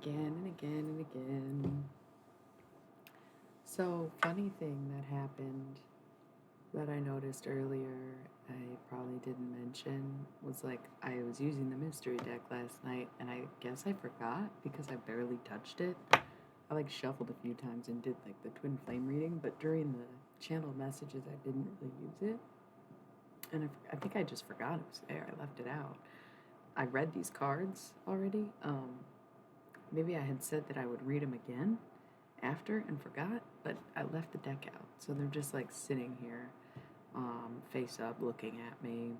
again and again and again. So, funny thing that happened that I noticed earlier, I probably didn't mention, was like I was using the mystery deck last night and I guess I forgot because I barely touched it. I like shuffled a few times and did like the twin flame reading, but during the channeled messages, I didn't really use it. And I think I just forgot it was there. I left it out. I read these cards already. Maybe I had said that I would read them again after and forgot, but I left the deck out. So they're just like sitting here, face up, looking at me.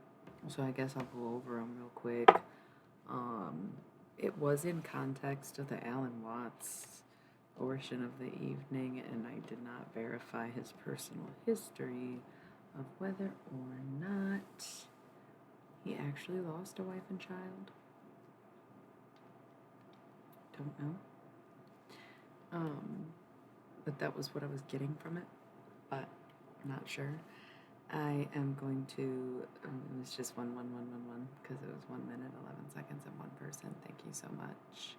So I guess I'll go over them real quick. It was in context of the Alan Watts portion of the evening, and I did not verify his personal history of whether or not he actually lost a wife and child. Don't know. But that was what I was getting from it, but I'm not sure. I am going to, it was just 1 because it was 1 minute, 11 seconds, and one person. Thank you so much.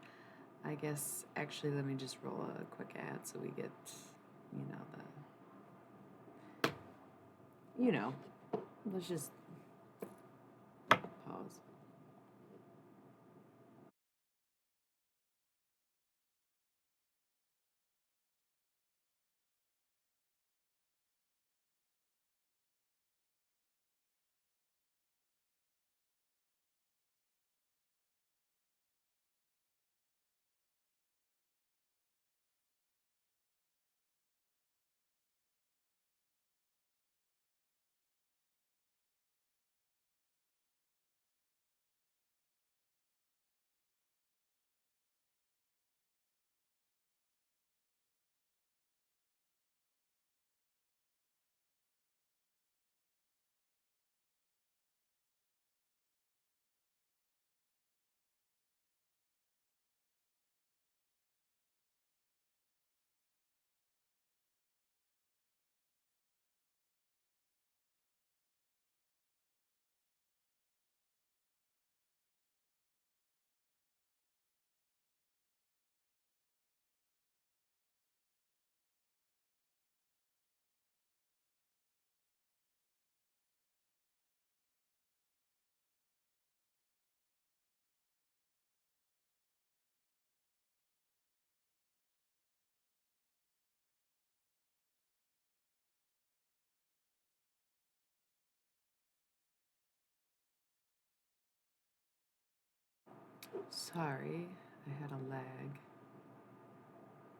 I guess, actually, let me just roll a quick ad so we get, let's just pause. Sorry, I had a lag.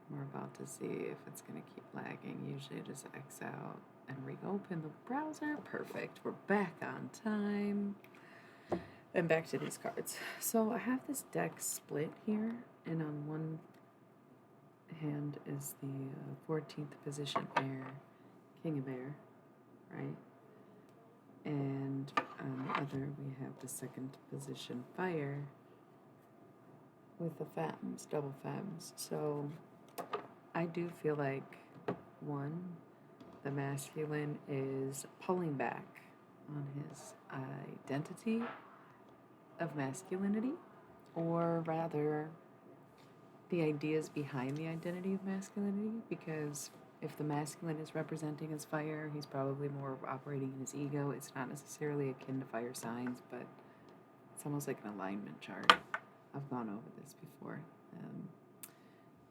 We're about to see if it's going to keep lagging. Usually I just X out and reopen the browser. Perfect. We're back on time. And back to these cards. So I have this deck split here, and on one hand is the 14th position air, King of Air, right? And on the other we have the second position fire with the femmes, double femmes. So I do feel like, one, the masculine is pulling back on his identity of masculinity, or rather, the ideas behind the identity of masculinity, because if the masculine is representing his fire, he's probably more operating in his ego. It's not necessarily akin to fire signs, but it's almost like an alignment chart. I've gone over this before.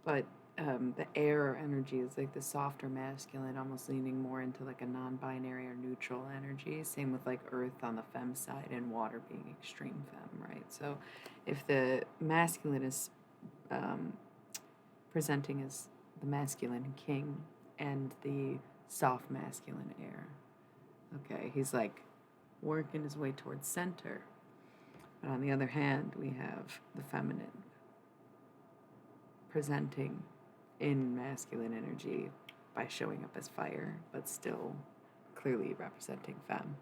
But the air energy is like the softer masculine, almost leaning more into like a non-binary or neutral energy. Same with like earth on the femme side and water being extreme femme, right? So if the masculine is presenting as the masculine king and the soft masculine air, okay, he's like working his way towards center. But on the other hand, we have the feminine presenting in masculine energy by showing up as fire, but still clearly representing femme.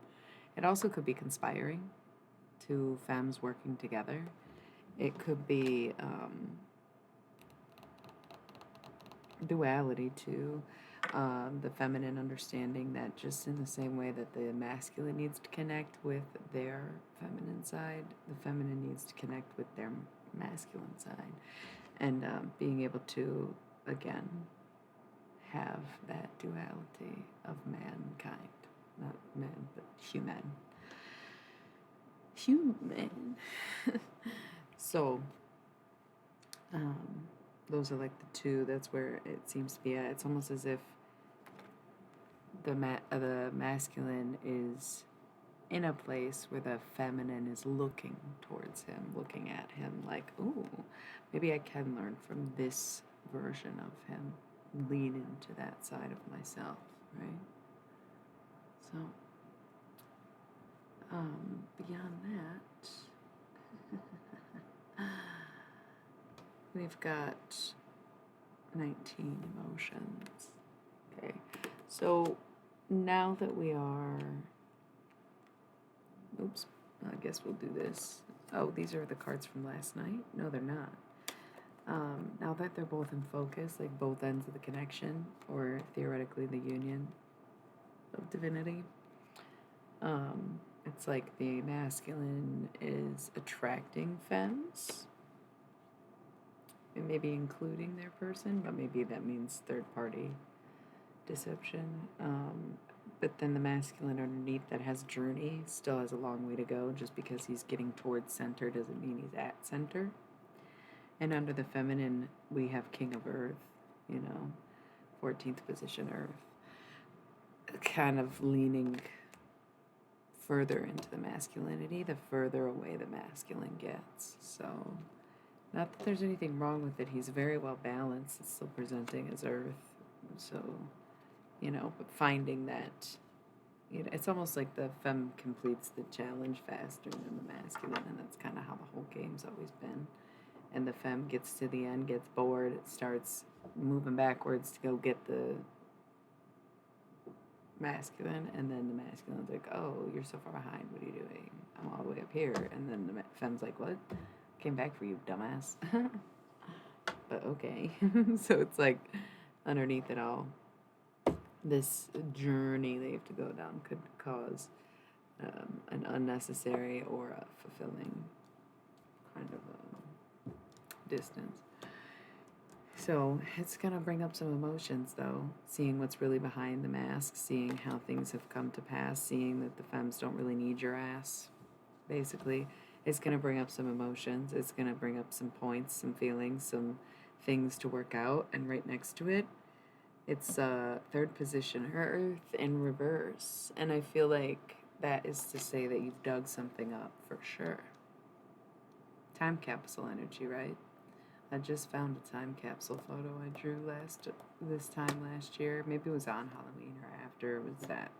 It also could be conspiring, two femmes working together. It could be duality too. The feminine understanding that just in the same way that the masculine needs to connect with their feminine side, the feminine needs to connect with their masculine side. and being able to, again, have that duality of mankind. Not men, but human. Human. So, those are like the two. That's where it seems to be at. It's almost as if the masculine is in a place where the feminine is looking towards him, looking at him like, ooh, maybe I can learn from this version of him, lean into that side of myself, right? So, beyond that, we've got 19 emotions. Okay, so now that we are, oops, I guess we'll do this. Oh, these are the cards from last night? No, they're not. Now that they're both in focus, like both ends of the connection, or theoretically the union of divinity, it's like the masculine is attracting femmes, and maybe including their person, but maybe that means third-party deception. But then the masculine underneath that has journey still has a long way to go. Just because he's getting towards center doesn't mean he's at center. And under the feminine, we have King of Earth, 14th position Earth, kind of leaning further into the masculinity, the further away the masculine gets. So, not that there's anything wrong with it. He's very well balanced. It's still presenting as Earth. So, but finding that, it's almost like the femme completes the challenge faster than the masculine, and that's kind of how the whole game's always been. And the femme gets to the end, gets bored, it starts moving backwards to go get the masculine, and then the masculine's like, oh, you're so far behind, what are you doing? I'm all the way up here. And then the femme's like, what? Came back for you, dumbass. But okay. So it's like, underneath it all, this journey they have to go down could cause an unnecessary or a fulfilling kind of distance. So it's going to bring up some emotions, though, seeing what's really behind the mask, seeing how things have come to pass, seeing that the femmes don't really need your ass, basically. It's going to bring up some emotions. It's going to bring up some points, some feelings, some things to work out. And right next to it, it's third position, Earth in reverse. And I feel like that is to say that you've dug something up for sure. Time capsule energy, right? I just found a time capsule photo I drew this time last year. Maybe it was on Halloween or after. It was that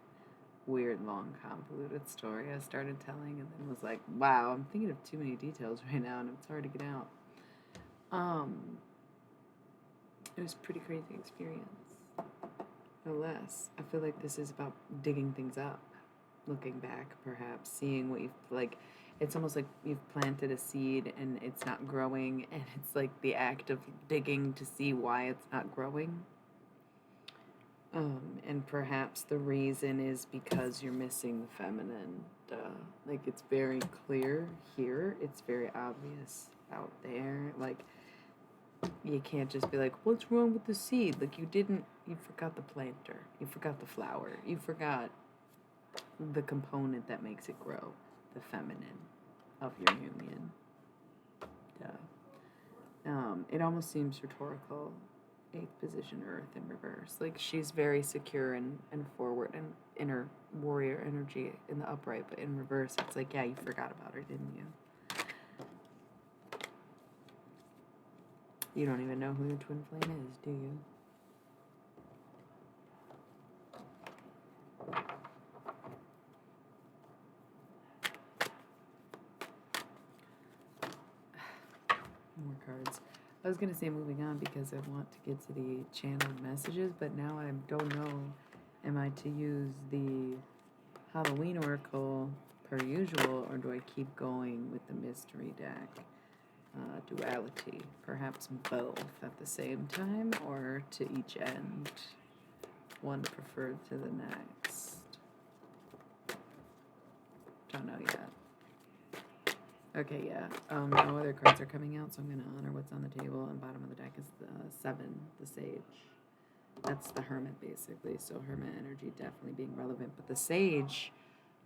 weird, long, convoluted story I started telling, and then was like, wow, I'm thinking of too many details right now, and it's hard to get out. It was a pretty crazy experience. No less. I feel like this is about digging things up, looking back, perhaps, seeing what you've, like, it's almost like you've planted a seed and it's not growing, and it's like the act of digging to see why it's not growing. And perhaps the reason is because you're missing the feminine. Like, it's very clear here. It's very obvious out there. Like, you can't just be like, what's wrong with the seed? Like, you forgot the planter. You forgot the flower. You forgot the component that makes it grow. The feminine of your union. It almost seems rhetorical. 8th position Earth in reverse. Like, she's very secure and forward and inner warrior energy in the upright, but in reverse it's like, yeah, you forgot about her, didn't you? You don't even know who your twin flame is, do you? More cards. I was going to say moving on because I want to get to the channeled messages, but now I don't know, am I to use the Halloween Oracle per usual, or do I keep going with the mystery deck? Duality, perhaps both at the same time, or to each end, one preferred to the next. Don't know yet. Okay, yeah. No other cards are coming out, so I'm going to honor what's on the table. And bottom of the deck is the 7, the Sage. That's the Hermit, basically. So Hermit energy definitely being relevant. But the Sage,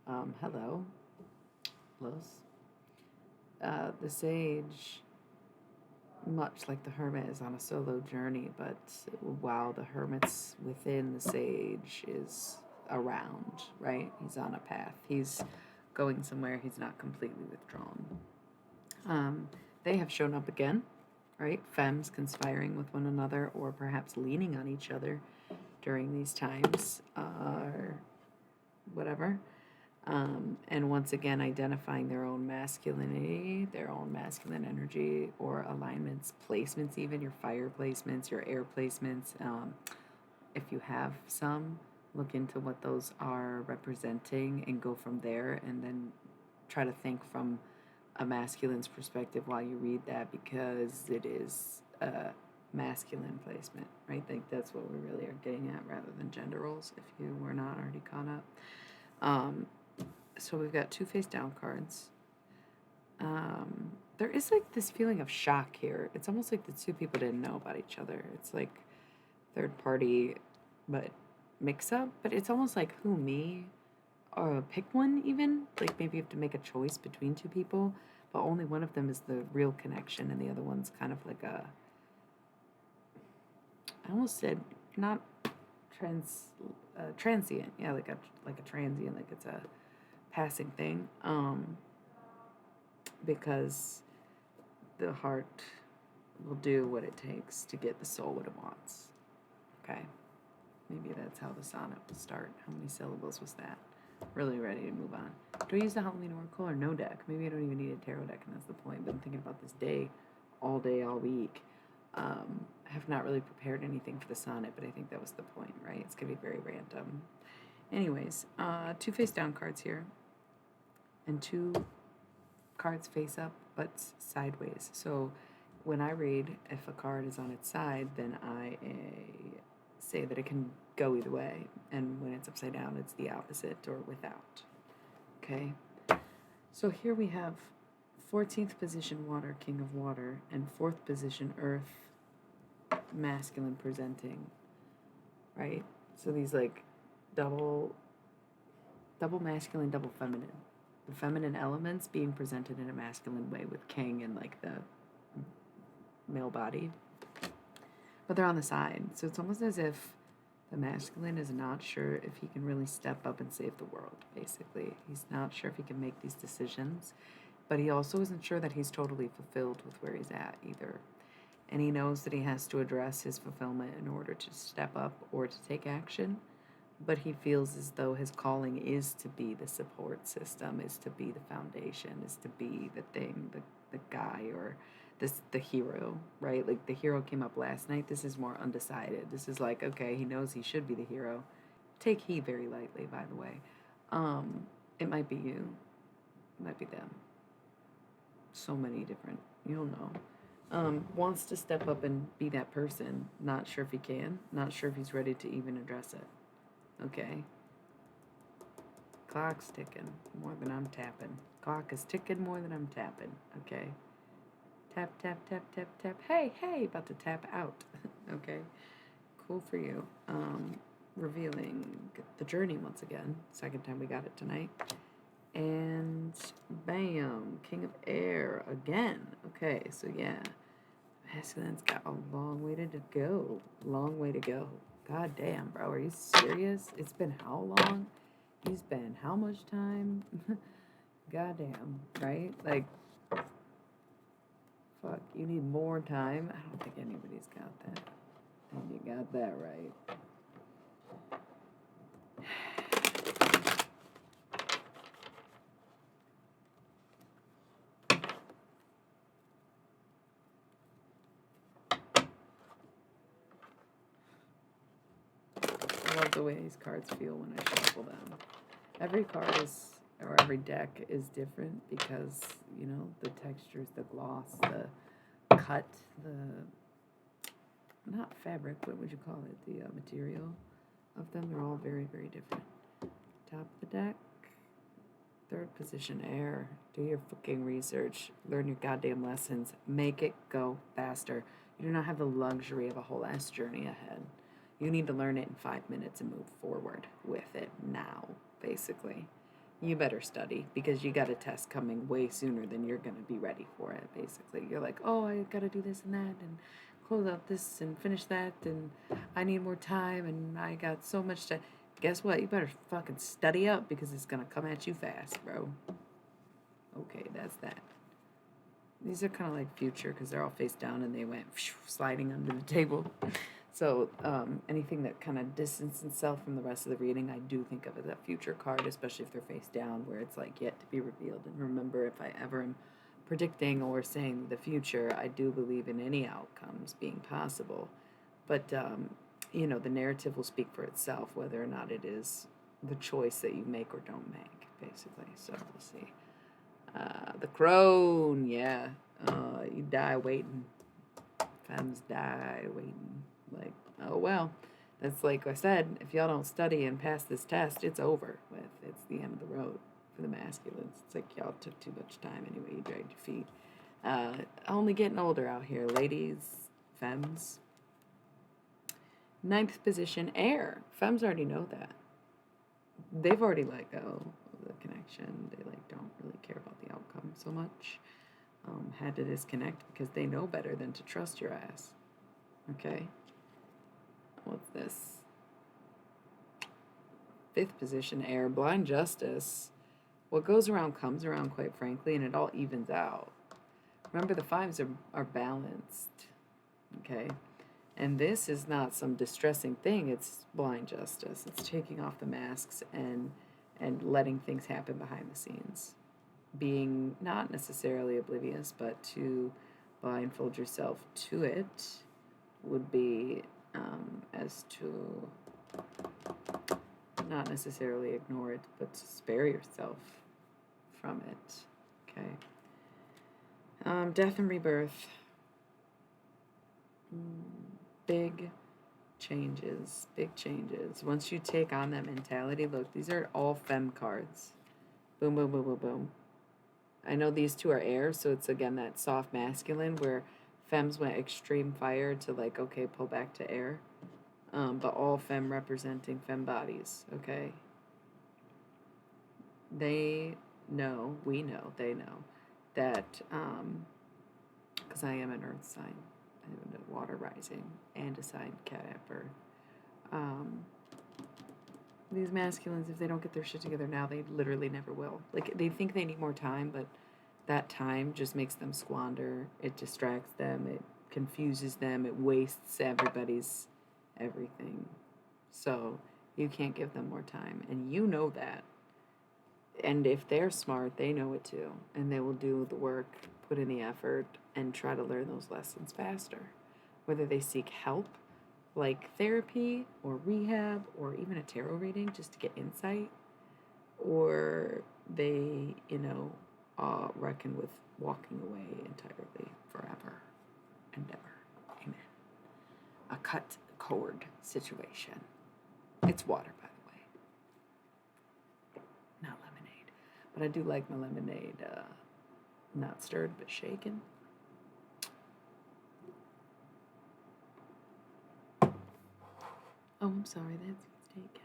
hello, Los. The Sage, much like the Hermit, is on a solo journey. But while the Hermit's within, the Sage is around, right? He's on a path. He's going somewhere. He's not completely withdrawn. They have shown up again, right? Femmes conspiring with one another or perhaps leaning on each other during these times or whatever. And once again, identifying their own masculinity, their own masculine energy or alignments, placements, even your fire placements, your air placements. If you have some, look into what those are representing and go from there, and then try to think from a masculine's perspective while you read that, because it is a masculine placement, right? I think that's what we really are getting at rather than gender roles, if you were not already caught up. So we've got 2 face down cards. There is like this feeling of shock here. It's almost like the 2 people didn't know about each other. It's like third party, but mix up. But it's almost like who, me? Or pick one even. Like maybe you have to make a choice between 2 people, but only one of them is the real connection, and the other one's kind of like a. I almost said not transient. Yeah, like a transient, like it's a passing thing. Because the heart will do what it takes to get the soul what it wants. Okay? Maybe that's how the sonnet will start. How many syllables was that? Really ready to move on. Do I use the Halloween Oracle or no deck? Maybe I don't even need a tarot deck, and that's the point. But I'm thinking about this day, all week. I have not really prepared anything for the sonnet, but I think that was the point, right? It's going to be very random. Anyways, 2 face down cards here. And 2 cards face up, but sideways. So when I read, if a card is on its side, then I say that it can go either way. And when it's upside down, it's the opposite or without. Okay? So here we have 14th position water, king of water, and 4th position earth, masculine presenting. Right? So these like double masculine, double feminine. The feminine elements being presented in a masculine way with king and like the male body. But they're on the side. So it's almost as if the masculine is not sure if he can really step up and save the world, basically. He's not sure if he can make these decisions, but he also isn't sure that he's totally fulfilled with where he's at either. And he knows that he has to address his fulfillment in order to step up or to take action. But he feels as though his calling is to be the support system, is to be the foundation, is to be the thing, the guy, or the hero, right? Like the hero came up last night. This is more undecided. This is like, okay, he knows he should be the hero. Take he very lightly, by the way. It might be you. It might be them. So many different, you'll know. Wants to step up and be that person. Not sure if he can. Not sure if he's ready to even address it. Okay. Clock's ticking more than I'm tapping. Clock is ticking more than I'm tapping. Okay. Tap, tap, tap, tap, tap. Hey, about to tap out. Okay. Cool for you. Revealing the journey once again. Second time we got it tonight. And bam, King of Air again. Okay, so yeah. Masculine's got a long way to go. Long way to go. God damn, bro. Are you serious? It's been how long? He's been how much time? Goddamn, right? Like, fuck, you need more time? I don't think anybody's got that. I think you got that right. I love the way these cards feel when I shuffle them. Every card is, or every deck is different because, you know, the textures, the gloss, the cut, not fabric, what would you call it? The material of them, they're all very, very different. Top of the deck, Third position air. Do your fucking research. Learn your goddamn lessons. Make it go faster. You do not have the luxury of a whole ass journey ahead. You need to learn it in 5 minutes and move forward with it now, basically. You better study because you got a test coming way sooner than you're going to be ready for it, basically. You're like, oh, I got to do this and that and close out this and finish that and I need more time and I got so much to. Guess what? You better fucking study up because it's going to come at you fast, bro. Okay, that's that. These are kind of like future because they're all face down and they went sliding under the table. So anything that kind of distances itself from the rest of the reading, I do think of as a future card, especially if they're face down, where it's like yet to be revealed. And remember, if I ever am predicting or saying the future, I do believe in any outcomes being possible. But, the narrative will speak for itself, whether or not it is the choice that you make or don't make, basically. So we'll see. The crone, yeah. You die waiting. Femmes die waiting. Like, oh well. That's like I said, if y'all don't study and pass this test, it's over with. It's the end of the road for the masculines. It's like y'all took too much time anyway, you dragged your feet. Only getting older out here, ladies, femmes. Ninth position, air. Femmes already know that. They've already let go of the connection. They don't really care about the outcome so much. Had to disconnect because they know better than to trust your ass. Okay? What's this? Fifth position, air. Blind justice. What goes around comes around, quite frankly, and it all evens out. Remember, the fives are balanced. Okay? And this is not some distressing thing. It's blind justice. It's taking off the masks and letting things happen behind the scenes. Being not necessarily oblivious, but to blindfold yourself to it would be as to not necessarily ignore it, but to spare yourself from it. Okay. Death and rebirth. Big changes. Big changes. Once you take on that mentality, look, these are all femme cards. Boom, boom, boom, boom, boom. I know these two are air, so it's again that soft masculine where femmes went extreme fire to like, okay, pull back to air. But all femme representing femme bodies, okay? They know, we know, they know that, because I am an earth sign, I am a water rising and a sign cat at birth. These masculines, if they don't get their shit together now, they literally never will. Like, they think they need more time, but that time just makes them squander. It distracts them. It confuses them. It wastes everybody's everything. So you can't give them more time. And you know that. And if they're smart, they know it too. And they will do the work, put in the effort, and try to learn those lessons faster. Whether they seek help, like therapy or rehab or even a tarot reading just to get insight, or they, reckon with walking away entirely forever and ever. Amen. A cut cord situation. It's water, by the way. Not lemonade. But I do like my lemonade not stirred but shaken. Oh, I'm sorry, that's mistaken.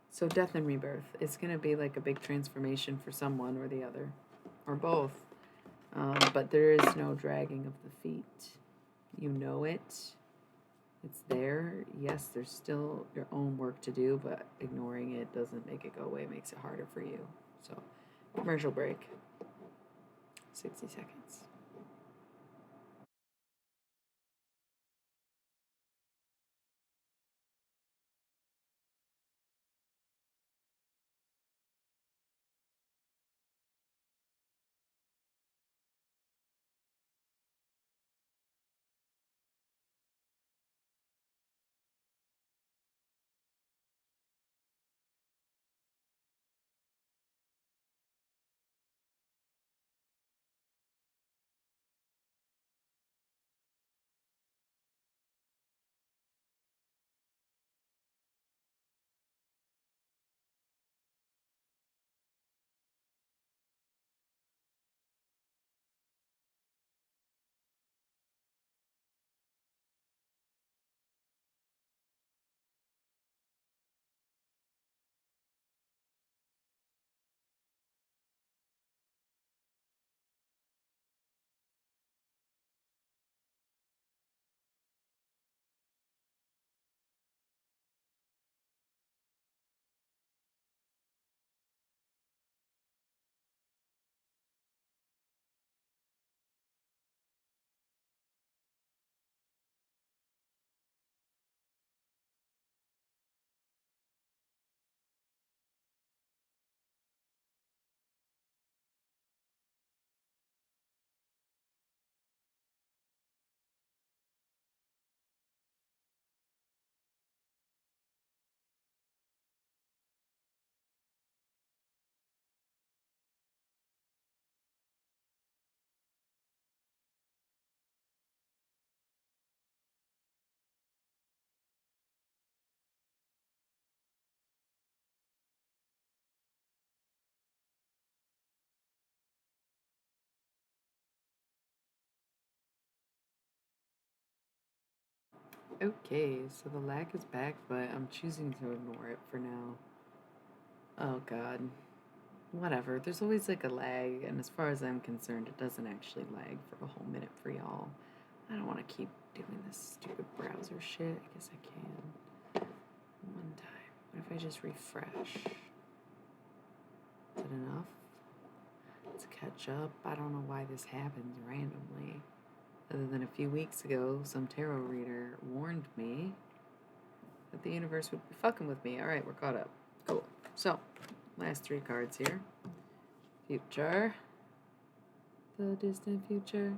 So death and rebirth. It's going to be like a big transformation for someone or the other. Or both. But there is no dragging of the feet. You know it. It's there. Yes, there's still your own work to do, but ignoring it doesn't make it go away. It makes it harder for you. So, commercial break. 60 seconds. Okay, so the lag is back, but I'm choosing to ignore it for now. Oh god. Whatever. There's always like a lag, and as far as I'm concerned, it doesn't actually lag for a whole minute for y'all. I don't want to keep doing this stupid browser shit. I guess I can. One time. What if I just refresh? Is it enough? Let's catch up. I don't know why this happens randomly. Other than a few weeks ago, some tarot reader warned me that the universe would be fucking with me. Alright, we're caught up. Cool. So, last 3 cards here. Future. The distant future.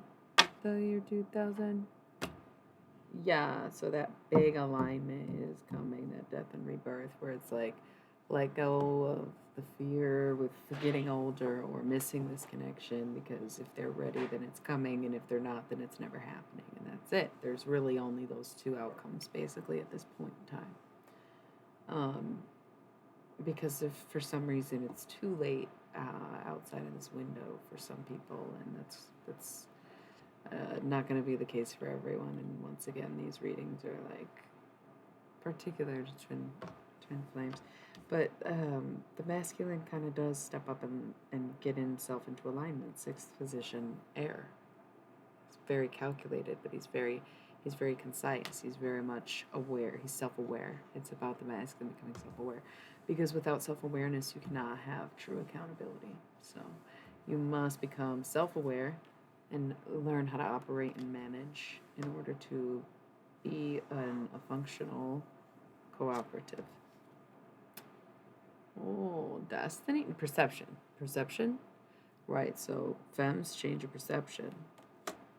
The year 2000. Yeah, so that big alignment is coming, that death and rebirth, where it's like, let go of the fear with getting older or missing this connection, because if they're ready, then it's coming, and if they're not, then it's never happening, and that's it. There's really only those 2 outcomes, basically, at this point in time. Because if for some reason it's too late outside of this window for some people, and that's not going to be the case for everyone. And once again, these readings are like particular to twin flames. But the masculine kind of does step up and get himself into alignment. 6th position, air. He's very calculated, but he's very concise. He's very much aware. He's self-aware. It's about the masculine becoming self-aware. Because without self-awareness, you cannot have true accountability. So you must become self-aware and learn how to operate and manage in order to be a functional cooperative. Oh, destiny and perception. Perception? Right, so femmes, change your perception.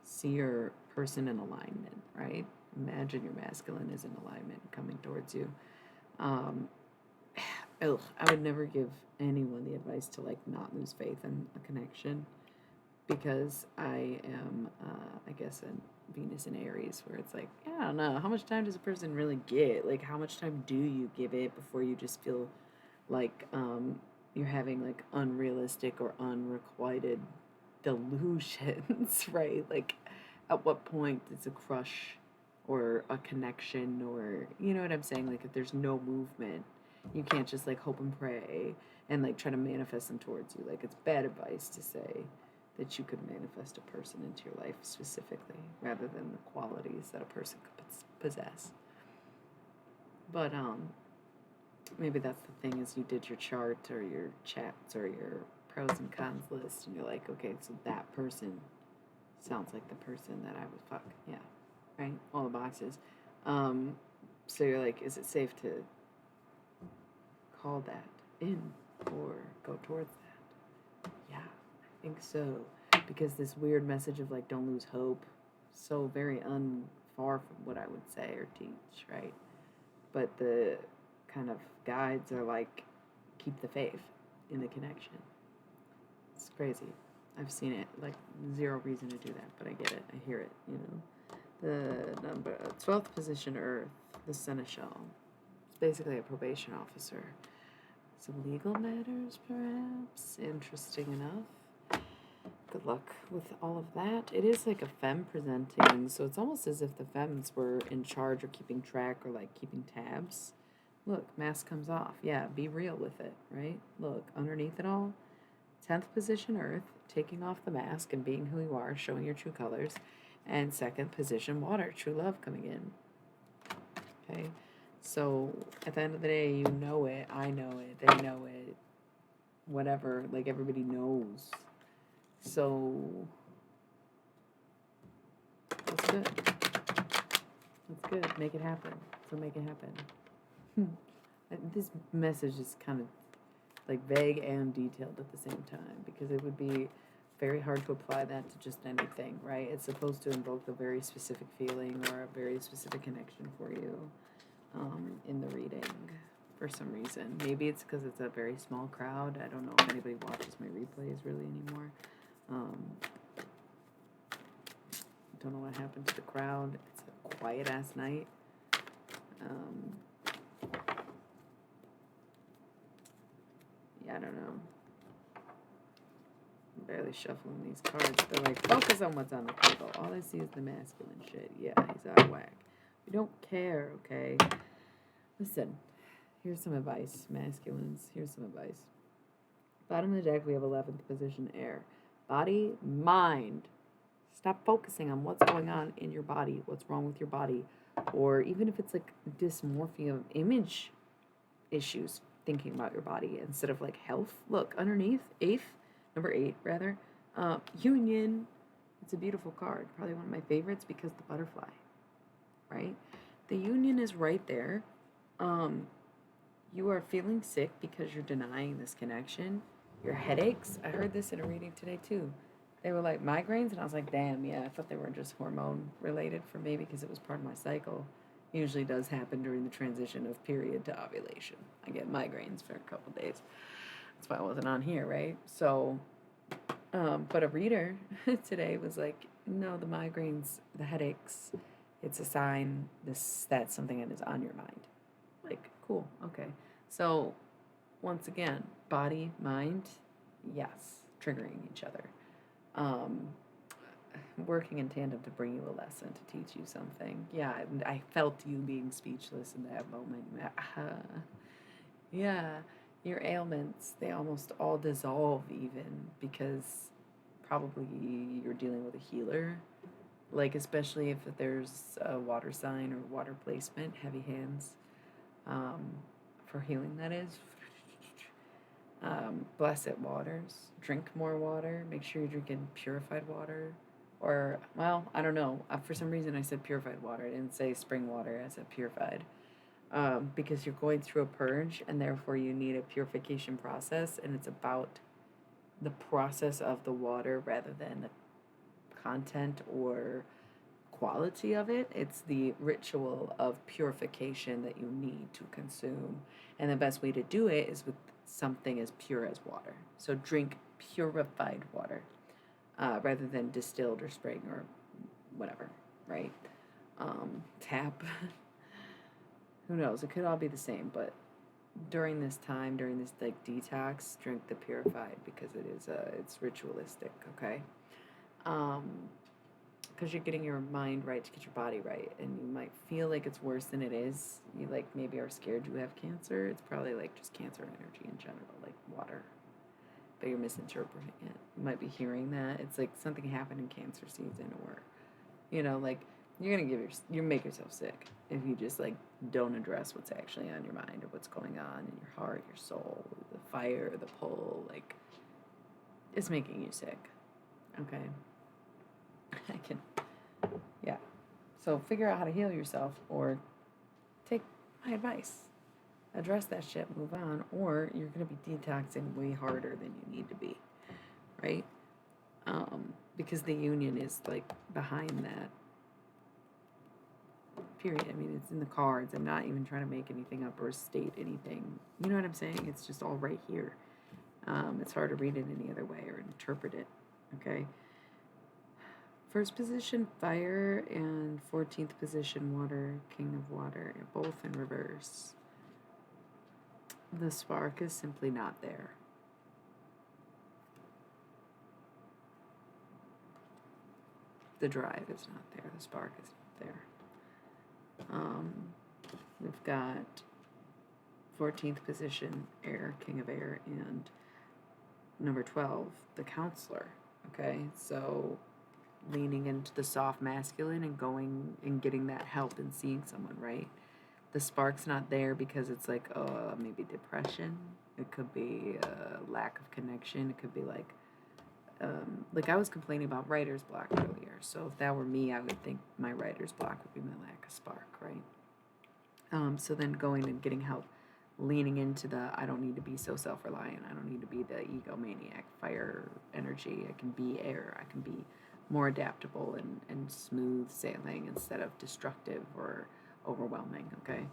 See your person in alignment, right? Imagine your masculine is in alignment coming towards you. I would never give anyone the advice to like not lose faith in a connection, because I am, I guess, in Venus and Aries, where it's like, yeah, I don't know, how much time does a person really get? Like, how much time do you give it before you just feel like you're having like unrealistic or unrequited delusions, right? Like, at what point is a crush or a connection, or, you know what I'm saying? Like, if there's no movement, you can't just like hope and pray and like try to manifest them towards you. Like, it's bad advice to say that you could manifest a person into your life specifically, rather than the qualities that a person could possess. But maybe that's the thing, is you did your chart or your chats or your pros and cons list, and you're like, okay, so that person sounds like the person that I would fuck. Yeah, right? All the boxes. So you're like, is it safe to call that in or go towards that? Yeah, I think so. Because this weird message of like, don't lose hope, so very far from what I would say or teach, right? But the kind of guides are like, keep the faith in the connection. It's crazy. I've seen it, like, 0 reason to do that, but I get it. I hear it, you know. The number 12th position, Earth, the Seneschal. It's basically a probation officer. Some legal matters, perhaps. Interesting enough. Good luck with all of that. It is like a femme presenting, so it's almost as if the femmes were in charge or keeping track or like keeping tabs. Look, mask comes off. Yeah, be real with it, right? Look, underneath it all, 10th position, Earth, taking off the mask and being who you are, showing your true colors. And 2nd position, Water, true love coming in. Okay? So, at the end of the day, you know it, I know it, they know it, whatever, like, everybody knows. So, that's good. That's good. Make it happen. So make it happen. This message is kind of like vague and detailed at the same time, because it would be very hard to apply that to just anything, right? It's supposed to invoke a very specific feeling or a very specific connection for you in the reading for some reason. Maybe it's because it's a very small crowd. I don't know if anybody watches my replays really anymore. Don't know what happened to the crowd. It's a quiet ass night. Yeah, I don't know. I'm barely shuffling these cards. They're like, focus on what's on the table. All I see is the masculine shit. Yeah, he's out of whack. We don't care, okay? Listen, here's some advice, masculines. Here's some advice. Bottom of the deck, we have 11th position, air. Body, mind. Stop focusing on what's going on in your body, what's wrong with your body, or even if it's like dysmorphia, image issues, thinking about your body instead of like health. Look, underneath, number 8, rather, union. It's a beautiful card, probably one of my favorites because the butterfly, right? The union is right there. You are feeling sick because you're denying this connection. Your headaches, I heard this in a reading today too. They were like migraines, and I was like, damn, yeah, I thought they were just hormone related for me because it was part of my cycle. Usually does happen during the transition of period to ovulation. I get migraines for a couple days. That's why I wasn't on here, right? So, but a reader today was like, no, the migraines, the headaches, it's a sign that's something that is on your mind. Like, cool, okay. So, once again, body, mind, yes, triggering each other. Working in tandem to bring you a lesson, to teach you something. Yeah, I felt you being speechless in that moment. Yeah, your ailments, they almost all dissolve even because probably you're dealing with a healer. Like, especially if there's a water sign or water placement, heavy hands, for healing, that is. Blessed waters. Drink more water. Make sure you're drinking purified water. Or, well, I don't know. For some reason, I said purified water. I didn't say spring water. I said purified. Because you're going through a purge, and therefore you need a purification process, and it's about the process of the water rather than the content or quality of it. It's the ritual of purification that you need to consume. And the best way to do it is with something as pure as water. So drink purified water rather than distilled or spring or whatever, right? Tap. Who knows? It could all be the same, but during this time, during this like detox, drink the purified because it is it's ritualistic, okay? Because you're getting your mind right to get your body right, and you might feel like it's worse than it is. You like maybe are scared you have cancer. It's probably like just cancer energy in general, like water, but you're misinterpreting it. You might be hearing that it's like something happened in cancer season, or like you're gonna you make yourself sick if you just like don't address what's actually on your mind or what's going on in your heart, your soul, the fire, the pull. Like, it's making you sick. Okay. Yeah. So figure out how to heal yourself, or take my advice. Address that shit, move on, or you're going to be detoxing way harder than you need to be, right? Because the union is like behind that. Period. I mean, it's in the cards. I'm not even trying to make anything up or state anything. You know what I'm saying? It's just all right here. It's hard to read it any other way or interpret it. Okay. First position, fire, and 14th position, water, king of water, both in reverse. The spark is simply not there. The drive is not there. The spark is not there. We've got 14th position, air, king of air, and number 12, the counselor. Okay, so leaning into the soft masculine and going and getting that help and seeing someone, right? The spark's not there because it's like, maybe depression. It could be a lack of connection. It could be like I was complaining about writer's block earlier. So if that were me, I would think my writer's block would be my lack of spark, right? So then going and getting help, leaning into the, I don't need to be so self-reliant. I don't need to be the egomaniac, fire energy. I can be air. I can be more adaptable and smooth sailing instead of destructive or overwhelming, okay?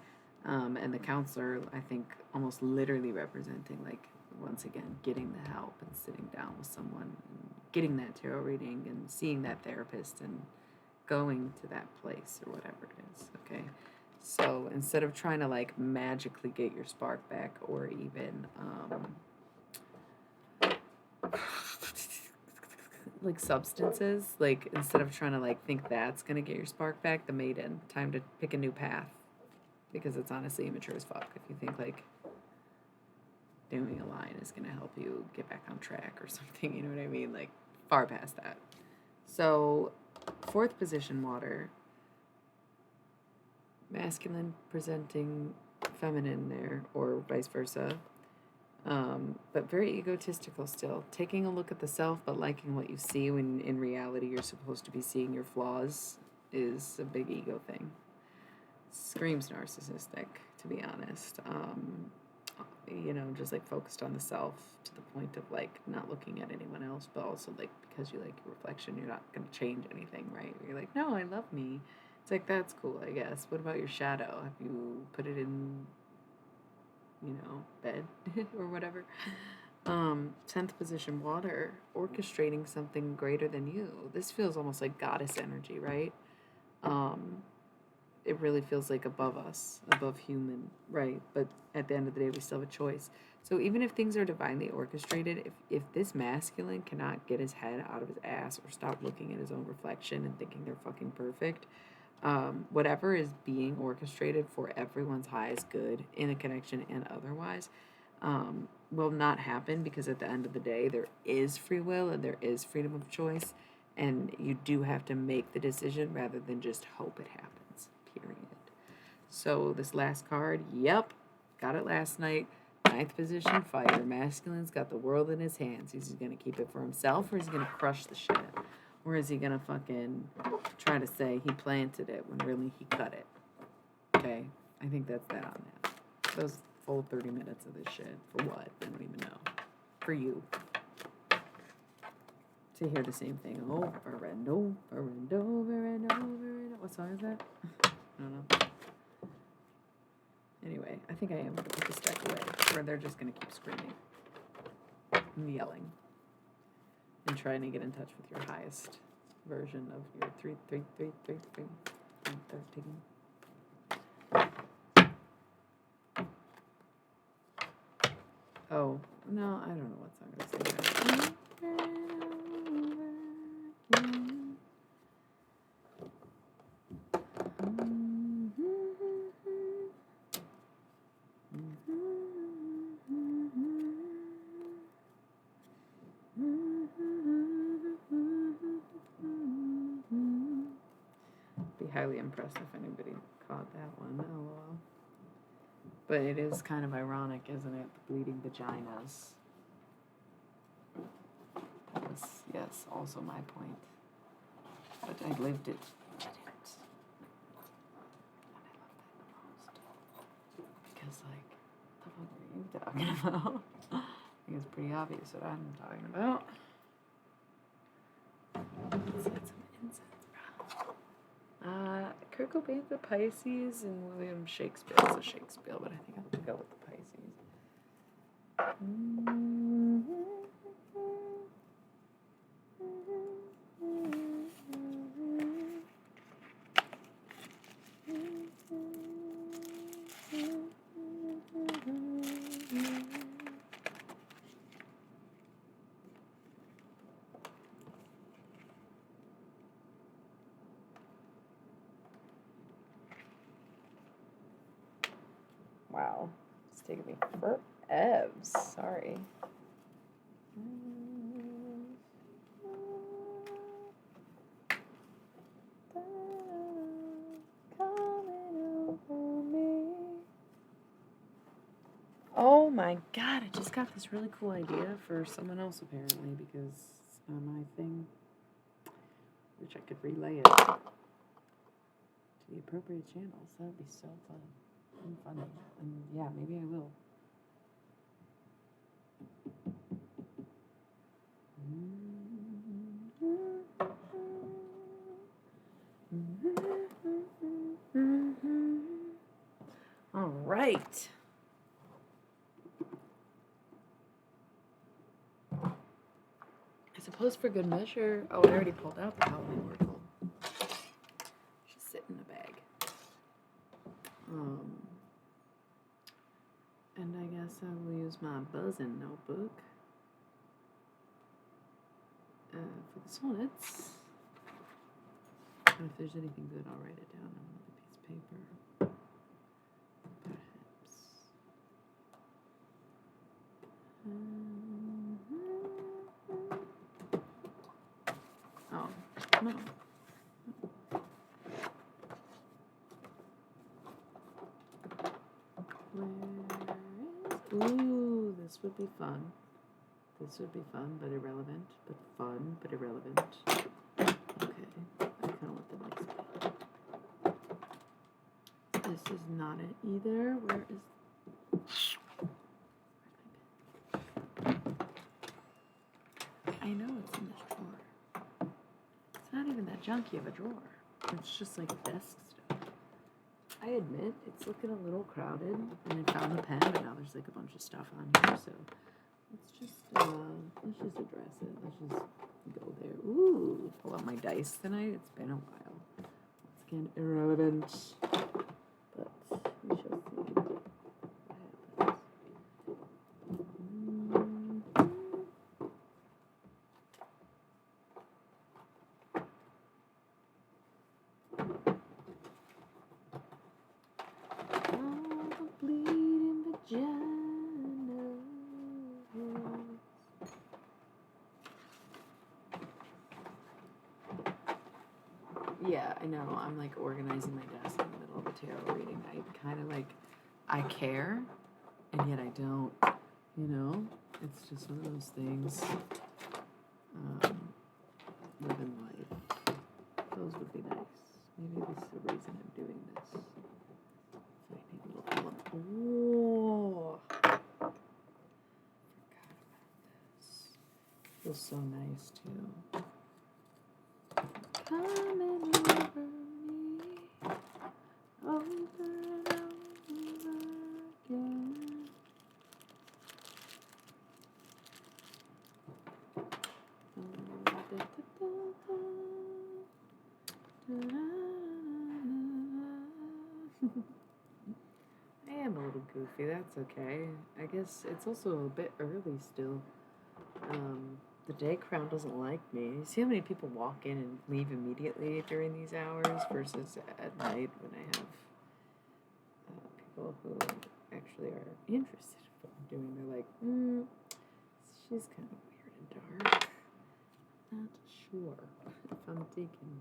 And the counselor, I think, almost literally representing, like, once again, getting the help and sitting down with someone and getting that tarot reading and seeing that therapist and going to that place or whatever it is, okay? So instead of trying to, like, magically get your spark back or even, like substances, like instead of trying to like think that's gonna get your spark back, the maiden, time to pick a new path. Because it's honestly immature as fuck if you think like doing a line is gonna help you get back on track or something, you know what I mean? Like far past that. So fourth position water, masculine presenting feminine there, or vice versa. But very egotistical still. Taking a look at the self, but liking what you see when in reality you're supposed to be seeing your flaws is a big ego thing. Screams narcissistic, to be honest. Just like focused on the self to the point of like not looking at anyone else, but also like because you like your reflection, you're not going to change anything, right? You're like, no, I love me. It's like, that's cool, I guess. What about your shadow? Have you put it in, bed or whatever? 10th position water, orchestrating something greater than you. This feels almost like goddess energy, right? It really feels like above us, above human, right? But at the end of the day, we still have a choice. So even if things are divinely orchestrated, if this masculine cannot get his head out of his ass or stop looking at his own reflection and thinking they're fucking perfect, whatever is being orchestrated for everyone's highest good in a connection and otherwise, will not happen, because at the end of the day, there is free will and there is freedom of choice, and you do have to make the decision rather than just hope it happens. Period. So this last card, yep, got it last night. 9th position, fire. Masculine's got the world in his hands. Is he gonna keep it for himself, or is he gonna crush the shit? Or is he gonna fucking try to say he planted it when really he cut it? Okay, I think that's that on that. Those full 30 minutes of this shit. For what? I don't even know. For you. To hear the same thing over and over and over and over and over. What song is that? I don't know. Anyway, I think I am going to put the stack away, where they're just going to keep screaming and yelling and trying to get in touch with your highest version of your 3 13. Oh, no, I don't know what song I'm going to sing. Be highly impressed if anybody caught that one. LOL. But it is kind of ironic, isn't it? The bleeding vaginas. That was, yes, also my point. But I lived it. I didn't. And I love that the most. Because, like, the fuck are you talking about? I think it's pretty obvious what I'm talking about. Let's get some incense, bro. Kurt Cobain's a Pisces and William Shakespeare is a Shakespeare, but I think I'm gonna go with the Pisces. Wow, it's taking me forever. Sorry. Oh my god, I just got this really cool idea for someone else apparently, because it's not my thing. Wish I could relay it to the appropriate channels. That would be so fun and funny. And yeah, maybe I will. All right. I suppose for good measure. Oh, I already pulled out the Halloween Oracle. She's sitting in a bag. And I guess I will use my buzzing notebook. for the sonnets. And if there's anything good, I'll write it down on another piece of paper. Perhaps. Oh, no. Where is... Ooh, this would be fun. This would be fun, but irrelevant. But fun, but irrelevant. Okay, I kind of want the next one. This is not it either. Where is... I know it's in this drawer. It's not even that junky of a drawer. It's just like desk stuff. I admit it's looking a little crowded, and I found the pen, but now there's like a bunch of stuff on here, so let's just address it. Let's just go there. Ooh, pull out my dice tonight. It's been a while. Once again, irrelevant, but we shall see what happens. Yeah, I know. I'm like organizing my desk in the middle of a tarot reading. I kind of like, I care, and yet I don't, you know? It's just one of those things. Living life. Those would be nice. Maybe this is the reason I'm doing this. Finding little element. Oh! Forgot about this. Feels so nice, too. Coming over me, over and over again. I am a little goofy, that's okay. I guess it's also a bit early still. The day crown doesn't like me. You see how many people walk in and leave immediately during these hours versus at night when I have people who actually are interested in what I'm doing. They're like, she's kind of weird and dark. Not sure if I'm digging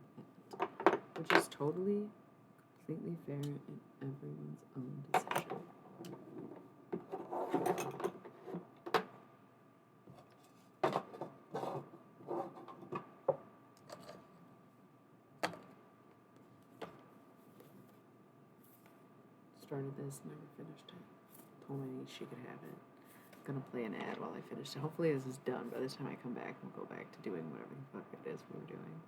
that, which is totally, completely fair and everyone's own decision. Started this, never finished it. Told my niece she could have it. I'm gonna play an ad while I finish it. Hopefully this is done by the time I come back. We'll go back to doing whatever the fuck it is we were doing.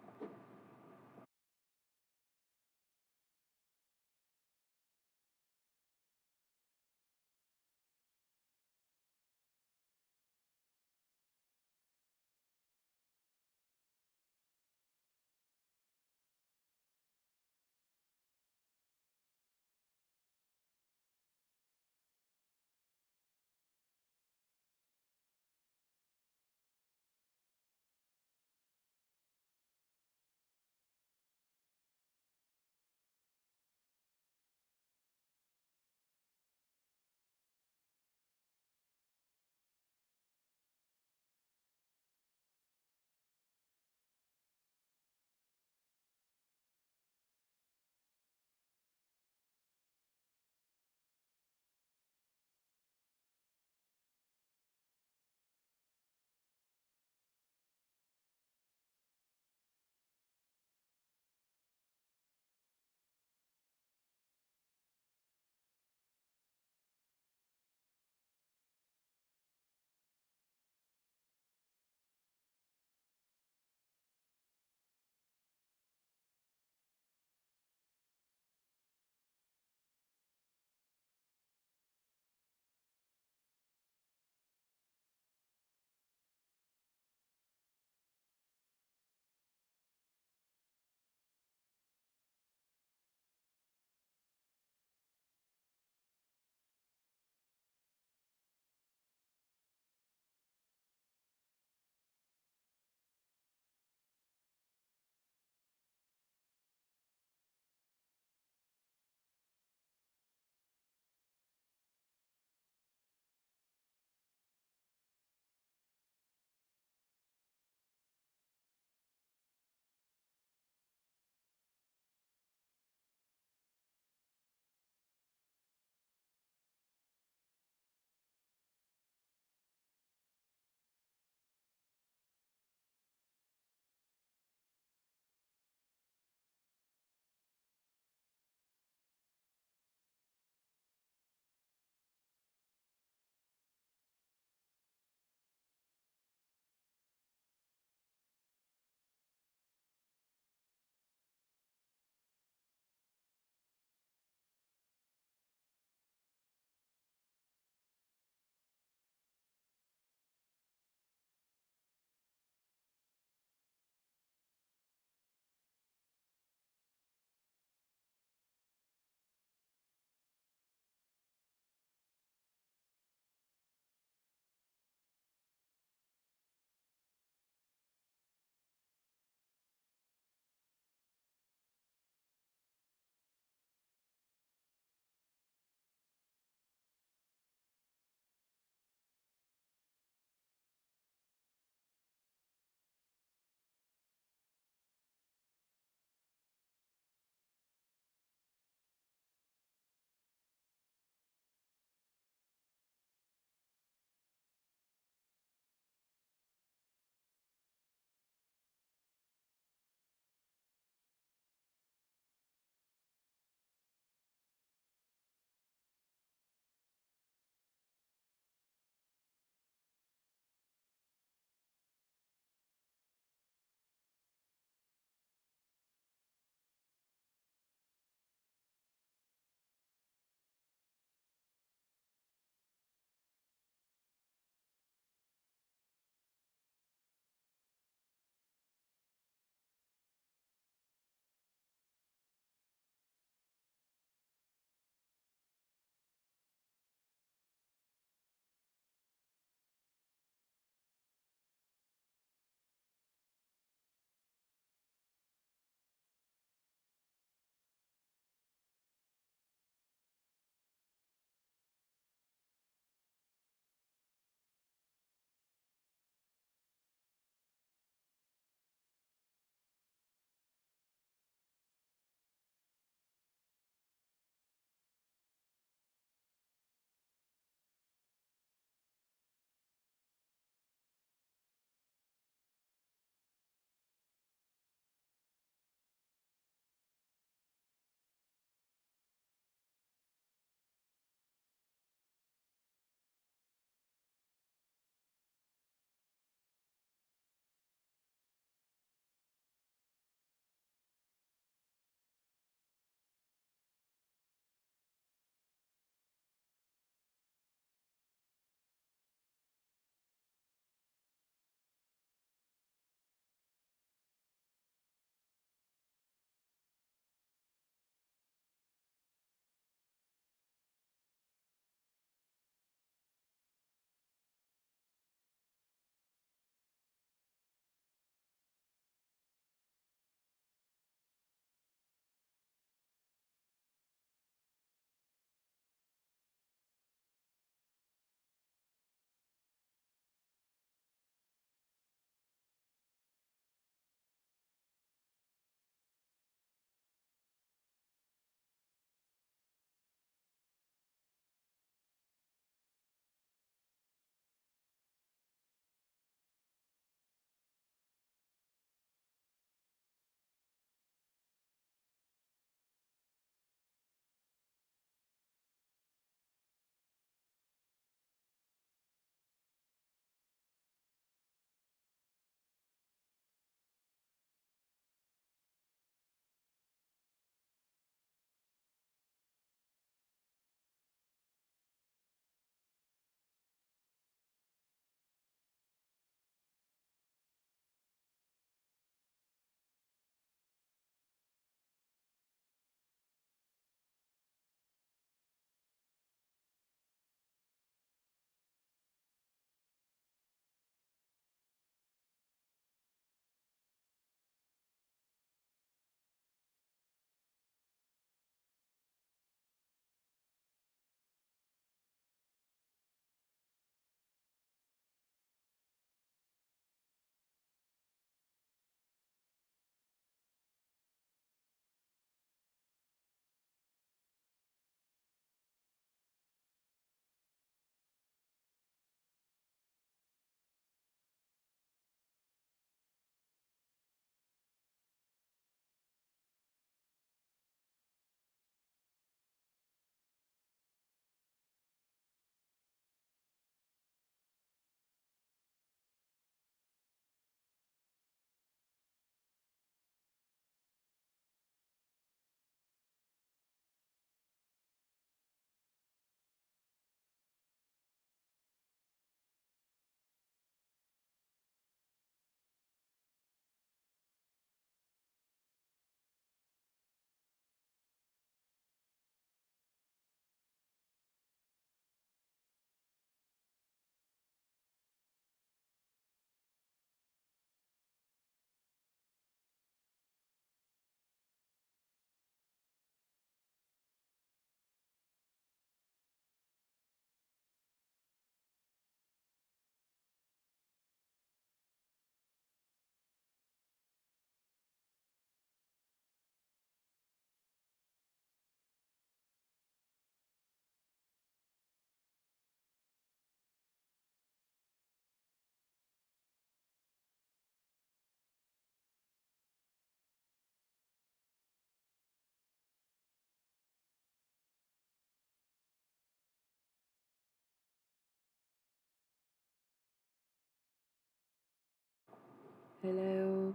Hello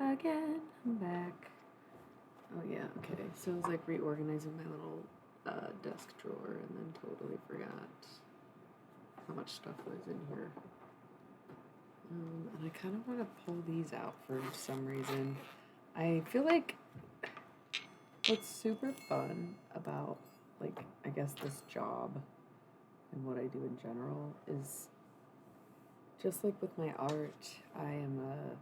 again. I'm back. Oh yeah, okay. So I was like reorganizing my little desk drawer and then totally forgot how much stuff was in here. And I kind of want to pull these out for some reason. I feel like what's super fun about, like, I guess this job and what I do in general is just like with my art, I am a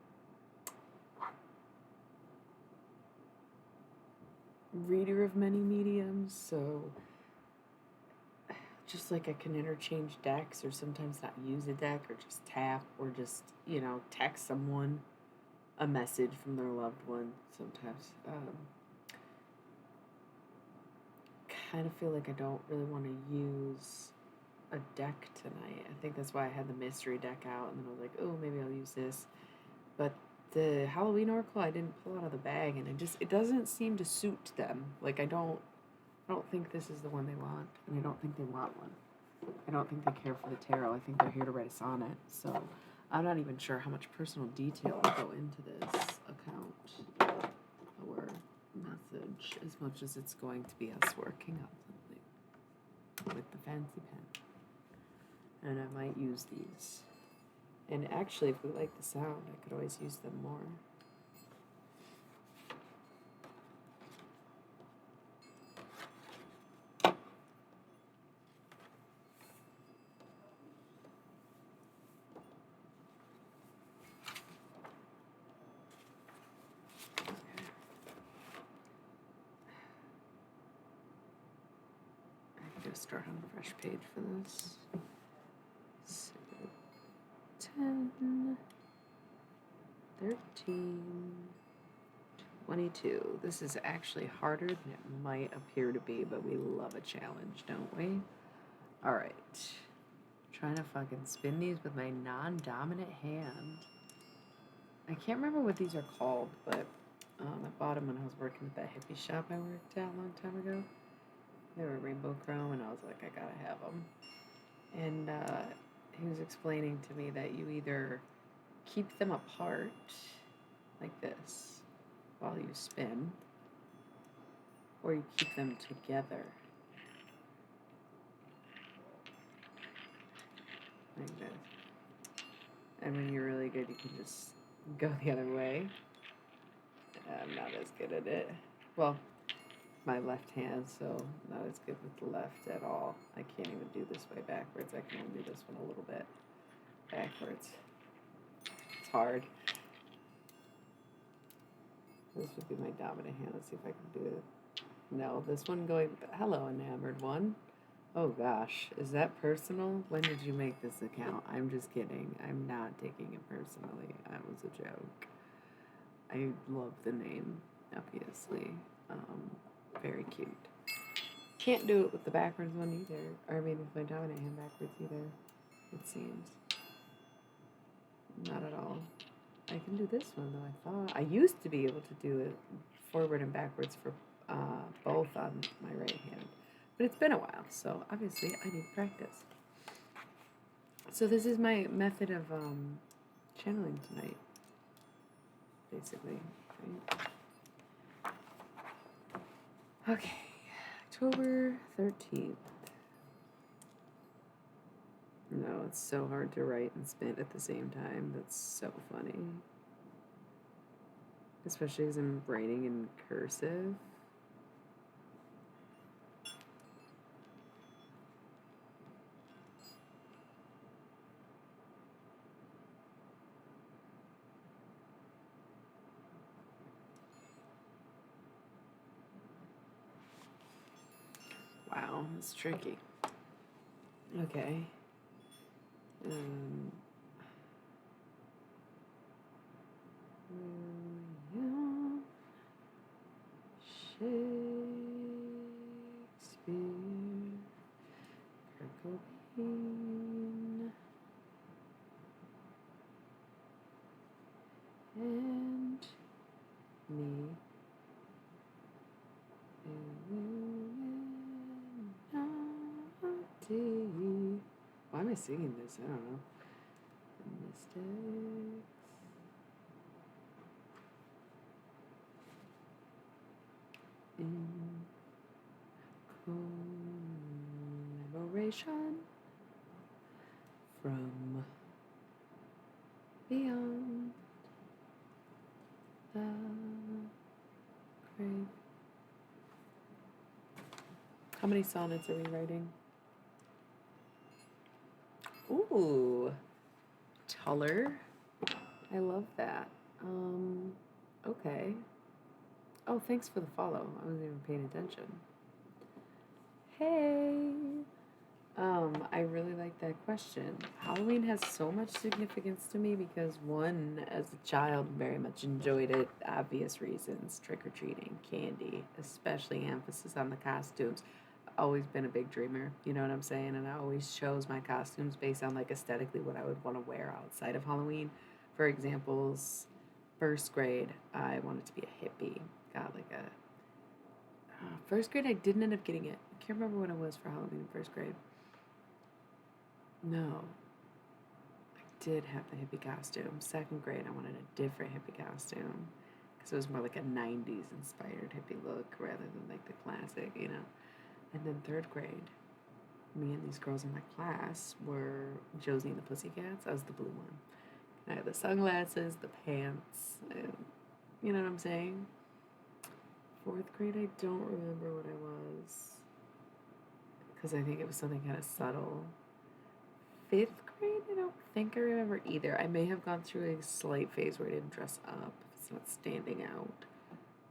reader of many mediums, so just like I can interchange decks or sometimes not use a deck or just tap or just, text someone a message from their loved one sometimes. Kind of feel like I don't really want to use a deck tonight. I think that's why I had the mystery deck out, and then I was like, oh, maybe I'll use this. But the Halloween Oracle I didn't pull out of the bag, and it doesn't seem to suit them. Like I don't think this is the one they want, and I don't think they want one. I don't think they care for the tarot. I think they're here to write a sonnet. So I'm not even sure how much personal detail will go into this account or message as much as it's going to be us working on something with the fancy pen. And I might use these. And actually, if we like the sound, I could always use them more. Start on a fresh page for this. So, 10, 13, 22. This is actually harder than it might appear to be, but we love a challenge, don't we? Alright. Trying to fucking spin these with my non-dominant hand. I can't remember what these are called, but I bought them when I was working at that hippie shop I worked at a long time ago. They were rainbow chrome, and I was like, I gotta have them. And he was explaining to me that you either keep them apart, like this, while you spin, or you keep them together, like this. And when you're really good, you can just go the other way. I'm not as good at it. Well, my left hand, so not as good with the left at all. I can't even do this way backwards. I can only do this one a little bit backwards. It's hard. This would be my dominant hand. Let's see if I can do it. No, this one going, hello, enamored one. Oh gosh, is that personal? When did you make this account? I'm just kidding. I'm not taking it personally. That was a joke. I love the name, obviously. Very cute. Can't do it with the backwards one either. Or maybe with my dominant hand backwards either, it seems. Not at all. I can do this one though, I thought. I used to be able to do it forward and backwards for both on my right hand. But it's been a while, so obviously I need practice. So this is my method of channeling tonight, basically. Right? Okay, October 13th. No, it's so hard to write and spin at the same time. That's so funny. Especially as I'm writing in cursive. Wow, it's tricky. Okay. William Shakespeare, Cobain, and me. Illuminati. Why am I singing this? I don't know. Mystics. in collaboration from beyond the grave. How many sonnets are we writing? Ooh, Tuller. I love that. Okay. Oh, thanks for the follow. I wasn't even paying attention. Hey. I really like that question. Halloween has so much significance to me because one, as a child, very much enjoyed it. Obvious reasons: trick-or-treating, candy, especially emphasis on the costumes. Always been a big dreamer, you know what I'm saying? And I always chose my costumes based on like aesthetically what I would want to wear outside of Halloween. For examples, first grade, I wanted to be a hippie. Got like a first grade, I didn't end up getting it. I can't remember what it was for Halloween in first grade. No, I did have the hippie costume. Second grade, I wanted a different hippie costume because it was more like a 90s inspired hippie look rather than like the classic, you know. And then third grade, me and these girls in my class were Josie and the Pussycats. I was the blue one. I had the sunglasses, the pants, and you know what I'm saying? Fourth grade, I don't remember what I was because I think it was something kind of subtle. Fifth grade, I don't think I remember either. I may have gone through a slight phase where I didn't dress up. It's not standing out.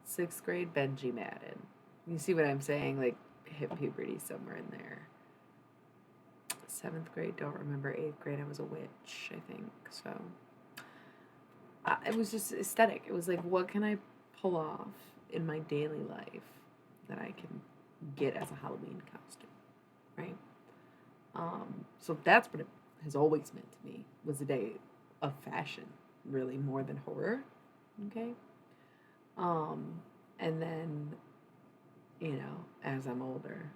Sixth grade, Benji Madden. You see what I'm saying? Like, hit puberty somewhere in there. Seventh grade, don't remember. Eighth grade, I was a witch, I think. So, it was just aesthetic. It was like, what can I pull off in my daily life that I can get as a Halloween costume, right? So that's what it has always meant to me, was a day of fashion, really, more than horror, okay? And then, you know, as I'm older,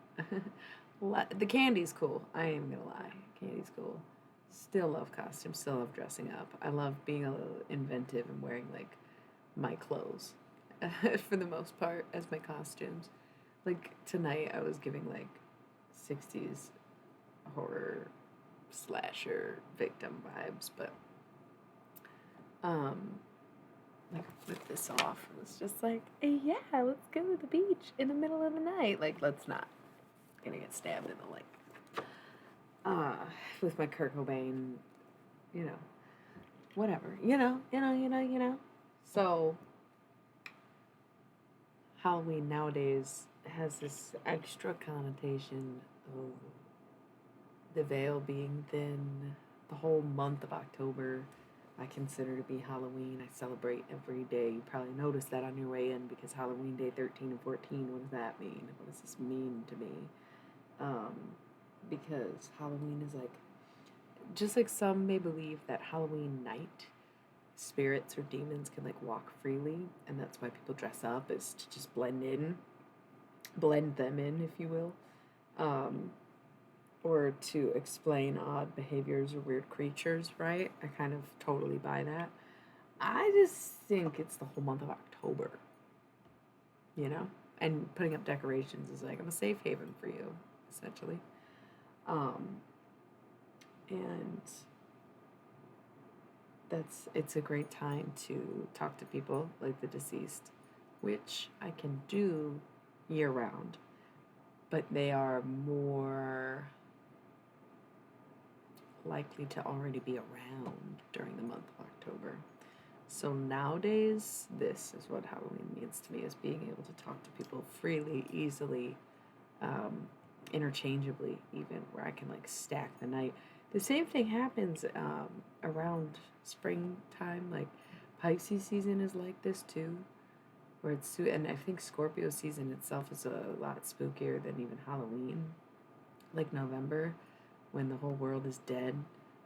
the candy's cool. I ain't gonna lie. Candy's cool. Still love costumes, still love dressing up. I love being a little inventive and wearing, like, my clothes, for the most part, as my costumes. Like, tonight I was giving, like, 60s horror slasher victim vibes, but like flip this off. It was just like, hey, yeah, let's go to the beach in the middle of the night. Like, let's not. I'm gonna get stabbed in the leg. With my Kurt Cobain, you know, whatever, you know. So Halloween nowadays has this extra connotation of the veil being thin. The whole month of October I consider to be Halloween. I celebrate every day. You probably noticed that on your way in, because Halloween day 13 and 14, what does that mean? What does this mean to me? Because Halloween is like, just like some may believe that Halloween night spirits or demons can like walk freely, and that's why people dress up, is to just blend them in, if you will. Or to explain odd behaviors or weird creatures, right? I kind of totally buy that. I just think it's the whole month of October, you know? And putting up decorations is like, I'm a safe haven for you, essentially. And it's a great time to talk to people like the deceased, which I can do year round, but they are more likely to already be around during the month of October. So nowadays, this is what Halloween means to me, is being able to talk to people freely, easily, interchangeably, even, where I can like stack the night. The same thing happens around springtime. Like Pisces season is like this too, where it's, and I think Scorpio season itself is a lot spookier than even Halloween. Like November, when the whole world is dead.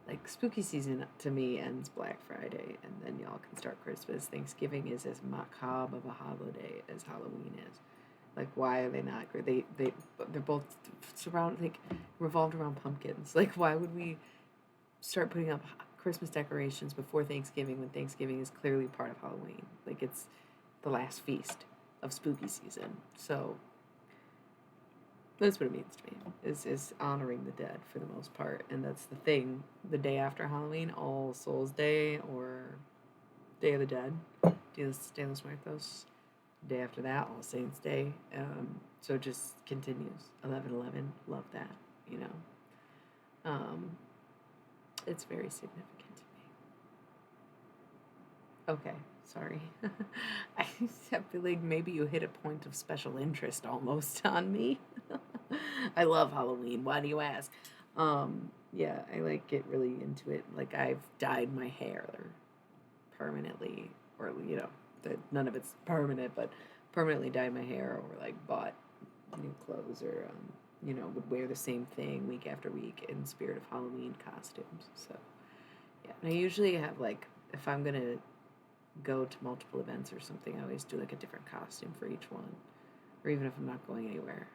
Like, spooky season to me ends Black Friday, and then y'all can start Christmas. Thanksgiving is as macabre of a holiday as Halloween is. Like, why are they not? They're both revolved around pumpkins. Like, why would we start putting up Christmas decorations before Thanksgiving when Thanksgiving is clearly part of Halloween? Like, it's the last feast. of spooky season. So that's what it means to me, is honoring the dead for the most part. And that's the thing. The day after Halloween, All Souls Day or Day of the Dead, Dia de los Muertos. Day after that, All Saints Day. So it just continues. 11/11, love that, you know. It's very significant to me. Okay, sorry. I feel like maybe you hit a point of special interest almost on me. I love Halloween. Why do you ask? Yeah, I like get really into it. Like I've dyed my hair permanently, or you know, none of it's permanent, but permanently dyed my hair, or like bought new clothes, or you know, would wear the same thing week after week in spirit of Halloween costumes. So yeah, and I usually have like if I'm gonna go to multiple events or something, I always do like a different costume for each one, or even if I'm not going anywhere.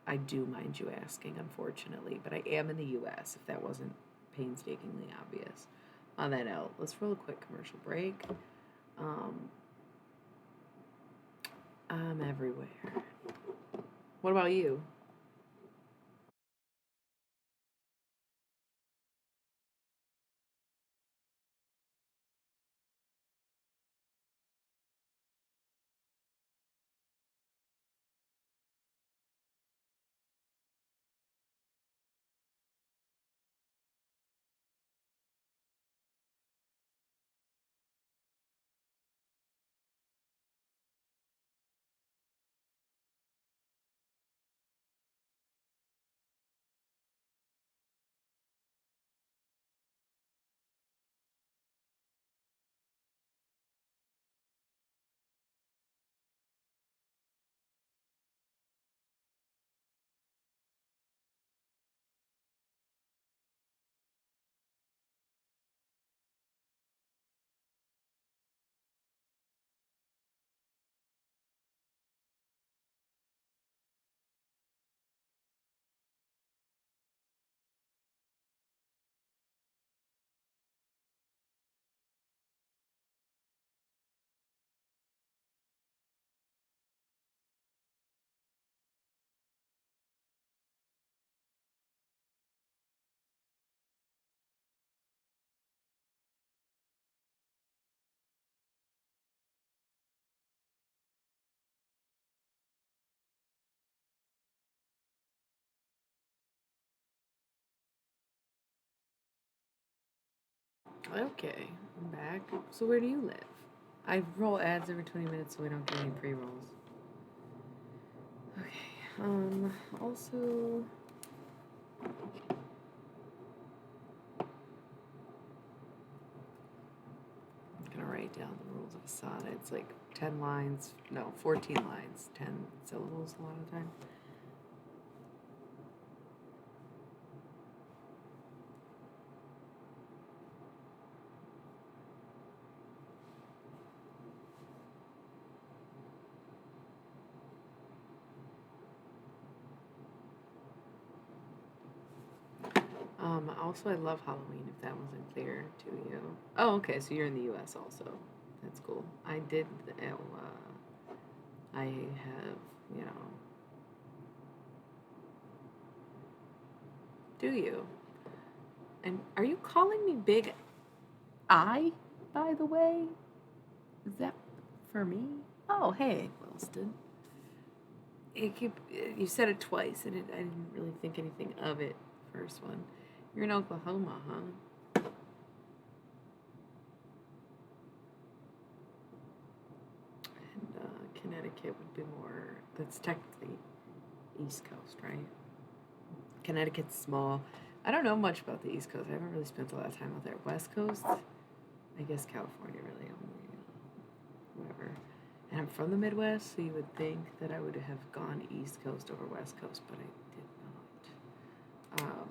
I do mind you asking, unfortunately, but I am in the U.S. If that wasn't painstakingly obvious. On that note, let's roll a quick commercial break. I'm everywhere. What about you? Okay, I'm back. So where do you live? I roll ads every 20 minutes so we don't get any pre-rolls. Okay, also... I'm gonna write down the rules of a sonnet. It's like 10 lines, no, 14 lines, 10 syllables a lot of the time. Also, I love Halloween, if that wasn't clear to you. Oh, okay, so you're in the U.S. also. That's cool. I have, you know, do you? And are you calling me Big I, by the way? Is that for me? Oh, hey, Wilston. You said it twice, and I didn't really think anything of it. First one. You're in Oklahoma, huh? And Connecticut would be more. That's technically East Coast, right? Connecticut's small. I don't know much about the East Coast. I haven't really spent a lot of time out there. West Coast, I guess California really only, whatever. And I'm from the Midwest, so you would think that I would have gone East Coast over West Coast, but I did not.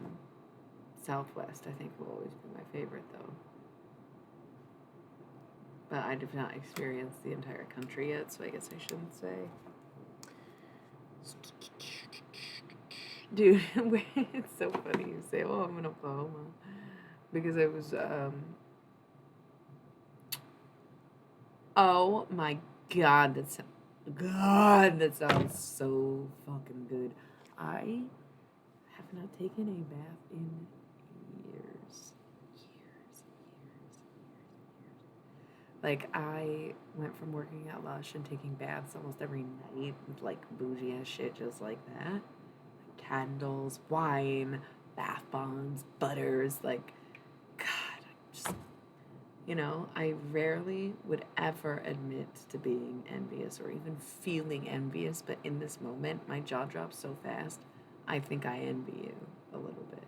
Southwest, I think, will always be my favorite, though. But I have not experienced the entire country yet, so I guess I shouldn't say. Dude, it's so funny you say, "Oh, I'm in Oklahoma," because I was. Oh my God, that's God, that sounds so fucking good. I have not taken a bath in years. Years. Like, I went from working at Lush and taking baths almost every night with like bougie ass shit just like that. Candles, wine, bath bombs, butters, like, God, just, I rarely would ever admit to being envious or even feeling envious, but in this moment, my jaw drops so fast, I think I envy you a little bit.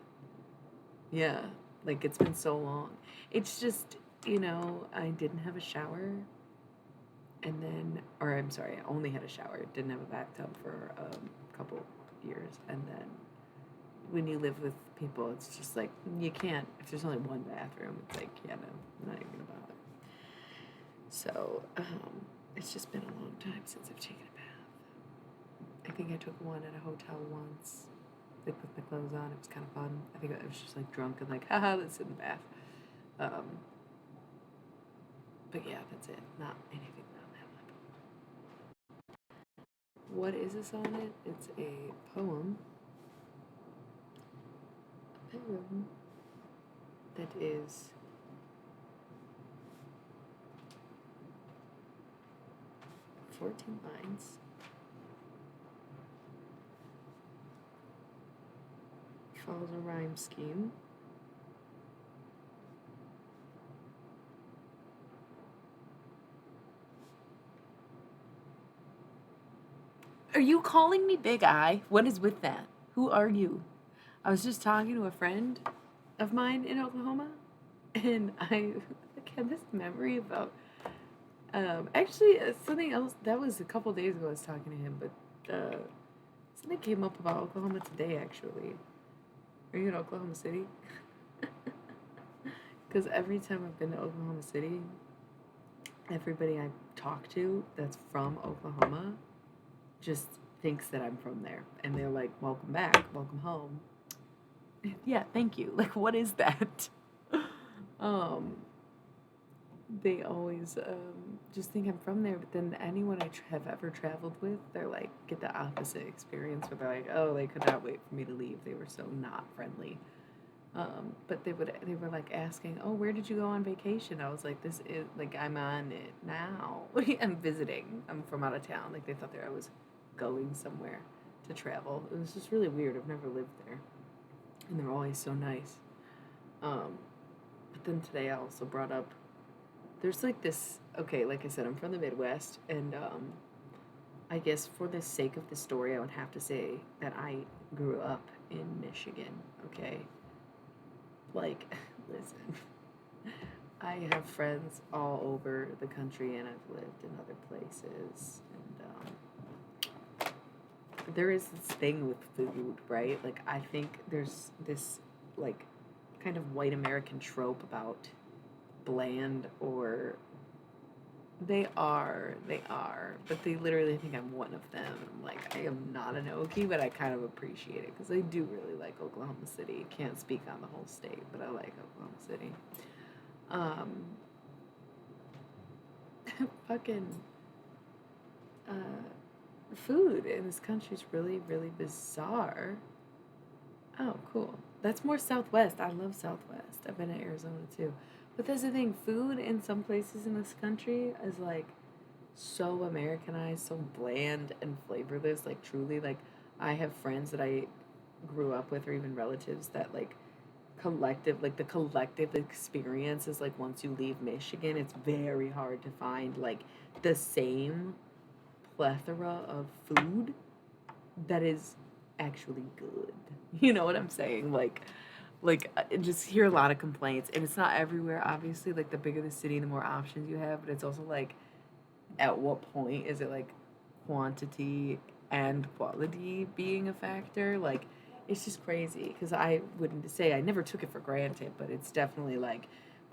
Yeah, like it's been so long. It's just, I didn't have a shower, and then, or I'm sorry, I only had a shower, didn't have a bathtub for a couple years, and then when you live with people, it's just like you can't. If there's only one bathroom, it's like yeah, no, I'm not even gonna bother. So it's just been a long time since I've taken a bath. I think I took one at a hotel once. They put my clothes on. It was kind of fun. I think I was just like drunk and like, haha, let's sit in the bath. Um, but yeah, that's it. Not anything on that level. What is a sonnet? It's a poem. A poem that is 14 lines. Follows a rhyme scheme. Are you calling me Big Eye? What is with that? Who are you? I was just talking to a friend of mine in Oklahoma, and I had this memory about actually something else that was a couple days ago. I was talking to him, but something came up about Oklahoma today. Actually, are you in Oklahoma City? Because every time I've been to Oklahoma City, everybody I talk to that's from Oklahoma just thinks that I'm from there, and they're like, "Welcome back, welcome home." Yeah, thank you. Like, what is that? um, they always just think I'm from there, but then anyone I have ever traveled with, they're like, get the opposite experience where they're like, oh, they could not wait for me to leave. They were so not friendly. But they were like asking, oh, where did you go on vacation? I was like, this is like, I'm on it now. I'm visiting. I'm from out of town. Like, they thought that I was going somewhere to travel. It was just really weird. I've never lived there. And they're always so nice. But then today I also brought up there's like this, okay, like I said, I'm from the Midwest, and I guess for the sake of the story, I would have to say that I grew up in Michigan, okay? Like, listen, I have friends all over the country, and I've lived in other places, and there is this thing with food, right? Like, I think there's this, like, kind of white American trope about bland or they are, but they literally think I'm one of them. Like, I am not an Okie, but I kind of appreciate it because I do really like Oklahoma City. Can't speak on the whole state, but I like Oklahoma City. Um, fucking uh, food in this country is really, really bizarre. Oh, cool. That's more Southwest. I love Southwest. I've been to Arizona too. But that's the thing, food in some places in this country is like so Americanized, so bland and flavorless. Like, truly, like, I have friends that I grew up with, or even relatives that, like, the collective experience is like once you leave Michigan, it's very hard to find, like, the same plethora of food that is actually good. You know what I'm saying? Like I just hear a lot of complaints, and it's not everywhere. Obviously, like the bigger the city, the more options you have. But it's also like, at what point is it like quantity and quality being a factor? Like, it's just crazy because I wouldn't say I never took it for granted, but it's definitely like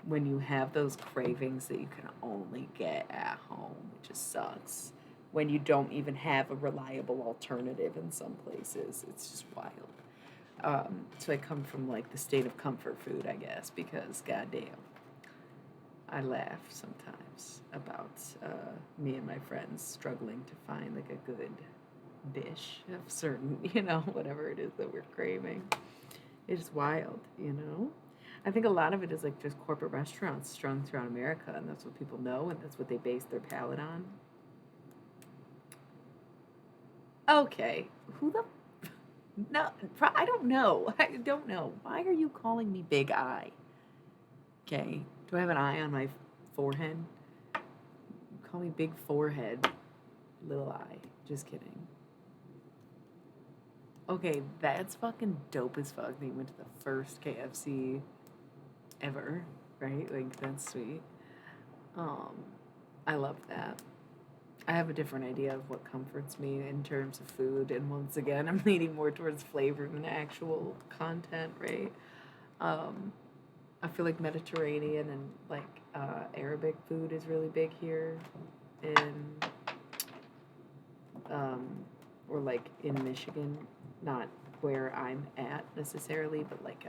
when you have those cravings that you can only get at home, it just sucks. When you don't even have a reliable alternative in some places, it's just wild. So I come from like the state of comfort food, I guess, because goddamn. I laugh sometimes about me and my friends struggling to find like a good dish of certain, whatever it is that we're craving. It's wild. I think a lot of it is like just corporate restaurants strung throughout America, and that's what people know, and that's what they base their palate on. Okay, who the? No, I don't know. I don't know. Why are you calling me Big Eye? Okay, do I have an eye on my forehead? Call me Big Forehead, Little Eye. Just kidding. Okay, that's fucking dope as fuck. They went to the first KFC ever, right? Like that's sweet. Um, I love that. I have a different idea of what comforts me in terms of food, and once again, I'm leaning more towards flavor than actual content, right? Um, I feel like Mediterranean and like Arabic food is really big here in um, or like in Michigan, not where I'm at necessarily, but like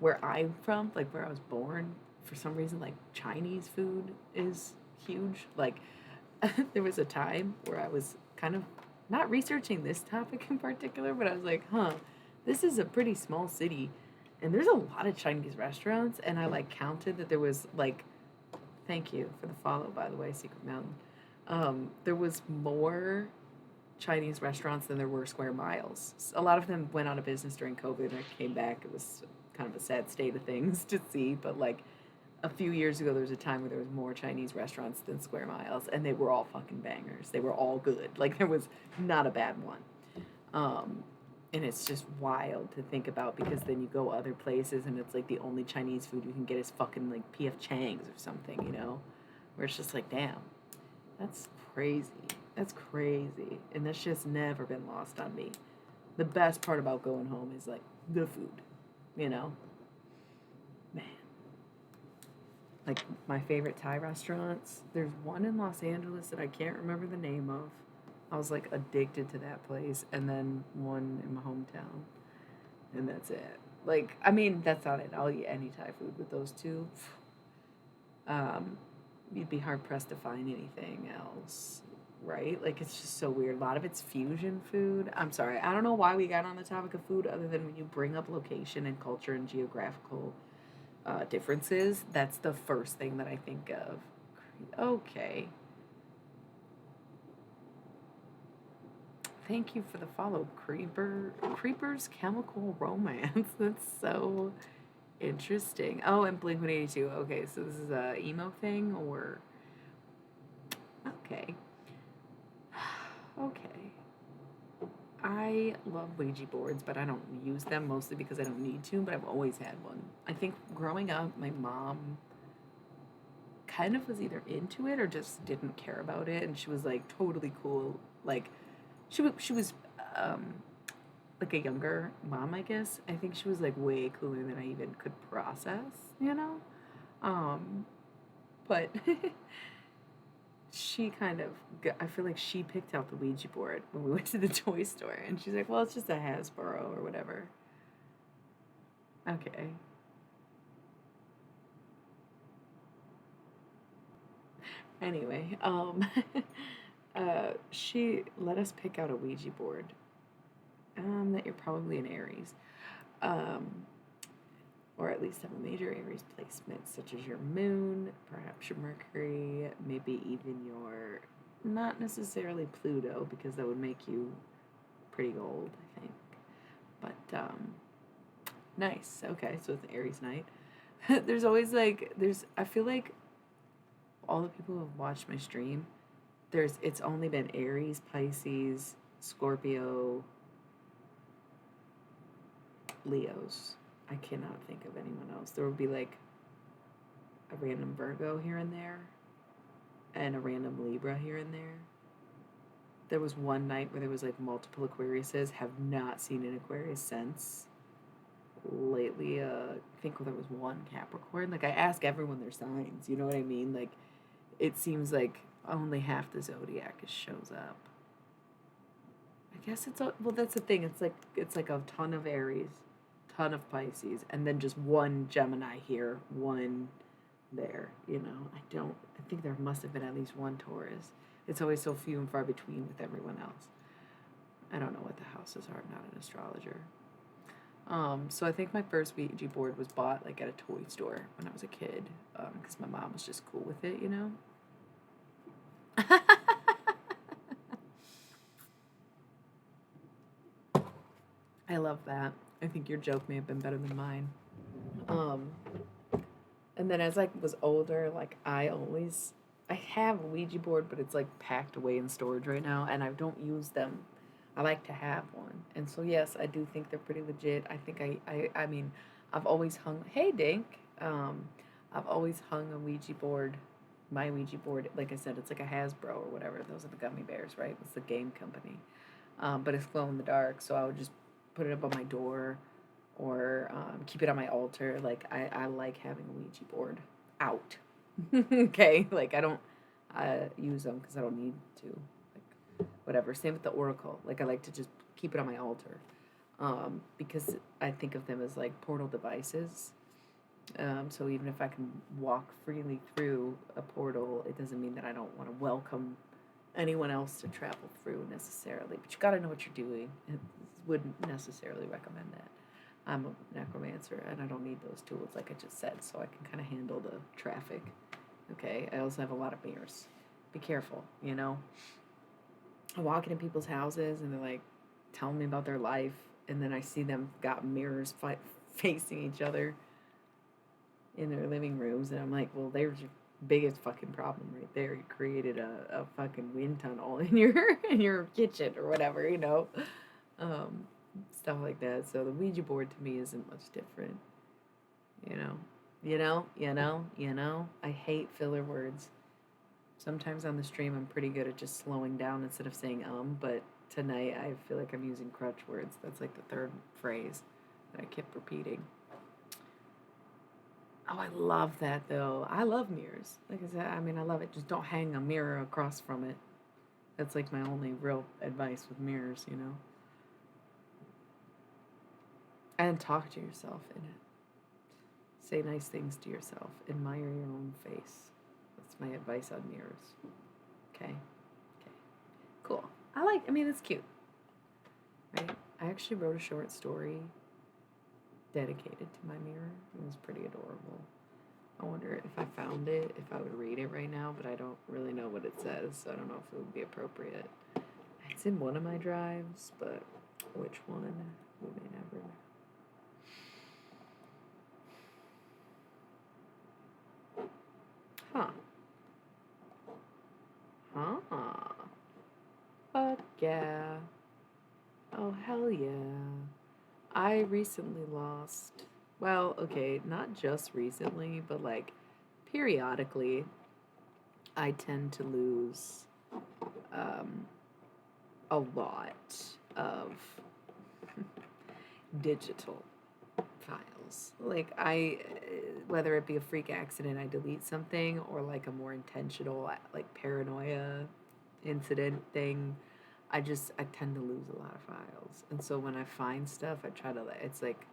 where I'm from, like where I was born. For some reason, like Chinese food is huge. Like there was a time where I was kind of not researching this topic in particular, but I was like, huh, this is a pretty small city, and there's a lot of Chinese restaurants, and I like counted that there was like, thank you for the follow, by the way, Secret Mountain. There was more Chinese restaurants than there were square miles. A lot of them went out of business during COVID and I came back. It was kind of a sad state of things to see, but like a few years ago, there was a time where there was more Chinese restaurants than square miles, and they were all fucking bangers. They were all good. Like there was not a bad one. Um, and it's just wild to think about because then you go other places and it's like the only Chinese food you can get is fucking like PF Chang's or something, where it's just like, damn, that's crazy. That's crazy. And that's just never been lost on me. The best part about going home is like the food, you know? Man. Like my favorite Thai restaurants, there's one in Los Angeles that I can't remember the name of. I was like addicted to that place, and then one in my hometown, and that's it. Like, I mean, that's not it. I'll eat any Thai food with those two. Um, you'd be hard pressed to find anything else, right? Like, it's just so weird. A lot of it's fusion food. I'm sorry, I don't know why we got on the topic of food, other than when you bring up location and culture and geographical differences, that's the first thing that I think of. Okay. Thank you for the follow, Creeper's Chemical Romance. That's so interesting. Oh, and Blink 182. Okay, so this is a emo thing, or okay, okay. I love Ouija boards, but I don't use them mostly because I don't need to. But I've always had one. I think growing up, my mom kind of was either into it or just didn't care about it, and she was like totally cool. Like she was um, like a younger mom, I guess. I think she was like way cooler than I even could process. Um, but she kind of, I feel like she picked out the Ouija board when we went to the toy store, and she's like, "Well, it's just a Hasbro or whatever." Okay. Anyway, she let us pick out a Ouija board. That you're probably an Aries. Um, or at least have a major Aries placement, such as your moon, perhaps your Mercury, maybe even your, not necessarily Pluto, because that would make you pretty old, I think. But, nice. Okay, so it's Aries night. There's always like, I feel like all the people who have watched my stream, it's only been Aries, Pisces, Scorpio, Leos. I cannot think of anyone else. There would be like a random Virgo here and there, and a random Libra here and there. There was one night where there was like multiple Aquariuses. Have not seen an Aquarius since. Lately, I think there was one Capricorn. Like I ask everyone their signs. You know what I mean? Like it seems like only half the zodiac shows up. I guess well. That's the thing. It's like a ton of Aries, ton of Pisces, and then just one Gemini here, one there, you know. I think there must have been at least one Taurus. It's always so few and far between with everyone else. I don't know what the houses are. I'm not an astrologer. So I think my first Ouija board was bought like at a toy store when I was a kid, because my mom was just cool with it, you know. I love that. I think your joke may have been better than mine. Um, and then as I was older, like I have a Ouija board, but it's like packed away in storage right now, and I don't use them. I like to have one, and so yes, I do think they're pretty legit. I think I mean, I've always hung. Hey, Dink. I've always hung a Ouija board. My Ouija board, like I said, it's like a Hasbro or whatever. Those are the gummy bears, right? It's the game company, but it's glow in the dark. So I would just put it up on my door or keep it on my altar. Like I like having a Ouija board out. Okay, like I don't use them because I don't need to. Like whatever. Same with the oracle. Like I like to just keep it on my altar because I think of them as like portal devices. So even if I can walk freely through a portal, it doesn't mean that I don't want to welcome anyone else to travel through necessarily. But you got to know what you're doing. I wouldn't necessarily recommend that. I'm a necromancer and I don't need those tools, like I just said, so I can kind of handle the traffic. Okay, I also have a lot of mirrors. Be careful, you know. I'm walking in people's houses and they're like telling me about their life, and then I see them got mirrors facing each other in their living rooms, and I'm like, well, there's your biggest fucking problem right there. You created a fucking wind tunnel in your kitchen or whatever, you know. Um, Stuff like that. So the Ouija board to me isn't much different. You know. I hate filler words. Sometimes on the stream I'm pretty good at just slowing down instead of saying but tonight I feel like I'm using crutch words. That's like the third phrase that I kept repeating. Oh, I love that though. I love mirrors. Like I said, I mean, I love it. Just don't hang a mirror across from it. That's like my only real advice with mirrors, you know. And talk to yourself in it. Say nice things to yourself. Admire your own face. That's my advice on mirrors. Okay? Okay. Cool. I mean, it's cute. Right? I actually wrote a short story dedicated to my mirror. It was pretty adorable. I wonder if I found it, if I would read it right now, but I don't really know what it says, so I don't know if it would be appropriate. It's in one of my drives, but which one? We may never know. Huh. Fuck yeah. Oh, hell yeah. I recently lost, well, okay, not just recently, but like periodically, I tend to lose a lot of digital files. Like whether it be a freak accident, I delete something, or like a more intentional, like paranoia incident thing, I tend to lose a lot of files. And so when I find stuff, I try to, it's like,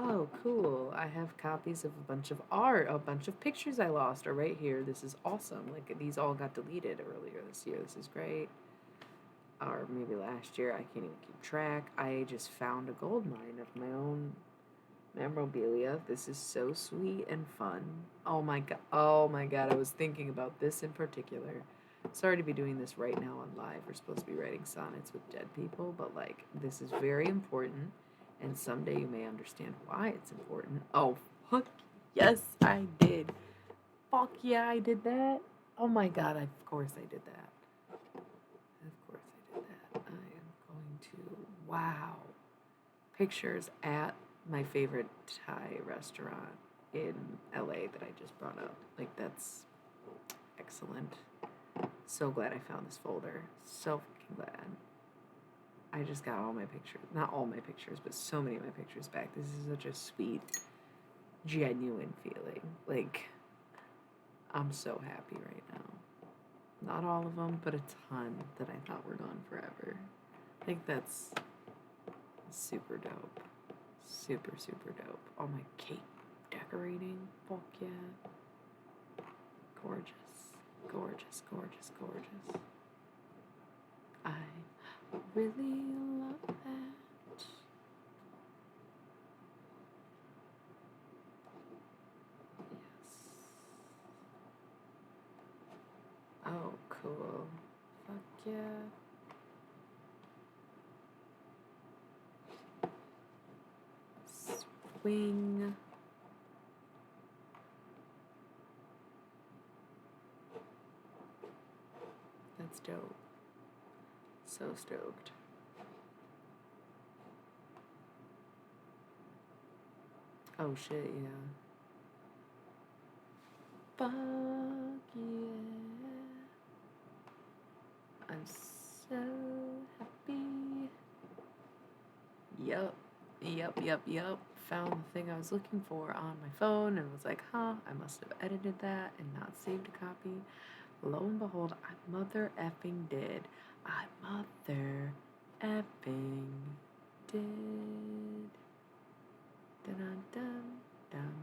oh, cool. I have copies of a bunch of art, a bunch of pictures I lost are right here. This is awesome. Like these all got deleted earlier this year. This is great. Or maybe last year. I can't even keep track. I just found a gold mine of my own memorabilia. This is so sweet and fun. Oh my god. Oh my god. I was thinking about this in particular. Sorry to be doing this right now on live. We're supposed to be writing sonnets with dead people, but like this is very important, and someday you may understand why it's important. Oh fuck yes, I did. Fuck yeah, I did that. Oh my god, of course I did that. Of course I did that. I am going to wow. Pictures at my favorite Thai restaurant in LA that I just brought up. Like that's excellent. So glad I found this folder. So fucking glad. I just got all my pictures. Not all my pictures, but so many of my pictures back. This is such a sweet, genuine feeling. Like, I'm so happy right now. Not all of them, but a ton that I thought were gone forever. I think that's super dope. Super, super dope. All my cake decorating. Fuck yeah. gorgeous, gorgeous, gorgeous, gorgeous. I really love that. Yes. Oh, cool. Fuck yeah. Swing. That's dope. So stoked. Oh shit, yeah. Fuck yeah. I'm so happy. Yup. Yup. Found the thing I was looking for on my phone and was like, huh, I must have edited that and not saved a copy. Lo and behold, I mother effing did. I mother effing did. Dun dun dun.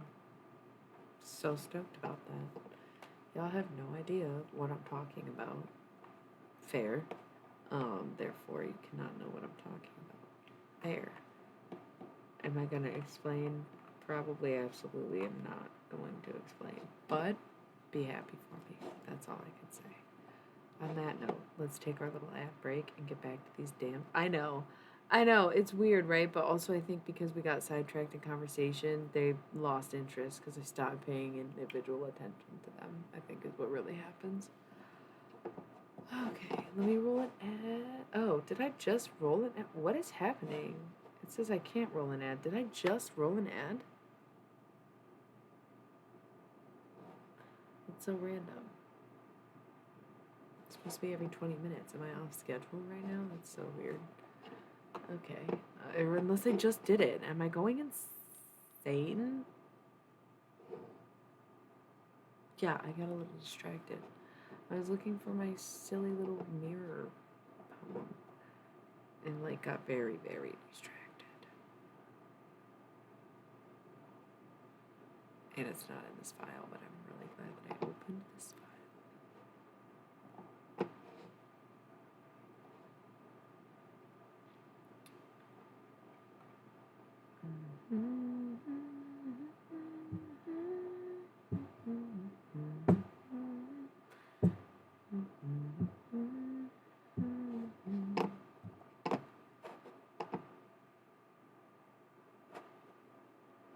So stoked about that. Y'all have no idea what I'm talking about. Fair. Therefore you cannot know what I'm talking about. Fair. Am I gonna explain? Probably, absolutely am not going to explain. But be happy for me. That's all I can say. On that note, let's take our little ad break and get back to these damn. I know, it's weird, right? But also, I think because we got sidetracked in conversation, they lost interest because I stopped paying individual attention to them. I think is what really happens. Okay, let me roll an ad. Oh, did I just roll an ad? What is happening? It says I can't roll an ad. Did I just roll an ad? It's so random. It's supposed to be every 20 minutes. Am I off schedule right now? That's so weird. Okay. Or unless I just did it. Am I going insane? Yeah, I got a little distracted. I was looking for my silly little mirror poem and like got very, very distracted. And it's not in this file, but I'm really glad that I opened this file.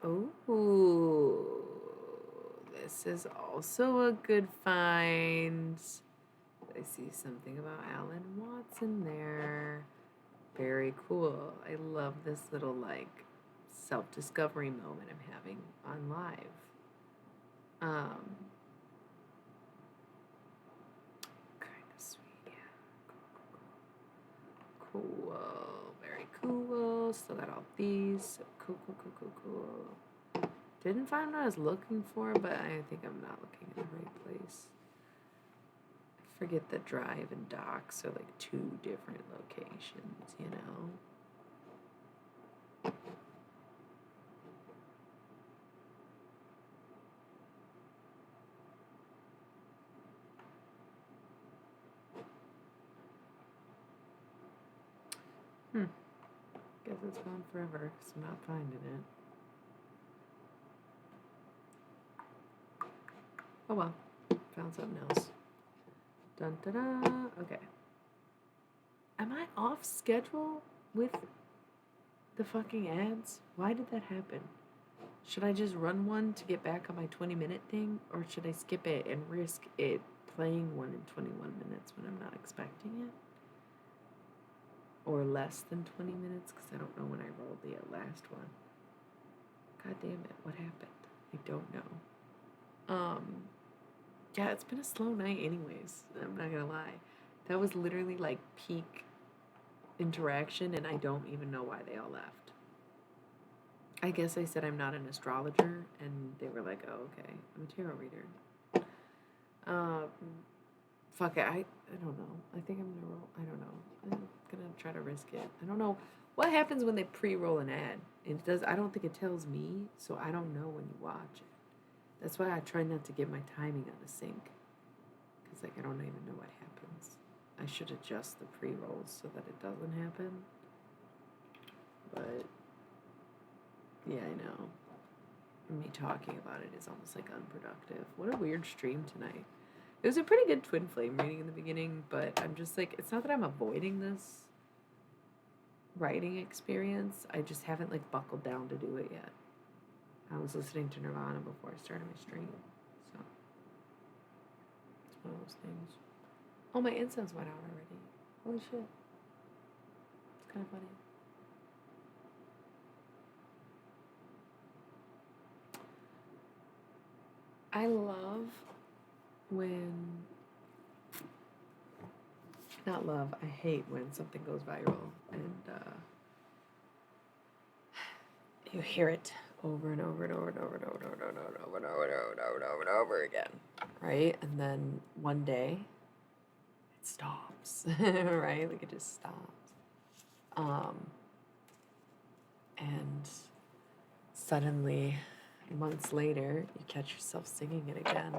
Oh, this is also a good find. I see something about Alan Watson there. Very cool. I love this little like self-discovery moment I'm having on live. Kind of sweet, yeah. Cool. Very cool. Still got all these. Cool. Didn't find what I was looking for, but I think I'm not looking in the right place. I forget that drive and docks are like two different locations, you know? Guess it's gone forever because I'm not finding it. Oh well, found something else. Dun da da. Okay. Am I off schedule with the fucking ads? Why did that happen? Should I just run one to get back on my 20-minute thing? Or should I skip it and risk it playing one in 21 minutes when I'm not expecting it? Or less than 20 minutes? Because I don't know when I rolled the last one. God damn it, what happened? I don't know. Yeah, it's been a slow night anyways. I'm not gonna lie. That was literally like peak interaction and I don't even know why they all left. I guess I said I'm not an astrologer and they were like, oh, okay, I'm a tarot reader. Fuck it, I don't know. I think I'm gonna roll, I don't know. I'm gonna try to risk it. I don't know. What happens when they pre-roll an ad? It does, I don't think it tells me, so I don't know when you watch it. That's why I try not to get my timing out of sync. Because, like, I don't even know what happens. I should adjust the pre-rolls so that it doesn't happen. But, yeah, I know. Me talking about it is almost, like, unproductive. What a weird stream tonight. It was a pretty good twin flame reading in the beginning, but I'm just, like, it's not that I'm avoiding this writing experience. I just haven't, like, buckled down to do it yet. I was listening to Nirvana before I started my stream, so it's one of those things. Oh, my incense went out already. Holy shit. It's kind of funny. I love when, not love, I hate when something goes viral and you hear it over and over and over and over and over and over and over and over and over and over and over and over again, right? And then one day it stops, right? Like it just stops. And suddenly, months later, you catch yourself singing it again,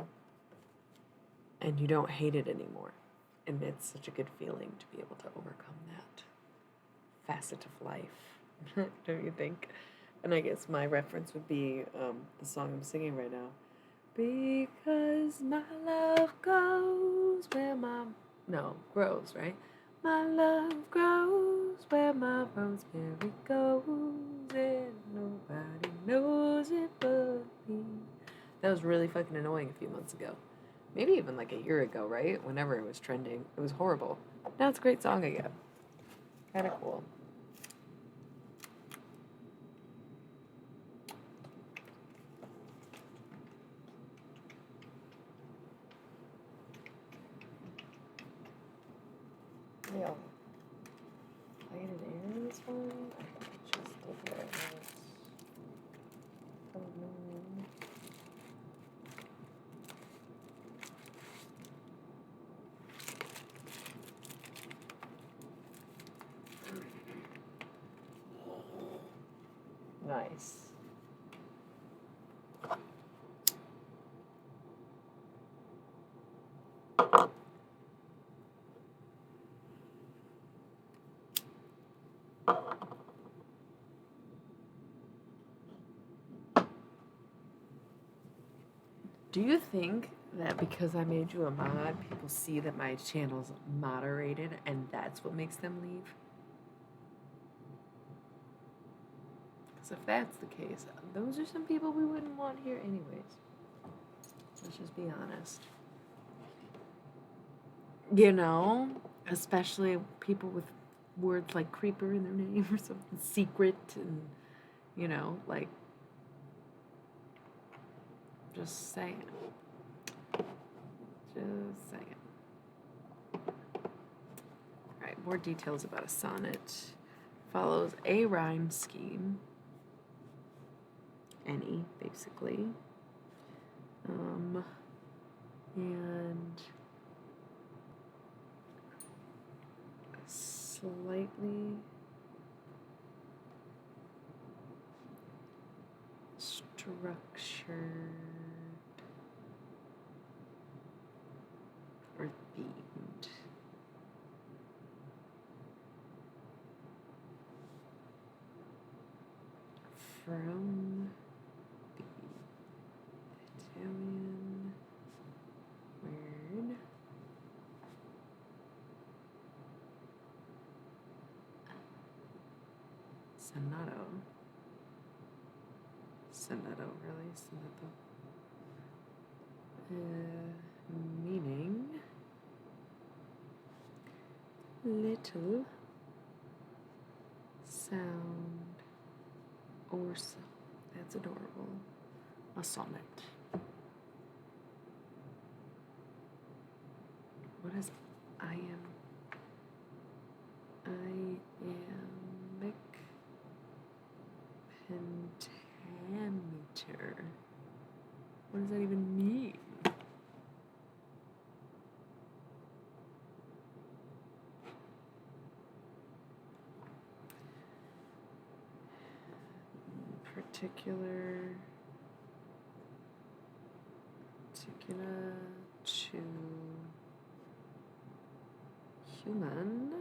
and you don't hate it anymore. And it's such a good feeling to be able to overcome that facet of life, don't you think? And I guess my reference would be the song I'm singing right now. Because my love goes where my... No, grows, right? My love grows where my rosemary goes, and nobody knows it but me. That was really fucking annoying a few months ago. Maybe even like a year ago, right? Whenever it was trending. It was horrible. Now it's a great song again. Kind of cool. Yeah. Lighted air in this one? I think just look at it. I don't know. Nice. Do you think that because I made you a mod, people see that my channel's moderated and that's what makes them leave? Because if that's the case, those are some people we wouldn't want here anyways. Let's just be honest. You know, especially people with words like creeper in their name or something, secret, and, you know, like, just saying. Just saying. Alright, more details about a sonnet. Follows a rhyme scheme. Any, basically. And slightly structured or themed. From the Italian word sonetto. Sonetto, really? Sonetto. Meaning little sound or so. That's adorable. A sonnet. What is iambic pentameter? What does that even mean? Particular particular to human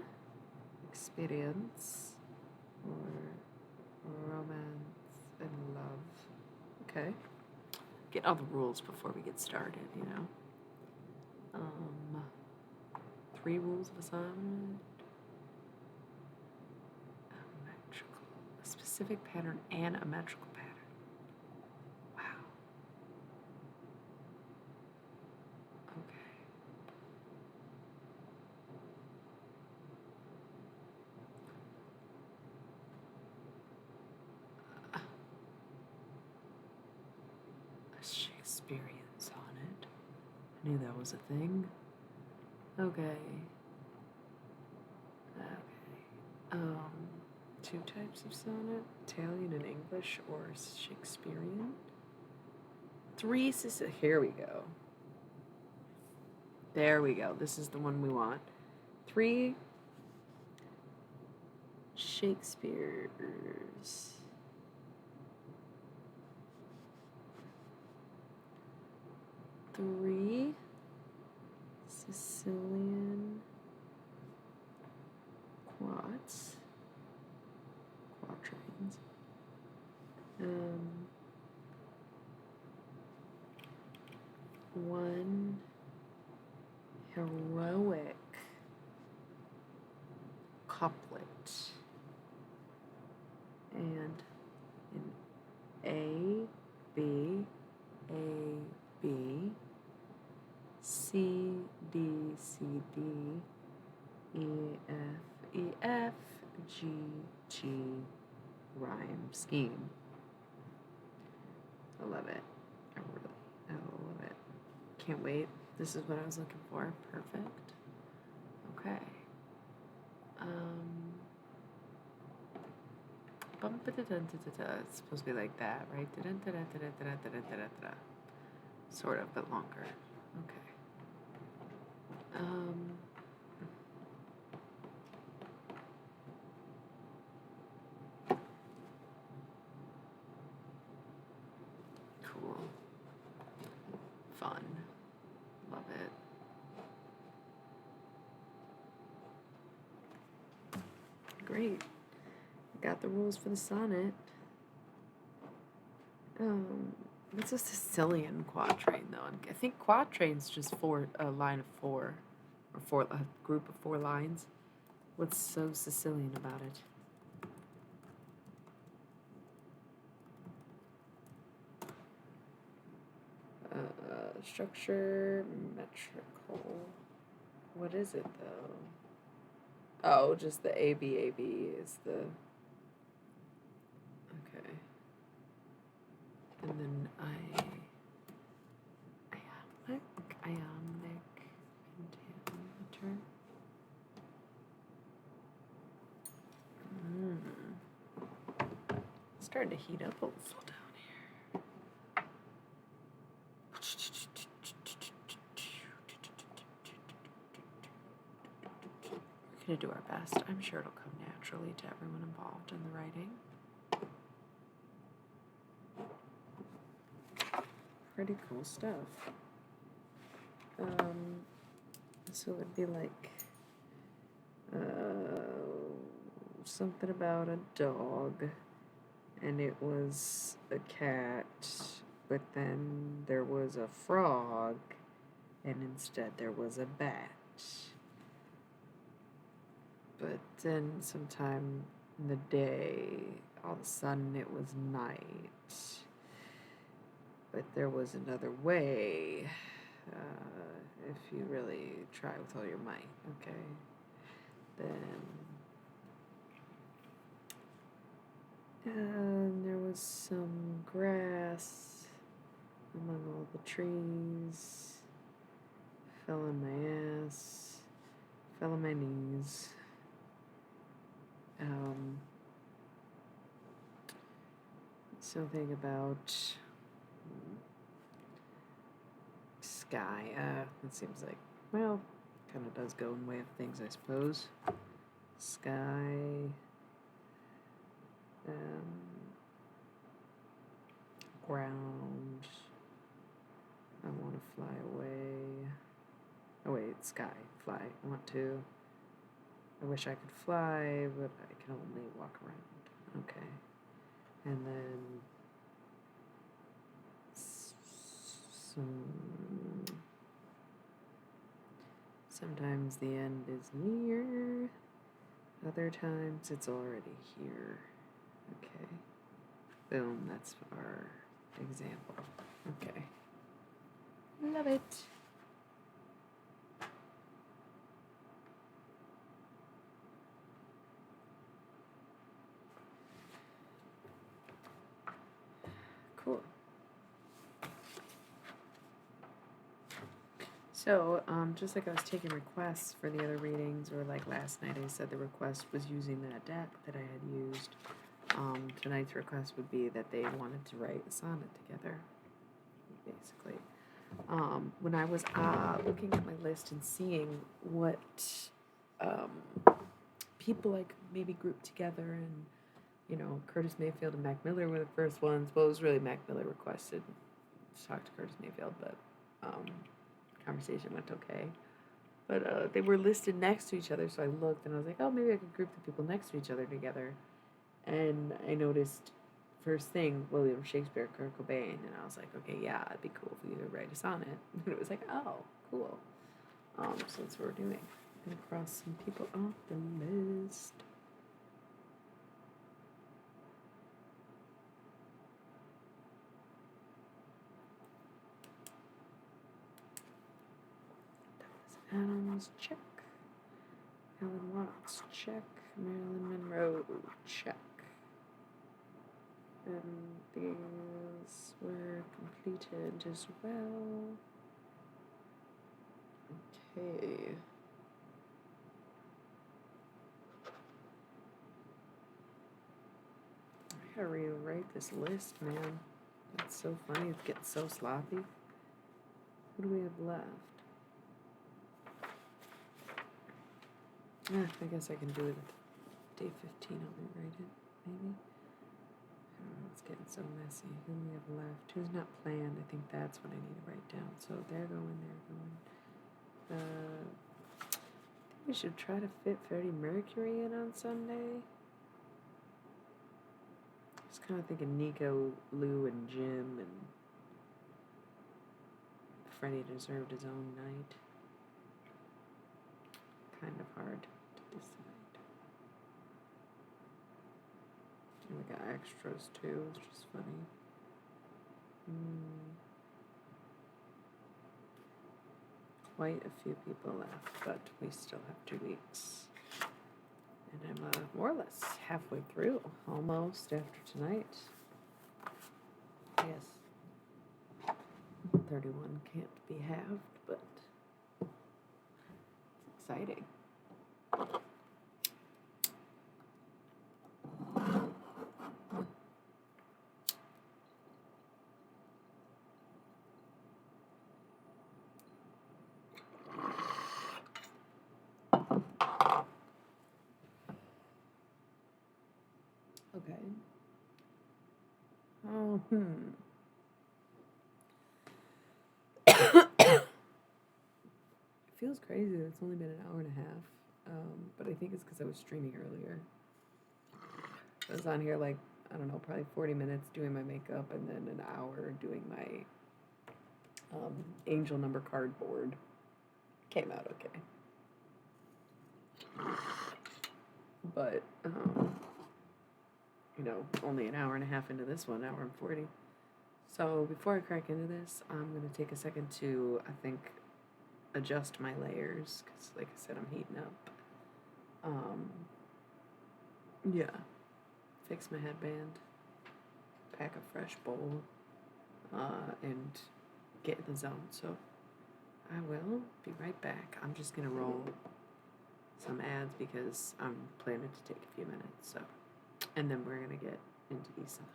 experience or romance and love. Okay. Get all the rules before we get started, you know. 3 rules of a sonnet. A specific pattern and a metrical pattern. Wow. Okay. A Shakespearean sonnet. I knew that was a thing. Okay. 2 types of sonnet, Italian and English, or Shakespearean. 3 here we go. There we go. This is the one we want. 3 Shakespeare's. 3 Sicilian quatrains. 1 heroic couplet, and an A, B, C, D, C, D, E, F, G, rhyme scheme. I love it. I love it. Can't wait. This is what I was looking for. Perfect. Okay. It's supposed to be like that, right? Sort of, but longer. Okay. Cool. Fun. Love it. Great. Got the rules for the sonnet. What's a Sicilian quatrain, though? I think quatrain's just a line of 4, or a group of 4 lines. What's so Sicilian about it? Structure, metrical. What is it, though? Oh, just the ABAB is the... Okay. And then iambic, pentameter. It's starting to heat up a little down here. We're going to do our best. I'm sure it'll come naturally to everyone involved in the writing. Pretty cool stuff. So it would be like something about a dog, and it was a cat, but then there was a frog, and instead there was a bat. But then sometime in the day, all of a sudden it was night. But there was another way, if you really try with all your might, okay? Then there was some grass among all the trees, fell on my ass, fell on my knees. Something about sky. It seems like, well, kind of does go in the way of things, I suppose. Sky. Ground. I want to fly sky, fly. I wish I could fly, but I can only walk around. Okay. And then sometimes the end is near, other times it's already here. Okay. Boom, that's our example. Okay. Love it. Cool. So, just like I was taking requests for the other readings, or like last night I said the request was using that deck that I had used. Tonight's request would be that they wanted to write a sonnet together, basically. When I was looking at my list and seeing what people like maybe grouped together, and Curtis Mayfield and Mac Miller were the first ones. Well, it was really Mac Miller requested to talk to Curtis Mayfield, but conversation went okay. But they were listed next to each other, so I looked and I was like, oh, maybe I could group the people next to each other together. And I noticed first thing William Shakespeare, Kurt Cobain, and I was like, okay, yeah, it'd be cool if we could write a sonnet. And it was like, oh, cool. So that's what we're doing. I'm gonna cross some people off the list. Adams, check. Alan Watts, check. Marilyn Monroe, check. And these were completed as well. Okay. I gotta rewrite this list, man. That's so funny. It's getting so sloppy. What do we have left? I guess I can do it at day 15. I'll rewrite it, maybe. I don't know. It's getting so messy. Who do we have left? Who's not planned? I think that's what I need to write down. So they're going. I think we should try to fit Freddie Mercury in on Sunday. I was kind of thinking Nico, Lou, and Jim, and Freddie deserved his own night. Kind of hard to decide. And we got extras too, which is funny. Quite a few people left, but we still have 2 weeks. And I'm more or less halfway through, almost after tonight. Yes. 31 can't be halved, but it's exciting. Okay. Oh, It feels crazy that it's only been an hour and a half, but I think it's because I was streaming earlier. I was on here like, I don't know, probably 40 minutes doing my makeup, and then an hour doing my angel number cardboard. Came out okay. But, only an hour and a half into this one, hour and 40. So before I crack into this, I'm going to take a second to, I think, adjust my layers, because like I said, I'm heating up. Yeah. Fix my headband, pack a fresh bowl, and get in the zone. So I will be right back. I'm just going to roll some ads because I'm planning to take a few minutes. So, and then we're going to get into these sonnets.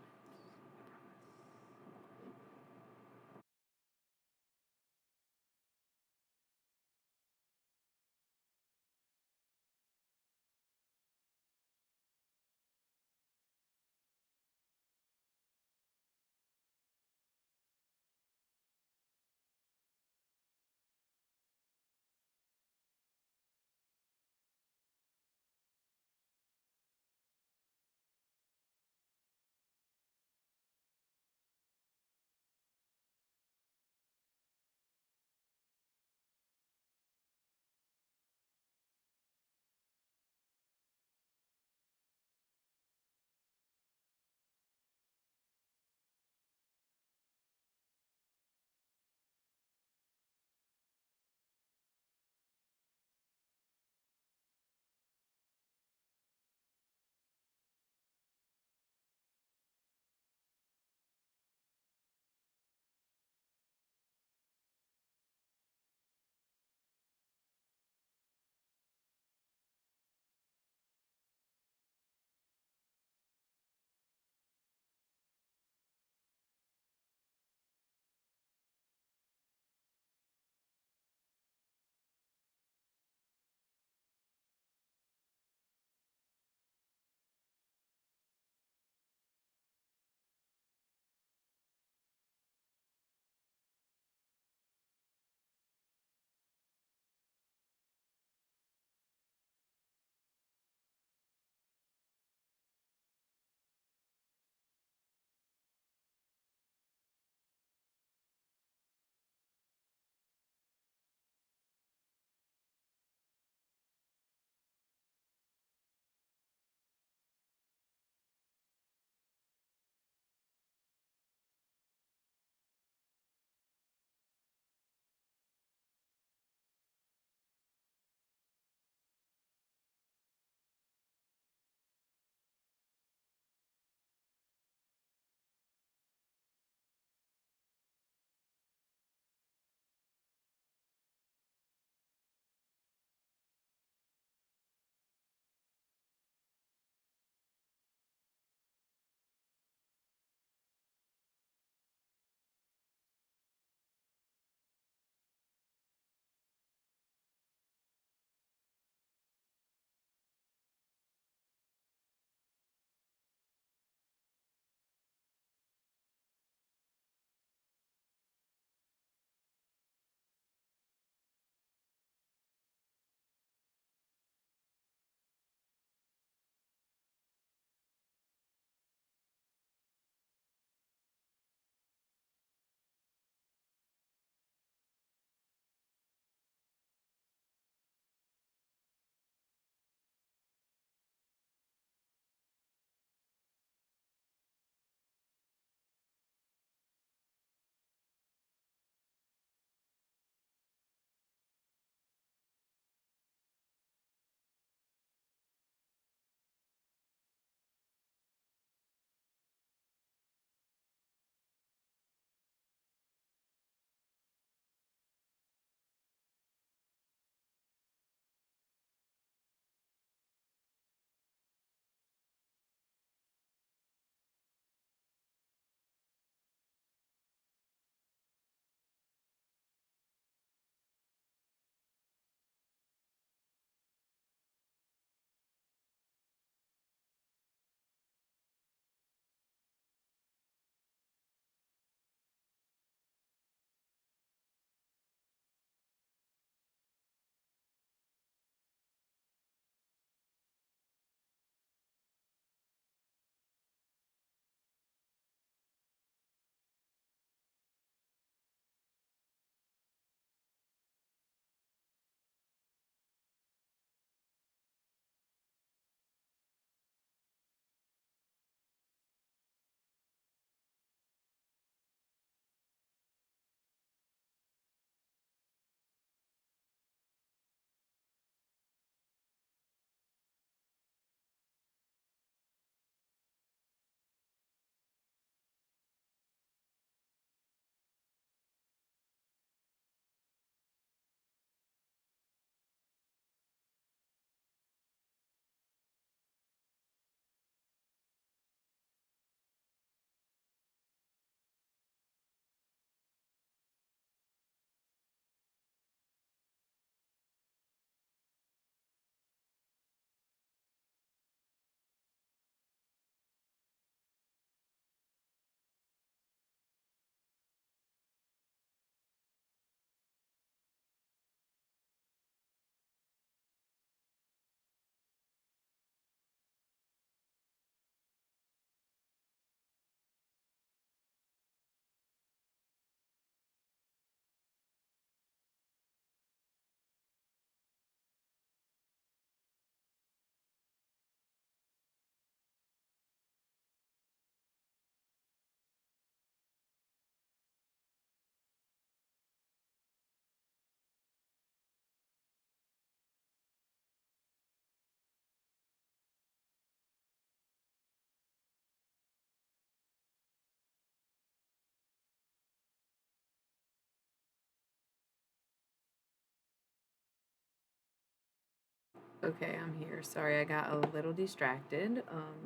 Okay, I'm here. Sorry, I got a little distracted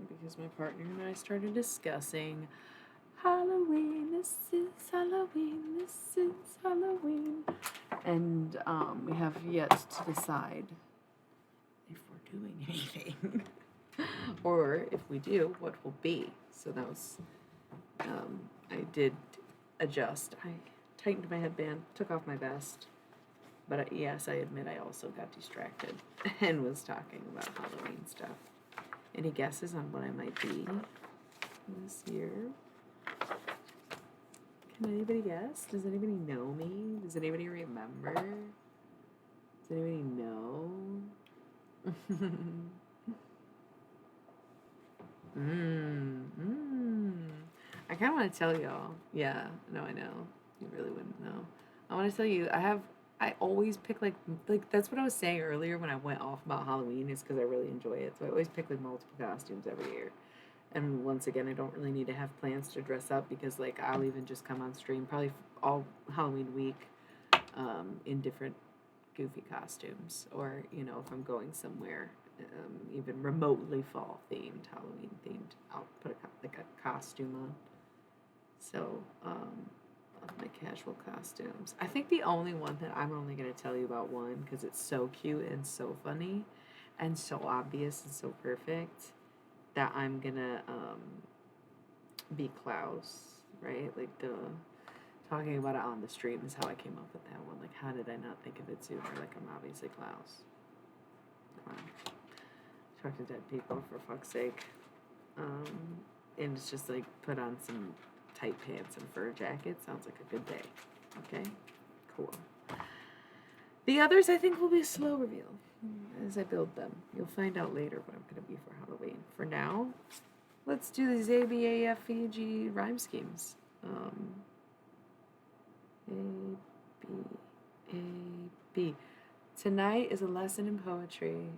because my partner and I started discussing Halloween. This is Halloween. This is Halloween. And we have yet to decide if we're doing anything or if we do, what will be. So that was, I did adjust. I tightened my headband, took off my vest. But yes, I admit I also got distracted and was talking about Halloween stuff. Any guesses on what I might be this year? Can anybody guess? Does anybody know me? Does anybody remember? Does anybody know? I kind of want to tell y'all. Yeah, no, I know. You really wouldn't know. I want to tell you, I always pick like that's what I was saying earlier when I went off about Halloween is because I really enjoy it. So I always pick like multiple costumes every year. And once again, I don't really need to have plans to dress up because like I'll even just come on stream probably all Halloween week in different goofy costumes, or if I'm going somewhere even remotely fall themed, Halloween themed, I'll put like a costume on. So of my casual costumes, I think the only one that I'm only going to tell you about one because it's so cute and so funny and so obvious and so perfect that I'm gonna be Klaus, right? Like the talking about it on the stream is how I came up with that one. Like, how did I not think of it sooner? Like, I'm obviously Klaus. Come on. Talk to dead people, for fuck's sake. And it's just like put on some tight pants and fur jacket. Sounds like a good day. Okay? Cool. The others, I think, will be a slow reveal as I build them. You'll find out later what I'm going to be for Halloween. For now, let's do these ABAFEG rhyme schemes. A, B, A, B. Tonight is a lesson in poetry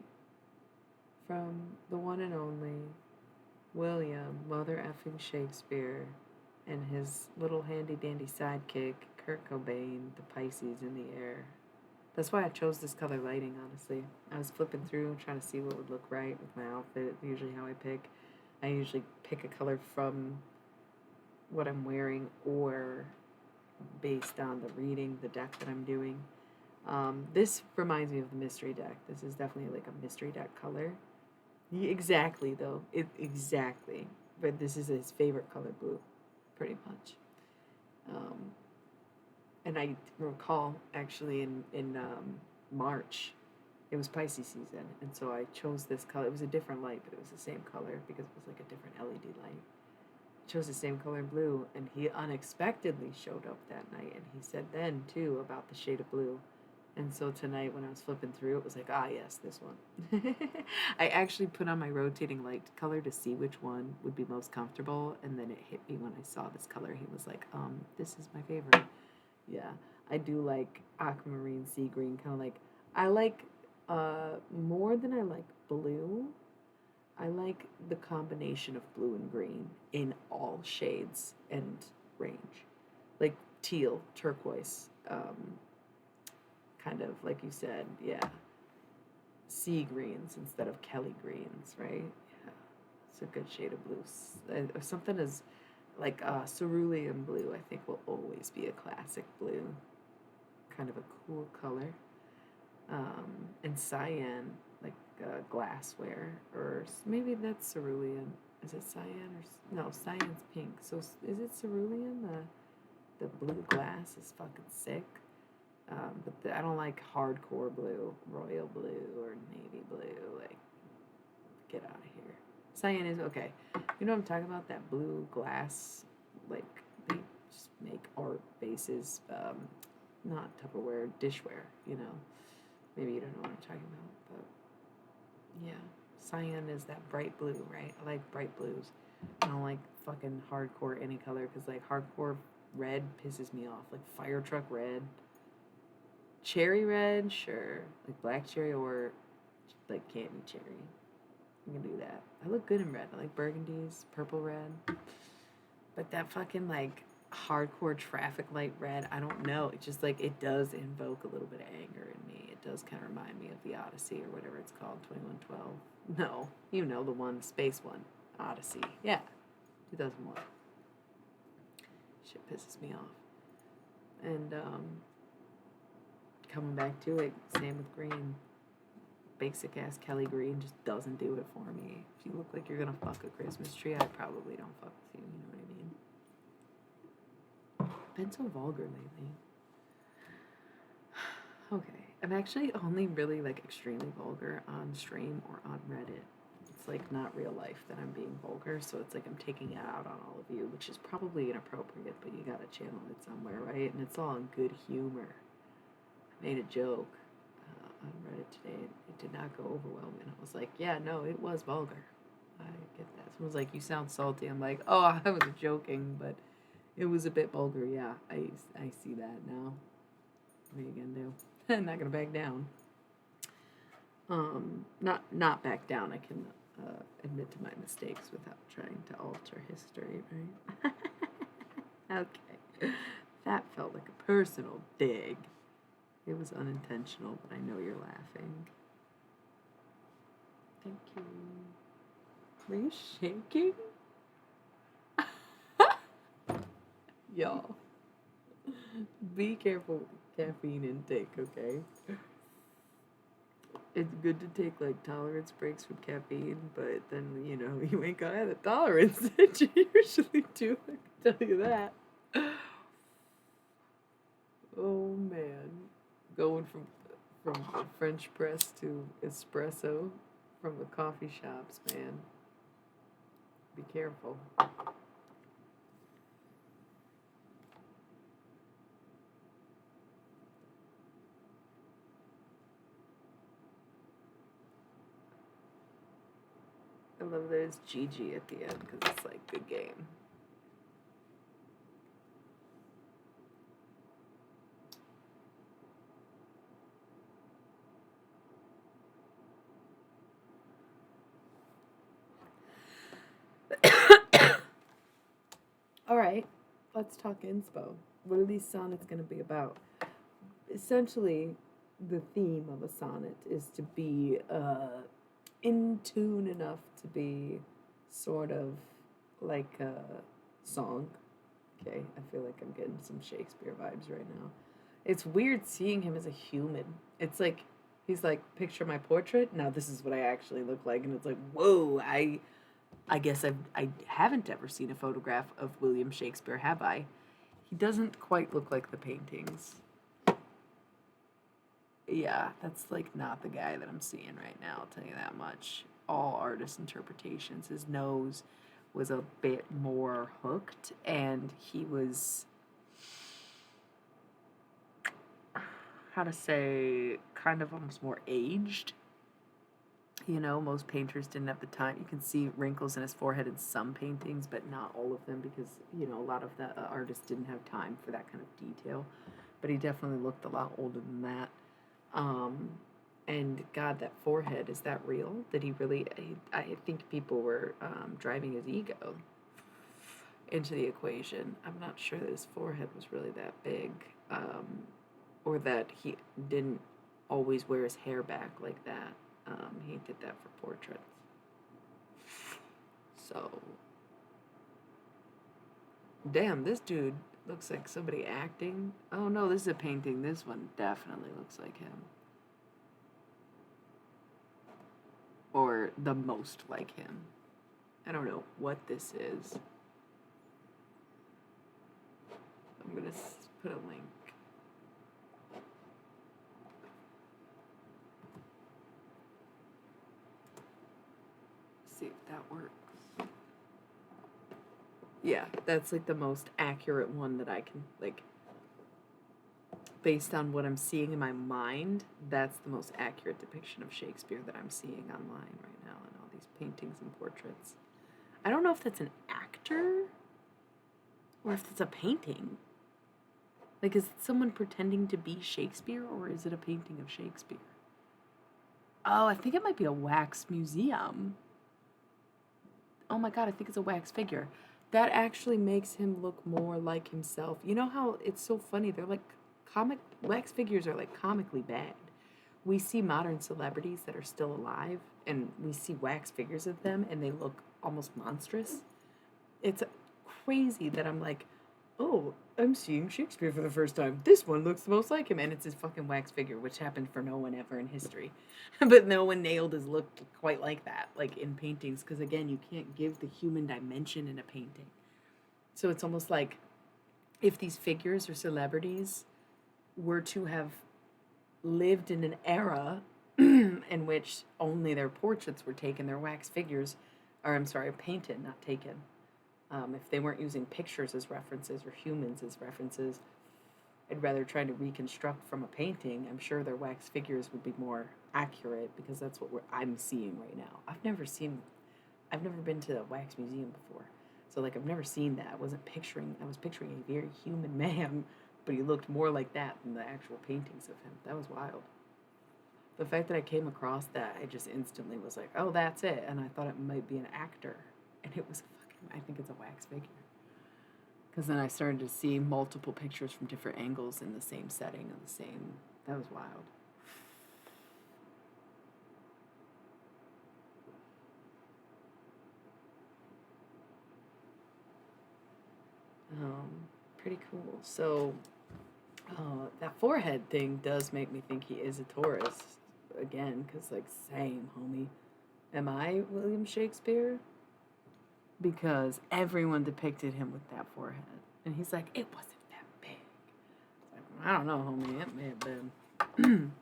from the one and only William Mother effing Shakespeare and his little handy dandy sidekick, Kurt Cobain, the Pisces in the air. That's why I chose this color lighting, honestly. I was flipping through, trying to see what would look right with my outfit. Usually how I pick. I usually pick a color from what I'm wearing or based on the reading, the deck that I'm doing. This reminds me of the mystery deck. This is definitely like a mystery deck color. Exactly, though. Exactly. But this is his favorite color, blue, pretty much. And I recall actually in March, it was Pisces season, and so I chose this color. It was a different light, but it was the same color because it was like a different LED light. I chose the same color blue, and he unexpectedly showed up that night, and he said then too about the shade of blue. And so tonight when I was flipping through, it was like, ah, yes, this one. I actually put on my rotating light color to see which one would be most comfortable, and then it hit me when I saw this color. He was like, this is my favorite. Yeah, I do like aquamarine, sea green, kind of like, I like, more than I like blue, I like the combination of blue and green in all shades and range. Like teal, turquoise, kind of like you said, yeah. Sea greens instead of Kelly greens, right? Yeah, it's a good shade of blue. Or something as like cerulean blue, I think will always be a classic blue. Kind of a cool color. And cyan, like glassware, or maybe that's cerulean. Is it cyan or no? Cyan's pink. So is it cerulean? The blue glass is fucking sick. But I don't like hardcore blue, royal blue, or navy blue. Like, get out of here. Cyan is okay. You know what I'm talking about? That blue glass, like they just make art bases, not Tupperware, dishware. Maybe you don't know what I'm talking about, but yeah, cyan is that bright blue, right? I like bright blues. I don't like fucking hardcore any color because like hardcore red pisses me off. Like fire truck red. Cherry red, sure. Like black cherry or like candy cherry. You can do that. I look good in red. I like burgundies, purple red. But that fucking like hardcore traffic light red. I don't know. It just like it does invoke a little bit of anger in me. It does kind of remind me of the Odyssey or whatever it's called, 2112. No, you know the one, space one, Odyssey. Yeah, 2001. Shit pisses me off. And coming back to it, same with green. Basic ass Kelly Green just doesn't do it for me. If you look like you're gonna fuck a Christmas tree, I probably don't fuck with you. You know what I mean? Been so vulgar lately. Okay, I'm actually only really like extremely vulgar on stream or on Reddit. It's like not real life that I'm being vulgar, so it's like I'm taking it out on all of you, which is probably inappropriate, but you gotta channel it somewhere, right? And it's all in good humor. I made a joke on Reddit today. It did not go over well, and I was like, yeah, no, it was vulgar. I get that. Someone was like, you sound salty. I'm like, oh, I was joking, but it was a bit vulgar. Yeah, I see that now. What are you gonna do? I'm not gonna back down. Not back down. I can admit to my mistakes without trying to alter history, right? Okay, that felt like a personal dig. It was unintentional, but I know you're laughing. Thank you. Were you shaking? Y'all, be careful with caffeine intake, okay? It's good to take like tolerance breaks from caffeine, but then you know you ain't gonna have the tolerance that you usually do. I can tell you that. Oh man, going from French press to espresso from the coffee shops, man. Be careful. I love that it's GG at the end because it's like good game. All right, let's talk inspo. What are these sonnets going to be about? Essentially, the theme of a sonnet is to be in tune enough to be sort of like a song. Okay, I feel like I'm getting some Shakespeare vibes right now. It's weird seeing him as a human. It's like he's like, picture my portrait. Now this is what I actually look like, and it's like, whoa! I guess I haven't ever seen a photograph of William Shakespeare, have I? He doesn't quite look like the paintings. Yeah, that's like not the guy that I'm seeing right now, I'll tell you that much. All artist interpretations. His nose was a bit more hooked, and he was, how to say, kind of almost more aged. You know, most painters didn't have the time. You can see wrinkles in his forehead in some paintings, but not all of them because, you know, a lot of the artists didn't have time for that kind of detail. But he definitely looked a lot older than that. And God, that forehead, is that real? Did he really? I think people were driving his ego into the equation. I'm not sure that his forehead was really that big, or that he didn't always wear his hair back like that. He did that for portraits. So, damn, this dude looks like somebody acting. Oh no, this is a painting. This one definitely looks like him. Or the most like him. I don't know what this is. I'm gonna put a link. See if that works. Yeah, that's like the most accurate one that I can, like, based on what I'm seeing in my mind, that's the most accurate depiction of Shakespeare that I'm seeing online right now in all these paintings and portraits. I don't know if that's an actor or if it's a painting. Like, is it someone pretending to be Shakespeare, or is it a painting of Shakespeare? Oh, I think it might be a wax museum. Oh my God, I think it's a wax figure. that actually makes him look more like himself. You know how it's so funny? They're like comic wax figures are like comically bad. We see modern celebrities that are still alive and we see wax figures of them and they look almost monstrous. It's crazy that I'm like, oh, I'm seeing Shakespeare for the first time. This one looks the most like him, and it's his fucking wax figure, which happened for no one ever in history. But no one nailed his look quite like that, like in paintings, because again, you can't give the human dimension in a painting. So it's almost like if these figures or celebrities were to have lived in an era in which only their portraits were taken, their wax figures, or I'm sorry, painted, not taken. If they weren't using pictures as references or humans as references, I'd rather try to reconstruct from a painting. I'm sure their wax figures would be more accurate because that's what I'm seeing right now. I've never been to a wax museum before. So like I've never seen that. I was picturing a very human man, but he looked more like that than the actual paintings of him. That was wild. The fact that I came across that, I just instantly was like, oh, that's it. And I thought it might be an actor. And it was I think it's a wax figure. Because then I started to see multiple pictures from different angles in the same setting of the same. That was wild. Pretty cool. So, that forehead thing does make me think he is a Taurus. Again, because, like, same, homie. Am I William Shakespeare? Because everyone depicted him with that forehead. And he's like, it wasn't that big. Like, I don't know, homie. It may have been.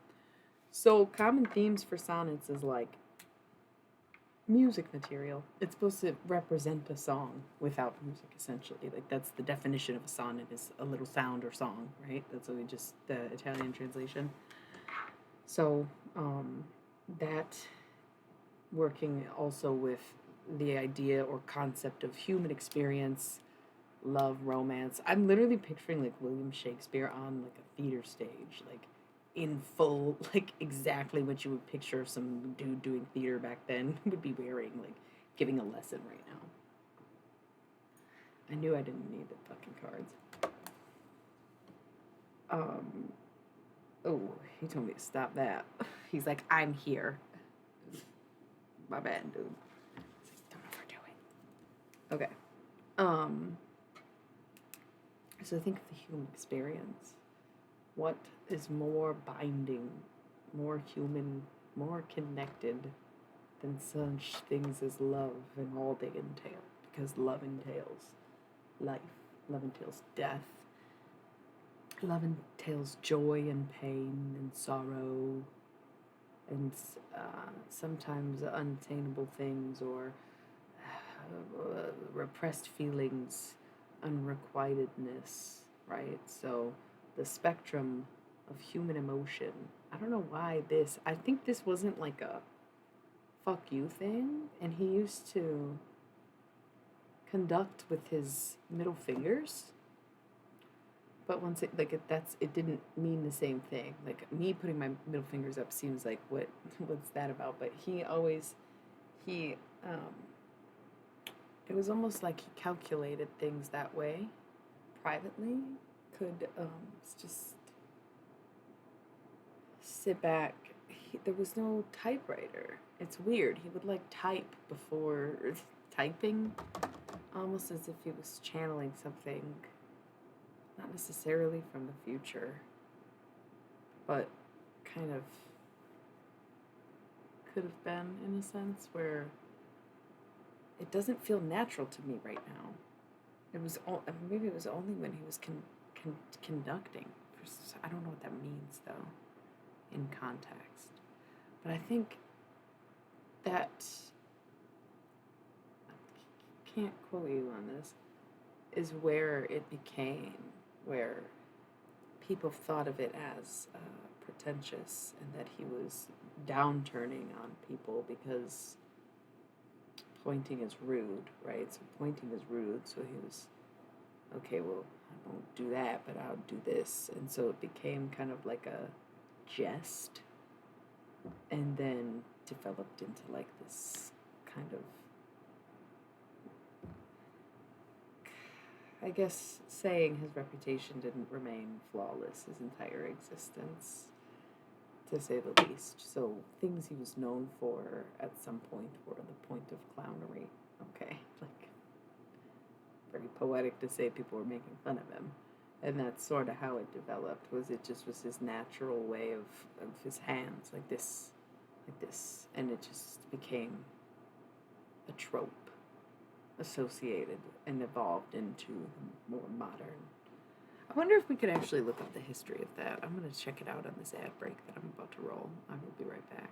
So, common themes for sonnets is like music material. It's supposed to represent a song without music, essentially. Like, that's the definition of a sonnet is a little sound or song, right? That's what we just, the Italian translation. So, that working also with the idea or concept of human experience, love, romance. I'm literally picturing like William Shakespeare on like a theater stage, like in full, like exactly what you would picture some dude doing theater back then would be wearing, like giving a lesson right now. I knew I didn't need the fucking cards. Oh, he told me to stop that. He's like, I'm here. My bad, dude. Okay. So think of the human experience. What is more binding, more human, more connected than such things as love and all they entail? Because love entails life. Love entails death. Love entails joy and pain and sorrow and sometimes unattainable things or repressed feelings, unrequitedness, right? So the spectrum of human emotion. I don't know why I think this wasn't like a fuck you thing, and he used to conduct with his middle fingers. But once it didn't mean the same thing. Like me putting my middle fingers up seems like what's that about? But he it was almost like he calculated things that way, privately, could just sit back. There was no typewriter. It's weird. He would like type before typing, almost as if he was channeling something, not necessarily from the future, but kind of could have been in a sense where it doesn't feel natural to me right now. Maybe it was only when he was conducting. I don't know what that means though, in context. But I think that I can't quote you on this. Is where it became where people thought of it as pretentious and that he was downturning on people because pointing is rude, right? So pointing is rude. So he was, okay, well, I won't do that, but I'll do this. And so it became kind of like a jest and then developed into like this kind of I guess saying his reputation didn't remain flawless his entire existence, to say the least. So things he was known for at some point were the point of clownery. Okay, like very poetic to say people were making fun of him. And that's sort of how it developed, was it just was his natural way of his hands, like this. And it just became a trope associated and evolved into more modern. I wonder if we could actually look up the history of that. I'm going to check it out on this ad break that I'm about to roll. I will be right back.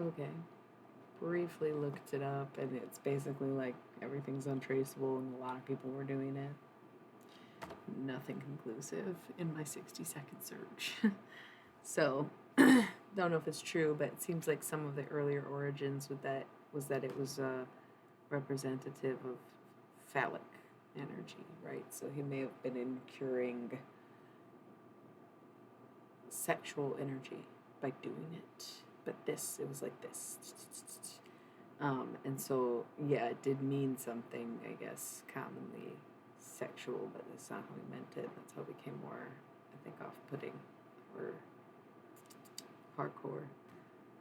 Okay. Briefly looked it up, and it's basically like everything's untraceable, and a lot of people were doing it. Nothing conclusive in my 60-second search. So, don't know if it's true, but it seems like some of the earlier origins with that was that it was representative of phallic energy, right? So he may have been incurring sexual energy by doing it. But it was like this. And so, yeah, it did mean something, I guess, commonly sexual, but that's not how he meant it. That's how it became more, I think, off-putting or hardcore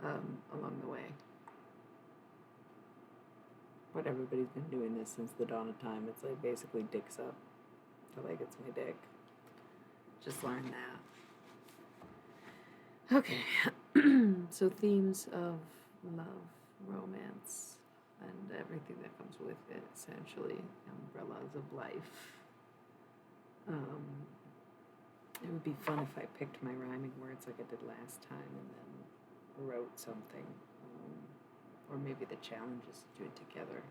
along the way. But everybody's been doing this since the dawn of time. It's like basically dicks up. I like it's my dick. Just learned that. Okay. So themes of love, romance, and everything that comes with it, essentially, umbrellas of life. It would be fun if I picked my rhyming words like I did last time and then wrote something. Or maybe the challenge is to do it together.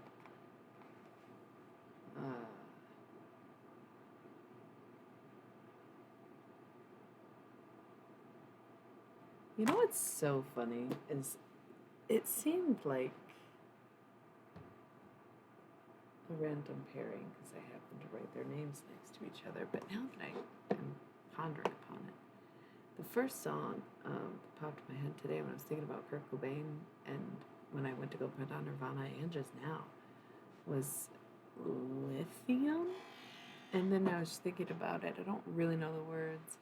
You know what's so funny is it seemed like a random pairing because I happened to write their names next to each other. But now that I am pondering upon it, the first song that popped in my head today when I was thinking about Kurt Cobain and when I went to go put on Nirvana and just now was Lithium. And then I was thinking about it. I don't really know the words.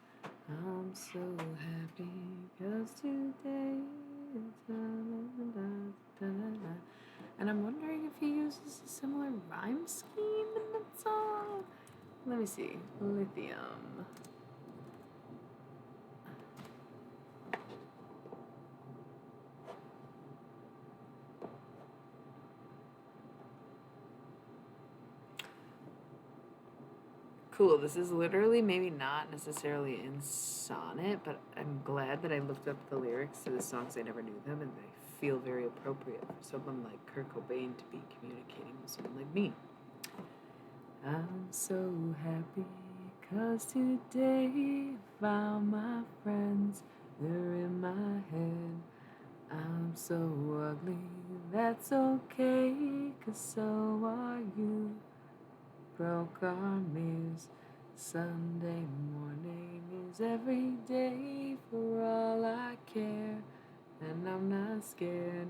I'm so happy because today and I'm wondering if he uses a similar rhyme scheme in that song. Let me see. Lithium. Cool. This is literally maybe not necessarily in sonnet, but I'm glad that I looked up the lyrics to the songs. I never knew them, and they feel very appropriate for someone like Kurt Cobain to be communicating with someone like me. I'm so happy 'cause today I found my friends. They're in my head. I'm so ugly, that's okay, 'cause so are you. Broke our mirrors. Sunday morning is every day for all I care, and I'm not scared.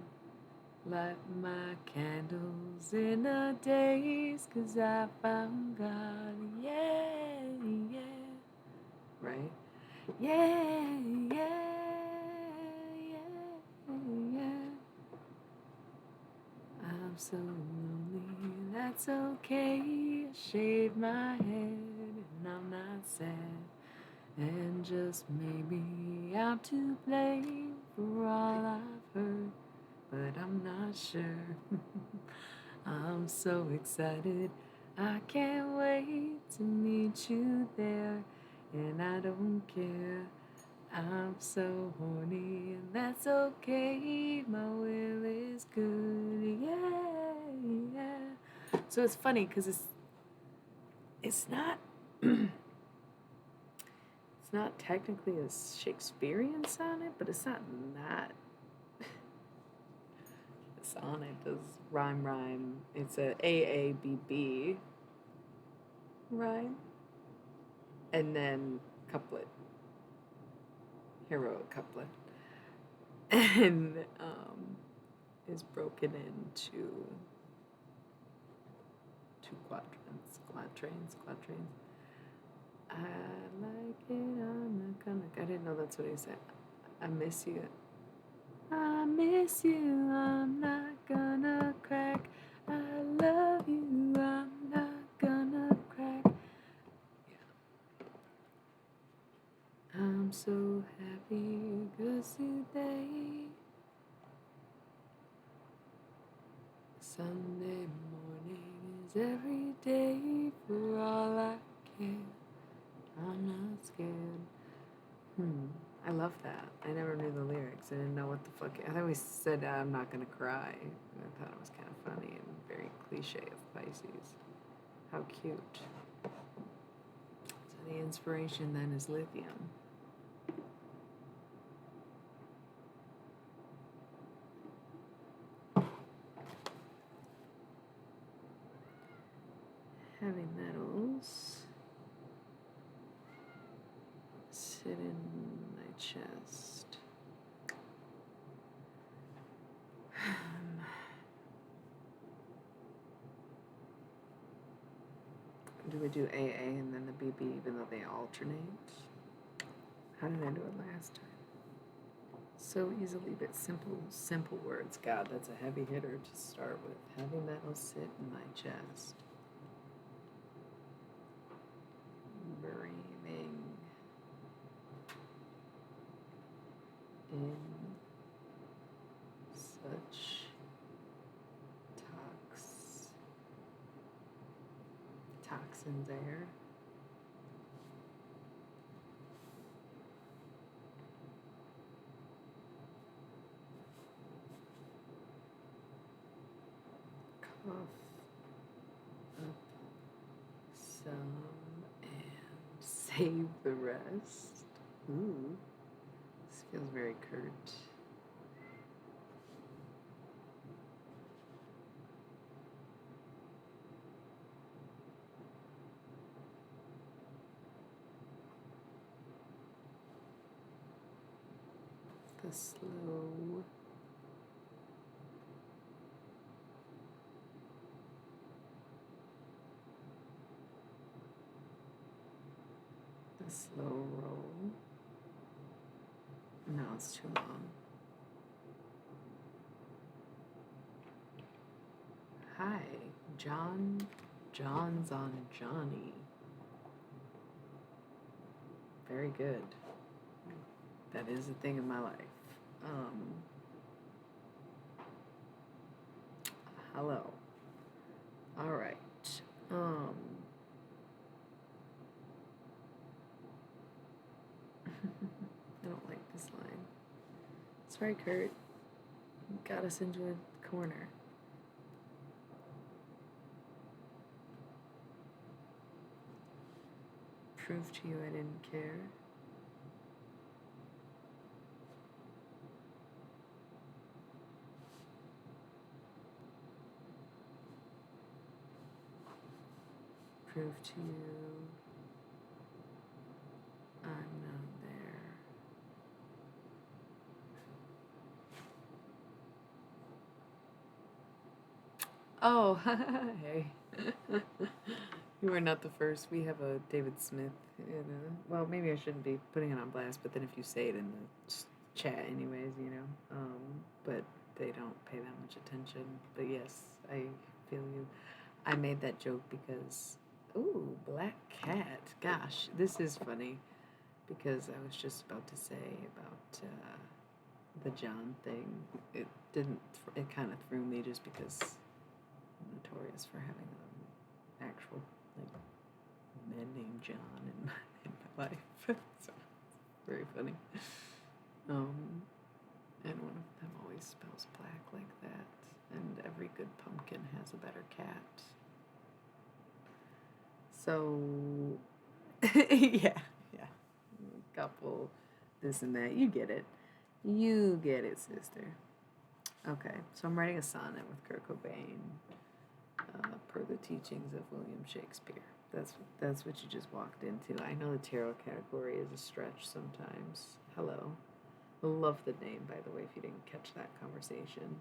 Light my candles in a daze, 'cause I found God, yeah, yeah, right? Yeah, yeah, yeah, yeah. I'm so lonely, that's okay. Shave my head and I'm not sad. And just maybe I'm to blame for all I've heard, but I'm not sure. I'm so excited, I can't wait to meet you there. And I don't care, I'm so horny, and that's okay. My will is good, yeah, yeah. So it's funny because it's not it's not technically a Shakespearean sonnet, but it's not that. The sonnet does rhyme. It's a AABB rhyme, and then couplet, heroic couplet, and is broken into two quatrains. I like it, I'm not gonna. I didn't know that's what he said. I miss you. I miss you, I'm not gonna crack. I love you, I'm not gonna crack. Yeah. I'm so happy 'cause today, Sunday morning is every day for all I care. I'm not scared. I love that. I never knew the lyrics. I didn't know what the fuck. I always said I'm not gonna cry. I thought it was kind of funny and very cliche of Pisces. How cute. So the inspiration then is lithium. Heavy metals sit in my chest. Do we do AA and then the BB even though they alternate? How did I do it last time? So easily, but simple words. God, that's a heavy hitter to start with. Heavy metals sit in my chest. Breathing in such toxins air. Cough up some and save the rest. Ooh, this feels very curt. The slow roll. No, it's too long. Hi, John's on Johnny. Very good. That is a thing in my life. Hello. All right. I don't like this line. Sorry, Kurt. Got us into a corner. Prove to you I didn't care. Prove to you I'm not there. Oh, hey. You are not the first. We have a David Smith. Well, maybe I shouldn't be putting it on blast, but then if you say it in the chat, anyways, but they don't pay that much attention. But yes, I feel you. I made that joke because, ooh, black cat. Gosh, this is funny because I was just about to say about the John thing. It didn't. It kind of threw me just because I'm notorious for having an actual men named John in my life. So it's very funny. And one of them always spells black like that. And every good pumpkin has a better cat. So, yeah. Couple, this and that. You get it. You get it, sister. Okay, so I'm writing a sonnet with Kurt Cobain, per the teachings of William Shakespeare. That's what you just walked into. I know the tarot category is a stretch sometimes. Hello. Love the name, by the way, if you didn't catch that conversation.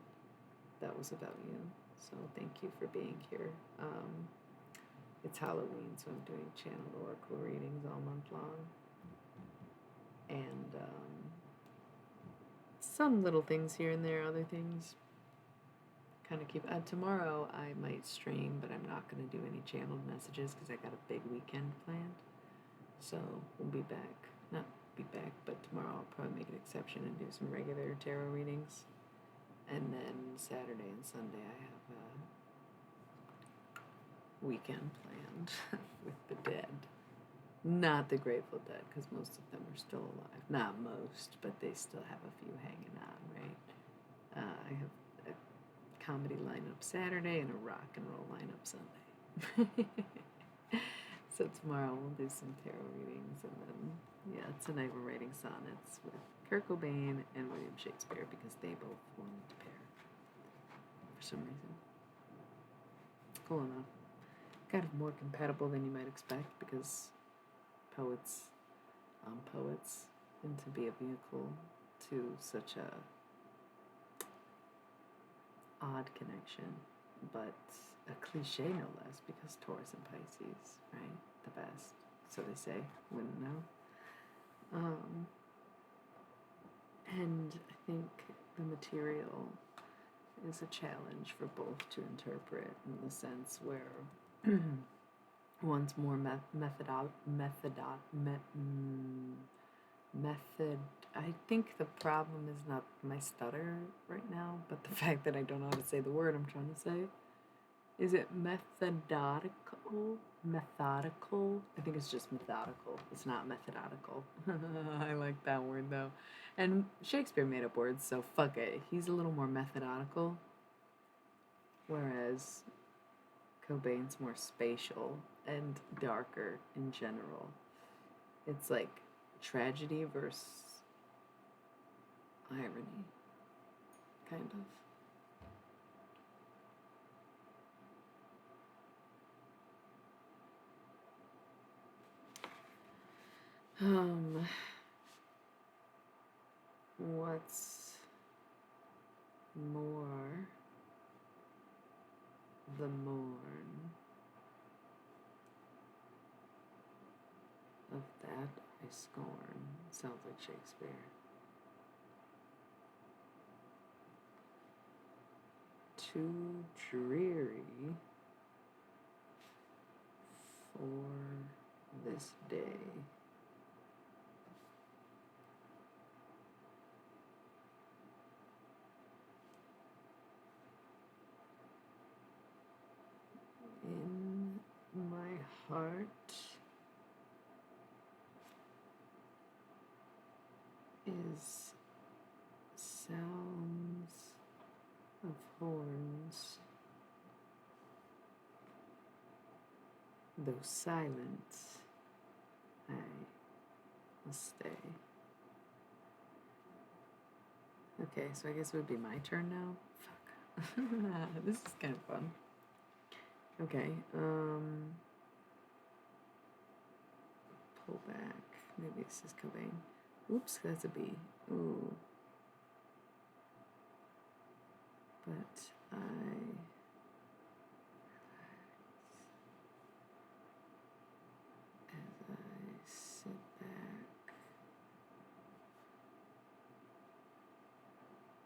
That was about you. So thank you for being here. It's Halloween, so I'm doing channeled oracle readings all month long. And some little things here and there, other things kind of keep. Tomorrow I might stream, but I'm not going to do any channeled messages because I got a big weekend planned. So we'll be back. Not be back, but tomorrow I'll probably make an exception and do some regular tarot readings. And then Saturday and Sunday I have a weekend planned with the dead. Not the Grateful Dead, because most of them are still alive. Not most, but they still have a few hanging on, right? I have a comedy lineup Saturday and a rock and roll lineup Sunday. So tomorrow we'll do some tarot readings, and then, tonight we're writing sonnets with Kurt Cobain and William Shakespeare, because they both wanted to pair for some reason. Cool enough. Kind of more compatible than you might expect, because poets, and to be a vehicle to such a odd connection, but a cliche no less, because Taurus and Pisces, right? The best. So they say, wouldn't know. And I think the material is a challenge for both to interpret, in the sense where one's more method. I think the problem is not my stutter right now, but the fact that I don't know how to say the word I'm trying to say. Is it methodical? Methodical? I think it's just methodical. It's not methodical. I like that word though. And Shakespeare made up words, so fuck it. He's a little more methodical. Whereas Cobain's more spatial and darker in general. It's like tragedy versus irony, kind of. What's more the morn of that I scorn? Sounds like Shakespeare. Too dreary for this day. In my heart is sounds of horns, though silent, I must stay. Okay, so I guess it would be my turn now. Fuck. This is kind of fun. Okay, pull back. Maybe this is Cobain. Oops, that's a B. Ooh. But I relax as I sit back,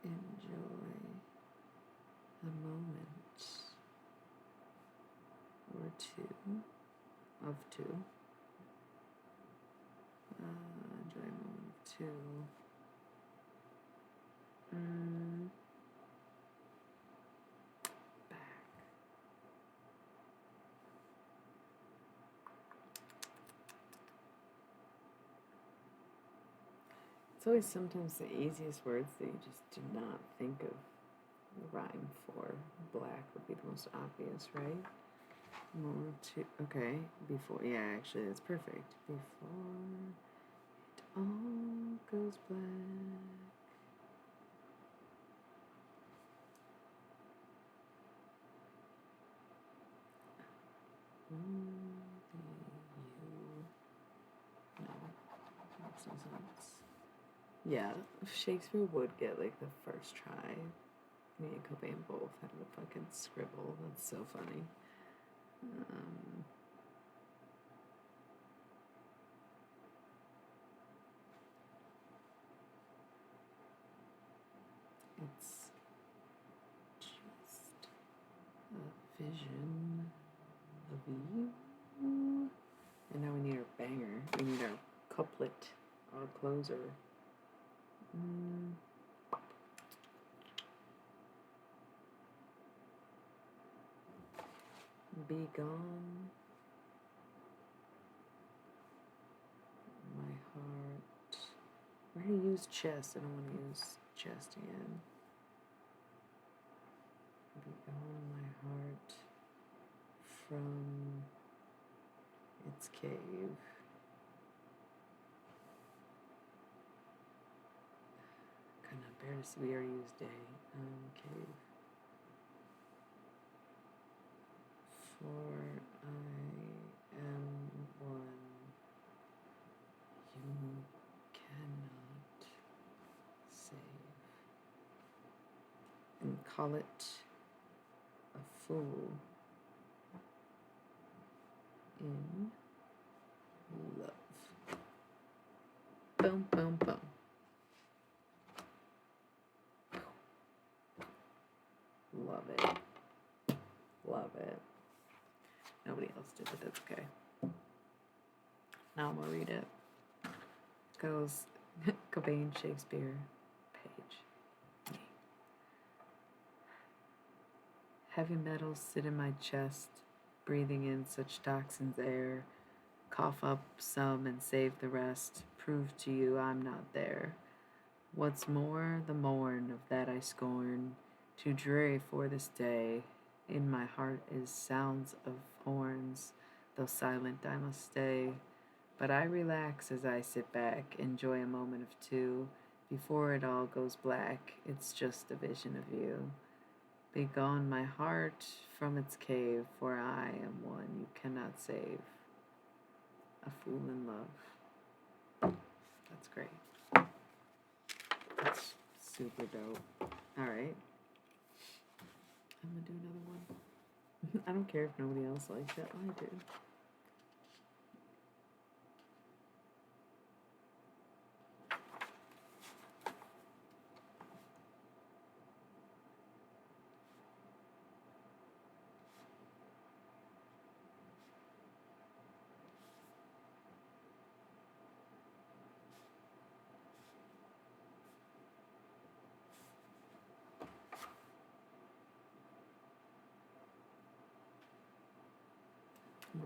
enjoy a moment or two of two. Enjoy a moment of two. Back. It's always sometimes the easiest words that you just do not think of the rhyme for. Black would be the most obvious, right? More to, okay, before, yeah, actually, that's perfect. Before it all goes black. No, makes no sense. Yeah, Shakespeare would get like the first try. Me and Cobain both had a fucking scribble. That's so funny. It's just a vision of you. And now we need our banger. We need our couplet, our closer. Be gone, my heart. We're going to use chest. I don't want to use chest again. Be gone, my heart, from its cave. Could not bear to see. We already used day. Cave. For I am one you cannot save. And call it a fool in love. Boom, boom, boom. Love it. Love it. Nobody else did, but that's okay. Now I'm gonna read it. It goes Cobain, Shakespeare, page. Me. Heavy metals sit in my chest, breathing in such toxins air. Cough up some and save the rest. Prove to you I'm not there. What's more, the morn of that I scorn. Too dreary for this day. In my heart is sounds of horns, though silent I must stay. But I relax as I sit back, enjoy a moment of two. Before it all goes black, it's just a vision of you. Be gone, my heart, from its cave, for I am one you cannot save. A fool in love. That's great. That's super dope. Alright. I'm gonna do another one. I don't care if nobody else likes it. I do.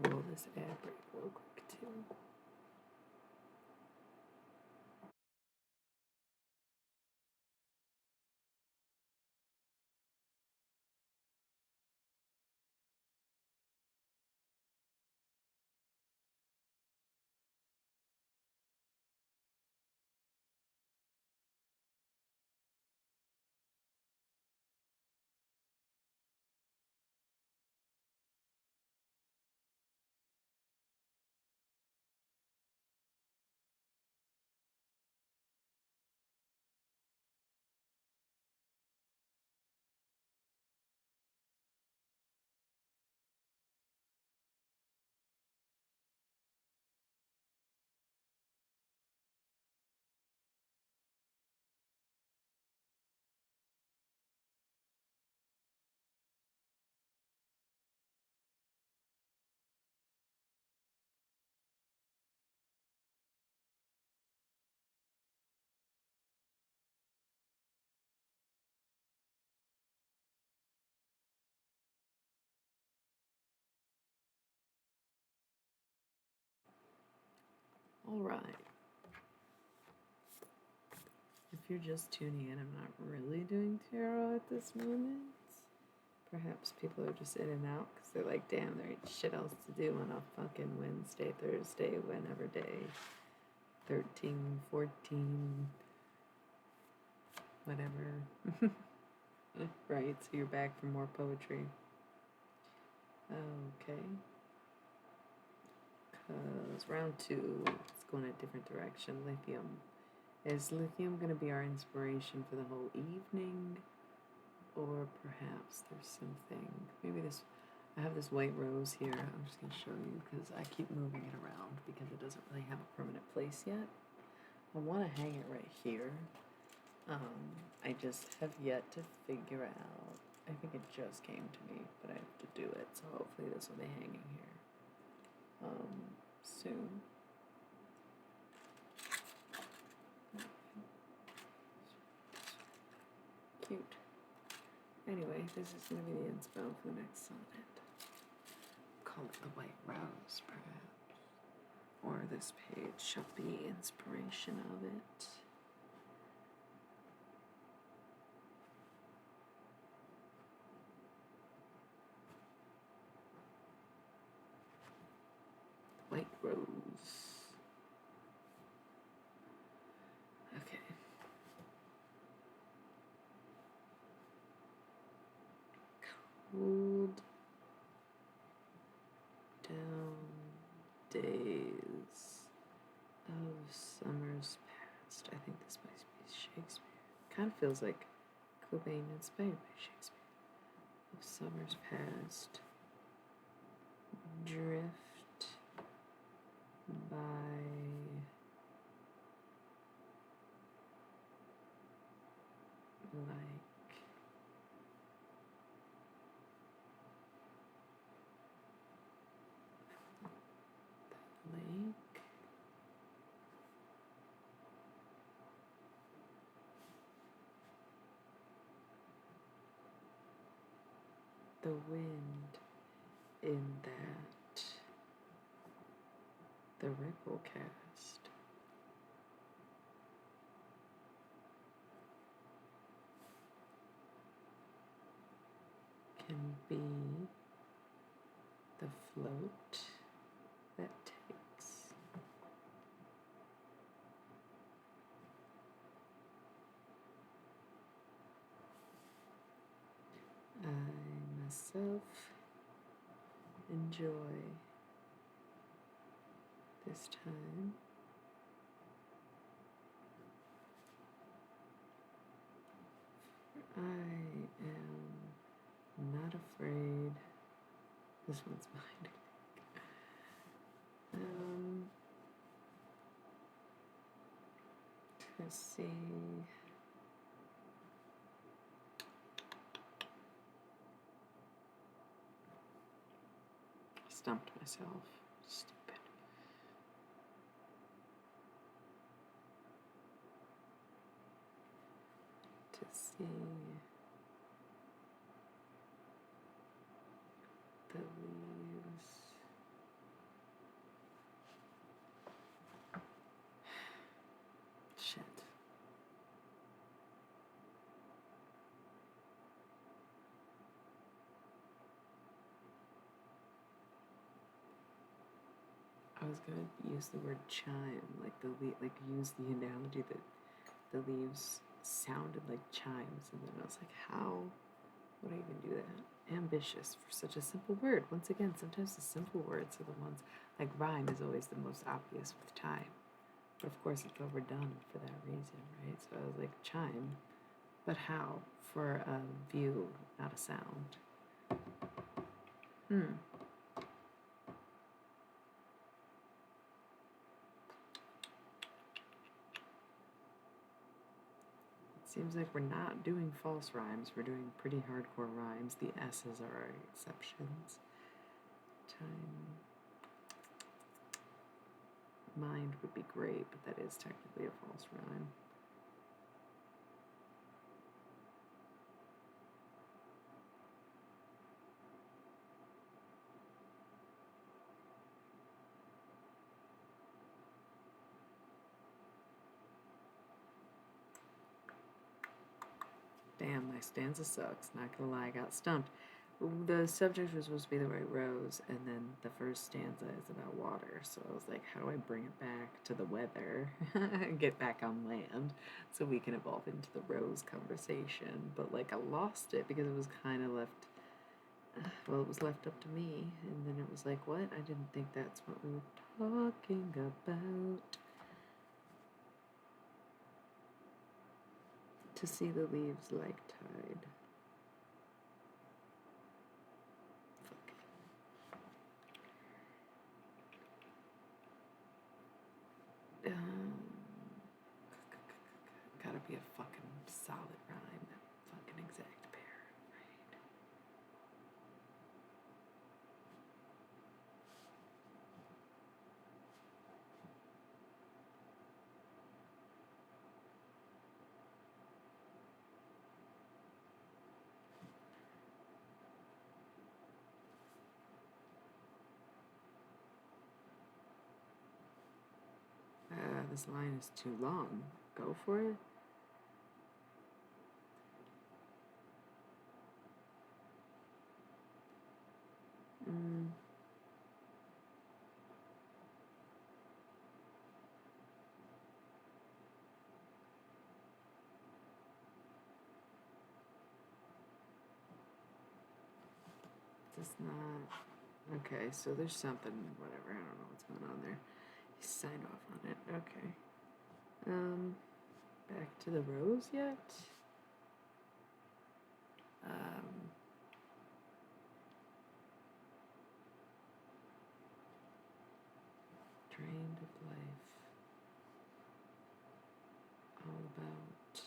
Roll this ad break real quick too. All right. If you're just tuning in, I'm not really doing tarot at this moment. Perhaps people are just in and out because they're like, damn, there ain't shit else to do on a fucking Wednesday, Thursday, whenever day. 13, 14, whatever. Right, so you're back for more poetry. Okay. Because round 2, it's going a different direction. Lithium. Is lithium going to be our inspiration for the whole evening? Or perhaps there's something, maybe this, I have this white rose here. I'm just going to show you because I keep moving it around because it doesn't really have a permanent place yet. I want to hang it right here. I just have yet to figure out, I think it just came to me, but I have to do it. So hopefully this will be hanging here soon. Cute. Anyway, this is going to be the inspo for the next sonnet. Call it the White Rose, perhaps. Or this page shall be inspiration of it. White Rose. Okay. Cold down days of summers past. I think this might be Shakespeare. Kind of feels like Cobain inspired by Shakespeare. Of summers past, drift by like the lake. The wind in that the ripple cast can be the float that takes I myself enjoy this time. I am not afraid. This one's mine. Let's see. Stumped myself. Stupid. To see the leaves. Shit. I was gonna use the word chime, like use the analogy that the leaves sounded like chimes, and then I was like, how would I even do that? Ambitious for such a simple word. Once again, sometimes the simple words are the ones, like rhyme is always the most obvious with time. But of course it's overdone for that reason, right? So I was like, chime, but how? For a view, not a sound. Seems like we're not doing false rhymes. We're doing pretty hardcore rhymes. The S's are our exceptions. Time. Mind would be great, but that is technically a false rhyme. Damn, my stanza sucks. Not gonna lie, I got stumped. The subject was supposed to be the white rose, and then the first stanza is about water. So I was like, how do I bring it back to the weather and get back on land so we can evolve into the rose conversation? But like, I lost it because it was kind of left. Well, it was left up to me, and then it was like, what? I didn't think that's what we were talking about. To see the leaves like tide. Fuck. Gotta be a fucking solid rhyme. Fucking exact pair, right? This line is too long. Go for it. It's not. Okay, so there's something, whatever, I don't know what's going on there. He signed off on it, okay. Back to the rose yet? Drained of life. All about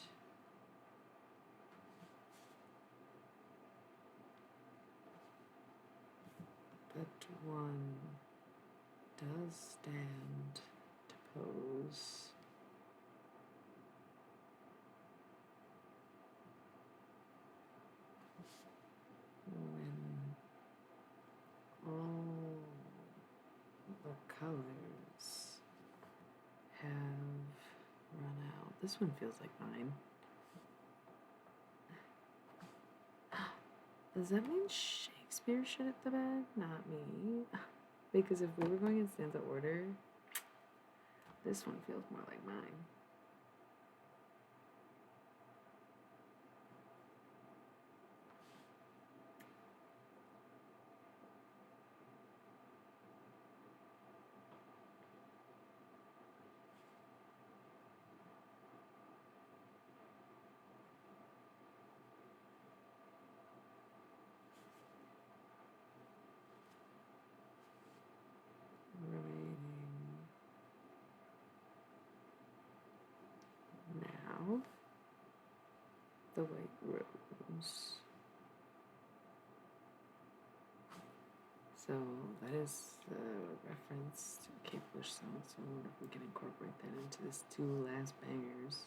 but one does stand to pose. When all the colors have run out. This one feels like mine. Does that mean Shakespeare shit at the bed? Not me. Because if we were going in stanza order, this one feels more like mine. Now, the white rose. So that is a reference to a Kate Bush song. So I wonder if we can incorporate that into this two last bangers.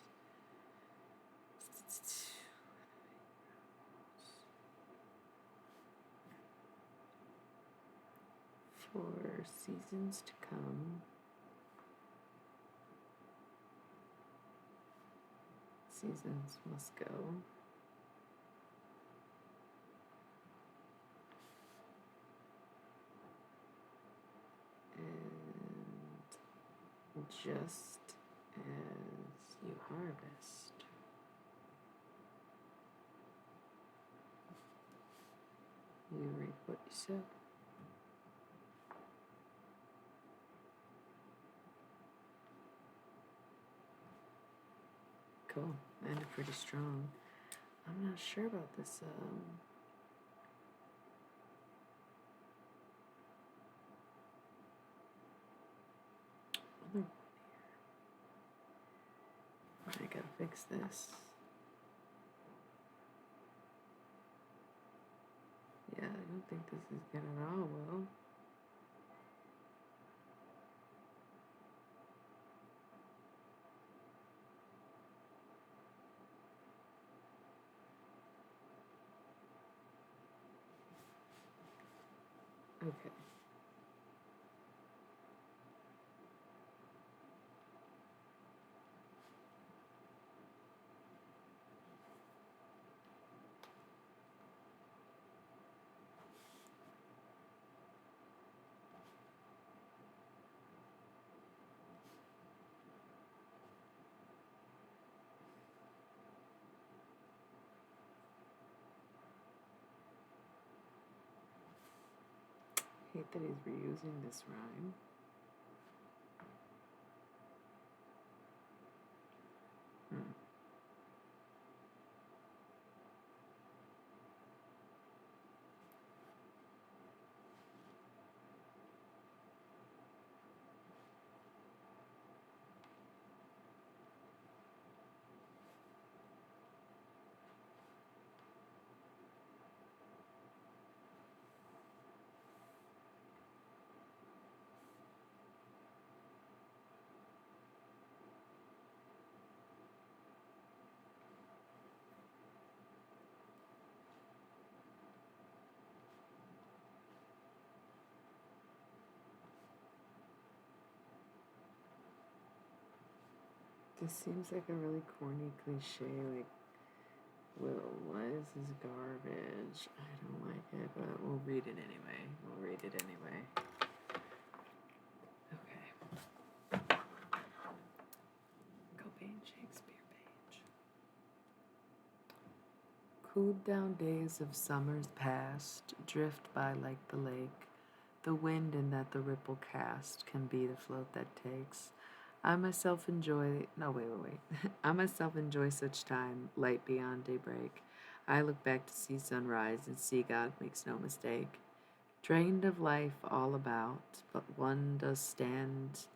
For seasons to come. Seasons must go. And just as you harvest, you reap what you sow. Cool. And pretty strong. I'm not sure about this. Other one here. I gotta fix this. Yeah, I don't think this is good at all, Will. Okay. hate that he's reusing this rhyme. This seems like a really corny cliche, like, well, why is this garbage? I don't like it, but we'll read it anyway. We'll read it anyway. Okay. Cobain Shakespeare page. Cooled down days of summers past drift by like the lake. The wind in that the ripple cast can be the float that takes. I myself enjoy, no, wait. I myself enjoy such time, light beyond daybreak. I look back to see sunrise and see God makes no mistake. Drained of life all about, but one does stand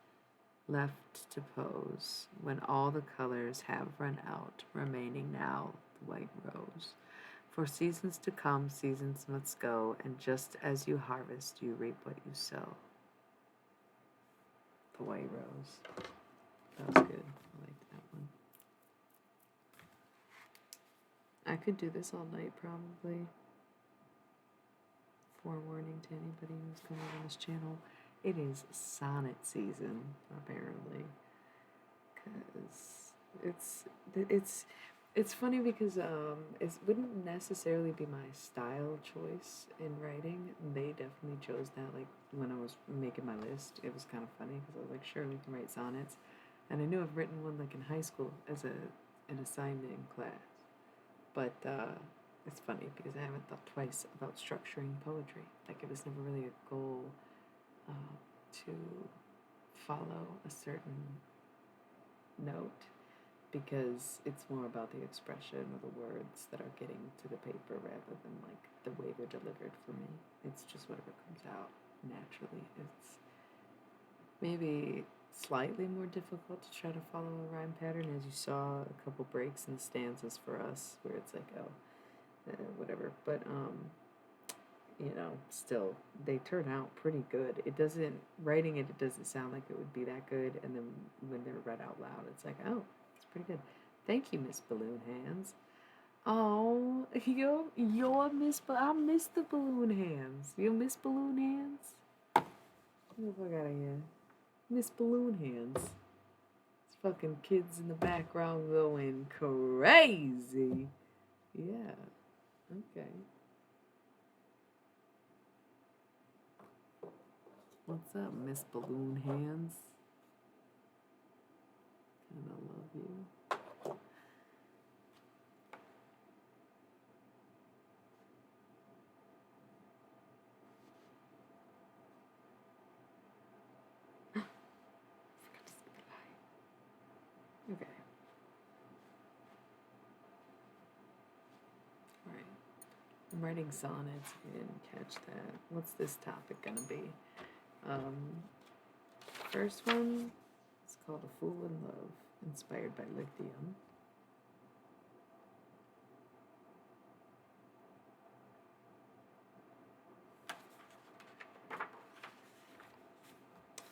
left to pose when all the colors have run out, remaining now the white rose. For seasons to come, seasons must go, and just as you harvest, you reap what you sow. The white rose. That was good. I liked that one. I could do this all night, probably. Forewarning to anybody who's coming on this channel. It is sonnet season, apparently. Because it's funny because it wouldn't necessarily be my style choice in writing. They definitely chose that. Like when I was making my list, it was kind of funny because I was like, sure, we can write sonnets. And I knew I've written one like in high school as an assignment in class. But it's funny because I haven't thought twice about structuring poetry. Like it was never really a goal to follow a certain note because it's more about the expression or the words that are getting to the paper rather than like the way they're delivered for me. It's just whatever comes out naturally. It's maybe slightly more difficult to try to follow a rhyme pattern, as you saw a couple breaks in the stanzas for us where it's like, whatever. But still they turn out pretty good. It doesn't sound like it would be that good, and then when they're read out loud, it's like, oh, it's pretty good. Thank you, Miss Balloon Hands. Oh, I miss the Balloon Hands. You miss Balloon Hands? Get the fuck out of here. Miss Balloon Hands. It's fucking kids in the background going crazy. Yeah. Okay. What's up, Miss Balloon Hands? Kinda love you. Forgot to say goodbye. Okay. Alright. I'm writing sonnets if you didn't catch that. What's this topic gonna be? First one is called A Fool in Love, inspired by lithium.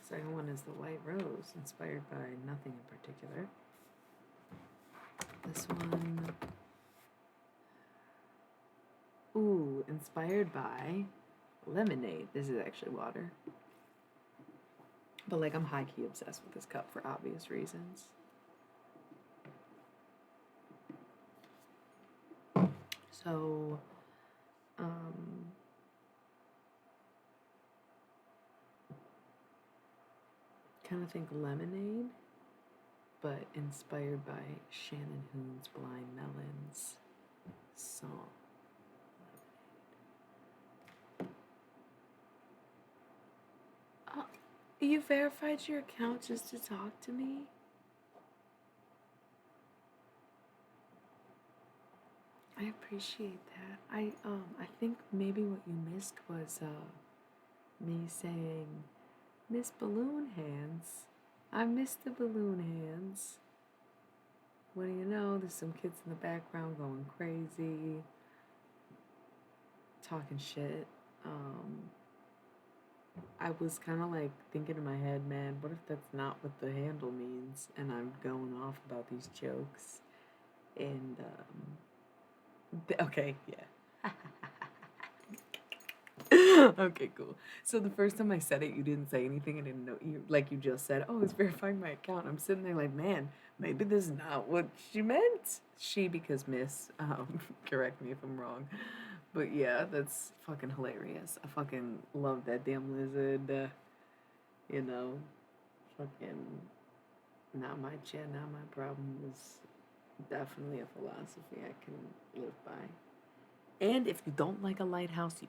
Second one is The White Rose, inspired by nothing in particular. This one, inspired by lemonade. This is actually water. But like I'm high-key obsessed with this cup for obvious reasons. So, kind of think lemonade, but inspired by Shannon Hoon's Blind Melons song. You verified your account just to talk to me? I appreciate that. I think maybe what you missed was me saying Miss Balloon Hands. I missed the balloon hands. What do you know? There's some kids in the background going crazy, talking shit. I was kind of like thinking in my head, man, what if that's not what the handle means? And I'm going off about these jokes. And, okay, yeah. Okay, cool. So the first time I said it, you didn't say anything. I didn't know you, like you just said, oh, it's verifying my account. I'm sitting there like, man, maybe this is not what she meant. She, because miss, correct me if I'm wrong. But yeah, that's fucking hilarious. I fucking love that damn lizard. You know, fucking not my chin, not my problem is definitely a philosophy I can live by. And if you don't like a lighthouse, you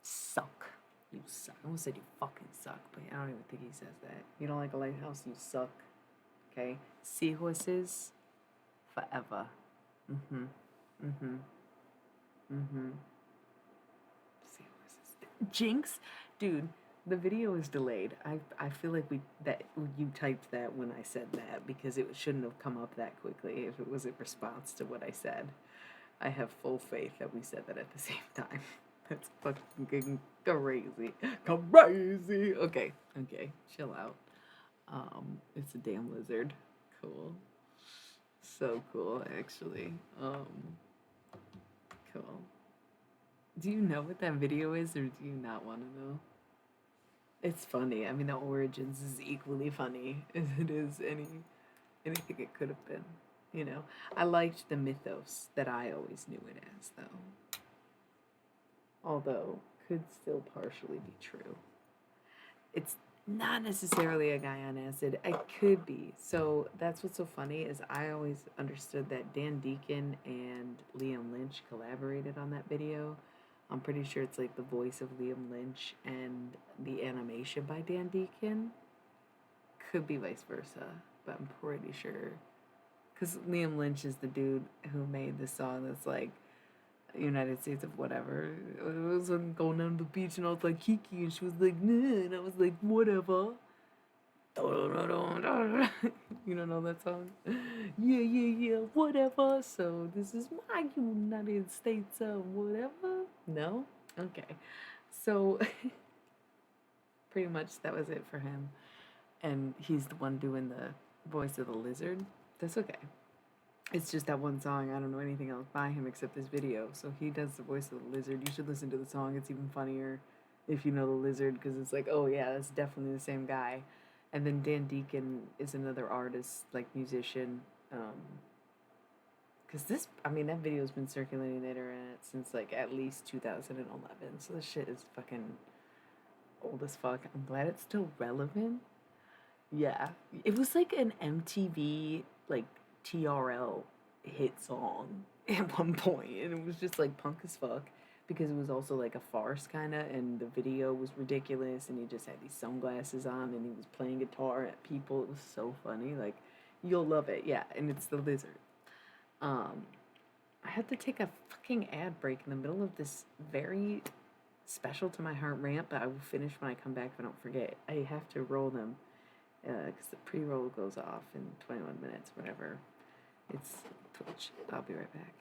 suck. You suck. I almost said you fucking suck, but I don't even think he says that. You don't like a lighthouse, you suck. Okay? Seahorses, forever. Mm-hmm. Mm-hmm. Mm-hmm. Seahorses. Jinx? Dude, the video is delayed. I feel like that you typed that when I said that because it shouldn't have come up that quickly if it was a response to what I said. I have full faith that we said that at the same time. That's fucking crazy. Crazy. Okay, okay, chill out. It's a damn lizard. Cool. So cool, actually. Cool. Do you know what that video is, or do you not want to know? It's funny. I mean, the origins is equally funny as it is anything it could have been. You know, I liked the mythos that I always knew it as, though. Although could still partially be true. It's not necessarily a guy on acid. It could be. So that's what's so funny is I always understood that Dan Deacon and Liam Lynch collaborated on that video. I'm pretty sure it's like the voice of Liam Lynch and the animation by Dan Deacon. Could be vice versa, but I'm pretty sure. Because Liam Lynch is the dude who made the song that's like United States of whatever. It was going down to the beach and I was like Kiki and she was like nah and I was like whatever. You don't know that song? Yeah, whatever. So this is my United States of whatever. No? Okay. So pretty much that was it for him. And he's the one doing the voice of the lizard. That's okay. It's just that one song. I don't know anything else by him except this video. So he does the voice of the lizard. You should listen to the song. It's even funnier if you know the lizard because it's like, oh yeah, that's definitely the same guy. And then Dan Deacon is another artist, like musician. Because I mean, that video's been circulating the internet since like at least 2011. So this shit is fucking old as fuck. I'm glad it's still relevant. Yeah. It was like an MTV, like TRL hit song at one point, and it was just like punk as fuck because it was also like a farce kind of, and the video was ridiculous, and he just had these sunglasses on, and he was playing guitar at people. It was so funny. Like, you'll love it. Yeah, and it's the lizard. Um, I had to take a fucking ad break in the middle of this very special to my heart rant, but I will finish when I come back if I don't forget. I have to roll them because the pre-roll goes off in 21 minutes, whatever. It's Twitch. I'll be right back.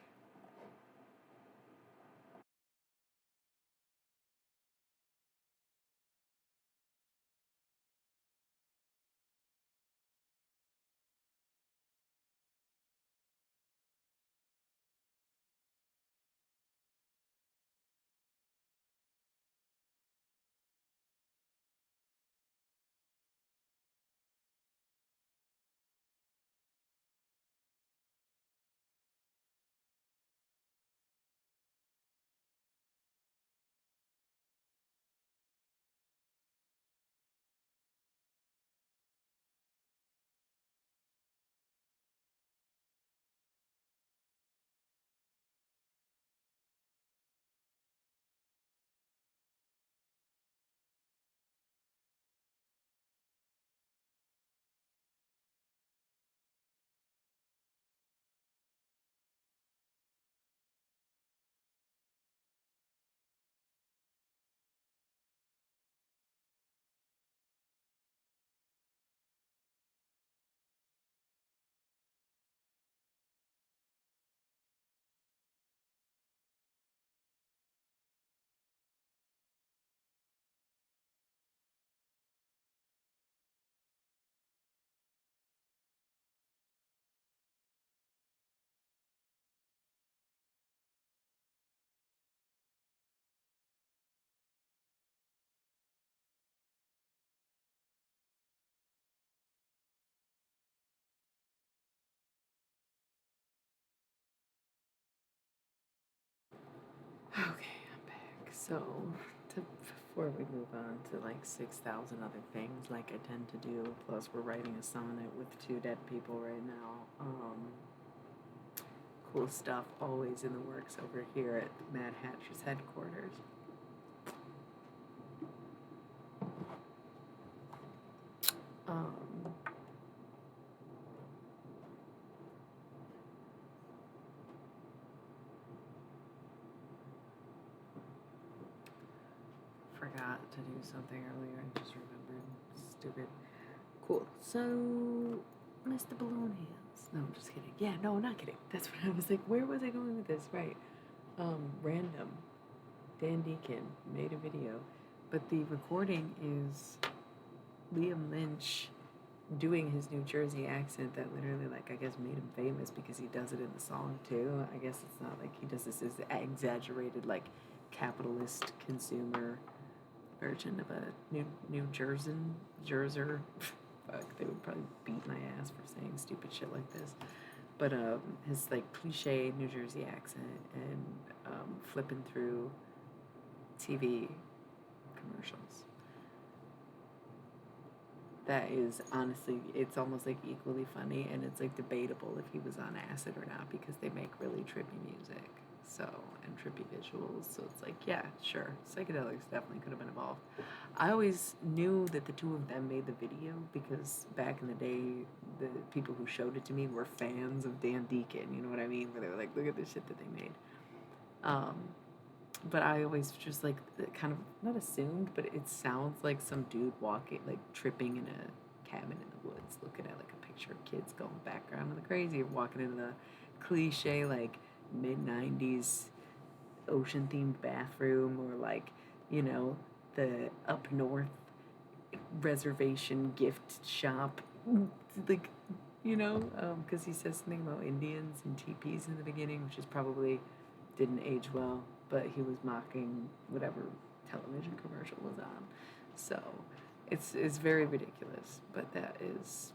So, before we move on to like 6,000 other things like I tend to do, plus we're writing a sonnet with 2 dead people right now. Cool stuff always in the works over here at Mad Hatcher's headquarters. Forgot to do something earlier. I just remembered. Stupid. Cool. So, Mr. Balloon Hands. No, I'm just kidding. Yeah, no, not kidding. That's what I was like. Where was I going with this? Right. Random. Dan Deacon made a video, but the recording is Liam Lynch doing his New Jersey accent that literally, like, I guess made him famous because he does it in the song too. I guess it's not like he does this as exaggerated, like, capitalist consumer version of a New Jerser. Fuck, they would probably beat my ass for saying stupid shit like this. But his like cliche New Jersey accent and flipping through TV commercials. That is honestly, it's almost like equally funny, and it's like debatable if he was on acid or not because they make really trippy music, so, and trippy visuals. So it's like, yeah, sure, psychedelics definitely could have been involved. I always knew that the two of them made the video because back in the day, the people who showed it to me were fans of Dan Deacon. You know what I mean? Where they were like, look at the shit that they made. But I always just like kind of not assumed, but it sounds like some dude walking, like tripping in a cabin in the woods, looking at like a picture of kids going background in the crazy, or walking in the cliche like mid-90s ocean themed bathroom, or like, you know, the up north reservation gift shop, like, you know, because he says something about Indians and teepees in the beginning, which is probably didn't age well, but he was mocking whatever television commercial was on. So it's very ridiculous, but that is,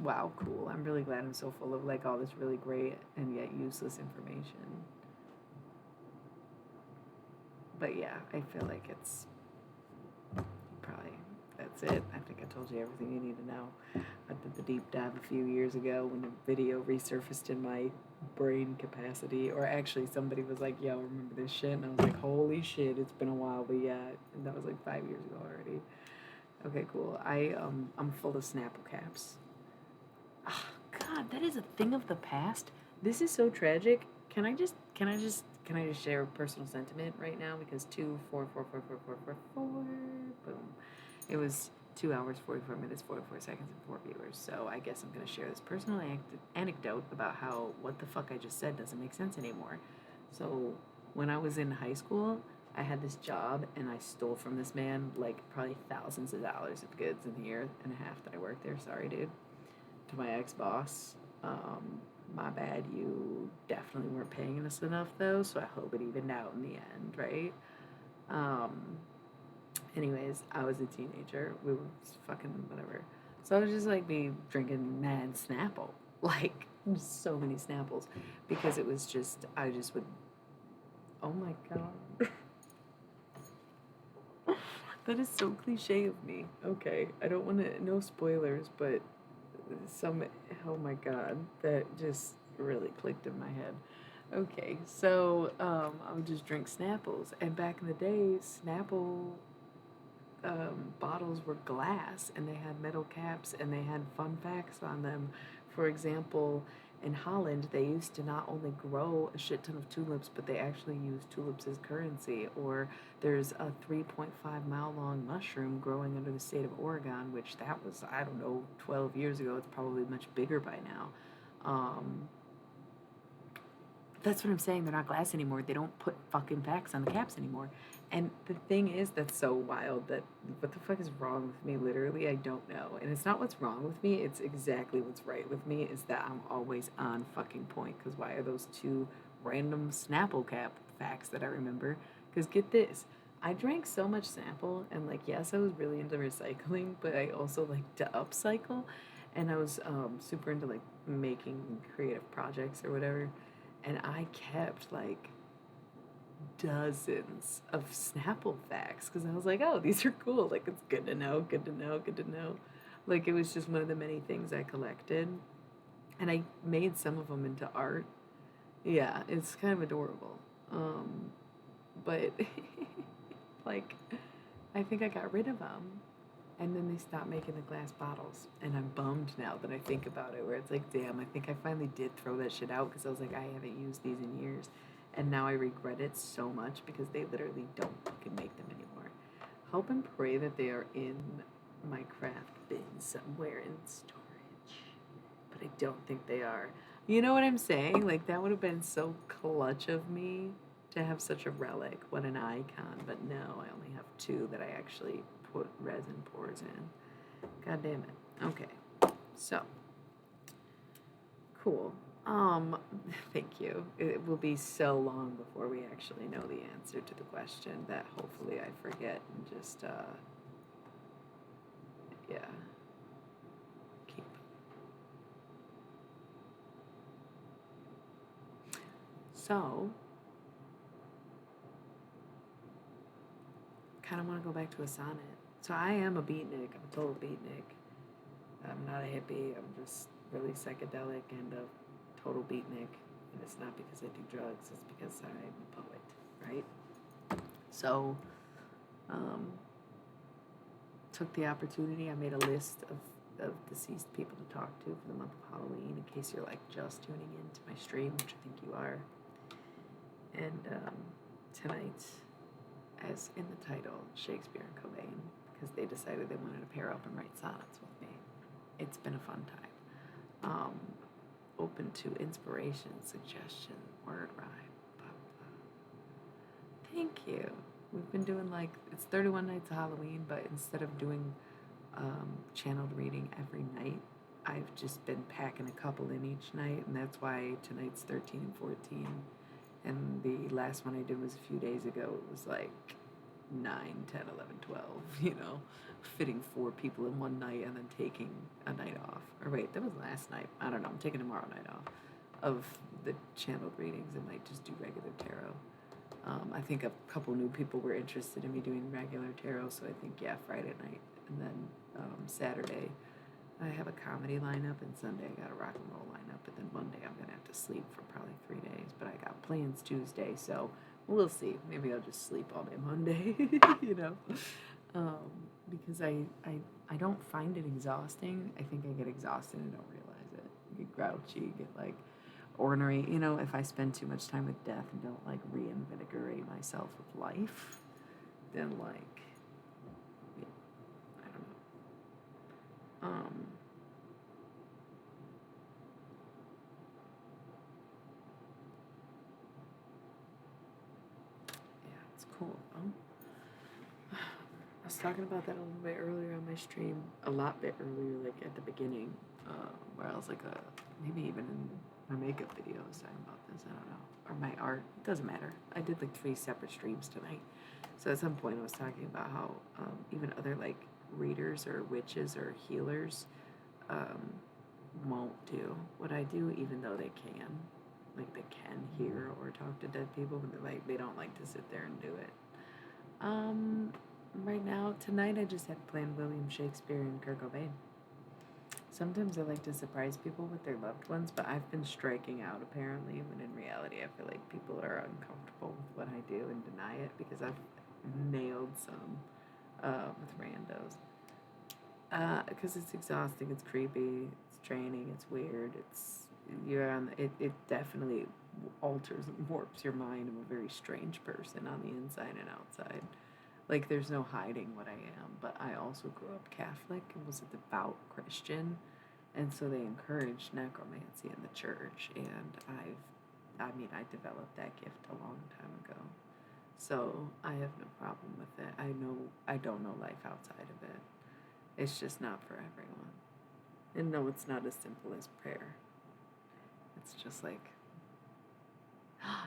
wow, cool. I'm really glad I'm so full of like all this really great and yet useless information. But yeah, I feel like it's probably, that's it. I think I told you everything you need to know. I did the deep dive a few years ago when the video resurfaced in my brain capacity, or actually somebody was like, yo, remember this shit? And I was like, holy shit, it's been a while, but yeah, and that was like 5 years ago already. Okay, cool. I'm full of Snapple caps. Oh, God, that is a thing of the past. This is so tragic. Can I just share a personal sentiment right now? Because 2 4 4 4 4 4 4 4, boom. It was 2 hours, 44 minutes, 44 seconds, and 4 viewers. So I guess I'm going to share this personal anecdote about how what the fuck I just said doesn't make sense anymore. So when I was in high school, I had this job and I stole from this man like probably thousands of dollars of goods in the year and a half that I worked there. Sorry, dude. To my ex-boss. My bad, you definitely weren't paying us enough though, so I hope it evened out in the end, right? Anyways, I was a teenager. We were fucking whatever. So I was just like me drinking mad Snapple. Like, so many Snapples. Because it was just, I just would, oh my God. That is so cliche of me. Okay, I don't want to, no spoilers, but oh my God, that just really clicked in my head. Okay, so I would just drink Snapples. And back in the day, Snapple bottles were glass and they had metal caps and they had fun facts on them. For example, in Holland, they used to not only grow a shit ton of tulips, but they actually used tulips as currency. Or there's a 3.5 mile long mushroom growing under the state of Oregon, which that was, I don't know, 12 years ago. It's probably much bigger by now. That's what I'm saying. They're not glass anymore. They don't put fucking facts on the caps anymore. And the thing is, that's so wild that what the fuck is wrong with me? Literally, I don't know. And it's not what's wrong with me. It's exactly what's right with me is that I'm always on fucking point. Because why are those 2 random Snapple cap facts that I remember? Because get this. I drank so much Snapple. And like, yes, I was really into recycling. But I also like to upcycle. And I was super into like making creative projects or whatever. And I kept like dozens of Snapple facts because I was like, oh, these are cool. Like, it's good to know, good to know, good to know. Like, it was just one of the many things I collected. And I made some of them into art. Yeah, it's kind of adorable. But, like, I think I got rid of them. And then they stopped making the glass bottles. And I'm bummed now that I think about it, where it's like, damn, I think I finally did throw that shit out because I was like, I haven't used these in years. And now I regret it so much because they literally don't fucking make them anymore. Hope and pray that they are in my craft bin somewhere in storage. But I don't think they are. You know what I'm saying? Like, that would have been so clutch of me to have such a relic. What an icon. But no, I only have two that I actually put resin pours in. God damn it. Okay. So, cool. Thank you. It will be so long before we actually know the answer to the question that hopefully I forget and just, yeah, keep. So, kind of want to go back to a sonnet. So I am a beatnik. I'm a total beatnik. I'm not a hippie. I'm just really psychedelic and a total beatnik. And it's not because I do drugs. It's because I'm a poet, right? So, took the opportunity. I made a list of deceased people to talk to for the month of Halloween, in case you're like just tuning into my stream, which I think you are. And tonight, as in the title, Shakespeare and Cobain, because they decided they wanted to pair up and write sonnets with me. It's been a fun time. Open to inspiration, suggestion, word rhyme. Blah, blah. Thank you. We've been doing it's 31 nights of Halloween, but instead of doing channeled reading every night, I've just been packing a couple in each night, and that's why tonight's 13 and 14. And the last one I did was a few days ago. It was like 9, 10, 11, 12, fitting 4 people in one night and then taking a night off. Or wait, that was last night. I don't know. I'm taking tomorrow night off of the channeled readings and might just do regular tarot. I think a couple new people were interested in me doing regular tarot, so I think, yeah, Friday night. And then Saturday, I have a comedy lineup, and Sunday I got a rock and roll lineup, and then Monday I'm going to have to sleep for probably 3 days, but I got plans Tuesday, so we'll see. Maybe I'll just sleep all day Monday, because I don't find it exhausting. I think I get exhausted and don't realize it. Get grouchy, get ornery. If I spend too much time with death and don't reinvigorate myself with life, then yeah, I don't know. Yeah, it's cool. I was talking about that a little bit earlier on my stream, a lot bit earlier, at the beginning, where I was maybe even in my makeup video I was talking about this, I don't know, or my art, it doesn't matter. I did 3 separate streams tonight. So at some point I was talking about how even other readers or witches or healers won't do what I do, even though they can. They can hear or talk to dead people, but they don't like to sit there and do it. Right now, tonight I just had planned William Shakespeare and Kurt Cobain. Sometimes I like to surprise people with their loved ones, but I've been striking out apparently, when in reality I feel like people are uncomfortable with what I do and deny it because I've nailed some with randos. Because it's exhausting, it's creepy, it's draining, it's weird, it definitely alters and warps your mind. I'm a very strange person on the inside and outside. There's no hiding what I am, but I also grew up Catholic and was a devout Christian, and so they encouraged necromancy in the church, and I developed that gift a long time ago. So I have no problem with it. I don't know life outside of it. It's just not for everyone. And no, it's not as simple as prayer. It's just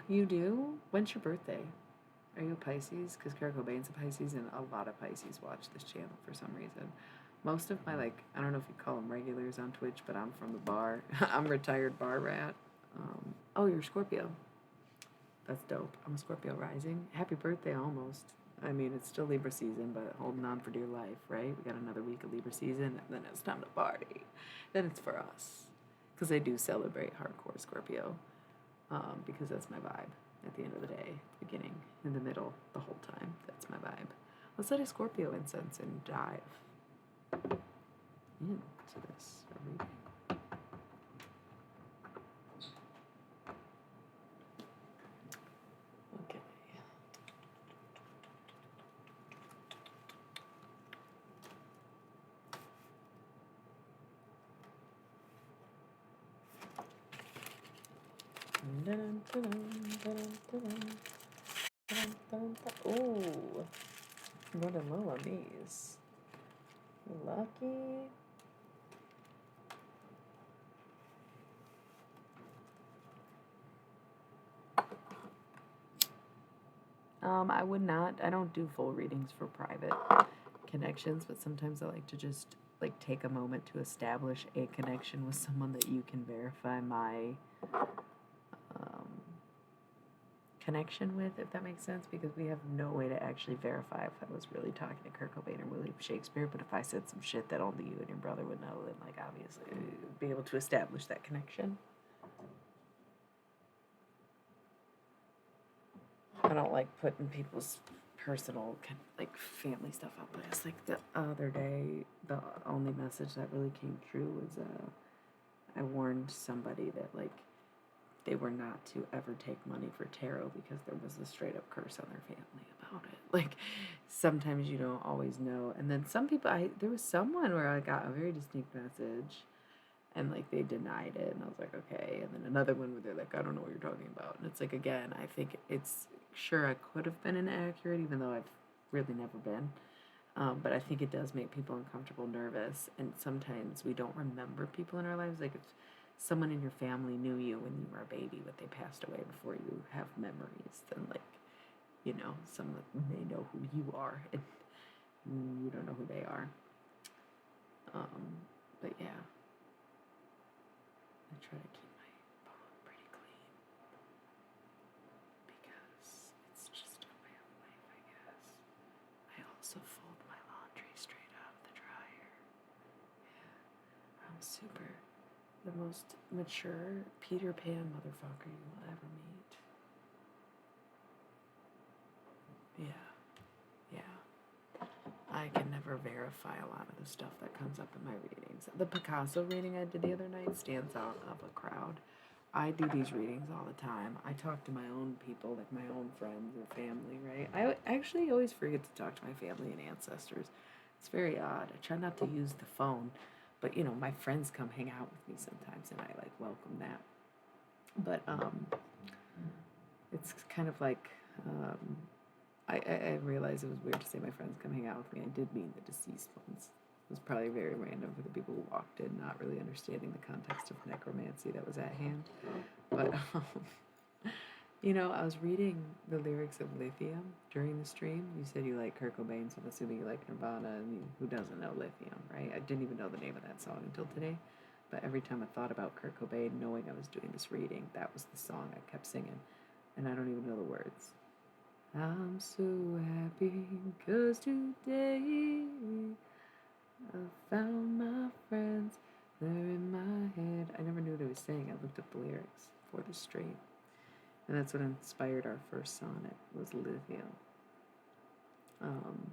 you do? When's your birthday? Are you a Pisces? Because Kurt Cobain's a Pisces, and a lot of Pisces watch this channel for some reason. Most of my, I don't know if you call them regulars on Twitch, but I'm from the bar. I'm a retired bar rat. Oh, you're Scorpio. That's dope. I'm a Scorpio rising. Happy birthday almost. I mean, it's still Libra season, but holding on for dear life, right? We got another week of Libra season, and then it's time to party. Then it's for us. Because I do celebrate hardcore Scorpio, because that's my vibe at the end of the day, the beginning, in the middle, the whole time. That's my vibe. Let's light a Scorpio incense and dive into this reading. Okay. Ooh, running low on these. Lucky. I would not. I don't do full readings for private connections, but sometimes I like to just like take a moment to establish a connection with someone that you can verify my connection with, if that makes sense, because we have no way to actually verify if I was really talking to Kurt Cobain or William Shakespeare. But if I said some shit that only you and your brother would know, then like obviously we'd be able to establish that connection. I don't like putting people's personal like family stuff out, but it's like the other day, the only message that really came true was I warned somebody that like they were not to ever take money for tarot because there was a straight up curse on their family about it. Like sometimes you don't always know, and then some people, there was someone where I got a very distinct message and like they denied it, and I was like, okay. And then another one where they're like, I don't know what you're talking about. And it's like, again, I think it's sure I could have been inaccurate, even though I've really never been. But I think it does make people uncomfortable, nervous, and sometimes we don't remember people in our lives. Like if someone in your family knew you when you were a baby, but they passed away before you have memories, then like, you know, someone may know who you are, and you don't know who they are. But yeah. I try to keep my phone pretty clean because it's just a way of life, I guess. I also fold my laundry straight out of the dryer. Yeah, I'm the most mature Peter Pan motherfucker you will ever meet. Yeah. I can never verify a lot of the stuff that comes up in my readings. The Picasso reading I did the other night stands out of a crowd. I do these readings all the time. I talk to my own people, like my own friends or family, right? I actually always forget to talk to my family and ancestors. It's very odd. I try not to use the phone, but you know, my friends come hang out with me sometimes and I like welcome that. But it's kind of like I realized it was weird to say my friends come hang out with me. I did mean the deceased ones. It was probably very random for the people who walked in, not really understanding the context of necromancy that was at hand. But, you know, I was reading the lyrics of Lithium during the stream. You said you like Kurt Cobain, so I'm assuming you like Nirvana, and who doesn't know Lithium, right? I didn't even know the name of that song until today. But every time I thought about Kurt Cobain, knowing I was doing this reading, that was the song I kept singing. And I don't even know the words. I'm so happy 'cause today I found my friends, they're in my head. I never knew what I was saying. I looked up the lyrics for the stream. And that's what inspired our first sonnet, was Lithium. And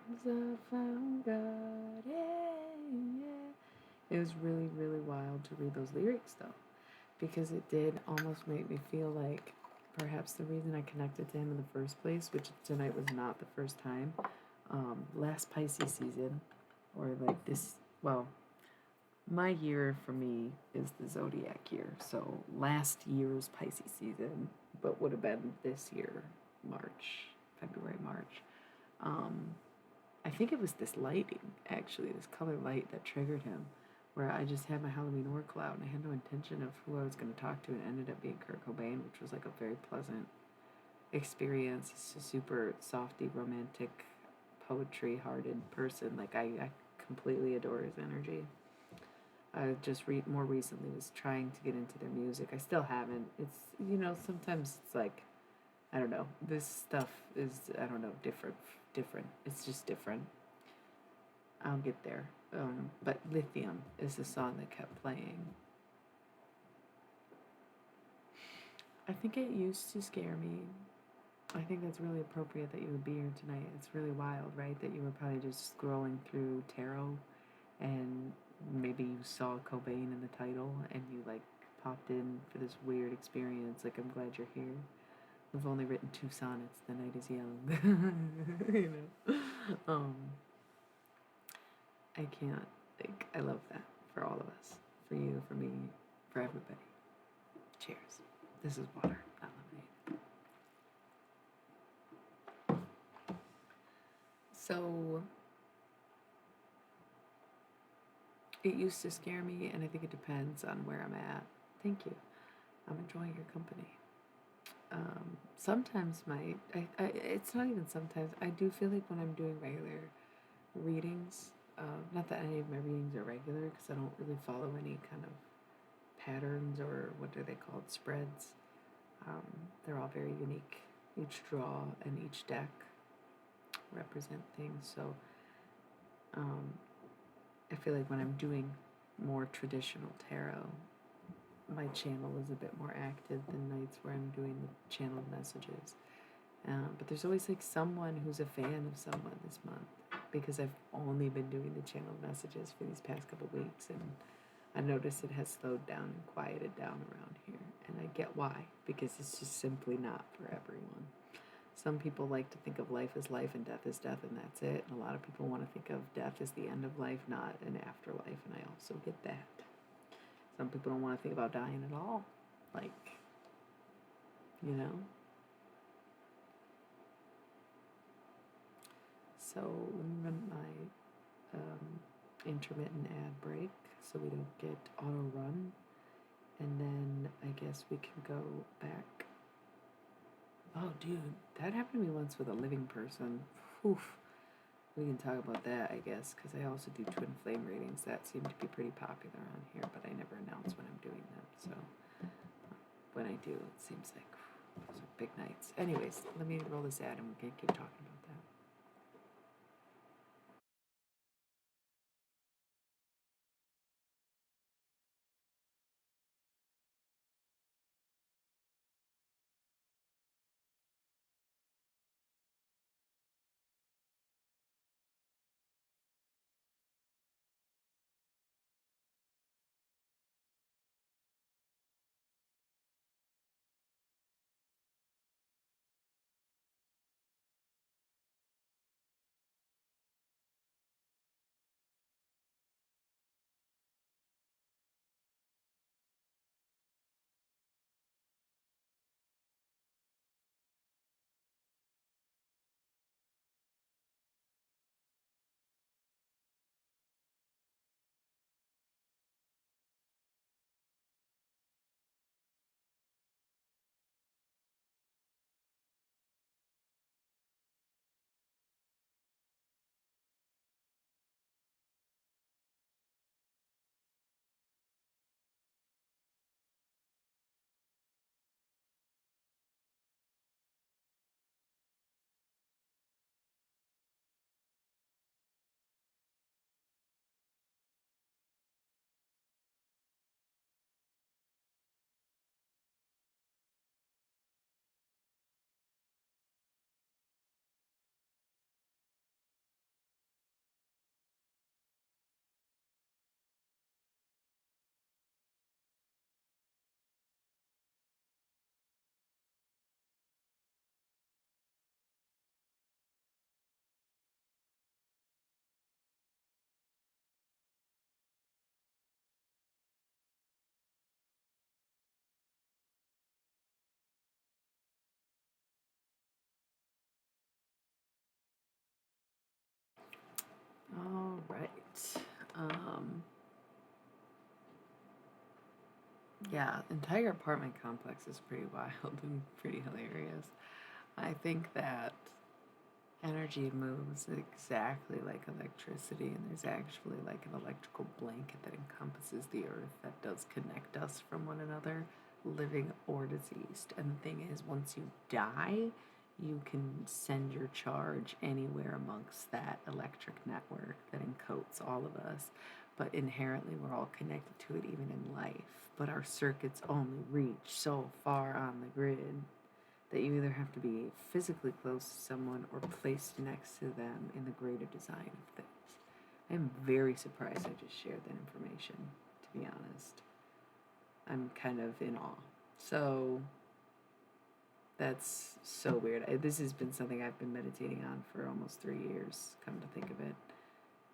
as I found God, yeah. It was really, really wild to read those lyrics, though, because it did almost make me feel like perhaps the reason I connected to him in the first place, which tonight was not the first time, last Pisces season, or like this, well, my year for me is the zodiac year, so last year's Pisces season, but would have been this year, February, March. I think it was this lighting, actually, this color light that triggered him, where I just had my Halloween oracle out and I had no intention of who I was going to talk to, and it ended up being Kurt Cobain, which was like a very pleasant experience. He's a super softy, romantic, poetry-hearted person. Like, I completely adore his energy. I just more recently was trying to get into their music. I still haven't. It's, sometimes it's like, I don't know. This stuff is, I don't know, different. It's just different. I'll get there. But Lithium is the song that kept playing. I think it used to scare me. I think that's really appropriate that you would be here tonight. It's really wild, right? That you were probably just scrolling through tarot and maybe you saw Cobain in the title and you like popped in for this weird experience. Like, I'm glad you're here. We've only written 2 sonnets. The night is young. you know. I can't. Like, I love that for all of us. For you, for me, for everybody. Cheers. This is water, not lemonade. So, it used to scare me, and I think it depends on where I'm at. Thank you. I'm enjoying your company. Sometimes it's not even sometimes, I do feel like when I'm doing regular readings, not that any of my readings are regular, because I don't really follow any kind of patterns or what are they called, spreads. They're all very unique. Each draw and each deck represent things. So I feel like when I'm doing more traditional tarot, my channel is a bit more active than nights where I'm doing the channeled messages. But there's always like someone who's a fan of someone this month, because I've only been doing the channeled messages for these past couple weeks, and I've noticed it has slowed down and quieted down around here, and I get why, because it's just simply not for everyone. Some people like to think of life as life and death as death, and that's it. And a lot of people want to think of death as the end of life, not an afterlife, and I also get that. Some people don't want to think about dying at all. Like, you know? So let me run my intermittent ad break so we don't get auto run. And then I guess we can go back. Oh, dude, that happened to me once with a living person. Oof. We can talk about that, I guess, because I also do twin flame readings. That seem to be pretty popular on here, but I never announce when I'm doing them. So when I do, it seems like those are big nights. Anyways, let me roll this ad and we can keep talking about that. All right. Yeah, entire apartment complex is pretty wild and pretty hilarious. I think that Energy moves exactly like electricity, and there's actually like an electrical blanket that encompasses the earth that does connect us from one another, living or deceased. And the thing is, once you die, you can send your charge anywhere amongst that electric network that encodes all of us. But inherently, we're all connected to it even in life. But our circuits only reach so far on the grid that you either have to be physically close to someone or placed next to them in the greater design of things. I am very surprised I just shared that information, to be honest. I'm kind of in awe. So that's so weird. This has been something I've been meditating on for almost 3 years, come to think of it.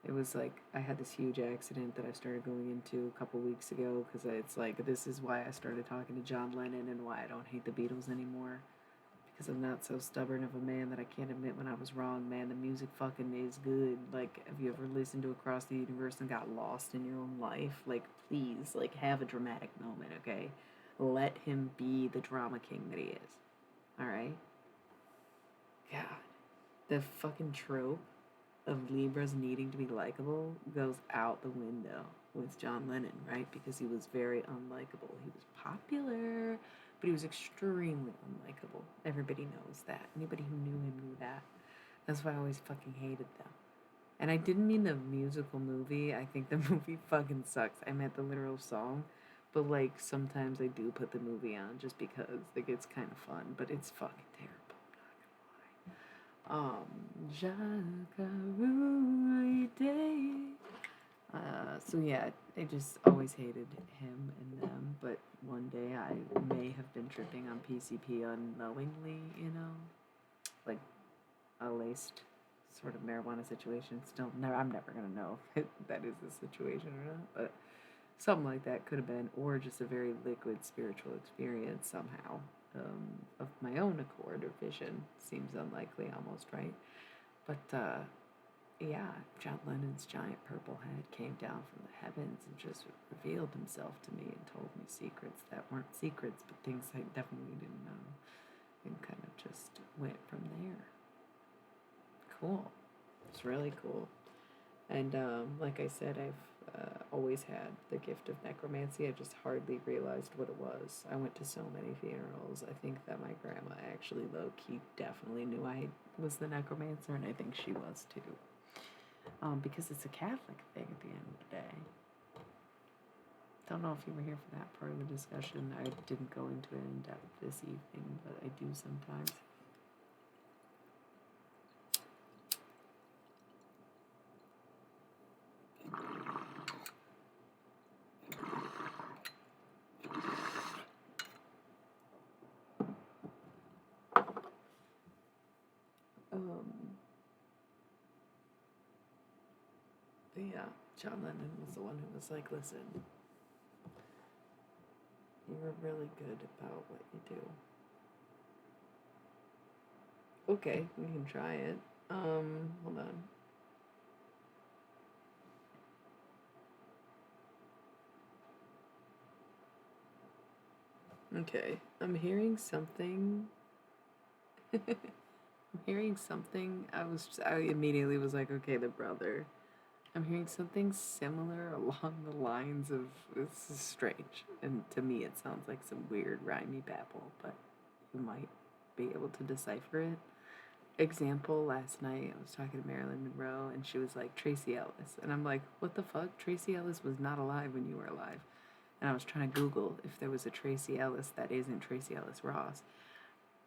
It was like I had this huge accident that I started going into a couple weeks ago because it's like this is why I started talking to John Lennon and why I don't hate the Beatles anymore. Because I'm not so stubborn of a man that I can't admit when I was wrong, man. The music fucking is good. Like, have you ever listened to Across the Universe and got lost in your own life? Like, please, like, have a dramatic moment, okay? Let him be the drama king that he is. Alright? God. The fucking trope of Libras needing to be likable goes out the window with John Lennon, right? Because he was very unlikable. He was popular, but he was extremely unlikable. Everybody knows that. Anybody who knew him knew that. That's why I always fucking hated them. And I didn't mean the musical movie. I think the movie fucking sucks. I meant the literal song. But, like, sometimes I do put the movie on just because, like, it's kind of fun. But it's fucking terrible. Day. So yeah, I just always hated him and them, but one day I may have been tripping on PCP unknowingly, like a laced sort of marijuana situation. Still, I'm never gonna know if that is the situation or not, but something like that could have been, or just a very liquid spiritual experience somehow, of my own accord or vision. Seems unlikely almost, right? But yeah, John Lennon's giant purple head came down from the heavens and just revealed himself to me and told me secrets that weren't secrets, but things I definitely didn't know, and kind of just went from there. Cool. It's really cool. And like I said, I've always had the gift of necromancy. I just hardly realized what it was. I went to so many funerals. I think that my grandma actually, low key, definitely knew I was the necromancer, and I think she was too. Because it's a Catholic thing at the end of the day. Don't know if you were here for that part of the discussion. I didn't go into it in depth this evening, but I do sometimes. But yeah, John Lennon was the one who was like, listen, you're really good about what you do. Okay, we can try it. Hold on. Okay, I'm hearing something. I'm hearing something. I immediately was like, okay, the brother. I'm hearing something similar along the lines of this is strange, and to me it sounds like some weird rhymey babble, but you might be able to decipher it. Example, last night I was talking to Marilyn Monroe and she was like, Tracy Ellis. And I'm like, what the fuck? Tracy Ellis was not alive when you were alive. And I was trying to Google if there was a Tracy Ellis that isn't Tracy Ellis Ross.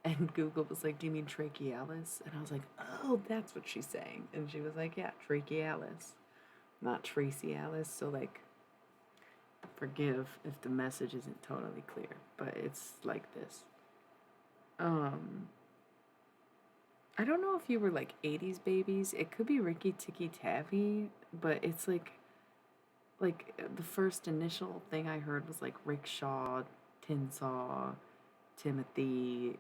And Google was like, do you mean trachealis? And I was like, oh, that's what she's saying. And she was like, yeah, trachealis, not Tracy Ellis. So, like, forgive if the message isn't totally clear, but it's like this. I don't know if you were like 80s babies. It could be Ricky Tikki Tavi, but it's like the first initial thing I heard was like rickshaw, tinsaw, Timothy,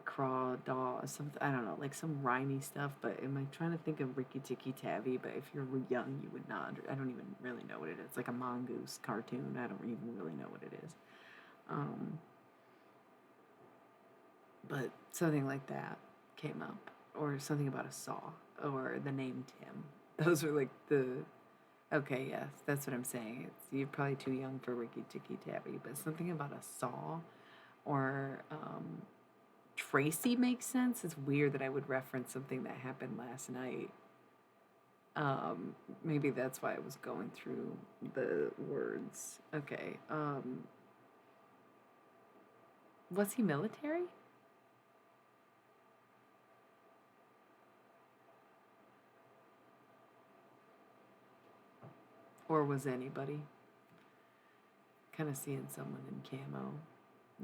crawdaw, something. I don't know, like some rhymey stuff. But am I trying to think of Ricky Tikki Tavi? But if you're young, you would not. I don't even really know what it is. It's like a mongoose cartoon. I don't even really know what it is. But something like that came up. or something about a saw, or the name Tim. Those are like the. Okay, yes, that's what I'm saying. You're probably too young for Ricky Tikki Tavi, but something about a saw or Tracy makes sense. It's weird that I would reference something that happened last night. Maybe that's why I was going through the words. Okay. Was he military? Or was anybody? Kind of seeing someone in camo.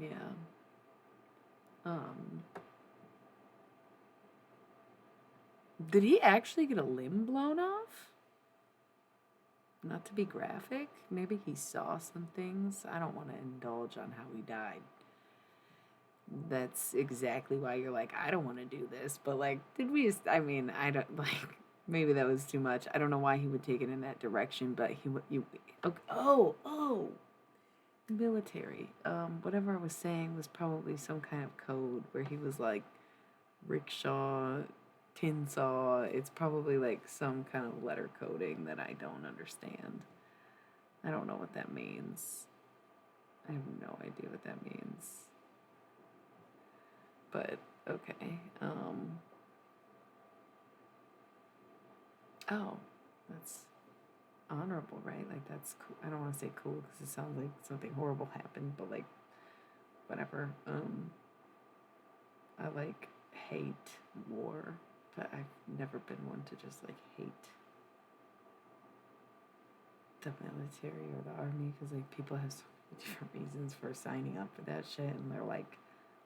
Yeah. Um, did he actually get a limb blown off? Not to be graphic, maybe he saw some things. I don't want to indulge on how he died. That's exactly why you're like, I don't want to do this. But like, did we just, I mean, I don't like, maybe that was too much. I don't know why he would take it in that direction, but okay, oh, military. Whatever I was saying was probably some kind of code where he was like, rickshaw, tin saw. It's probably like some kind of letter coding that I don't understand. I don't know what that means. I have no idea what that means. But okay. Oh, that's honorable, right? Like that's cool. I don't want to say cool because it sounds like something horrible happened, but like whatever. I like hate war, but I've never been one to just like hate the military or the army because like people have so many different reasons for signing up for that shit, and they're like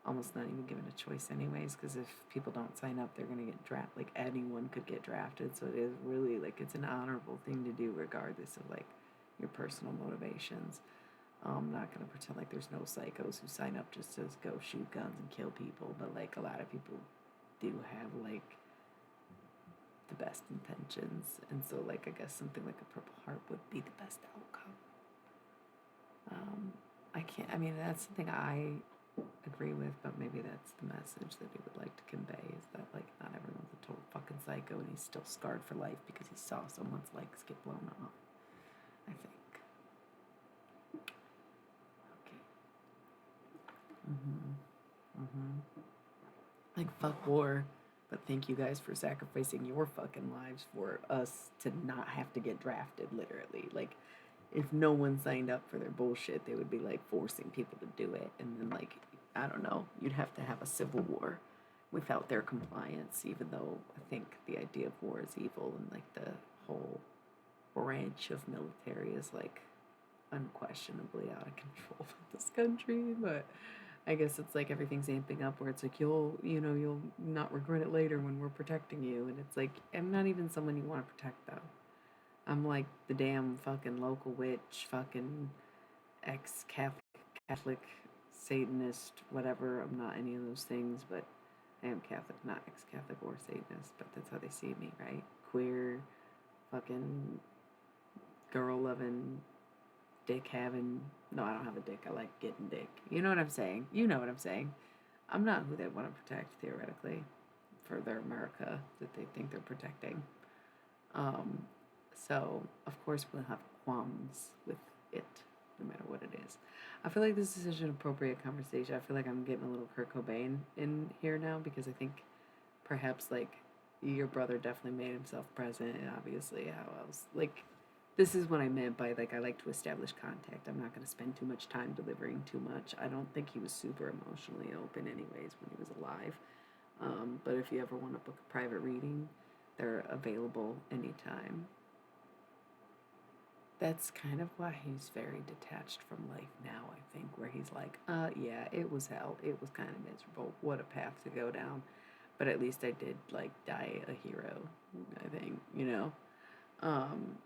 almost not even given a choice anyways because if people don't sign up they're gonna get drafted. Like anyone could get drafted, so it is really like it's an honorable thing to do regardless of like your personal motivations. I'm not gonna pretend like there's no psychos who sign up just to go shoot guns and kill people, but like a lot of people do have like the best intentions, and so like I guess something like a Purple Heart would be the best outcome. I can't. I mean, that's something I agree with, but maybe that's the message that he would like to convey is that like not everyone's a total fucking psycho, and he's still scarred for life because he saw someone's legs get blown off. I think. Okay. Like fuck war, but thank you guys for sacrificing your fucking lives for us to not have to get drafted. Literally, like if no one signed up for their bullshit, they would be like forcing people to do it, and then like I don't know, you'd have to have a civil war without their compliance. Even though I think the idea of war is evil, and like the whole branch of military is like unquestionably out of control with this country, but I guess it's like everything's amping up where it's like you'll not regret it later when we're protecting you, and it's like I'm not even someone you want to protect though. I'm like the damn fucking local witch, fucking ex-Catholic, Satanist, whatever. I'm not any of those things, but I am Catholic, not ex-Catholic or Satanist, but that's how they see me, right? Queer, fucking girl loving, dick having. No, I don't have a dick. I like getting dick. You know what I'm saying? You know what I'm saying. I'm not who they want to protect theoretically for their America that they think they're protecting. Um, so of course we'll have qualms with it, no matter what it is. I feel like this is such an appropriate conversation. I feel like I'm getting a little Kurt Cobain in here now because I think perhaps like your brother definitely made himself present, and obviously how else like this is what I meant by like I like to establish contact. I'm not going to spend too much time delivering too much. I don't think he was super emotionally open anyways when he was alive. But if you ever want to book a private reading, they're available anytime. That's kind of why he's very detached from life now, I think, where he's like, yeah, it was hell. It was kind of miserable. What a path to go down. But at least I did, like, die a hero, I think, you know? Um,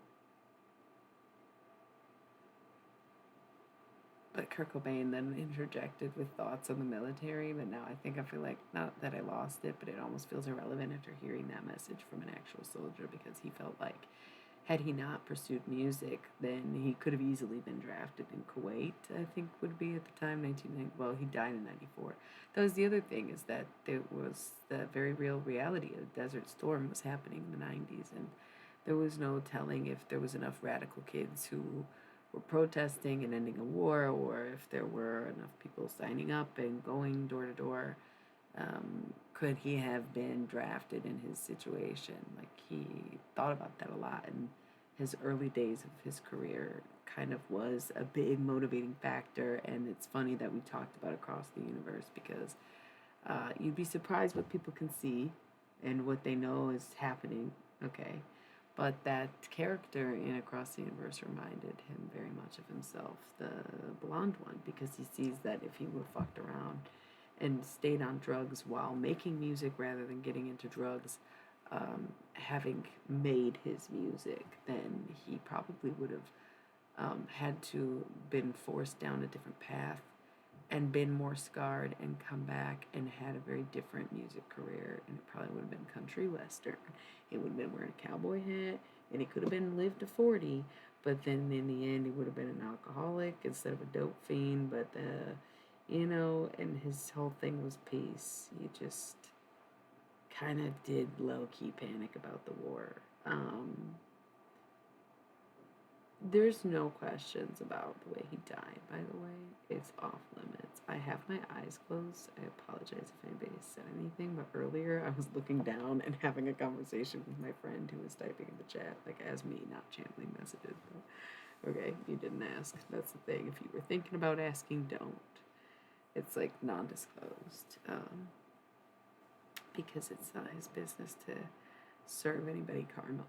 but Kurt Cobain then interjected with thoughts on the military, but now I think I feel like, not that I lost it, but it almost feels irrelevant after hearing that message from an actual soldier because he felt like had he not pursued music, then he could have easily been drafted in Kuwait, I think would be at the time, 1990. Well, he died in 94. That was the other thing, is that there was the very real reality of Desert Storm was happening in the 90s, and there was no telling if there was enough radical kids who were protesting and ending a war, or if there were enough people signing up and going door to door. Could he have been drafted in his situation? Like, he thought about that a lot, and his early days of his career kind of was a big motivating factor. And it's funny that we talked about Across the Universe, because you'd be surprised what people can see and what they know is happening, okay? But that character in Across the Universe reminded him very much of himself, the blonde one, because he sees that if he would have fucked around and stayed on drugs while making music rather than getting into drugs, having made his music, then he probably would have had to been forced down a different path and been more scarred and come back and had a very different music career. And it probably would have been country western. It would have been wearing a cowboy hat, and it could have been lived to 40, but then in the end he would have been an alcoholic instead of a dope fiend. But and his whole thing was peace. He just kind of did low-key panic about the war. There's no questions about the way he died, by the way. It's off limits. I have my eyes closed. I apologize if anybody said anything, but earlier I was looking down and having a conversation with my friend who was typing in the chat, like as me, not channeling messages. But, okay, you didn't ask. That's the thing. If you were thinking about asking, don't. It's like non-disclosed, because it's not his business to serve anybody karma,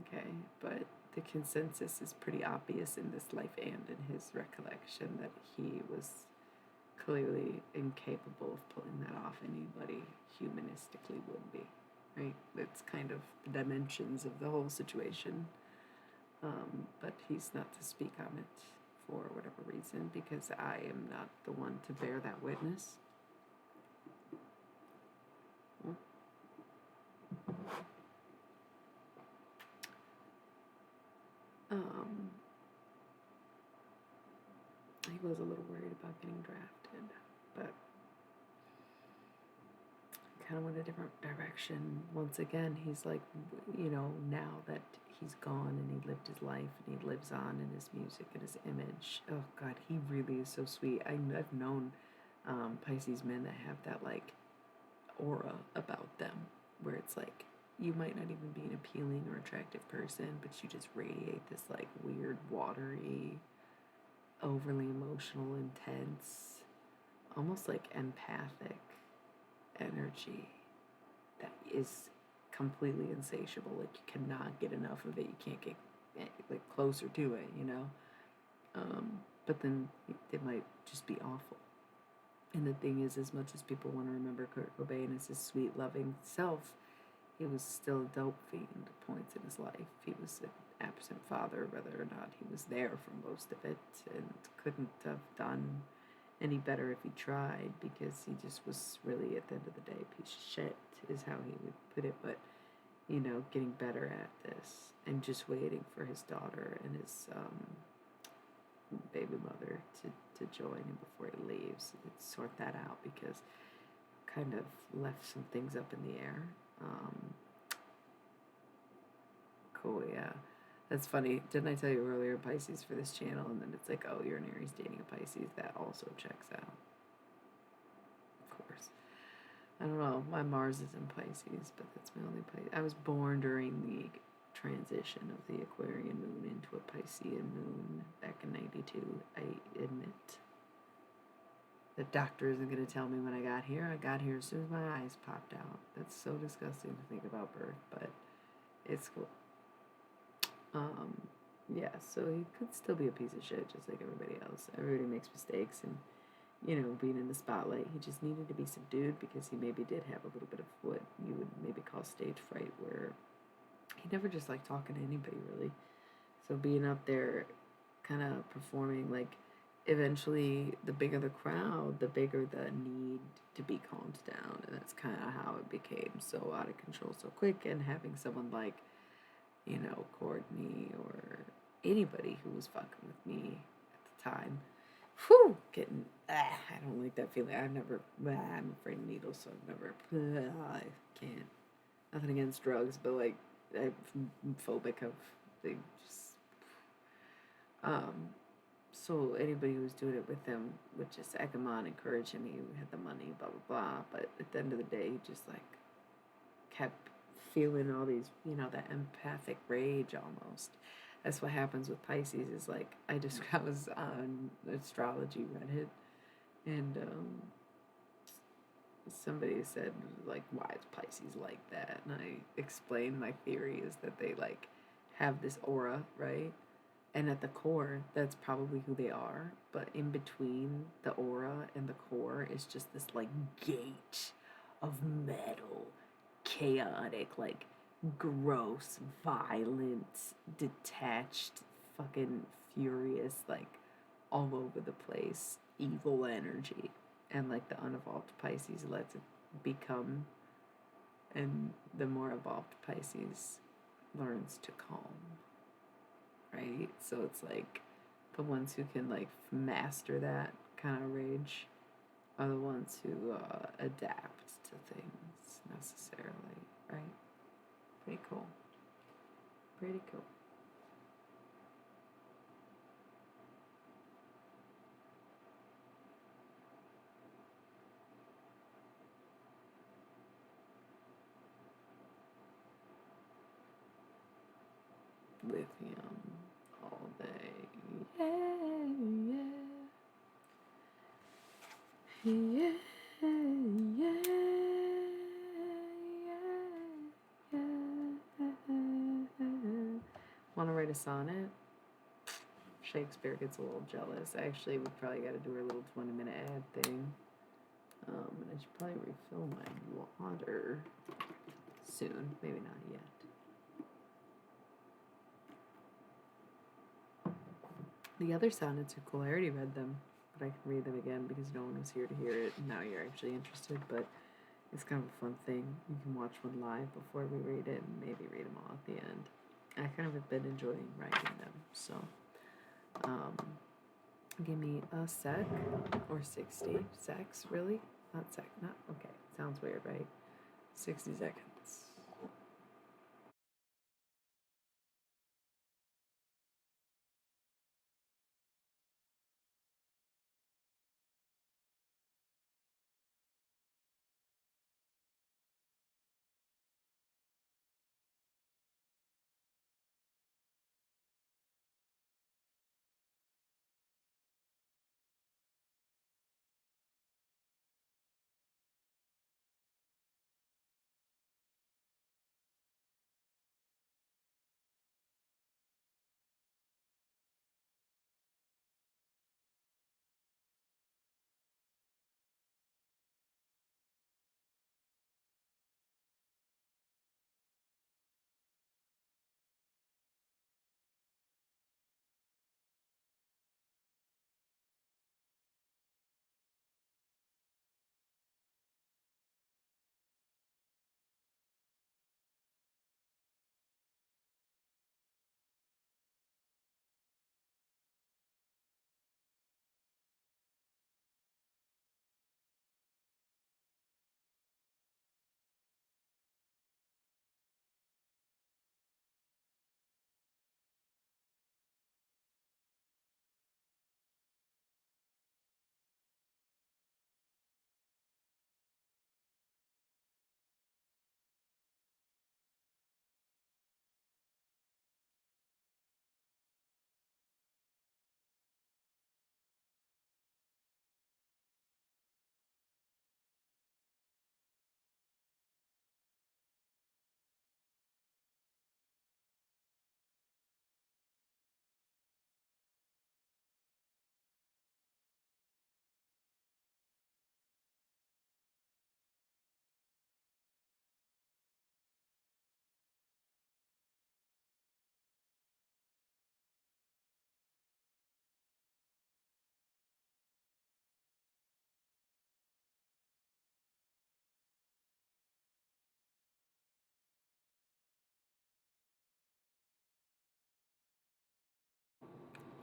okay? But the consensus is pretty obvious in this life and in his recollection that he was clearly incapable of pulling that off. Anybody humanistically would be, right? That's kind of the dimensions of the whole situation. But he's not to speak on it for whatever reason, because I am not the one to bear that witness. He was a little worried about getting drafted, but kind of went a different direction. Once again, he's like, now that he's gone and he lived his life and he lives on in his music and his image. Oh God, he really is so sweet. I've known Pisces men that have that like aura about them, where it's like you might not even be an appealing or attractive person, but you just radiate this like weird, watery, overly emotional, intense, almost like empathic energy that is completely insatiable. Like, you cannot get enough of it. You can't get like closer to it, but then it might just be awful. And the thing is, as much as people want to remember Kurt Cobain as his sweet, loving self, he was still a dope fiend at points in his life. He was an absent father, whether or not he was there for most of it, and couldn't have done any better if he tried, because he just was really, at the end of the day, a piece of shit, is how he would put it. But, getting better at this and just waiting for his daughter and his baby mother to join him before he leaves, and sort that out, because kind of left some things up in the air. Cool, yeah. That's funny. Didn't I tell you earlier, Pisces for this channel, and then it's like, oh, you're an Aries dating a Pisces. That also checks out. Of course. I don't know. My Mars is in Pisces, but that's my only Pisces. I was born during the transition of the Aquarian moon into a Piscean moon back in 92, I admit. The doctor isn't going to tell me when I got here. I got here as soon as my eyes popped out. That's so disgusting to think about birth, but it's cool. Yeah, so he could still be a piece of shit just like everybody else. Everybody makes mistakes, and, being in the spotlight, he just needed to be subdued, because he maybe did have a little bit of what you would maybe call stage fright, where he never just liked talking to anybody, really. So being up there kind of performing, like, eventually the bigger the crowd, the bigger the need to be calmed down, and that's kind of how it became so out of control so quick. And having someone like, Courtney or anybody who was fucking with me at the time. Whew, I don't like that feeling. I'm afraid of needles, so I've never, I can't. Nothing against drugs, but like, I'm phobic of, they just, um, so anybody who was doing it with him would just egg him on, encourage him, he had the money, blah, blah, blah, but at the end of the day, he just like, kept feeling all these, that empathic rage almost. That's what happens with Pisces. Is like I was on astrology Reddit, and somebody said like, why is Pisces like that? And I explained my theory is that they like have this aura, right? And at the core, that's probably who they are. But in between the aura and the core is just this like gate of metal, chaotic, like gross, violent, detached, fucking furious, like all over the place, evil energy. And like the unevolved Pisces lets it become, and the more evolved Pisces learns to calm, right? So it's like the ones who can like master that kind of rage are the ones who adapt to things necessarily, right? Pretty cool. Pretty cool. Lithium all day. Yeah, yeah. Yeah, yeah, yeah, yeah. Want to write a sonnet? Shakespeare gets a little jealous. Actually, we probably got to do our little 20-minute ad thing. And I should probably refill my water soon. Maybe not yet. The other sonnets are cool. I already read them, but I can read them again because no one was here to hear it. And now you're actually interested, but it's kind of a fun thing. You can watch one live before we read it and maybe read them all at the end. I kind of have been enjoying writing them, so give me a sec or 60 secs, really? Not sec, not okay. Sounds weird, right? 60 seconds.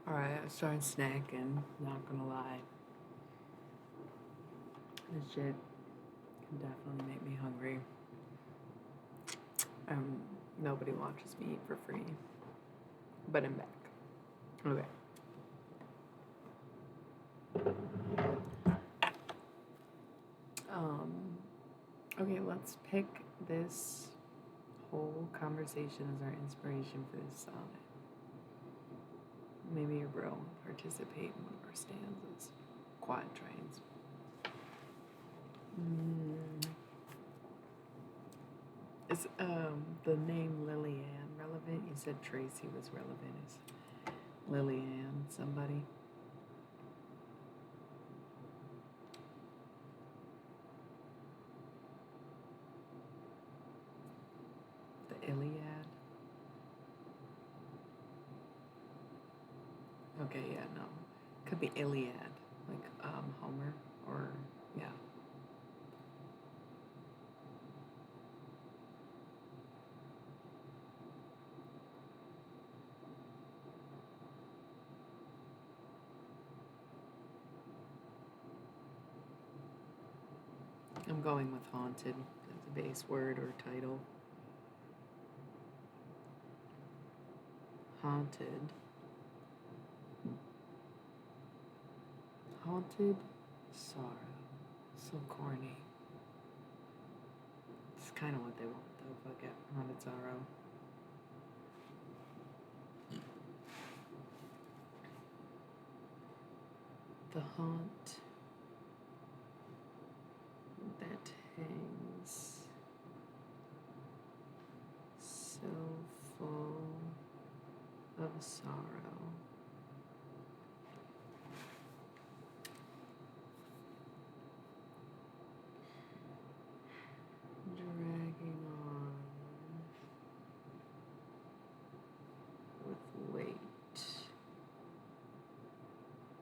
Alright, I started snacking, not gonna lie. This shit can definitely make me hungry. Nobody watches me eat for free. But I'm back. Okay. Okay, let's pick this whole conversation as our inspiration for this sonnet. Maybe your bro will participate in one of our stanzas. Quatrains. Is the name Lillian relevant? You said Tracy was relevant. Is Lillian somebody? The Iliad? Okay, yeah, no. Could be Iliad, like Homer, or yeah. I'm going with haunted as a base word or title. Haunted. Haunted sorrow. So corny. It's kind of what they want, though. Fuck it. Haunted sorrow. The haunt that hangs so full of sorrow. Dragging on with weight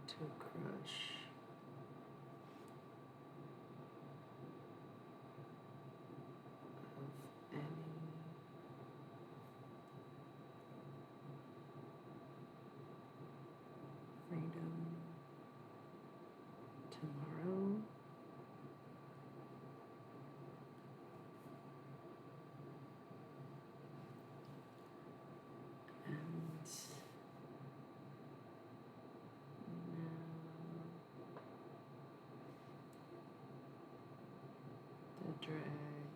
to crush. Of any freedom tomorrow. And now the drag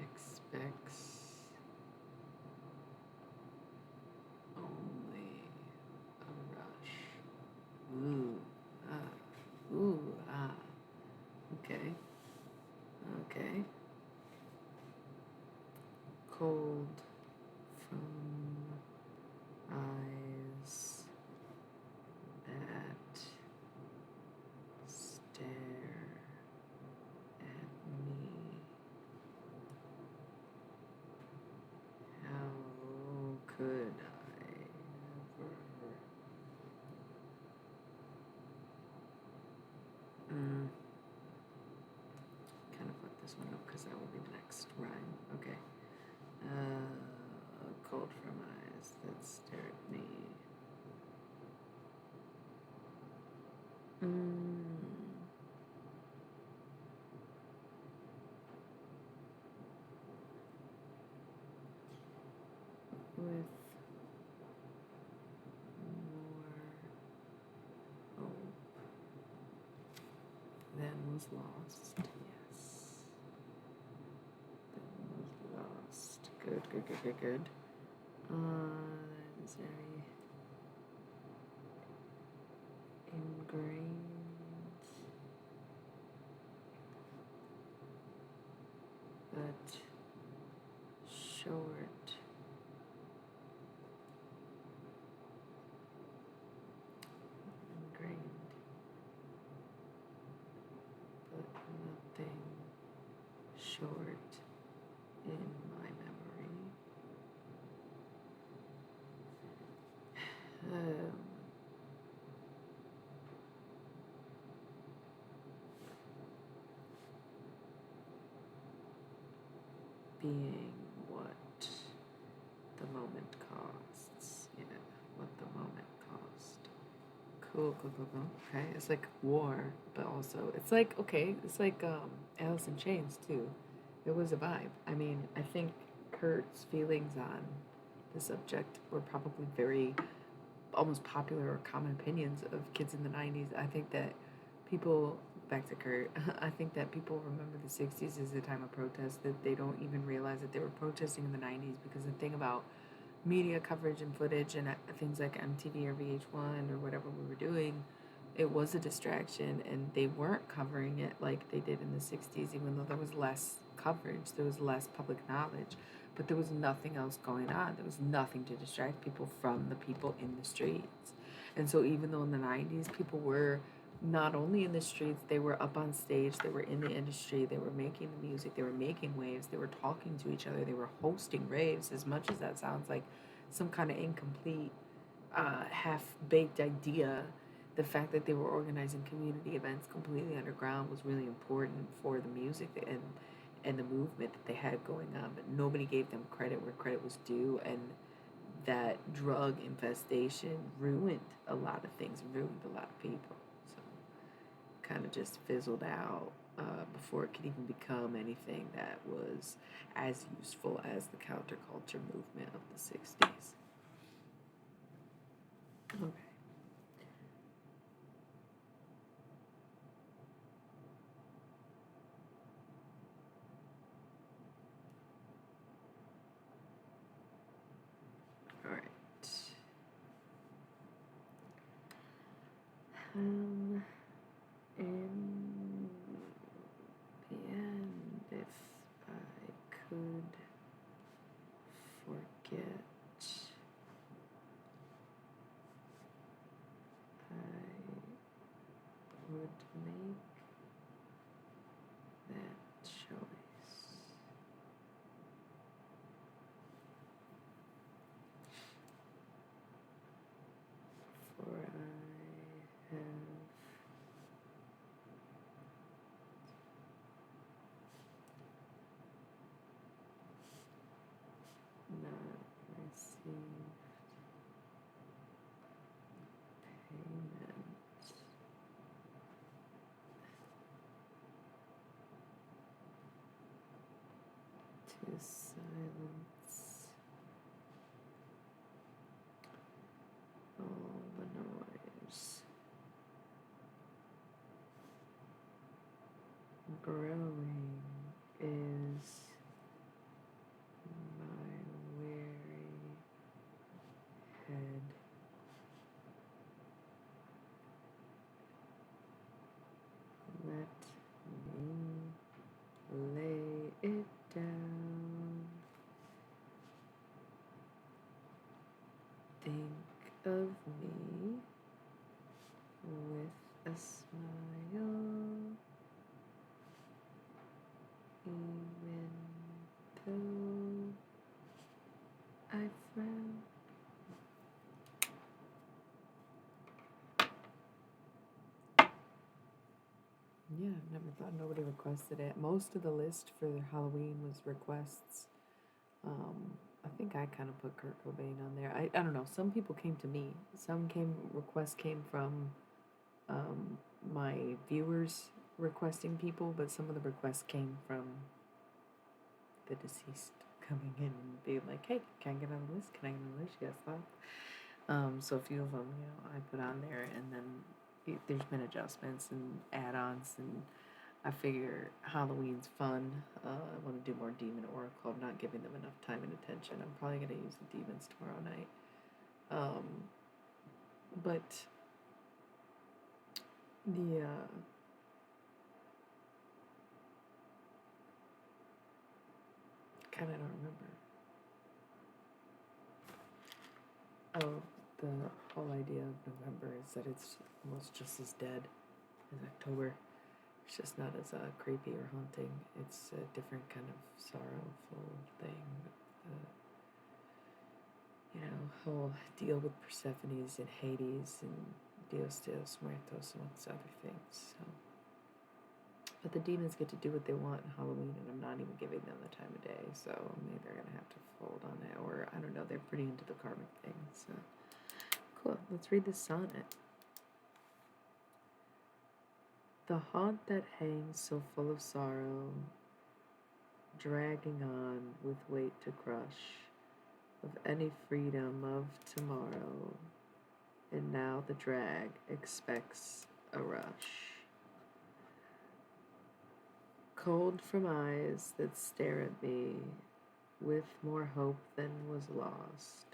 expects only a rush. Ooh, okay, okay. Cold from eyes that stare at me. How could I ever? Kind of fuck this one up because that will be the next rhyme. Okay. Cold from eyes that stare at me. With more hope than was lost. Yes. Than was lost. Good, good, good, good, good. Is there ingrained but short ingrained but nothing short in my memory. being what the moment costs. Yeah, what the moment cost. Cool, cool, cool, cool. Okay, it's like war, but also it's like okay, it's like Alice in Chains too. It was a vibe. I mean, I think Kurt's feelings on the subject were probably very almost popular or common opinions of kids in the 90s. I think that people, back to Kurt, I think that people remember the 60s as a time of protest, that they don't even realize that they were protesting in the 90s, because the thing about media coverage and footage and things like MTV or VH1 or whatever we were doing, it was a distraction, and they weren't covering it like they did in the 60s, even though there was less coverage, there was less public knowledge, but there was nothing else going on. There was nothing to distract people from the people in the streets. And so, even though in the 90s people were not only in the streets, they were up on stage, they were in the industry, they were making the music, they were making waves, they were talking to each other, they were hosting raves, as much as that sounds like some kind of incomplete, half baked idea. The fact that they were organizing community events completely underground was really important for the music and the movement that they had going on, but nobody gave them credit where credit was due, and that drug infestation ruined a lot of things, ruined a lot of people. So kind of just fizzled out before it could even become anything that was as useful as the counterculture movement of the 60s. Okay. All right. In the end, if I could forget, I would make that choice. For I have not received payment to silence all the noise. Growing is my weary head. Let me lay it down. Think of me with a smile, even though I frown. Yeah, I've never thought nobody requested it. Most of the list for Halloween was requests. I think I kind of put Kurt Cobain on there. I don't know. Some people came to me. Requests came from my viewers requesting people, but some of the requests came from the deceased coming in and being like, "Hey, can I get on the list? Can I get on the list? You guys thought?" So a few of them, I put on there, and then there's been adjustments and add-ons, and I figure Halloween's fun. I want to do more Demon Oracle. I'm not giving them enough time and attention. I'm probably going to use the demons tomorrow night. But the kind of don't remember. Oh, the whole idea of November is that it's almost just as dead as October. It's just not as creepy or haunting. It's a different kind of sorrowful thing. Whole deal with Persephone's and Hades and Dios de los Muertos, amongst other things. So But the demons get to do what they want on Halloween, and I'm not even giving them the time of day, so maybe they're gonna have to fold on it, or I don't know, they're pretty into the karmic thing, so. Cool, let's read this sonnet. The haunt that hangs so full of sorrow, dragging on with weight to crush, of any freedom of tomorrow, and now the drag expects a rush. Cold from eyes that stare at me with more hope than was lost,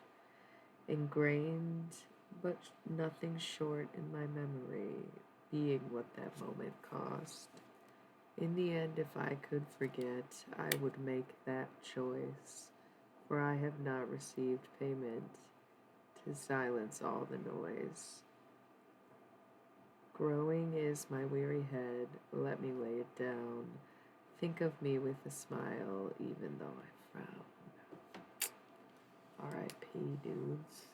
ingrained but nothing short in my memory, being what that moment cost. In the end, if I could forget, I would make that choice, for I have not received payment to silence all the noise. Growing is my weary head, let me lay it down. Think of me with a smile, even though I frown. R.I.P. dudes.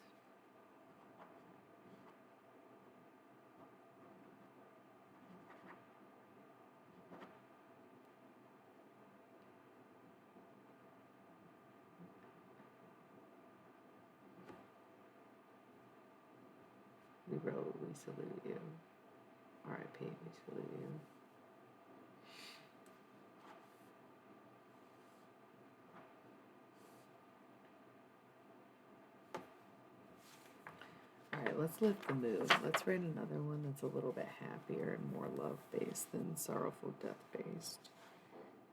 We wrote, we salute you. R.I.P. We salute you. Alright, let's lift the mood. Let's write another one that's a little bit happier and more love-based than sorrowful death-based.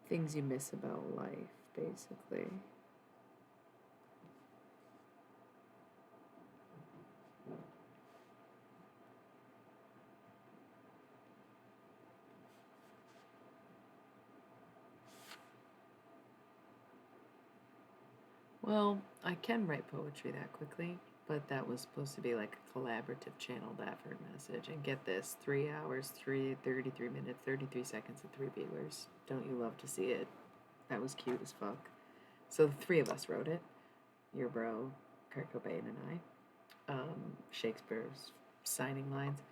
Things you miss about life, basically. Well, I can write poetry that quickly, but that was supposed to be like a collaborative channeled effort message. And get this, 3 hours, 33 minutes, 33 seconds, and 3 viewers. Don't you love to see it? That was cute as fuck. So the 3 of us wrote it. Your bro, Kurt Cobain, and I. Shakespeare's signing lines.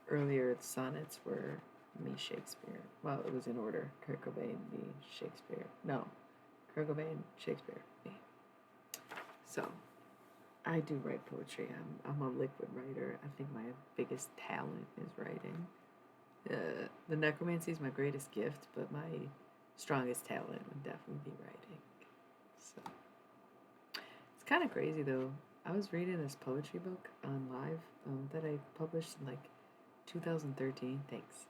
Earlier, the sonnets were me, Shakespeare. Well, it was in order. Kurt Cobain, me, Shakespeare. No, Kurt Cobain, Shakespeare, me. So, I do write poetry. I'm a liquid writer. I think my biggest talent is writing. The necromancy is my greatest gift, but my strongest talent would definitely be writing. So, it's kind of crazy though. I was reading this poetry book on live that I published in like 2013. Thanks.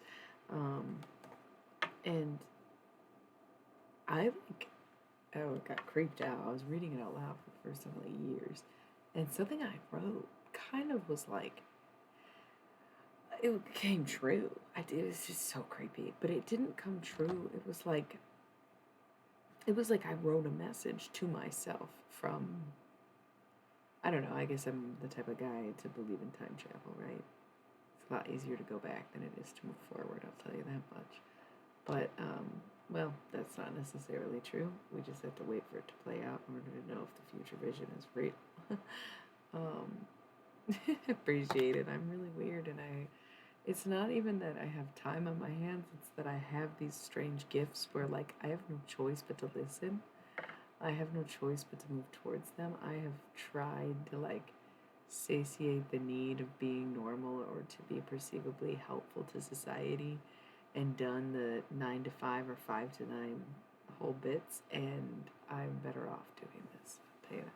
And I got creeped out. I was reading it out loud for the first time in like years. And something I wrote kind of was like, it came true. It was just so creepy. But it didn't come true. It was like I wrote a message to myself from, I don't know, I guess I'm the type of guy to believe in time travel, right? It's a lot easier to go back than it is to move forward, I'll tell you that much. But, well, that's not necessarily true. We just have to wait for it to play out in order to know if the future vision is real. Appreciate it. I'm really weird, and it's not even that I have time on my hands, it's that I have these strange gifts where, like, I have no choice but to listen. I have no choice but to move towards them. I have tried to, like, satiate the need of being normal or to be perceivably helpful to society and done the 9 to 5 or 5 to 9 whole bits, and I'm better off doing this, I'll tell you that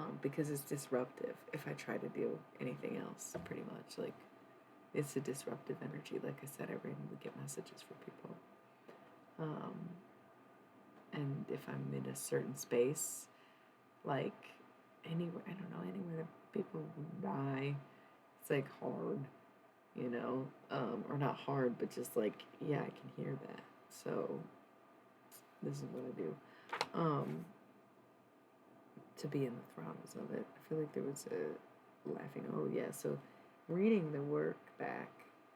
much. Because it's disruptive if I try to do anything else, pretty much. Like, it's a disruptive energy. Like I said, I randomly get messages from people. And if I'm in a certain space, like anywhere, I don't know, anywhere that people die, it's like hard, you know, or not hard, but just like, yeah, I can hear that. So this is what I do. To be in the throttles of it. I feel like there was a laughing, oh yeah, so reading the work back,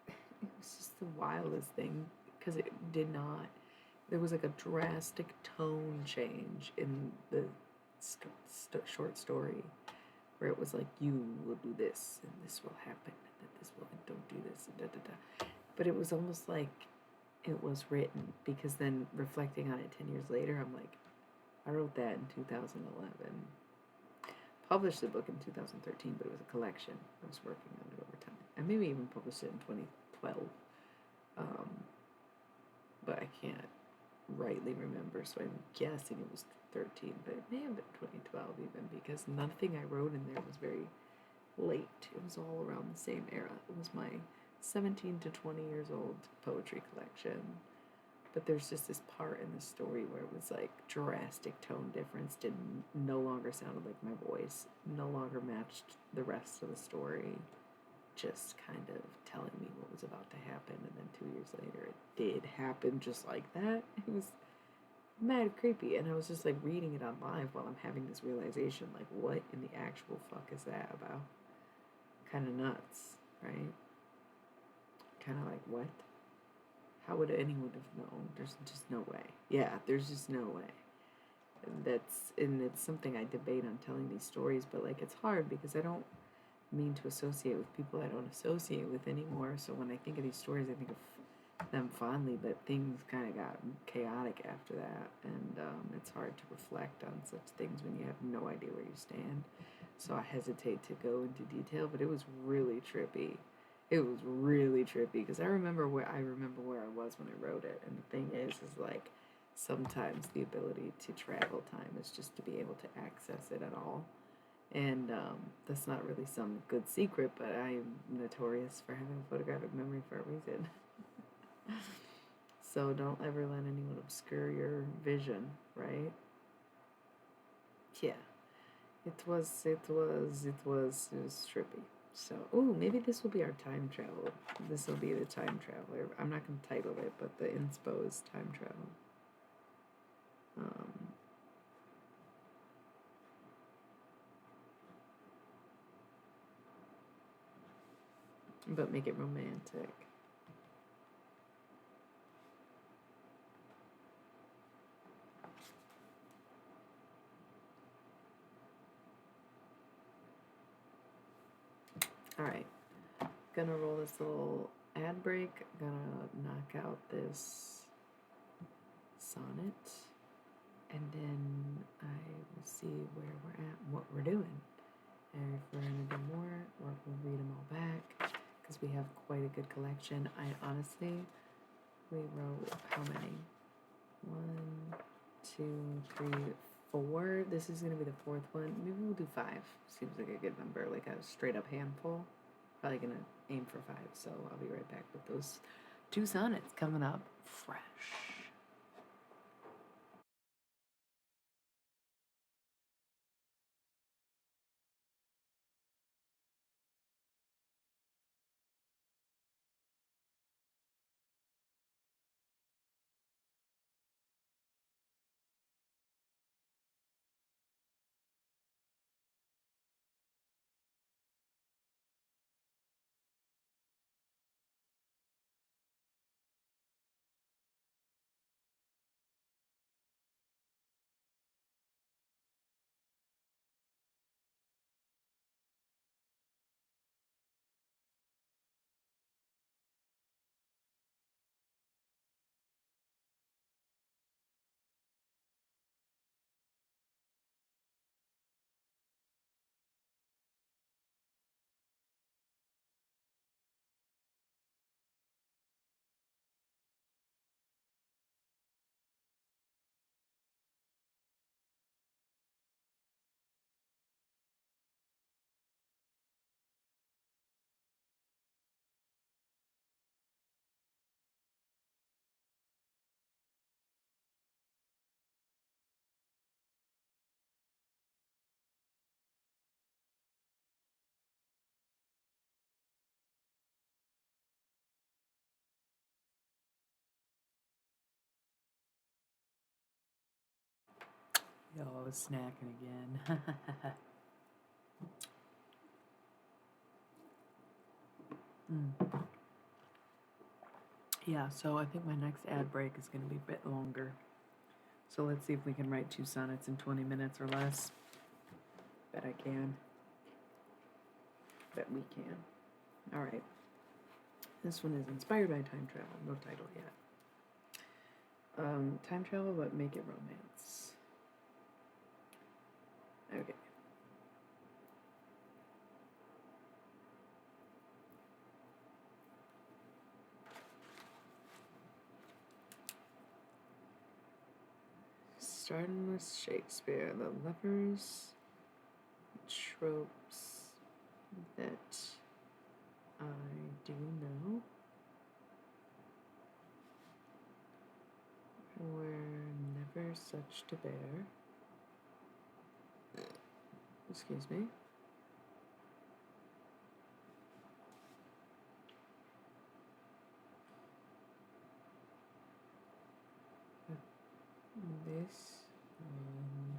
it was just the wildest thing, because it did not, there was like a drastic tone change in the short story, where it was like, you will do this, and this will happen, and then this will, and don't do this, and da da da. But it was almost like it was written, because then reflecting on it 10 years later, I'm like, I wrote that in 2011. Published the book in 2013, but it was a collection. I was working on it over time. I maybe even published it in 2012. But I can't rightly remember, so I'm guessing it was 13, but it may have been 2012 even, because nothing I wrote in there was very late. It was all around the same era. It was my 17 to 20 years old poetry collection. But there's just this part in the story where it was like drastic tone difference, didn't no longer sounded like my voice, no longer matched the rest of the story, just kind of telling me what was about to happen. And then 2 years later, it did happen just like that. It was mad creepy. And I was just like reading it on live while I'm having this realization, like, what in the actual fuck is that about? Kind of nuts, right? Kind of like, what? How would anyone have known? There's just no way. Yeah, there's just no way. And it's something I debate on telling these stories, but like it's hard because I don't mean to associate with people I don't associate with anymore. So when I think of these stories, I think of them fondly, but things kind of got chaotic after that, and it's hard to reflect on such things when you have no idea where you stand. So I hesitate to go into detail, but it was really trippy. It was really trippy because I remember where I was when I wrote it, and the thing is like sometimes the ability to travel time is just to be able to access it at all, and that's not really some good secret, but I'm notorious for having a photographic memory for a reason. So don't ever let anyone obscure your vision, right? Yeah, it was trippy. So, oh, maybe this will be our time travel. This will be the time traveler. I'm not going to title it, but the inspo is time travel. But make it romantic. All right, gonna roll this little ad break. Gonna knock out this sonnet, and then I will see where we're at, what we're doing. And if we're gonna do more, or we'll read them all back, because we have quite a good collection. I honestly, we wrote how many? 1, 2, 3, 4. This is gonna be the 4th one. Maybe we'll do 5. Seems like a good number, like a straight up handful. Probably gonna aim for 5, so I'll be right back with those 2 sonnets coming up fresh. Yo, I was snacking again. Yeah, so I think my next ad break is going to be a bit longer. So let's see if we can write 2 sonnets in 20 minutes or less. Bet I can. Bet we can. All right. This one is inspired by time travel. No title yet. Time travel, but make it romance. Okay. Starting with Shakespeare, the lovers, tropes that I do know. Were never such to bear. Excuse me. This one,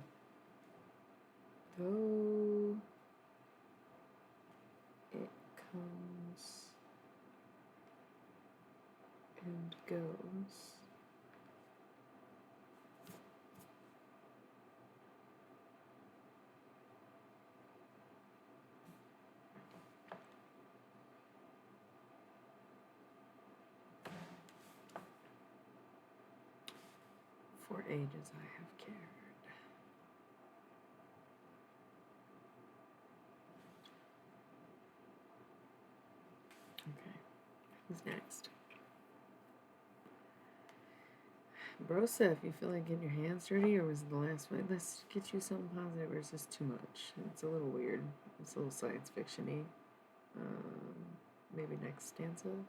though it comes and goes, for ages I have cared. Okay, who's next? Brosa, if you feel like getting your hands dirty, or was it the last one? Let's get you something positive, or is this too much? It's a little weird. It's a little science fiction-y. Maybe next stanza?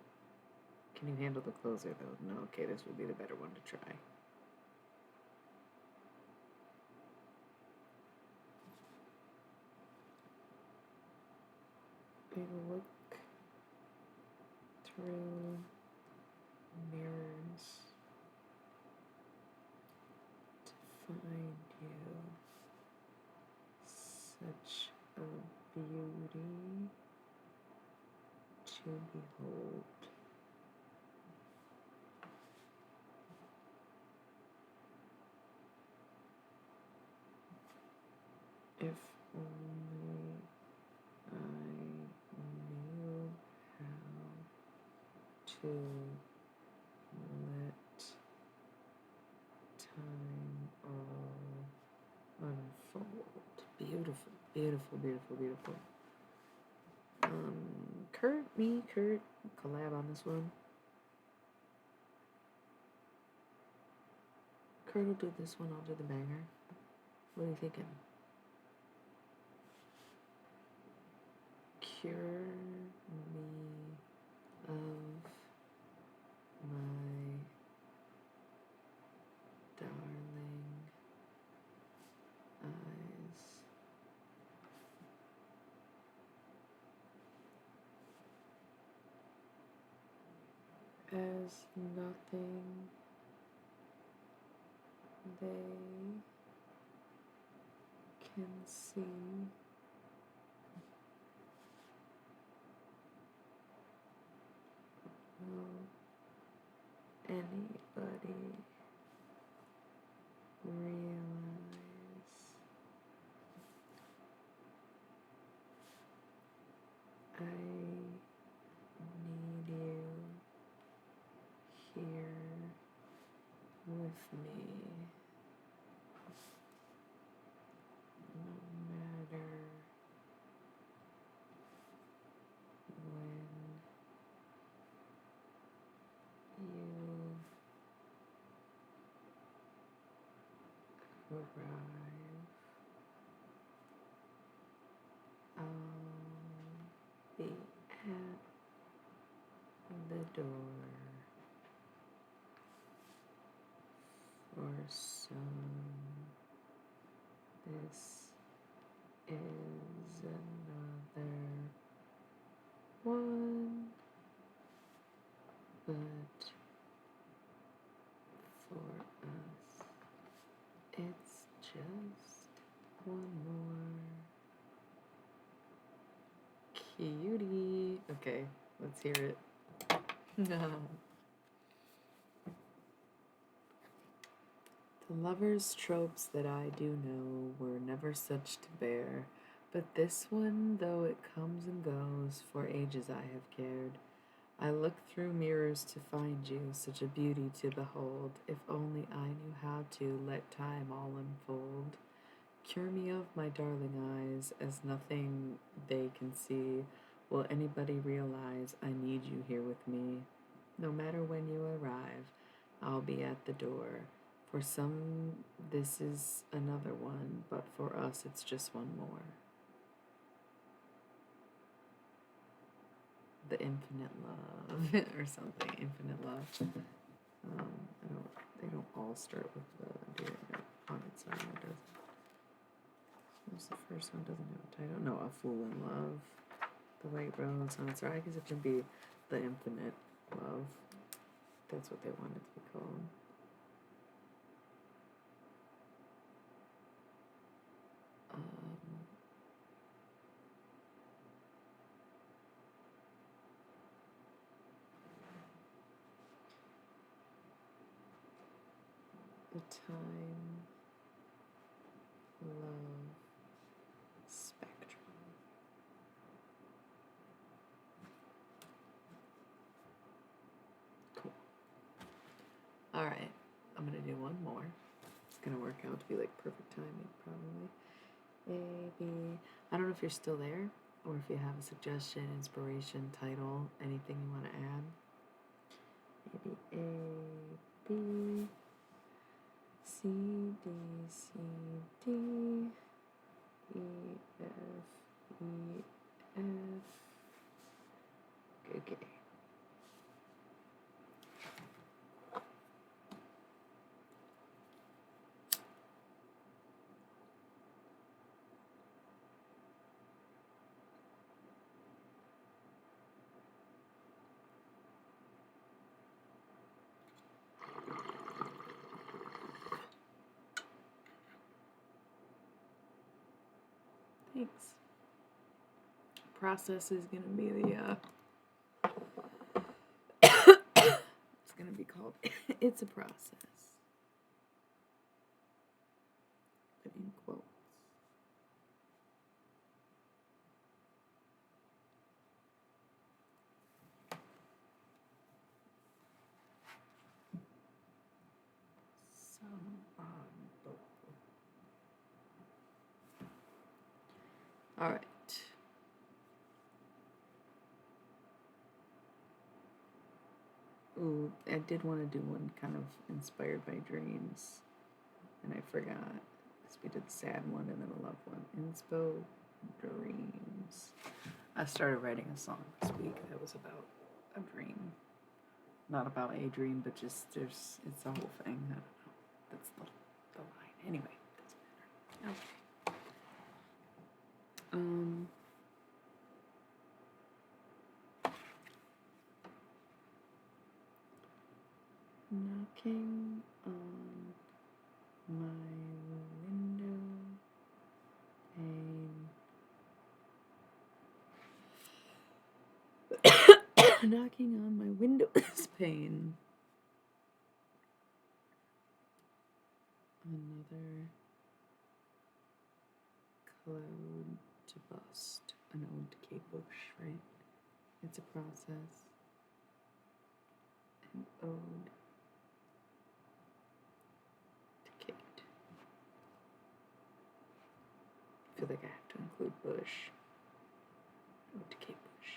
Can you handle the closer, though? No, okay, this would be the better one to try. I look through mirrors to find you, such a beauty to behold. If only I knew how to let time all unfold. Beautiful, beautiful, beautiful, beautiful. Kurt, collab on this one. Kurt will do this one, I'll do the banger. What are you thinking? Cure me of my darling eyes. As nothing they can see. Will anybody realize I need you here with me, no matter when you arrive. I'll be at the door for some. This is another one, but for us, it's just one more. Cutie. Okay, let's hear it. The lovers' tropes that I do know were never such to bear, but this one, though it comes and goes, for ages I have cared. I look through mirrors to find you, such a beauty to behold. If only I knew how to let time all unfold. Cure me of my darling eyes, as nothing they can see. Will anybody realize I need you here with me? No matter when you arrive, I'll be at the door. For some, this is another one, but for us, it's just one more. The infinite love, or something. Infinite love. They don't all start with the dear on its own, does it? What's the first one? Doesn't have a title. No, A Fool in Love. The White Rose on its own. I guess it can be The Infinite Love. That's what they want it to be called. The Time Love Spectrum. Cool. All right, I'm gonna do one more. It's gonna work out to be like perfect timing, probably. A, B. I don't know if you're still there or if you have a suggestion, inspiration, title, anything you want to add. Maybe A, B, C, D, C, D, E, F, E, F. Okay. Thanks. Process is going to be the, it's going to be called It's a Process. But in quotes. All right. Ooh, I did want to do one kind of inspired by dreams, and I forgot because we did the sad one and then a love one. Inspo dreams. I started writing a song this week that was about a dream, not about a dream, but just it's the whole thing. I don't know. That's the line. Anyway, doesn't matter. Okay. Knocking on my window pane. Knocking on my window's pane. Another cloud to bust. An ode to Kate Bush, right? It's a process. An ode to Kate. I feel like I have to include Bush. Ode to Kate Bush.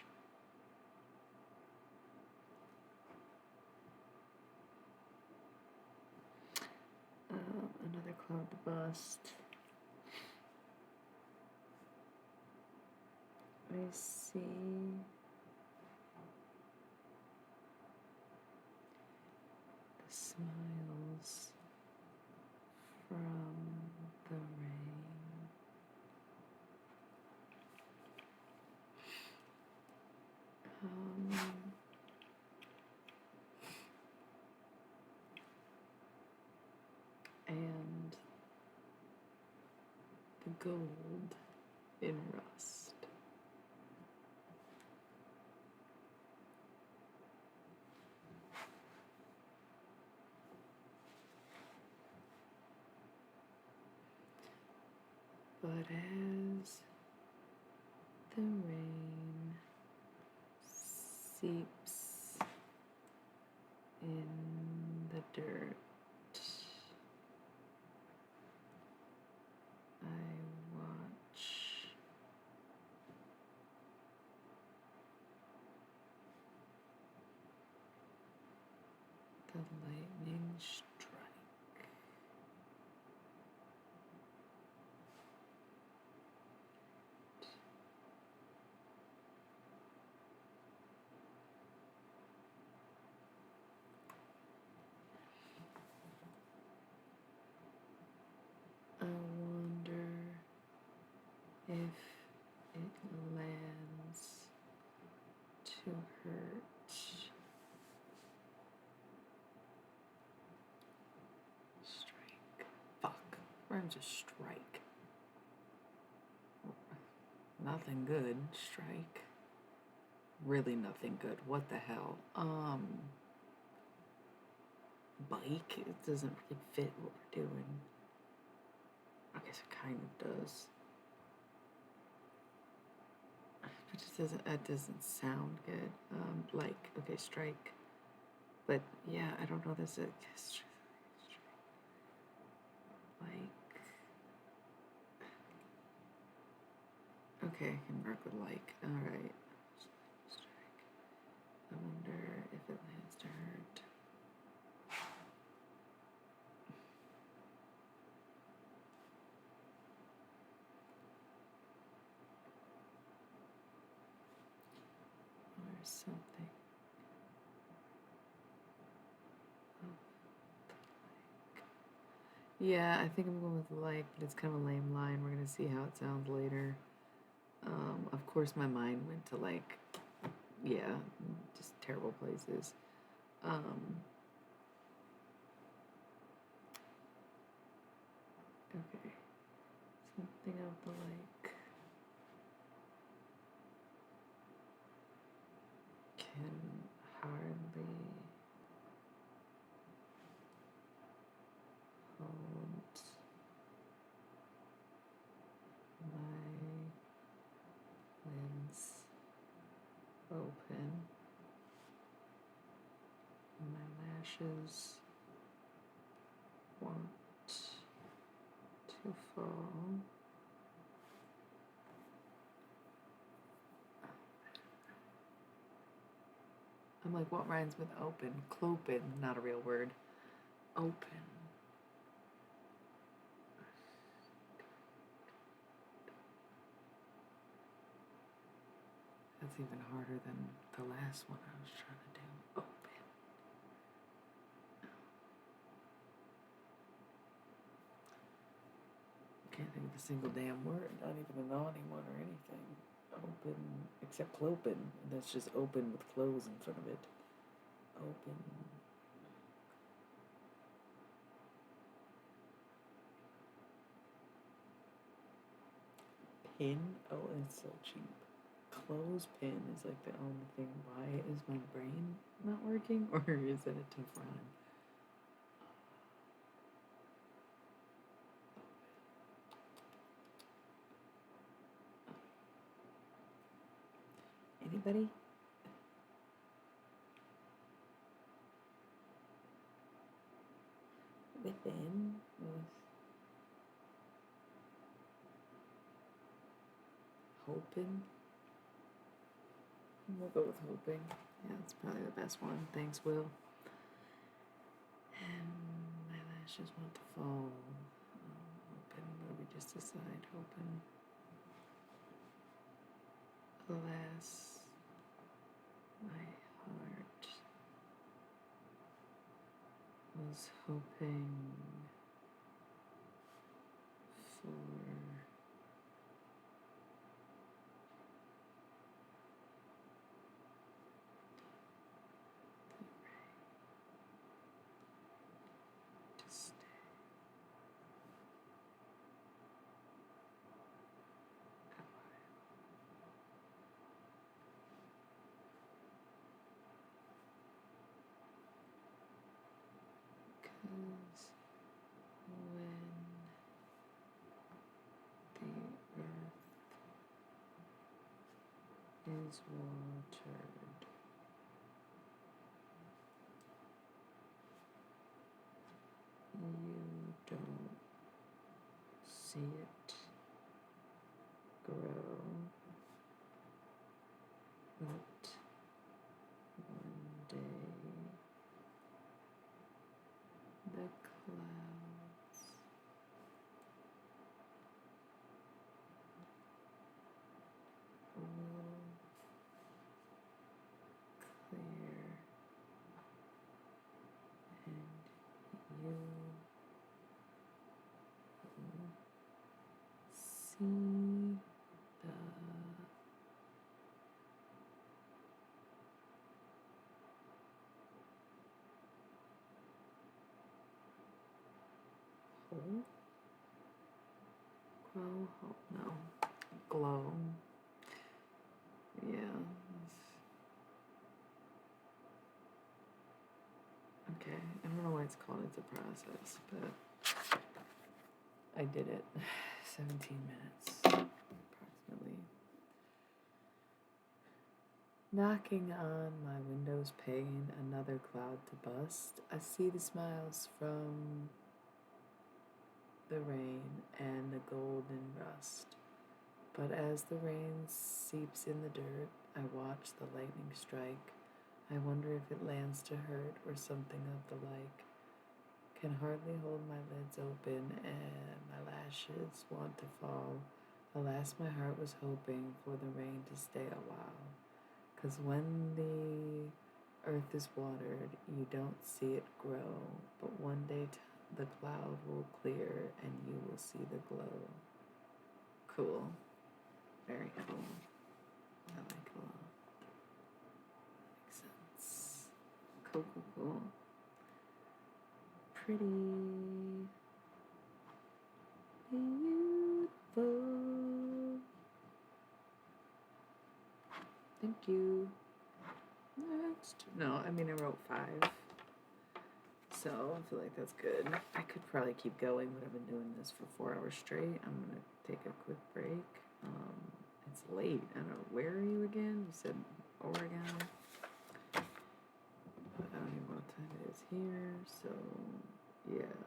Another cloud to bust. I see the smiles from the rain. And the gold in rust. But as the rain seeps strike. I wonder if it lands to hurt. Strike. Fuck. Rhymes with strike. Nothing good. Strike. Really nothing good. What the hell? Bike? It doesn't really fit what we're doing. I guess it kind of does. But it doesn't sound good. Like, okay, strike. But yeah, I don't know this. Like. Okay, I can work with like. Alright. Strike. I wonder if it lands to hurt. Or something. Yeah, I think I'm going with like, but it's kind of a lame line. We're gonna see how it sounds later. Of course, my mind went to like, yeah, just terrible places. Okay, something of the like can hardly hold my lids open. My lashes want to fall. I'm like, what rhymes with open? Clopen, not a real word. Open. That's even harder than the last one I was trying to do. Open. Can't think of a single damn word, not even a naughty one or anything. Open, except clopen, and that's just open with clothes in front of it. Open. Pin? Oh, it's so cheap. Clothespin is like the only thing. Why is my brain not working? Or is it a tough rhyme? Anybody? Within? Hoping? We'll go with hoping. Yeah, that's probably the best one. Thanks, Will. And my lashes want to fall. Open. What do we just decide? Hoping. Alas, my heart was hoping for to stay. Because when the earth is watered, you don't see it grow, but one day the hole? Grow hole? No. Glow. Yeah. Okay. I don't know why it's called It's a Process, but I did it. 17 minutes, approximately. Knocking on my window's pane, another cloud to bust. I see the smiles from the rain and the golden rust. But as the rain seeps in the dirt, I watch the lightning strike. I wonder if it lands to hurt or something of the like. Can hardly hold my lids open and my lashes want to fall. Alas, my heart was hoping for the rain to stay a while. 'Cause when the earth is watered, you don't see it grow, but one day the cloud will clear and you will see the glow. Cool. Very cool. I like it a lot. Makes sense. Cool, cool, cool. Pretty beautiful. Thank you. Next. No, I mean, I wrote 5. So I feel like that's good. I could probably keep going, but I've been doing this for 4 hours straight. I'm going to take a quick break. It's late. I don't know. Where are you again? You said Oregon. But I don't even know what time it is here. So, yeah.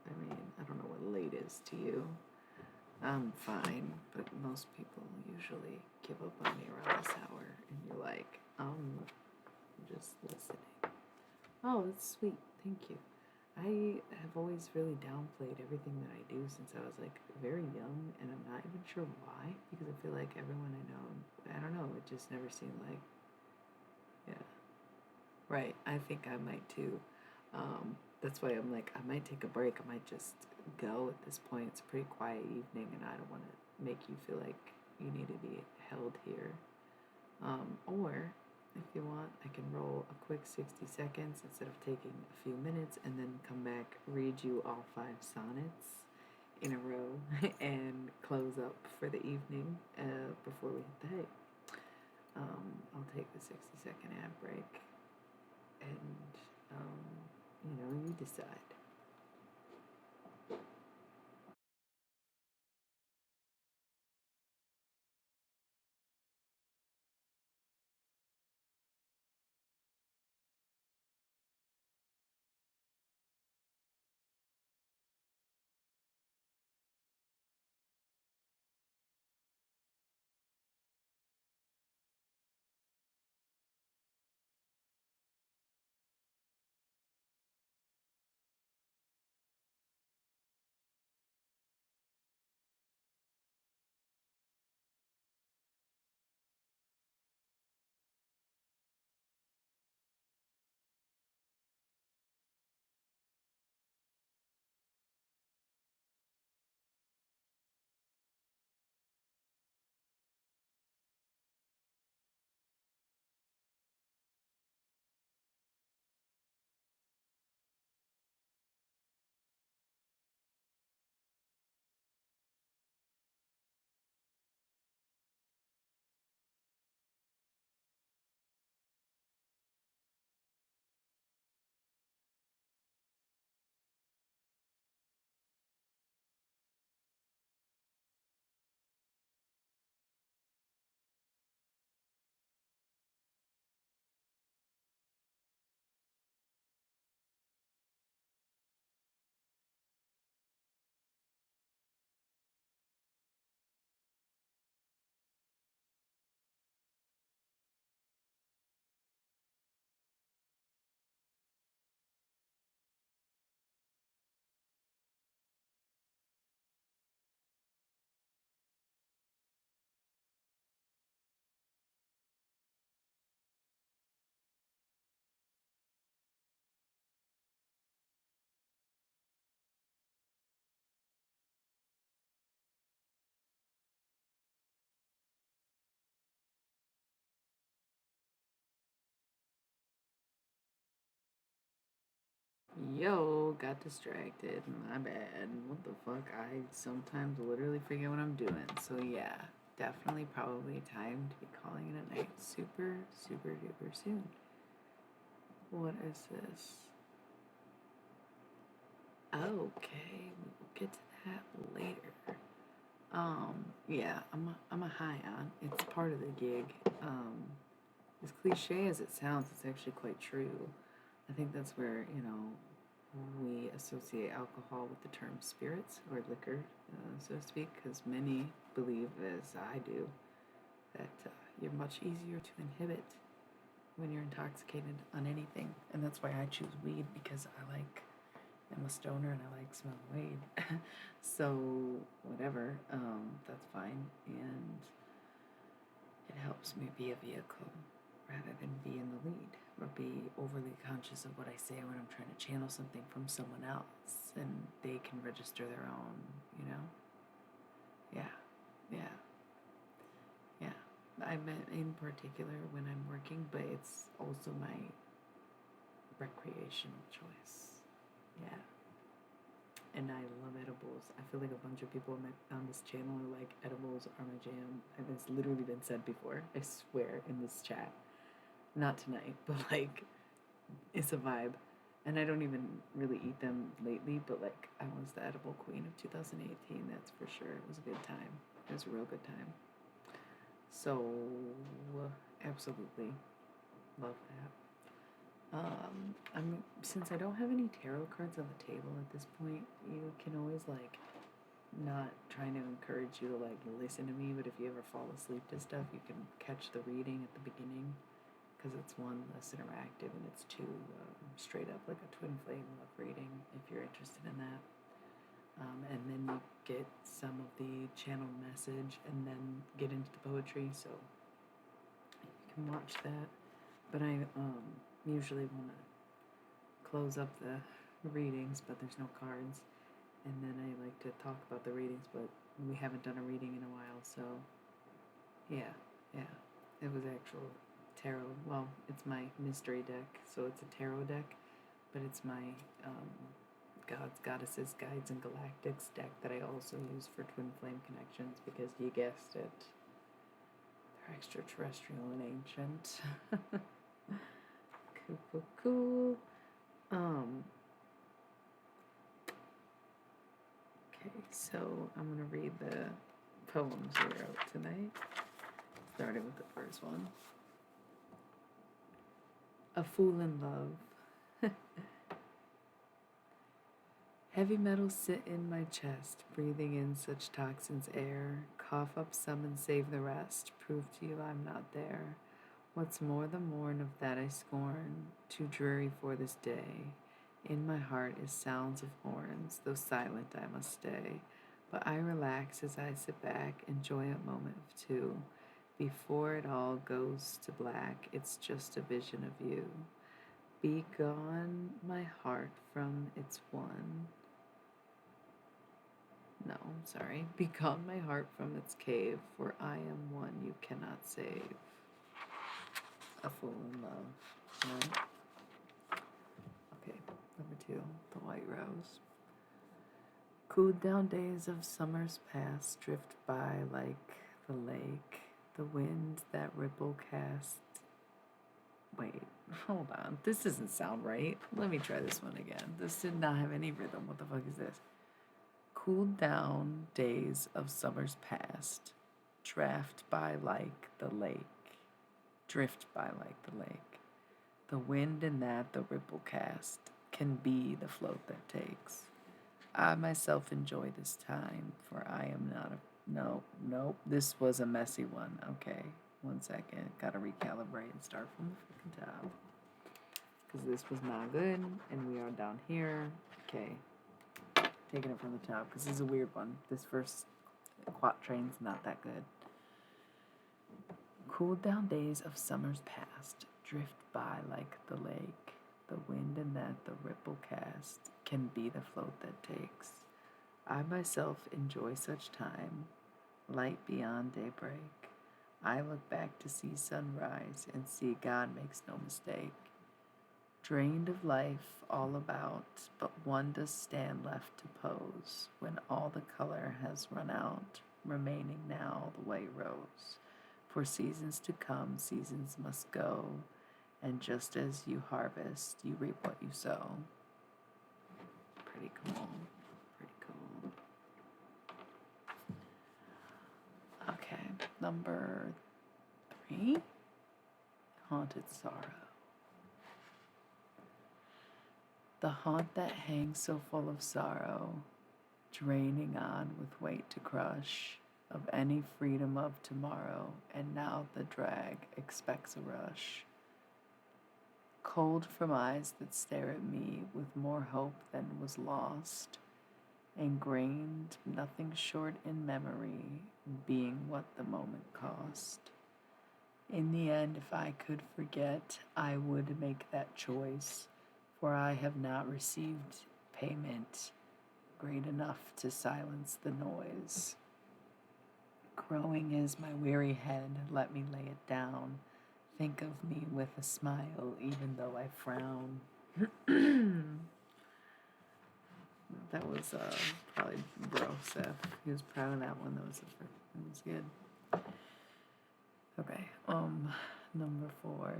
I mean, I don't know what late is to you. I'm fine, but most people usually give up on me around this hour. And you're like, I'm just listening. Oh, that's sweet. Thank you. I have always really downplayed everything that I do since I was like very young, and I'm not even sure why, because I feel like everyone I know, I don't know, it just never seemed like, yeah. Right, I think I might too. That's why I'm like, I might take a break. I might just go at this point. It's a pretty quiet evening, and I don't want to make you feel like you need to be held here. Or if you want, I can roll a quick 60 seconds instead of taking a few minutes and then come back, read you all 5 sonnets in a row, and close up for the evening before we hit the hay. I'll take the 60-second ad break, and you decide. Yo, got distracted. My bad. What the fuck? I sometimes literally forget what I'm doing. So yeah, definitely probably time to be calling it a night super, super duper soon. What is this? Okay, we will get to that later. Yeah, I'm a high on. It's part of the gig. As cliche as it sounds, it's actually quite true. I think that's where, we associate alcohol with the term spirits or liquor, so to speak, because many believe, as I do, that you're much easier to inhibit when you're intoxicated on anything. And that's why I choose weed, because I'm a stoner and I like smelling weed. So, whatever, that's fine. And it helps me be a vehicle rather than be in the lead or be overly conscious of what I say when I'm trying to channel something from someone else and they can register their own, you know? Yeah, yeah, yeah. I meant in particular when I'm working, but it's also my recreational choice. Yeah. And I love edibles. I feel like a bunch of people on this channel are like, edibles are my jam. And it's literally been said before, I swear, in this chat. Not tonight, but like, it's a vibe. And I don't even really eat them lately, but like, I was the edible queen of 2018, that's for sure. It was a good time. It was a real good time. So, absolutely love that. Since I don't have any tarot cards on the table at this point, you can always like, not trying to encourage you to like listen to me, but if you ever fall asleep to stuff, you can catch the reading at the beginning, because it's one, less interactive, and it's two, straight up like a twin flame love reading if you're interested in that. And then you get some of the channeled message and then get into the poetry, so you can watch that. But I usually want to close up the readings, but there's no cards. And then I like to talk about the readings, but we haven't done a reading in a while, so yeah, yeah. It was actual tarot. Well, it's my mystery deck, so it's a tarot deck, but it's my gods, goddesses, guides, and galactics deck that I also use for twin flame connections, because you guessed it, they're extraterrestrial and ancient. Cool. Okay, so I'm gonna read the poems we wrote tonight, starting with the first one. A Fool in Love. Heavy metals sit in my chest, breathing in such toxins air. Cough up some and save the rest. Prove to you I'm not there. What's more the morn of that I scorn, too dreary for this day. In my heart is sounds of horns, though silent I must stay. But I relax as I sit back, enjoy a moment of two. Before it all goes to black, it's just a vision of you. Be gone, my heart, from its one. No, I'm sorry. Be gone, my heart, from its cave, for I am one you cannot save. A Fool in Love. Right? Okay, number two, The White Rose. Cooled down days of summers past drift by like the lake, the wind that ripple cast. Wait, hold on. This doesn't sound right. Let me try this one again. This did not have any rhythm. What the fuck is this? Cooled down days of summers past draft by like the lake. Drift by like the lake. The wind in that the ripple cast can be the float that takes. I myself enjoy this time, for I am not a... Nope, this was a messy one. Okay, 1 second. Gotta recalibrate and start from the freaking top. Because this was not good, and we are down here. Okay, taking it from the top, because this is a weird one. This first quatrain's not that good. Cooled down days of summers past drift by like the lake. The wind in that the ripple cast can be the float that takes. I myself enjoy such time, light beyond daybreak. I look back to see sunrise and see God makes no mistake. Drained of life all about, but one does stand left to pose, when all the color has run out, remaining now the white rose. For seasons to come, seasons must go, and just as you harvest, you reap what you sow. Pretty cool. Pretty cool. Okay, number 3, Haunted Sorrow. The haunt that hangs so full of sorrow, draining on with weight to crush of any freedom of tomorrow, and now the drag expects a rush. Cold from eyes that stare at me with more hope than was lost, ingrained nothing short in memory, being what the moment cost. In the end, if I could forget, I would make that choice, for I have not received payment great enough to silence the noise. Growing is my weary head, let me lay it down. Think of me with a smile, even though I frown. That was probably Broseph. He was proud of that one. That was good. Okay, number 4.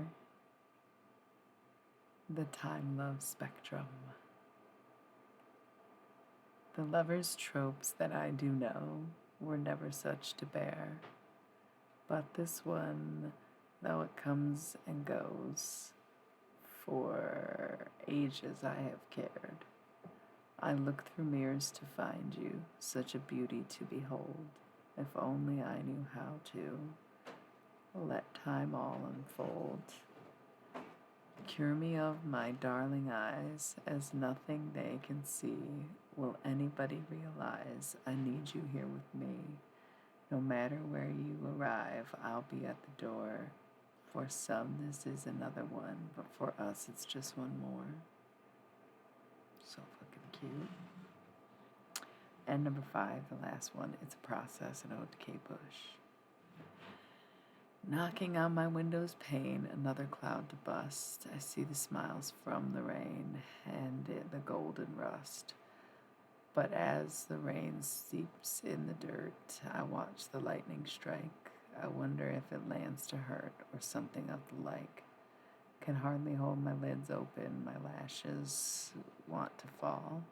The Time Love Spectrum. The lover's tropes that I do know were never such to bear, but this one, though it comes and goes, for ages I have cared. I look through mirrors to find you, such a beauty to behold, if only I knew how to let time all unfold. Cure me of my darling eyes, as nothing they can see will anybody realize. I need you here with me. No matter where you arrive, I'll be at the door. For some, this is another one, but for us, it's just one more. So fucking cute. And number 5, the last one, It's a Process, an ode to Kate Bush. Knocking on my window's pane, another cloud to bust. I see the smiles from the rain and the golden rust. But as the rain seeps in the dirt, I watch the lightning strike. I wonder if it lands to hurt or something of the like. Can hardly hold my lids open, my lashes want to fall.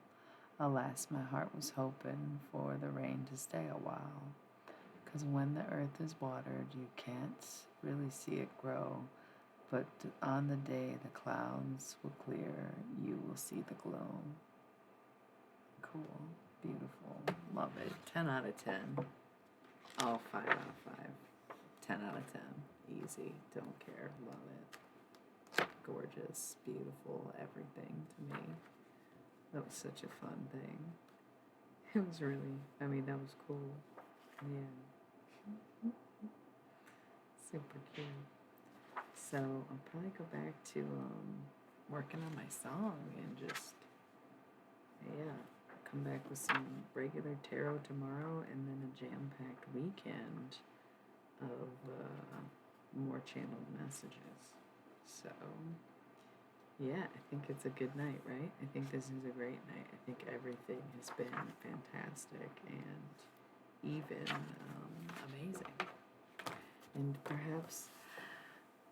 Alas, my heart was hoping for the rain to stay a while. 'Cause when the earth is watered, you can't really see it grow. But on the day the clouds will clear, you will see the glow. Cool. Beautiful. Love it. 10 out of 10. Oh, 5 out of 5. 10 out of 10. Easy. Don't care. Love it. Gorgeous. Beautiful. Everything to me. That was such a fun thing. It was really, that was cool. Yeah. Super cute. So I'll probably go back to working on my song and just, come back with some regular tarot tomorrow and then a jam-packed weekend of more channeled messages. So, I think it's a good night, right? I think this is a great night. I think everything has been fantastic and even amazing. And perhaps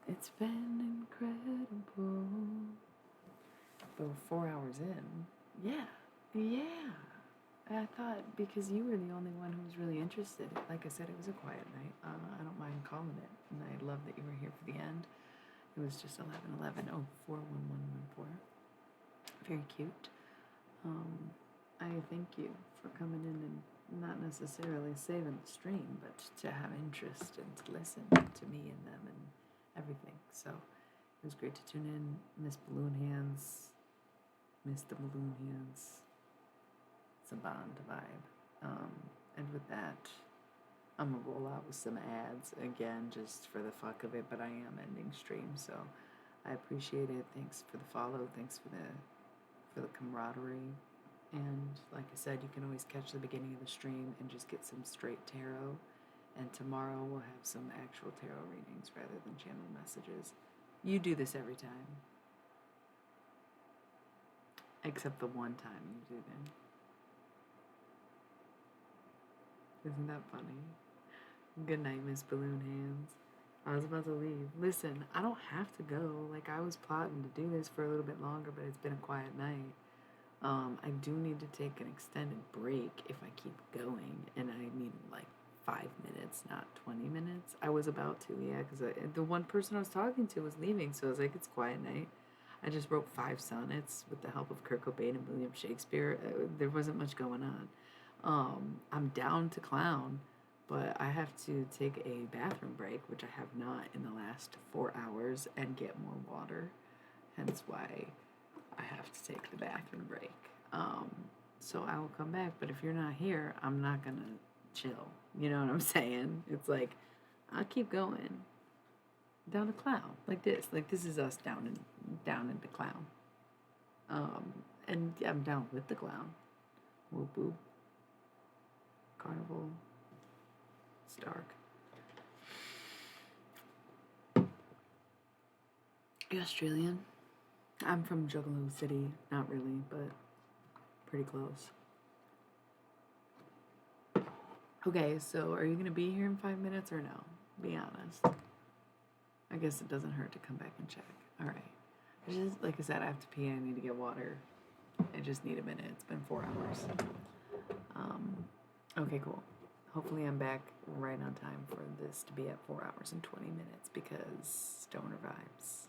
it's been incredible. But we're 4 hours in. Yeah. I thought because you were the only one who was really interested. Like I said, it was a quiet night. I don't mind calling it. And I love that you were here for the end. It was just 11:11. Oh, 41114. Very cute. I thank you for coming in and not necessarily saving the stream, but to have interest and to listen to me and them and everything. So it was great to tune in. Miss Balloon Hands. Miss the Balloon Hands. It's a Bond vibe. And with that, I'm going to roll out with some ads again just for the fuck of it, but I am ending stream, so I appreciate it. Thanks for the follow. Thanks for the camaraderie. And like I said, you can always catch the beginning of the stream and just get some straight tarot. And tomorrow we'll have some actual tarot readings rather than channel messages. You do this every time. Except the one time you didn't. Isn't that funny? Good night, Miss Balloon Hands. I was about to leave. Listen, I don't have to go. Like, I was plotting to do this for a little bit longer, but it's been a quiet night. I do need to take an extended break if I keep going, and I need like 5 minutes, not 20 minutes. I was about to, yeah, because the one person I was talking to was leaving, so I was like, it's quiet night. I just wrote 5 sonnets with the help of Kurt Cobain and William Shakespeare. There wasn't much going on. I'm down to clown, but I have to take a bathroom break, which I have not in the last 4 hours, and get more water. Hence why I have to take the bathroom break. Um, so I will come back, but if you're not here, I'm not gonna chill. You know what I'm saying? It's like I'll keep going down the clown like this. Like this is us down in the clown. And I'm down with the clown. Whoop whoop. Carnival. Stark. You Australian? I'm from Juggalo City. Not really, but pretty close. Okay, so are you gonna be here in 5 minutes or no? Be honest. I guess it doesn't hurt to come back and check. All right. I just, like I said, I have to pee. I need to get water. I just need a minute. It's been 4 hours. Okay, cool. Hopefully, I'm back right on time for this to be at 4 hours and 20 minutes because stoner vibes.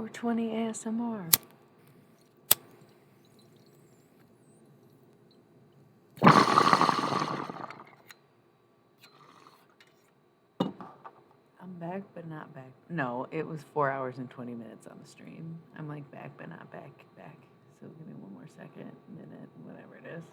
420 ASMR. I'm back, but not back. No, it was 4 hours and 20 minutes on the stream. I'm like back, but not back. So give me one more second, minute, whatever it is.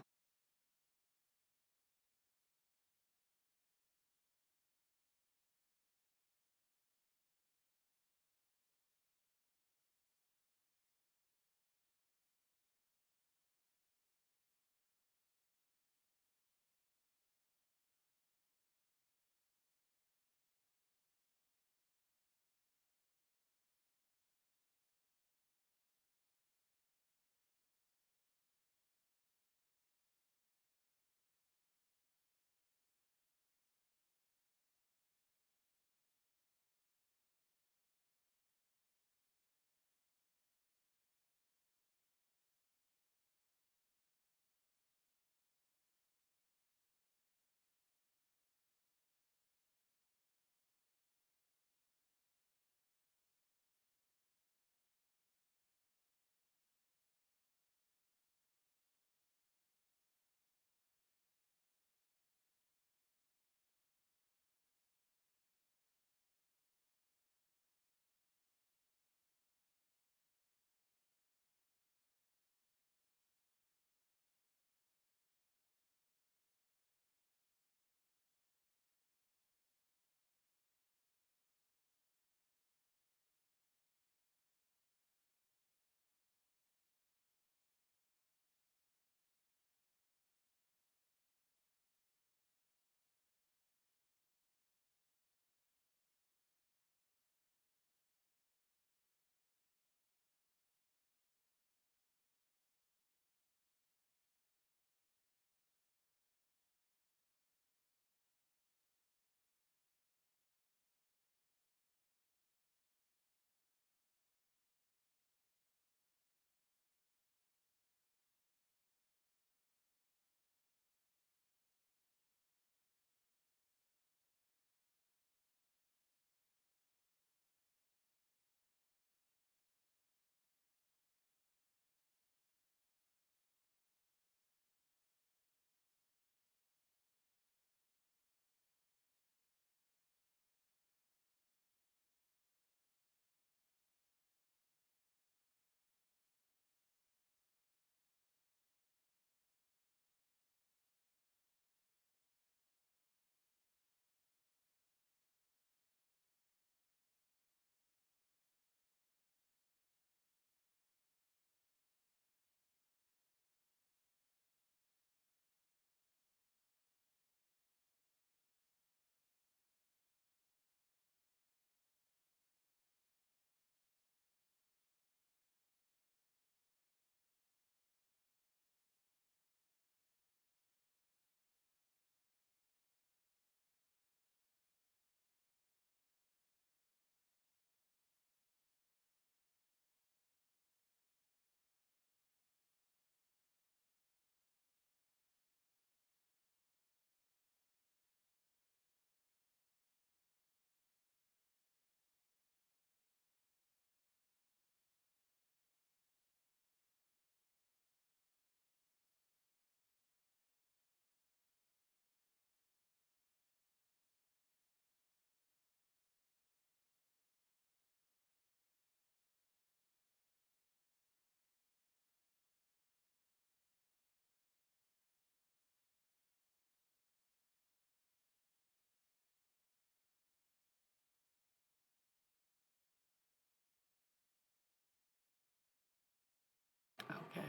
Okay.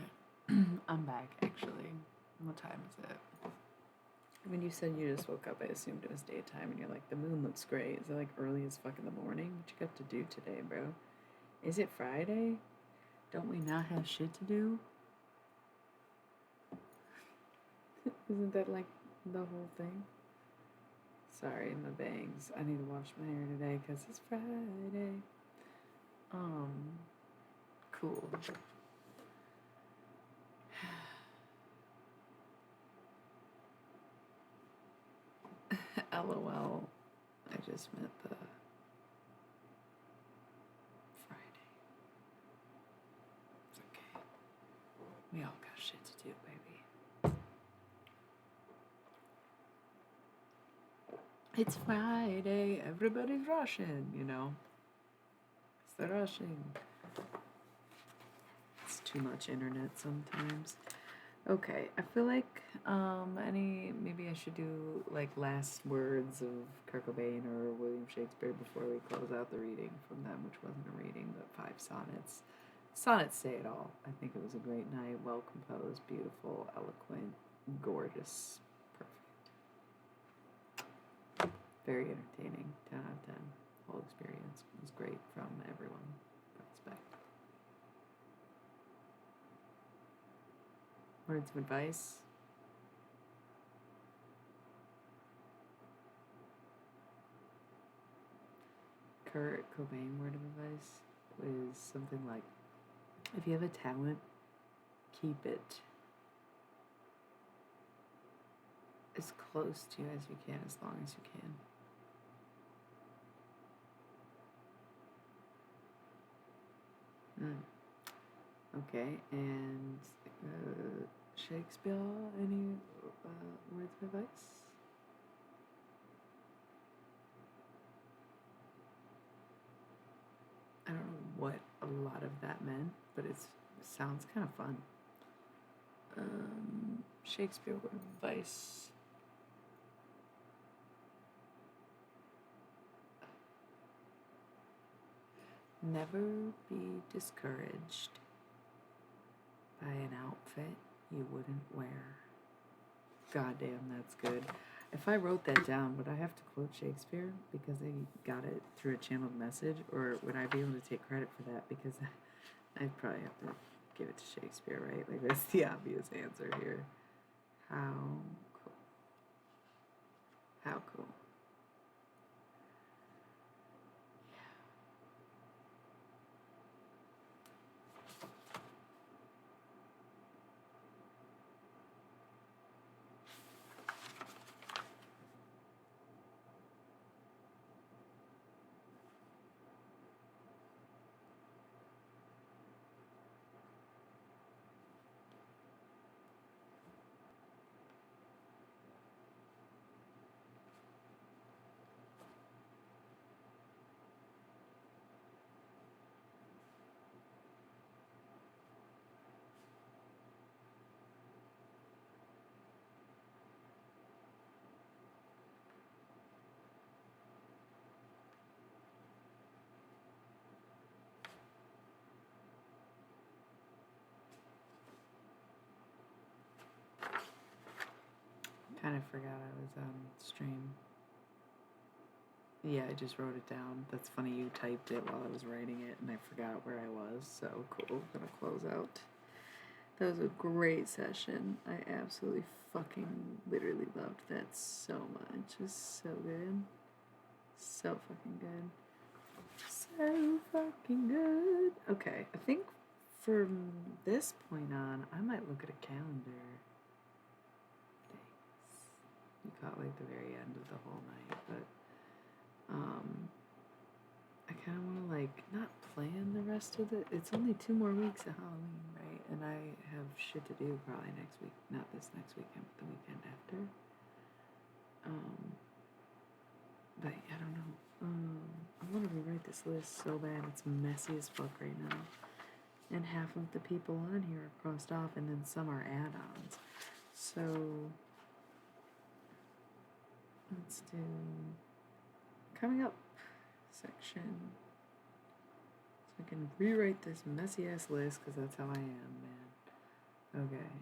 I'm back, actually. What time is it? When you said you just woke up, I assumed it was daytime, and you're like, the moon looks great. Is it like early as fuck in the morning? What you got to do today, bro? Is it Friday? Don't we not have shit to do? Isn't that like the whole thing? Sorry, my bangs. I need to wash my hair today because it's Friday. Um, cool. LOL. I just meant the Friday. We all got shit to do, baby. It's Friday, everybody's rushing, you know. It's the rushing. It's too much internet sometimes. Okay, I feel like maybe I should do like last words of Cobain or William Shakespeare before we close out the reading from them, which wasn't a reading, but 5 sonnets. Sonnets say it all. I think it was a great night, well composed, beautiful, eloquent, gorgeous, perfect. Very entertaining, 10 out of 10. The whole experience was great from everyone. Respect. Words of advice. Kurt Cobain word of advice is something like, if you have a talent, keep it as close to you as you can, as long as you can. Okay, and Shakespeare, any words of advice? I don't know what a lot of that meant, but it sounds kind of fun. Shakespeare word of advice. Never be discouraged by an outfit you wouldn't wear. Goddamn, that's good. If I wrote that down, would I have to quote Shakespeare because I got it through a channeled message, or would I be able to take credit for that because I'd probably have to give it to Shakespeare, right? Like, that's the obvious answer here. How cool. How cool. Kind of forgot I was on stream. Yeah, I just wrote it down. That's funny, you typed it while I was writing it, and I forgot where I was, so cool. Gonna close out. That was a great session. I absolutely fucking literally loved that so much. It was so good. So fucking good. So fucking good. Okay, I think from this point on, I might look at a calendar. You caught like the very end of the whole night, but I kind of want to like not plan the rest of it. It's only 2 more weeks of Halloween, right? And I have shit to do probably next week, not this next weekend, but the weekend after. But I don't know. I want to rewrite this list so bad. It's messy as fuck right now. And half of the people on here are crossed off, and then some are add-ons. So let's do coming up section. So I can rewrite this messy ass list because that's how I am, man. Okay.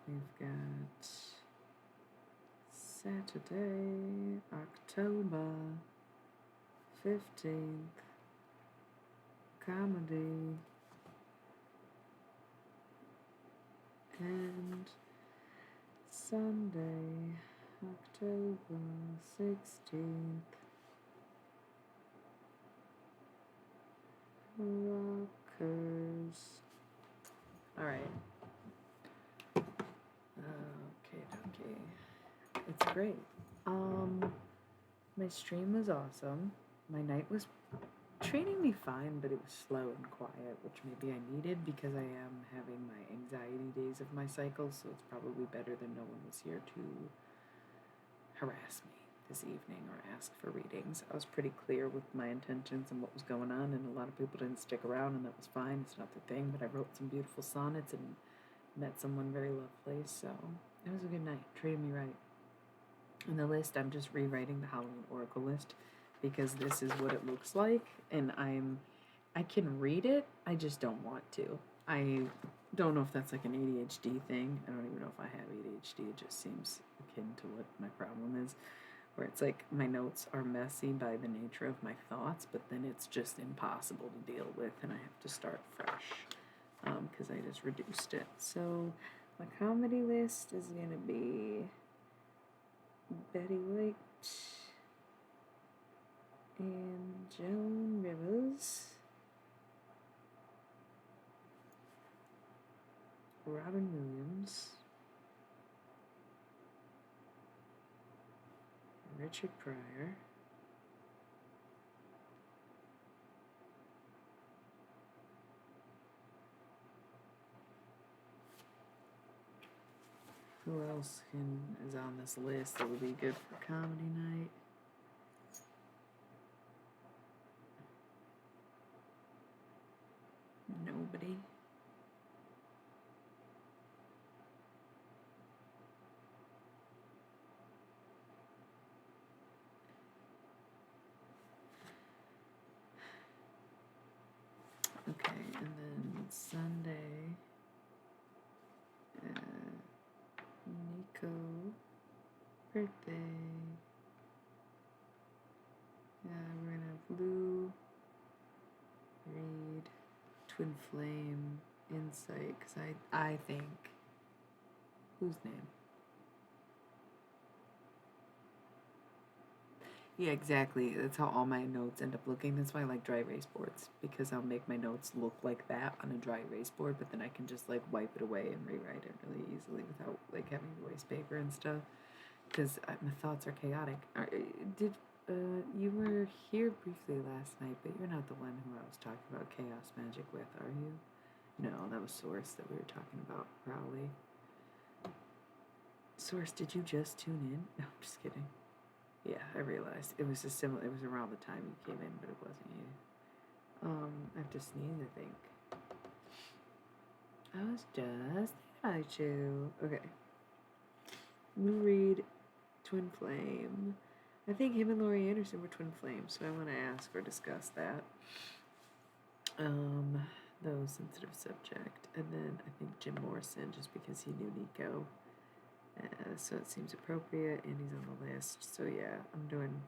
We've got Saturday, October 15th. Comedy. And Sunday, October 16th. Rockers. Alright. Okay. It's great. My stream was awesome. My night was treating me fine, but it was slow and quiet, which maybe I needed because I am having my anxiety days of my cycle, so it's probably better than no one was here to harass me this evening or ask for readings. I was pretty clear with my intentions and what was going on, and a lot of people didn't stick around, and that was fine. It's not their thing, but I wrote some beautiful sonnets and met someone very lovely, so it was a good night. Treated me right. And the list, I'm just rewriting the Halloween Oracle list because this is what it looks like, and I can read it, I just don't want to. I don't know if that's like an ADHD thing. I don't even know if I have ADHD. It just seems akin to what my problem is, where it's like my notes are messy by the nature of my thoughts, but then it's just impossible to deal with, and I have to start fresh because I just reduced it. So my comedy list is going to be Betty White and Joan Rivers, Robin Williams, Richard Pryor, who else is on this list that would be good for comedy night? Nobody. Okay, and then Sunday, Nico, birthday. We're gonna have Lou, Reed, Twin Flame, Insight, because I think, whose name? Yeah, exactly. That's how all my notes end up looking. That's why I like dry erase boards, because I'll make my notes look like that on a dry erase board, but then I can just like wipe it away and rewrite it really easily without like having to waste paper and stuff. Because my thoughts are chaotic. Did you were here briefly last night, but you're not the one who I was talking about chaos magic with, are you? No, that was Source that we were talking about. Crowley. Source, did you just tune in? No, I'm just kidding. Yeah, I realized it was it was around the time you came in, but it wasn't you. I have to sneeze, I think. I was just thinking about you. Okay. Lou Reed, Twin Flame. I think him and Laurie Anderson were twin flames, so I want to ask or discuss that. Though sensitive subject. And then I think Jim Morrison, just because he knew Nico. So it seems appropriate, and he's on the list. So yeah, I'm doing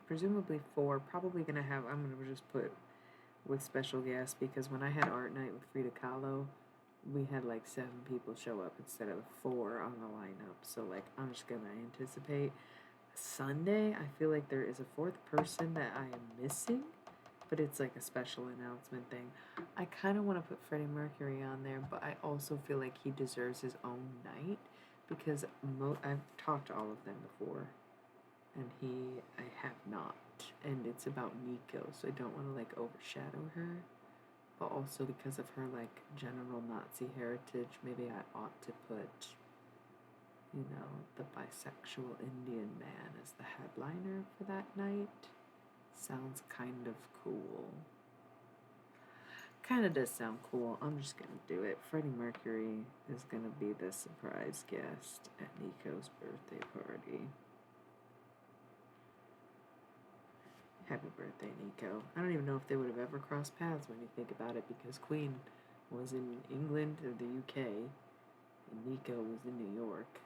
presumably four. Probably gonna have, I'm gonna just put with special guests, because when I had art night with Frida Kahlo, we had like 7 people show up instead of 4 on the lineup. So like, I'm just gonna anticipate. Sunday, I feel like there is a 4th person that I am missing, but it's like a special announcement thing. I kind of want to put Freddie Mercury on there, but I also feel like he deserves his own night, because I've talked to all of them before, and I have not, and it's about Nico, so I don't want to like overshadow her, but also because of her like general Nazi heritage, maybe I ought to put, you know, the bisexual Indian man as the headliner for that night. Sounds kind of cool. Kind of does sound cool. I'm just gonna do it. Freddie Mercury is gonna be the surprise guest at Nico's birthday party. Happy birthday, Nico. I don't even know if they would have ever crossed paths when you think about it, because Queen was in England or the UK, and Nico was in New York,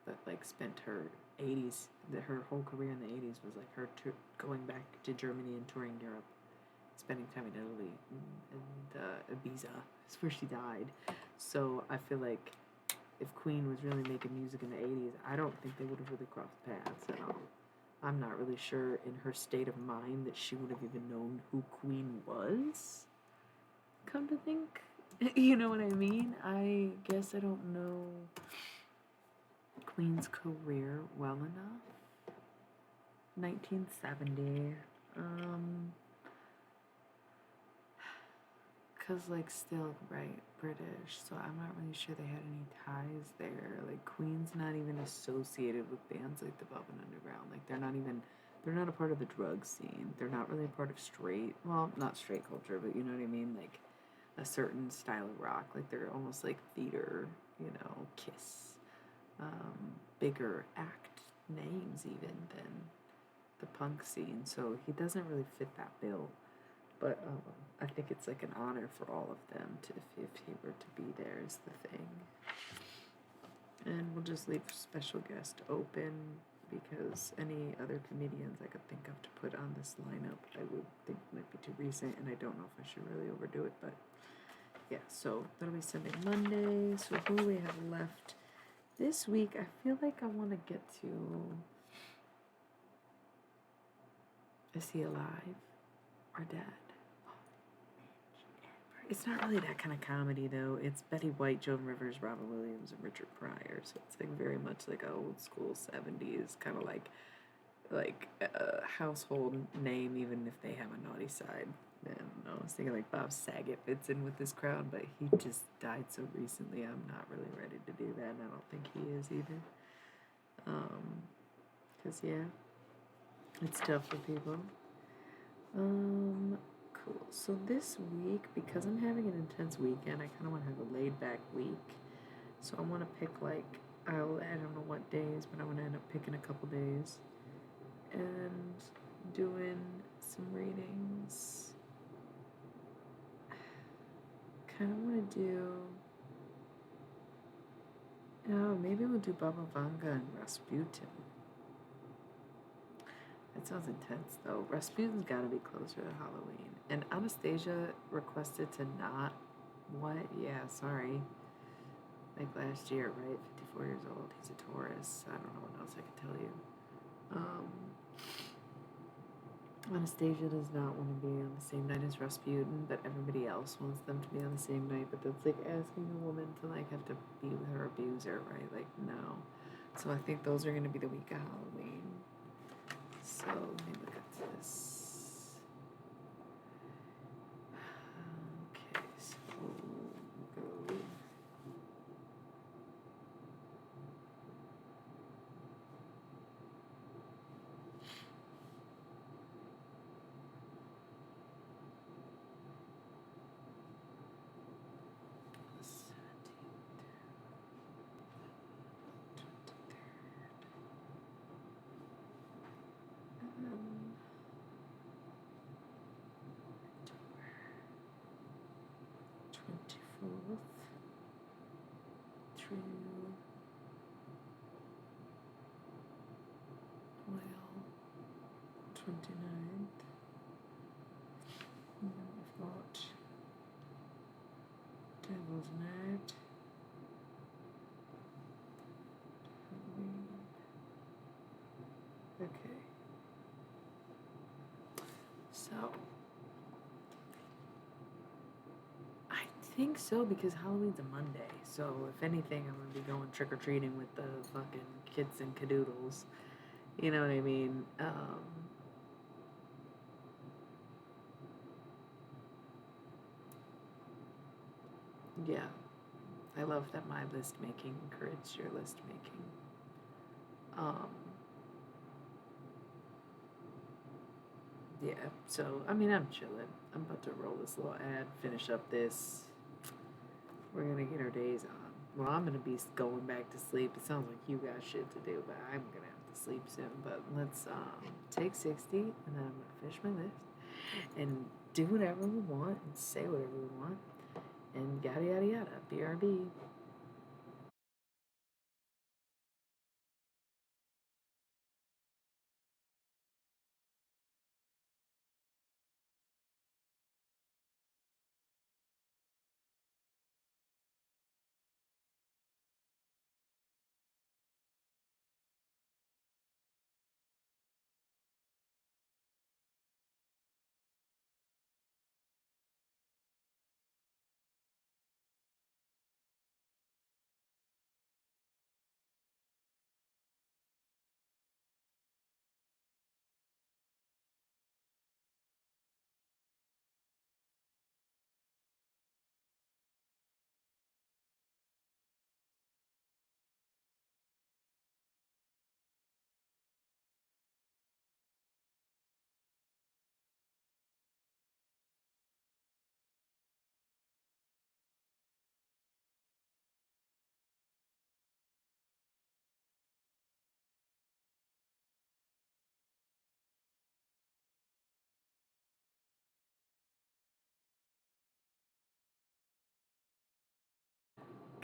but like spent her 80s, her whole career in the 80s was like her going back to Germany and touring Europe, spending time in Italy, and Ibiza is where she died. So I feel like if Queen was really making music in the 80s, I don't think they would have really crossed paths at all. I'm not really sure in her state of mind that she would have even known who Queen was, come to think. You know what I mean? I guess I don't know Queen's career well enough. 1970. Cause like still right British, so I'm not really sure they had any ties there. Like Queen's not even associated with bands like the Velvet Underground. Like they're not a part of the drug scene. They're not really a part of not straight culture, but you know what I mean. Like a certain style of rock. Like they're almost like theater, Kiss, bigger act names even than the punk scene. So he doesn't really fit that bill. But I think it's like an honor for all of them to if he were to be there is the thing. And we'll just leave special guest open because any other comedians I could think of to put on this lineup I would think might be too recent, and I don't know if I should really overdo it, but yeah, so that'll be Sunday, Monday. So who do we have left this week? I feel like I want to get to Is He Alive? Our Dad. It's not really that kind of comedy, though. It's Betty White, Joan Rivers, Robin Williams, and Richard Pryor. So it's like very much like a old school 70s kind of like a household name, even if they have a naughty side. And I was thinking like Bob Saget fits in with this crowd, but he just died so recently. I'm not really ready to do that, and I don't think he is either. Cause yeah, it's tough for people. Cool. So this week, because I'm having an intense weekend, I kind of want to have a laid back week. So I want to pick I don't know what days, but I want to end up picking a couple days and doing some readings. Kind of want to do. Oh, maybe we'll do Baba Vanga and Rasputin. That sounds intense, though. Rasputin's got to be closer to Halloween. And Anastasia requested to not. What? Yeah, sorry. Like last year, right? 54 years old. He's a Taurus. I don't know what else I can tell you. Anastasia does not want to be on the same night as Rasputin, but everybody else wants them to be on the same night. But that's like asking a woman to have to be with her abuser, right? Like, no. So I think those are going to be the week of Halloween. So let me look at this. Okay, so we'll go. Through 29th. And then we've got Devil's Night. Halloween. Okay. So I think so because Halloween's a Monday. So if anything, I'm gonna be going trick or treating with the fucking kids and cadoodles. You know what I mean? Yeah. I love that my list making encouraged your list making. Yeah, so I mean I'm chilling. I'm about to roll this little ad, finish up this. We're gonna get our days on. Well, I'm gonna be going back to sleep. It sounds like you got shit to do, but I'm gonna have to sleep soon. But let's take 60, and then I'm gonna finish my list and do whatever we want and say whatever we want and yada yada yada. BRB.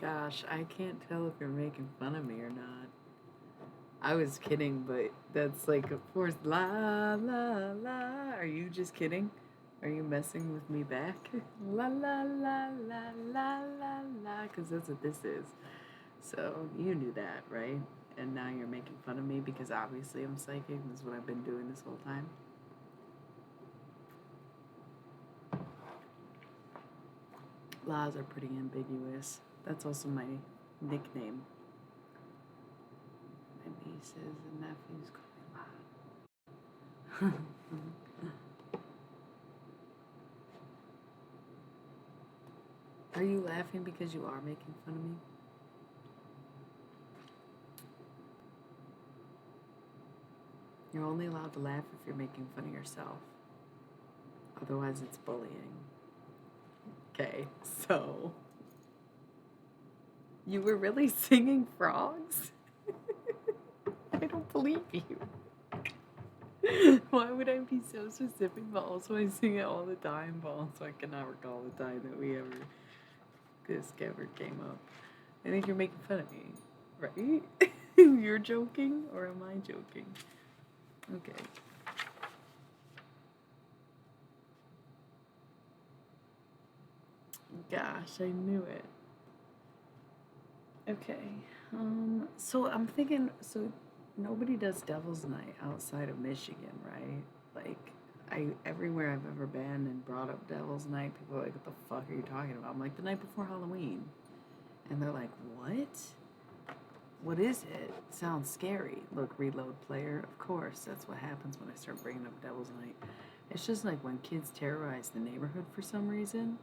Gosh, I can't tell if you're making fun of me or not. I was kidding, but that's like, of course, la la la. Are you just kidding? Are you messing with me back? La la la la la la la, because that's what this is. So you knew that, right? And now you're making fun of me because obviously I'm psychic. This is what I've been doing this whole time. Laws are pretty ambiguous. That's also my nickname. My nieces and nephews call me La. Are you laughing because you are making fun of me? You're only allowed to laugh if you're making fun of yourself. Otherwise, it's bullying. Okay, so you were really singing frogs? I don't believe you. Why would I be so specific, but also I sing it all the time, but also I cannot recall the time that this ever came up. I think you're making fun of me, right? You're joking, or am I joking? Okay. Gosh, I knew it. Okay. So I'm thinking, so nobody does Devil's Night outside of Michigan, right? Like, everywhere I've ever been and brought up Devil's Night, people are like, what the fuck are you talking about? I'm like, the night before Halloween. And they're like, what? What is it? Sounds scary. Look, reload player. Of course, that's what happens when I start bringing up Devil's Night. It's just like when kids terrorize the neighborhood for some reason.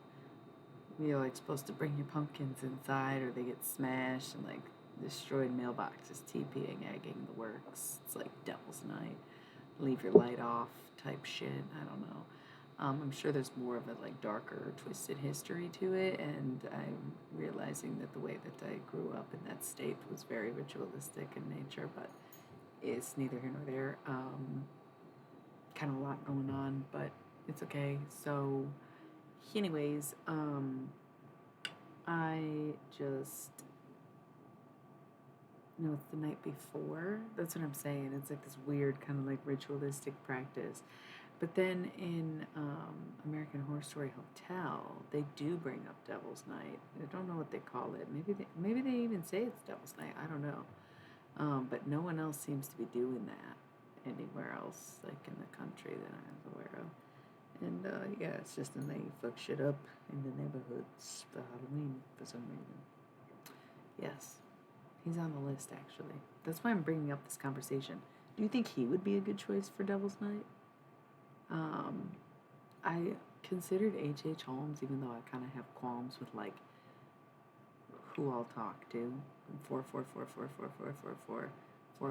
You're like supposed to bring your pumpkins inside, or they get smashed and like destroyed mailboxes, TPing, egging the works. It's like Devil's Night. Leave your light off type shit. I don't know. I'm sure there's more of a like darker, twisted history to it, and I'm realizing that the way that I grew up in that state was very ritualistic in nature, but it's neither here nor there. Kind of a lot going on, but it's okay. So, anyways, I just no, it's the night before. That's what I'm saying. It's like this weird kind of like ritualistic practice. But then in American Horror Story Hotel, they do bring up Devil's Night. I don't know what they call it. Maybe they even say it's Devil's Night. I don't know. But no one else seems to be doing that anywhere else, like in the country that I'm aware of. And yeah, it's just and they fuck shit up in the neighborhoods for Halloween for some reason. Yes, he's on the list actually. That's why I'm bringing up this conversation. Do you think he would be a good choice for Devil's Night? I considered H.H. Holmes, even though I kind of have qualms with like who I'll talk to. 4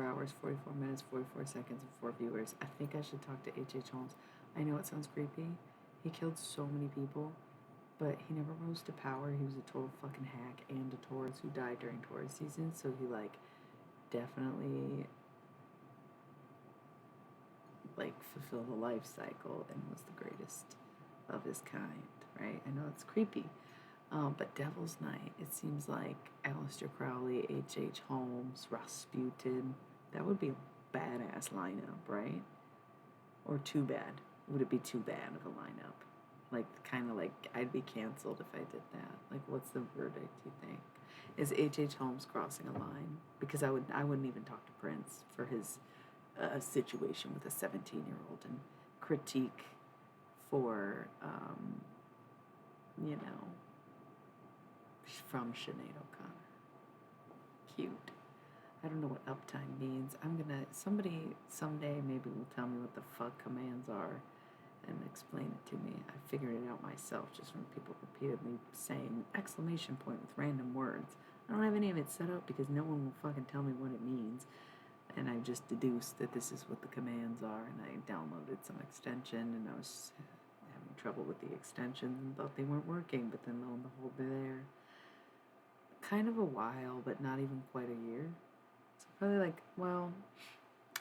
hours, 44 minutes, 44 seconds, and 4 viewers. I think I should talk to H.H. Holmes. I know it sounds creepy. He killed so many people, but he never rose to power. He was a total fucking hack and a Taurus who died during Taurus season, so he like definitely like fulfilled the life cycle and was the greatest of his kind, right? I know it's creepy. But Devil's Night, it seems like Aleister Crowley, H.H. Holmes, Rasputin. That would be a badass lineup, right? Or too bad. Would it be too bad of a lineup? Like, kind of like, I'd be canceled if I did that. Like, what's the verdict, you think? Is H.H. Holmes crossing a line? Because I wouldn't even talk to Prince for his situation with a 17-year-old and critique for, from Sinead O'Connor. Cute. I don't know what uptime means. Somebody someday maybe will tell me what the fuck commands are and explain it to me. I figured it out myself just from people repeatedly saying exclamation point with random words. I don't have any of it set up because no one will fucking tell me what it means. And I just deduced that this is what the commands are, and I downloaded some extension, and I was having trouble with the extension and thought they weren't working, but then lo and behold, they're there. Kind of a while, but not even quite a year. So probably like, well,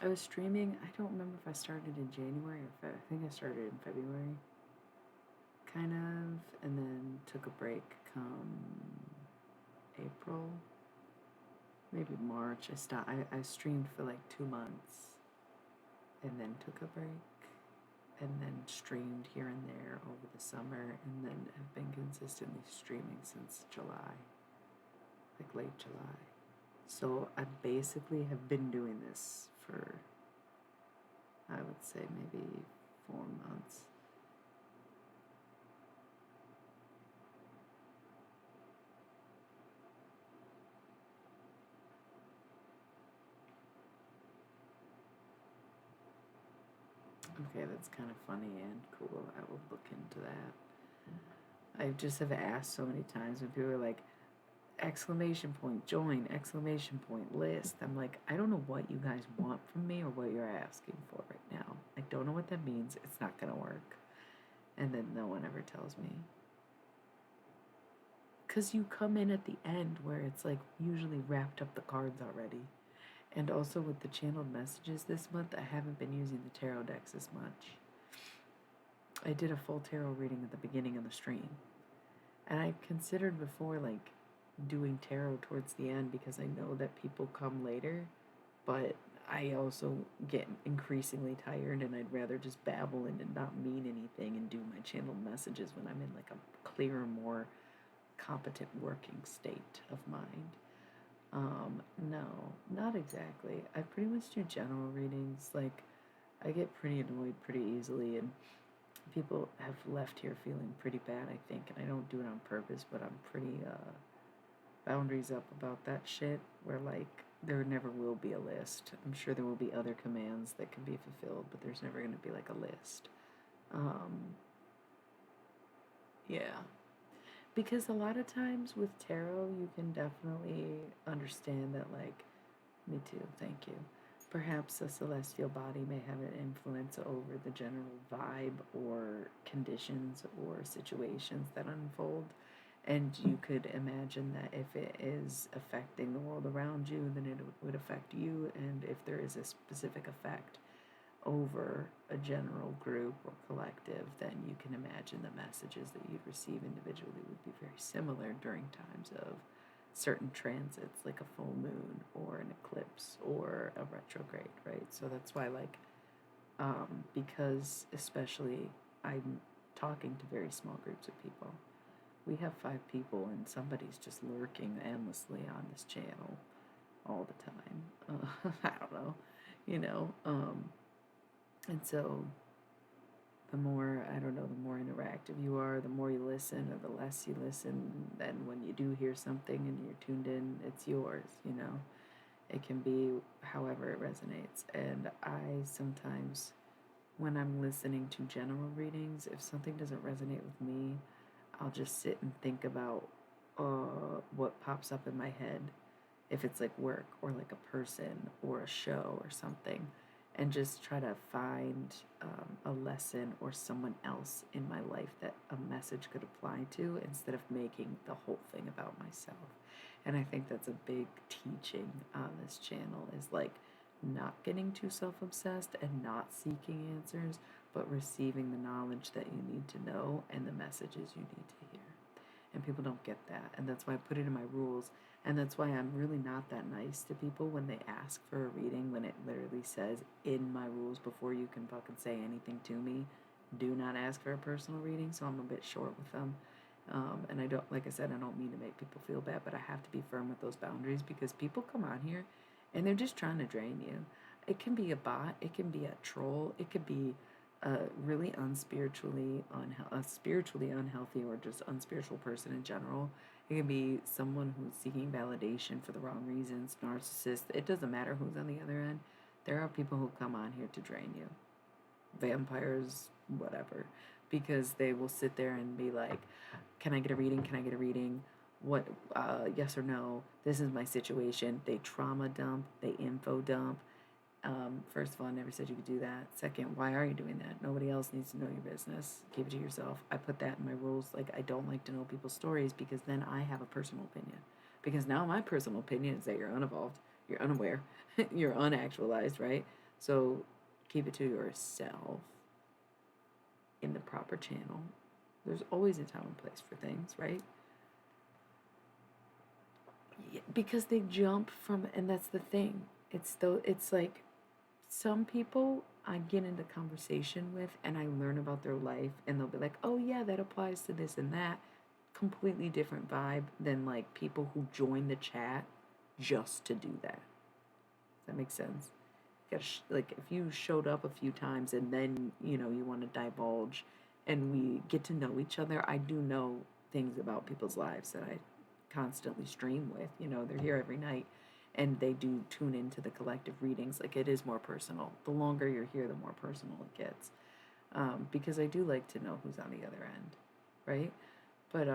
I was streaming. I don't remember if I started in January or I think I started in February. Kind of, and then took a break come April, maybe March. I streamed for like 2 months and then took a break and then streamed here and there over the summer and then have been consistently streaming since July, like late July. So I basically have been doing this for, I would say, maybe 4 months. Okay, that's kind of funny and cool. I will look into that. I just have asked so many times when people are like, exclamation point, join, exclamation point, list. I'm like, I don't know what you guys want from me or what you're asking for right now. I don't know what that means. It's not going to work. And then no one ever tells me. Because you come in at the end where it's like usually wrapped up the cards already. And also with the channeled messages this month, I haven't been using the tarot decks as much. I did a full tarot reading at the beginning of the stream. And I considered before, like, doing tarot towards the end because I know that people come later, but I also get increasingly tired and I'd rather just babble and not mean anything and do my channeled messages when I'm in like a clearer, more competent working state of mind. No, not exactly. I pretty much do general readings. Like, I get pretty annoyed pretty easily, and people have left here feeling pretty bad, I think, and I don't do it on purpose, but I'm pretty, boundaries up about that shit, where, like, there never will be a list. I'm sure there will be other commands that can be fulfilled, but there's never going to be, like, a list. Yeah. Because a lot of times with tarot, you can definitely understand that, like, me too, thank you. Perhaps a celestial body may have an influence over the general vibe or conditions or situations that unfold. And you could imagine that if it is affecting the world around you, then it would affect you. And if there is a specific effect over a general group or collective, then you can imagine the messages that you'd receive individually would be very similar during times of certain transits, like a full moon or an eclipse or a retrograde, right? So that's why, like, because especially I'm talking to very small groups of people. We have 5 people, and somebody's just lurking endlessly on this channel all the time. I don't know, you know. And so the more, I don't know, the more interactive you are, the more you listen, or the less you listen, then when you do hear something and you're tuned in, it's yours, you know. It can be however it resonates. And I sometimes, when I'm listening to general readings, if something doesn't resonate with me, I'll just sit and think about what pops up in my head, if it's like work or like a person or a show or something, and just try to find a lesson or someone else in my life that a message could apply to instead of making the whole thing about myself. And I think that's a big teaching on this channel, is like not getting too self-obsessed and not seeking answers, but receiving the knowledge that you need to know and the messages you need to hear. And people don't get that, and that's why I put it in my rules. And that's why I'm really not that nice to people when they ask for a reading, when it literally says in my rules, before you can fucking say anything to me, do not ask for a personal reading. So I'm a bit short with them. And I don't, like I said, I don't mean to make people feel bad, but I have to be firm with those boundaries, because people come on here and they're just trying to drain you. It can be a bot, it can be a troll, it could be a really a spiritually unhealthy or just unspiritual person in general. It can be someone who's seeking validation for the wrong reasons, narcissist. It doesn't matter who's on the other end. There are people who come on here to drain you. Vampires, whatever. Because they will sit there and be like, can I get a reading? Can I get a reading? What, yes or no? This is my situation. They trauma dump. They info dump. First of all, I never said you could do that. Second, why are you doing that? Nobody else needs to know your business. Keep it to yourself. I put that in my rules. Like, I don't like to know people's stories, because then I have a personal opinion. Because now my personal opinion is that you're unevolved, you're unaware, you're unactualized, right? So keep it to yourself in the proper channel. There's always a time and place for things, right? because they jump from, and that's the thing. It's like some people I get into conversation with and I learn about their life and they'll be like, "Oh yeah, that applies to this and that." Completely different vibe than like people who join the chat just to do that. Does that make sense? Like if you showed up a few times and then, you want to divulge and we get to know each other, I do know things about people's lives that I constantly stream with. They're here every night and they do tune into the collective readings. Like it is more personal. The longer you're here, the more personal it gets. Because I do like to know who's on the other end, right? But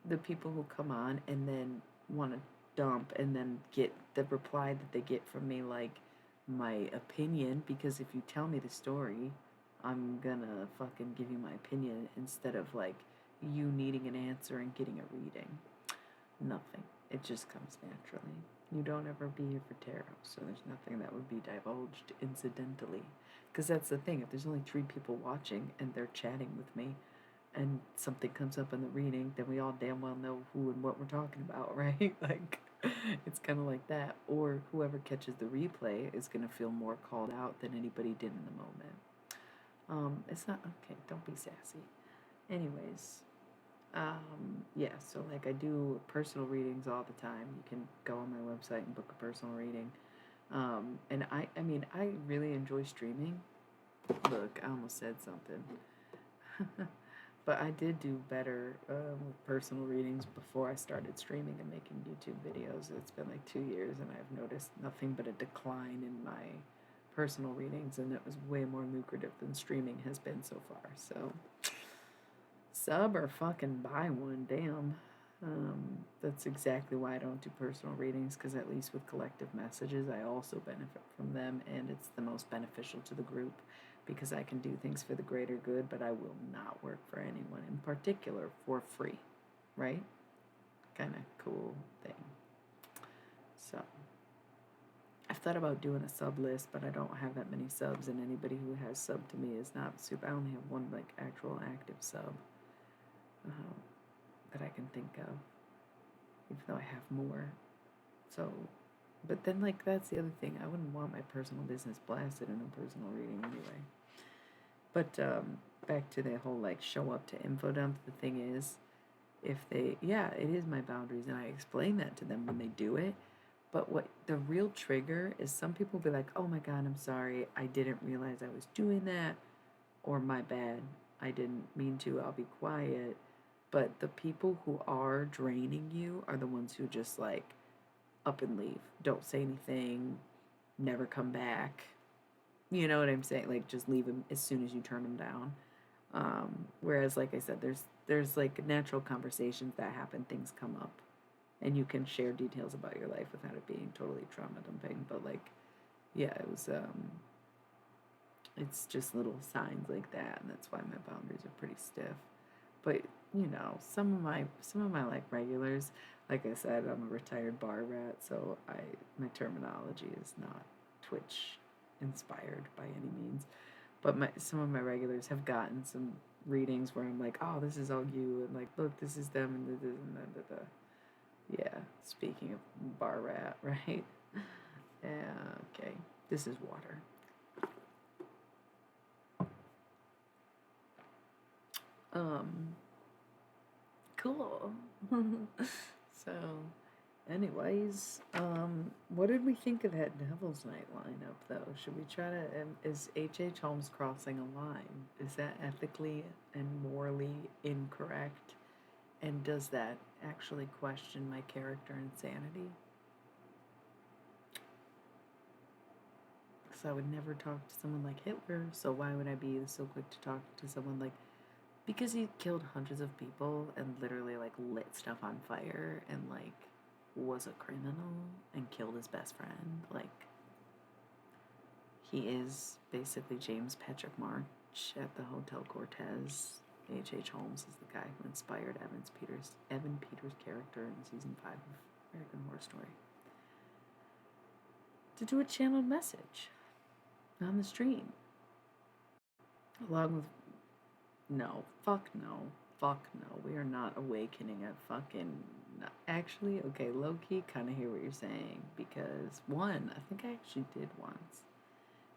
the people who come on and then want to dump and then get the reply that they get from me, like my opinion, because if you tell me the story, I'm gonna fucking give you my opinion instead of like you needing an answer and getting a reading. Nothing. It just comes naturally. You don't ever be here for tarot, so there's nothing that would be divulged incidentally. Because that's the thing, if there's only 3 people watching and they're chatting with me and something comes up in the reading, then we all damn well know who and what we're talking about, right? Like, it's kind of like that. Or whoever catches the replay is going to feel more called out than anybody did in the moment. It's not, okay, don't be sassy. Anyways, yeah, so like I do personal readings all the time. You can go on my website and book a personal reading. And I mean, I really enjoy streaming. Look, I almost said something. But I did do better with personal readings before I started streaming and making YouTube videos. It's been like 2 years and I've noticed nothing but a decline in my personal readings, and it was way more lucrative than streaming has been so far. So sub or fucking buy one, damn. That's exactly why I don't do personal readings, because at least with collective messages, I also benefit from them, and it's the most beneficial to the group because I can do things for the greater good, but I will not work for anyone in particular for free, right? Kind of cool thing. So I've thought about doing a sub list, but I don't have that many subs, and anybody who has sub to me is not super. I only have one like actual active sub. That I can think of, even though I have more. So, but then like that's the other thing. I wouldn't want my personal business blasted in a personal reading anyway. But back to the whole like show up to info dump. The thing is, if they, yeah, it is my boundaries, and I explain that to them when they do it. But what the real trigger is, some people be like, "Oh my God, I'm sorry, I didn't realize I was doing that," or "My bad, I didn't mean to. I'll be quiet." But the people who are draining you are the ones who just like up and leave. Don't say anything, never come back. You know what I'm saying? Like just leave them as soon as you turn them down. Whereas, like I said, there's like natural conversations that happen. Things come up, and you can share details about your life without it being totally trauma dumping. But like, yeah, it was. It's just little signs like that, and that's why my boundaries are pretty stiff. But some of my like regulars, like I said, I'm a retired bar rat, so my terminology is not Twitch inspired by any means. But some of my regulars have gotten some readings where I'm like, oh, this is all you, and like, look, this is them, and this and that. Yeah, speaking of bar rat, right? Yeah, okay. This is water. Cool. So, anyways, what did we think of that Devil's Night lineup, though? Should we try to, is H.H. Holmes crossing a line? Is that ethically and morally incorrect? And does that actually question my character insanity? Because I would never talk to someone like Hitler, so why would I be so quick to talk to someone like, because he killed hundreds of people and literally like lit stuff on fire and like was a criminal and killed his best friend. Like, he is basically James Patrick March at the Hotel Cortez. H.H. Holmes is the guy who inspired Evan Peters' character in season 5 of American Horror Story to do a channeled message on the stream, along with no, fuck no. We are not awakening a fucking Actually, okay, low key, kind of hear what you're saying because one, I think I actually did once.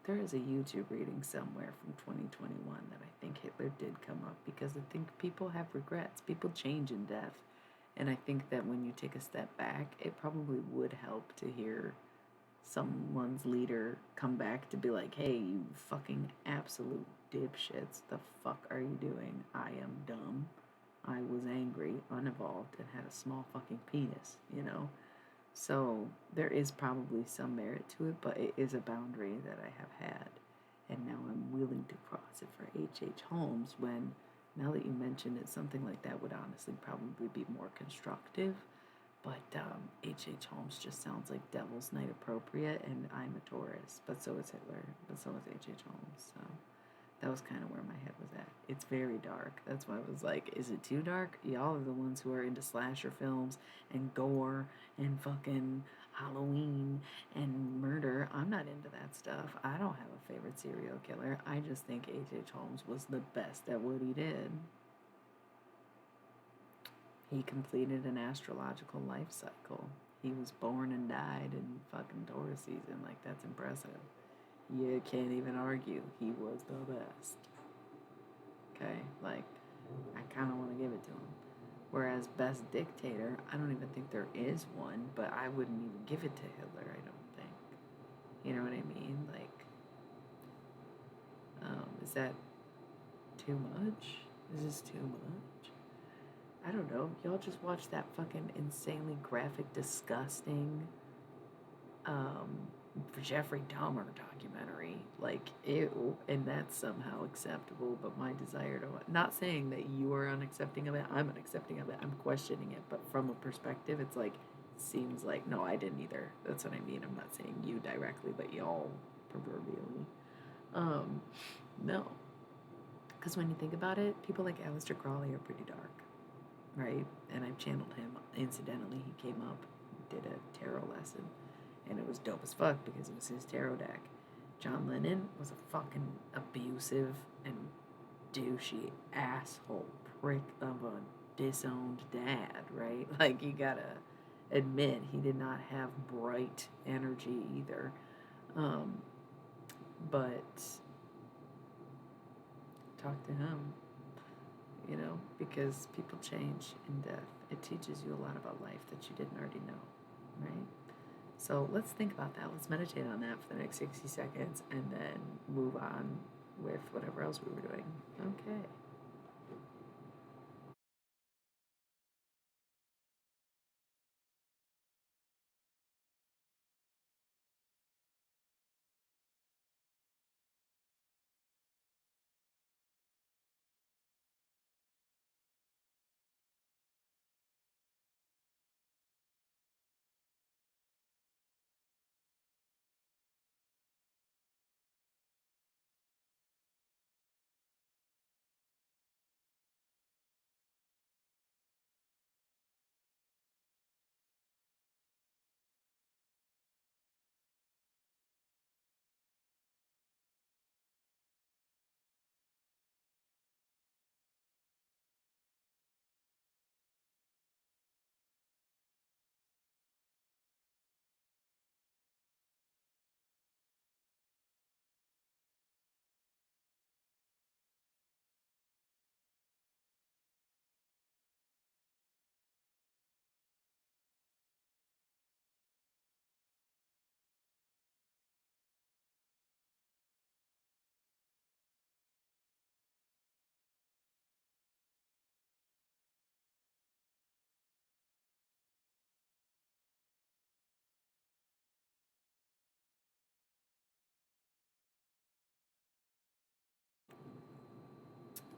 There is a YouTube reading somewhere from 2021 that I think Hitler did come up because I think people have regrets. People change in death. And I think that when you take a step back, it probably would help to hear someone's leader come back to be like, hey, you fucking absolute dipshits, the fuck are you doing? I am dumb. I was angry, unevolved, and had a small fucking penis, you know? So there is probably some merit to it, but it is a boundary that I have had. And now I'm willing to cross it for H.H. Holmes when, now that you mention it, something like that would honestly probably be more constructive. But H.H. Holmes just sounds like Devil's Night appropriate, and I'm a Taurus. But so is Hitler. But so is H.H. Holmes. So that was kind of where my head was at. It's very dark. That's why I was like, is it too dark? Y'all are the ones who are into slasher films and gore and fucking Halloween and murder. I'm not into that stuff. I don't have a favorite serial killer. I just think H.H. Holmes was the best at what he did. He completed an astrological life cycle. He was born and died in fucking Taurus season. Like, that's impressive. You can't even argue. He was the best. Okay? Like, I kind of want to give it to him. Whereas best dictator, I don't even think there is one, but I wouldn't even give it to Hitler, I don't think. You know what I mean? Like, is that too much? Is this too much? I don't know. Y'all just watch that fucking insanely graphic, disgusting Jeffrey Dahmer documentary. Like, ew. And that's somehow acceptable, but my desire to... Not saying that you are unaccepting of it. I'm unaccepting of it. I'm questioning it. But from a perspective, it's like, seems like, no, I didn't either. That's what I mean. I'm not saying you directly, but y'all proverbially. No. Because when you think about it, people like Aleister Crowley are pretty dark. Right? And I've channeled him. Incidentally, he came up, did a tarot lesson, and it was dope as fuck because it was his tarot deck. John Lennon was a fucking abusive and douchey asshole prick of a disowned dad, right? Like, you gotta admit, he did not have bright energy either. But talk to him. You know, because people change in death. It teaches you a lot about life that you didn't already know, right? So let's think about that. Let's meditate on that for the next 60 seconds and then move on with whatever else we were doing. Okay.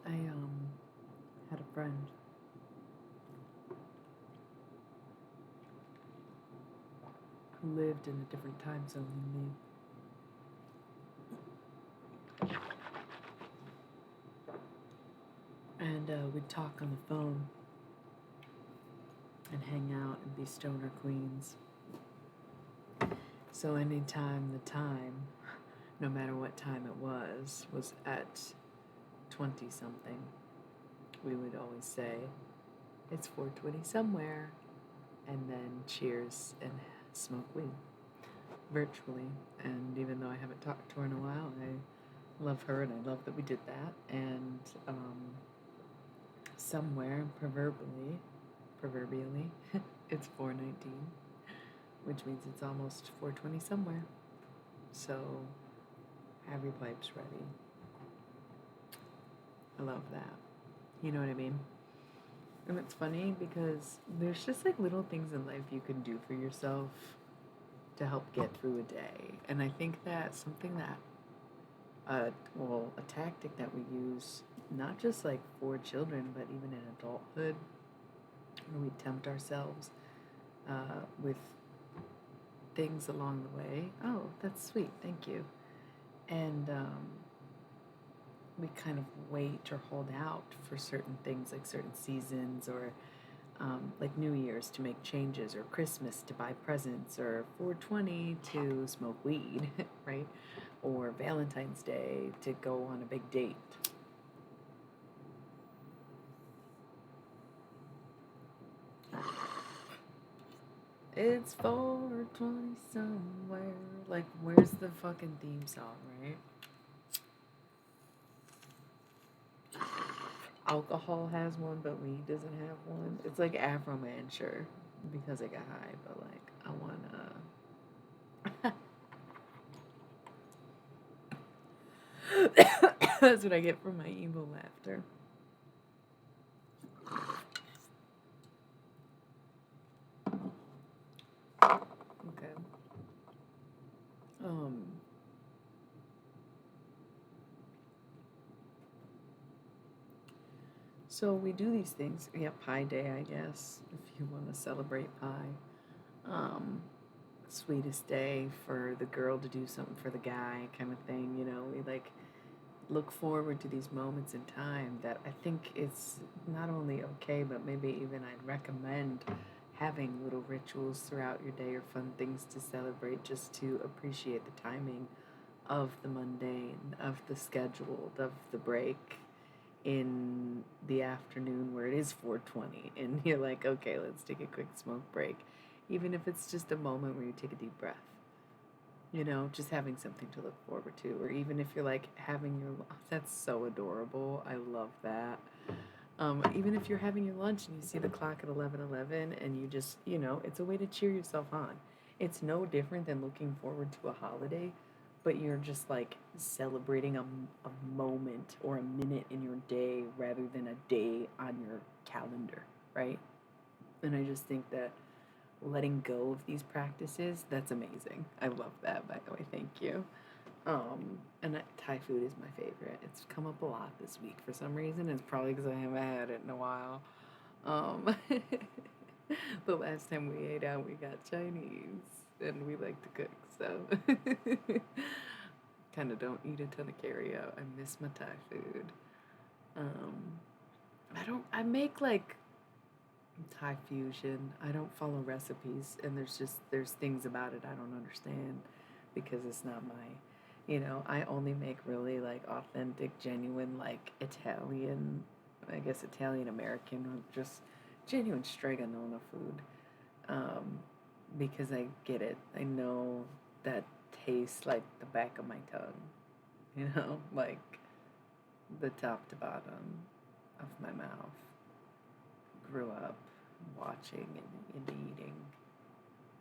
I had a friend who lived in a different time zone than me. And we'd talk on the phone and hang out and be stoner queens. So anytime the time, no matter what time it was at 20 something, we would always say, it's 4:20 somewhere. and then cheers and smoke weed virtually. And even though I haven't talked to her in a while, I love her and I love that we did that. And somewhere, proverbially, it's 4:19, which means it's almost 4:20 somewhere. So have your pipes ready. I love that. You know what I mean? And it's funny because there's just like little things in life you can do for yourself to help get through a day. And I think that something that, a tactic that we use, not just like for children, but even in adulthood, where we tempt ourselves with things along the way. Oh, that's sweet. Thank you. And we kind of wait or hold out for certain things, like certain seasons, or like New Year's to make changes, or Christmas to buy presents, or 420 to smoke weed, right? Or Valentine's Day to go on a big date. It's 420 somewhere. Like, where's the fucking theme song, right? Alcohol has one, but weed doesn't have one. It's like Afro Man, sure, because I got high, but like, I wanna. That's what I get from my evil laughter. Okay. Um. So we do these things. Yeah, Pie Day, I guess, if you want to celebrate pie. Um, Sweetest day for the girl to do something for the guy, kind of thing. You know, we like look forward to these moments in time that I think it's not only okay, but maybe even I'd recommend having little rituals throughout your day or fun things to celebrate just to appreciate the timing of the mundane, of the scheduled, of the break in the afternoon where it is 4:20 and you're like, okay, let's take a quick smoke break. Even if it's just a moment where you take a deep breath, you know, just having something to look forward to. Or even if you're like having your, that's so adorable. I love that. Even if you're having your lunch and you see the clock at 11:11 and you just, you know, it's a way to cheer yourself on. It's no different than looking forward to a holiday, but you're just like celebrating a moment or a minute in your day rather than a day on your calendar, right? And I just think that letting go of these practices, that's amazing. I love that, by the way. Thank you. And Thai food is my favorite. It's come up a lot this week for some reason. It's probably because I haven't had it in a while. Um, the last time we ate out, we got Chinese, and we like to cook, so kind of don't eat a ton of carry out. I miss my Thai food. Um, I make like Thai fusion. I don't follow recipes, and there's things about it I don't understand because it's not I only make really like authentic, genuine, like Italian, I guess Italian American, or just genuine Stregonona food. Um, because I get it. I know that tastes like the back of my tongue, like the top to bottom of my mouth. Grew up watching and eating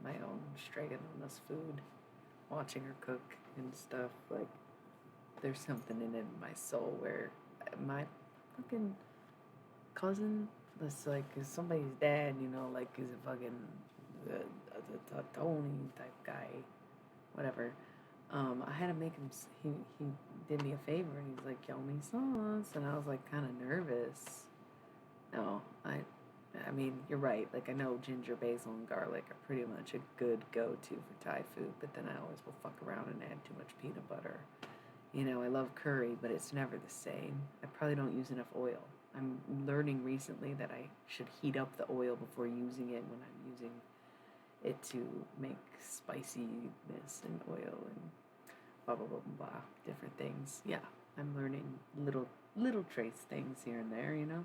my own Stregonona's food, watching her cook and stuff. Like, there's something in it in my soul where my fucking cousin, that's like somebody's dad, like he's a fucking Tony type guy, whatever. I had to make him. He did me a favor and he's like, "Yummy sauce," and I was like, kind of nervous. No, I mean, you're right. Like, I know ginger, basil, and garlic are pretty much a good go-to for Thai food, but then I always will fuck around and add too much peanut butter. I love curry, but it's never the same. I probably don't use enough oil. I'm learning recently that I should heat up the oil before using it when I'm using it to make spiciness and oil and blah, blah, blah, blah, blah, different things. Yeah, I'm learning little trace things here and there,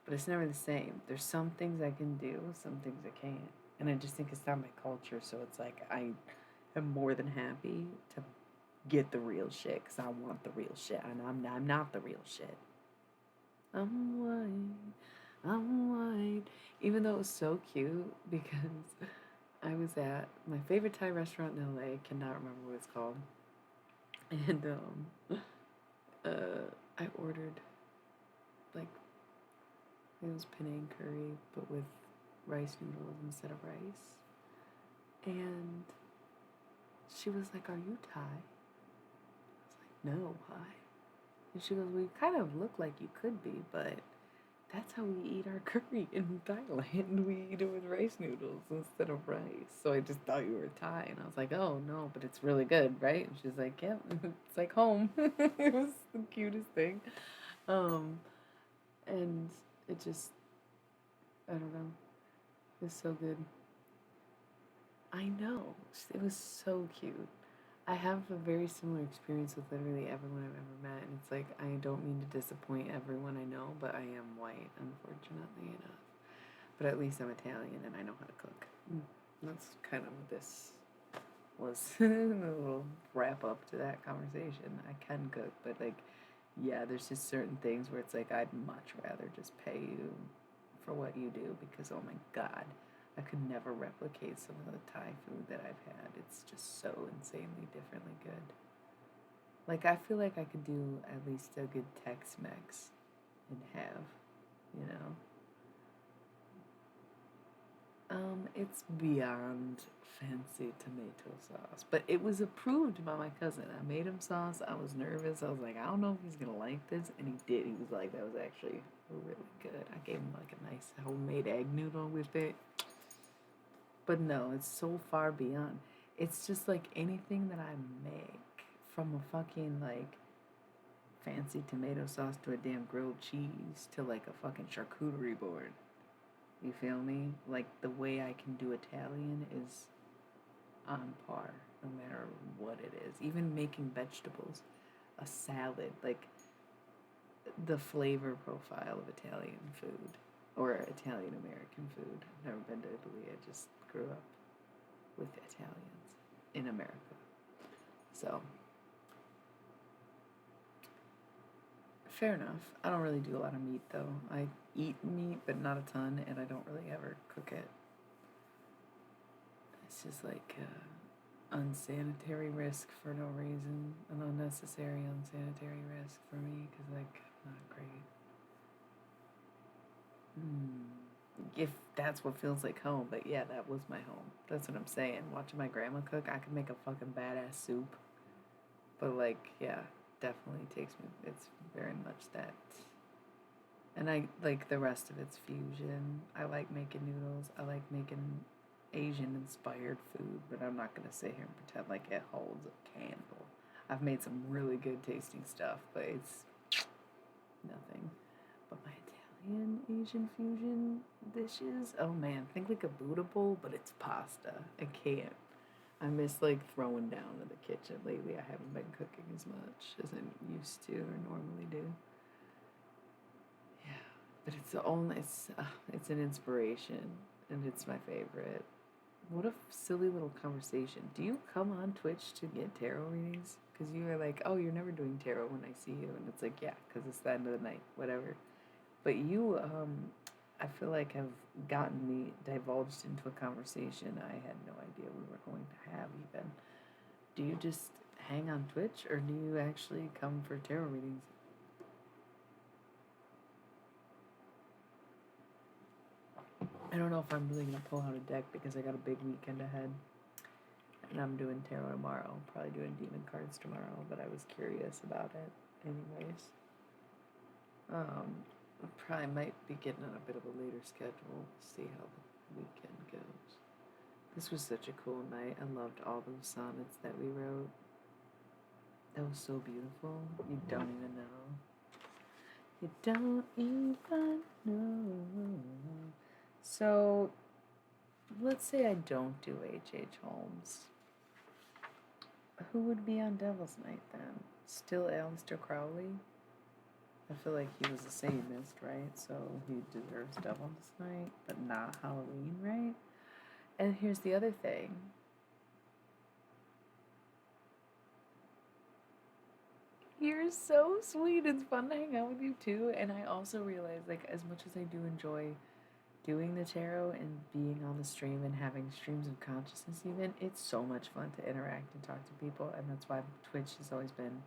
but it's never the same. There's some things I can do, some things I can't. And I just think it's not my culture, so it's like I am more than happy to get the real shit because I want the real shit, and I'm not the real shit. I'm white, I'm white. Even though it was so cute because I was at my favorite Thai restaurant in LA, cannot remember what it's called, and I ordered like it was Penang curry, but with rice noodles instead of rice. And she was like, "Are you Thai?" I was like, "No, why?" And she goes, "Well, you kind of look like you could be, but that's how we eat our curry in Thailand. We eat it with rice noodles instead of rice. So I just thought you were Thai." And I was like, "Oh, no, but it's really good, right?" And she's like, "Yeah, it's like home." It was the cutest thing. Um, and it just, I don't know, it was so good. I know. It was so cute. I have a very similar experience with literally everyone I've ever met, and it's like I don't mean to disappoint everyone I know, but I am white, unfortunately enough. But at least I'm Italian and I know how to cook. That's kind of what this was a little wrap up to that conversation. I can cook, but like, yeah, there's just certain things where it's like I'd much rather just pay you for what you do because oh my god, I could never replicate some of the Thai food that I've had. It's just so insanely differently good. Like I feel like I could do at least a good Tex-Mex and have, you know. It's beyond fancy tomato sauce, but it was approved by my cousin. I made him sauce. I was nervous. I was like, I don't know if he's gonna like this, and he did. He was like, that was actually really good. I gave him like a nice homemade egg noodle with it. But no, it's so far beyond. It's just like anything that I make from a fucking like fancy tomato sauce to a damn grilled cheese to like a fucking charcuterie board. You feel me? Like the way I can do Italian is on par, no matter what it is. Even making vegetables, a salad, like the flavor profile of Italian food or Italian American food. I've never been to Italy. I just grew up with Italians in America. So, fair enough. I don't really do a lot of meat though. I eat meat, but not a ton, and I don't really ever cook it. It's just like unsanitary risk for no reason, an unnecessary unsanitary risk for me because like not great. If that's what feels like home, but yeah, that was my home. That's what I'm saying. Watching my grandma cook, I could make a fucking badass soup, but like yeah, definitely takes me. It's very much that. And I like the rest of it's fusion. I like making noodles. I like making Asian inspired food, but I'm not gonna sit here and pretend like it holds a candle. I've made some really good tasting stuff, but it's nothing. But my Italian Asian fusion dishes, oh man, think like a Buddha bowl, but it's pasta. I can't. I miss like throwing down in the kitchen lately. I haven't been cooking as much as I used to or normally do. Yeah, but it's an inspiration and it's my favorite. What a silly little conversation. Do you come on Twitch to get tarot readings? Because you are like, oh, you're never doing tarot when I see you, and it's like, yeah, because it's the end of the night, whatever. But you, I feel like have gotten me divulged into a conversation I had no idea we were going to have. Even. Do you just hang on Twitch, or do you actually come for tarot readings? I don't know if I'm really gonna pull out a deck because I got a big weekend ahead. And I'm doing tarot tomorrow. Probably doing demon cards tomorrow, but I was curious about it anyways. I probably might be getting on a bit of a later schedule. See how the weekend goes. This was such a cool night. I loved all those sonnets that we wrote. That was so beautiful. You don't even know. You don't even know. So, let's say I don't do H.H. Holmes. Who would be on Devil's Night then? Still Aleister Crowley? I feel like he was a Satanist, right? So he deserves Devil's Night, but not Halloween, right? And here's the other thing. You're so sweet. It's fun to hang out with you too. And I also realize, like, as much as I do enjoy doing the tarot and being on the stream and having streams of consciousness, even, it's so much fun to interact and talk to people. And that's why Twitch has always been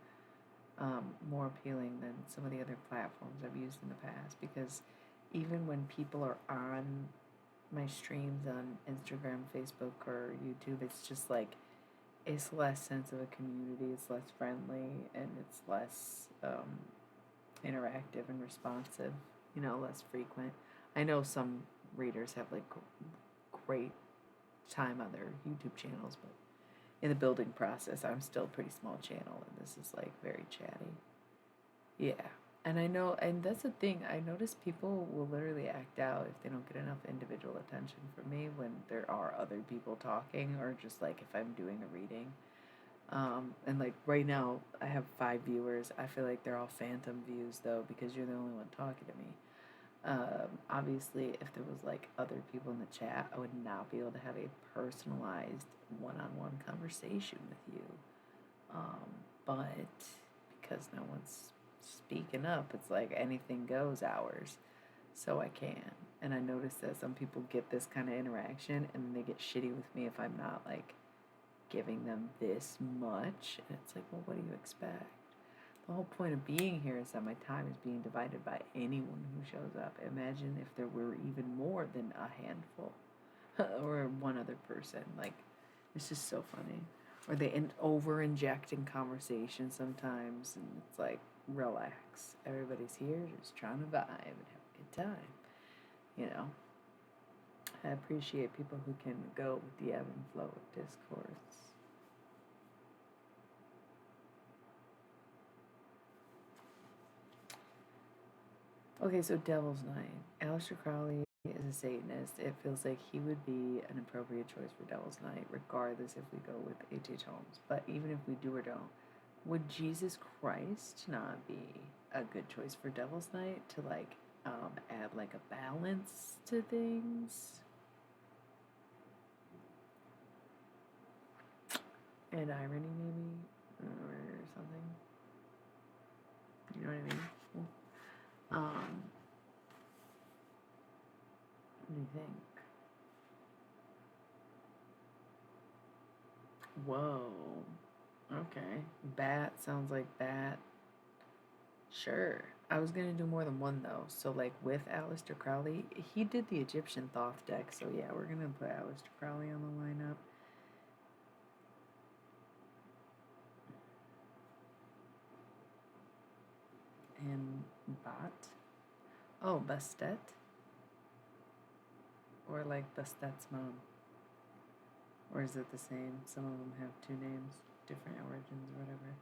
more appealing than some of the other platforms I've used in the past. Because even when people are on my streams on Instagram, Facebook, or YouTube, it's just like, it's less sense of a community, it's less friendly, and it's less interactive and responsive, less frequent. I know some readers have like great time on their YouTube channels, but in the building process, I'm still a pretty small channel, and this is like very chatty. Yeah. And I know, and that's the thing, I notice people will literally act out if they don't get enough individual attention from me when there are other people talking, or just like if I'm doing a reading. And like right now, I have 5 viewers. I feel like they're all phantom views though, because you're the only one talking to me. Obviously, if there was like other people in the chat, I would not be able to have a personalized one-on-one conversation with you. But because no one's speaking up, it's like anything goes hours. So I can. And I notice that some people get this kind of interaction and they get shitty with me if I'm not like giving them this much. And it's like, well, what do you expect? The whole point of being here is that my time is being divided by anyone who shows up. Imagine if there were even more than a handful or one other person. Like, it's just so funny. Or they over inject in conversation sometimes, and it's like, relax. Everybody's here just trying to vibe and have a good time. I appreciate people who can go with the ebb and flow of discourse. Okay, so Devil's Night. Aleister Crowley is a Satanist. It feels like he would be an appropriate choice for Devil's Night, regardless if we go with H.H. Holmes. But even if we do or don't, would Jesus Christ not be a good choice for Devil's Night to like add like a balance to things? And irony, maybe, or something. You know what I mean? What do you think? Whoa. Okay. Bat sounds like bat. Sure. I was gonna do more than one though. So like with Aleister Crowley, he did the Egyptian Thoth deck. So yeah, we're gonna put Aleister Crowley on the lineup. And Bat. Oh, Bastet. Or like Bastet's mom. Or is it the same? Some of them have two names, different origins or whatever.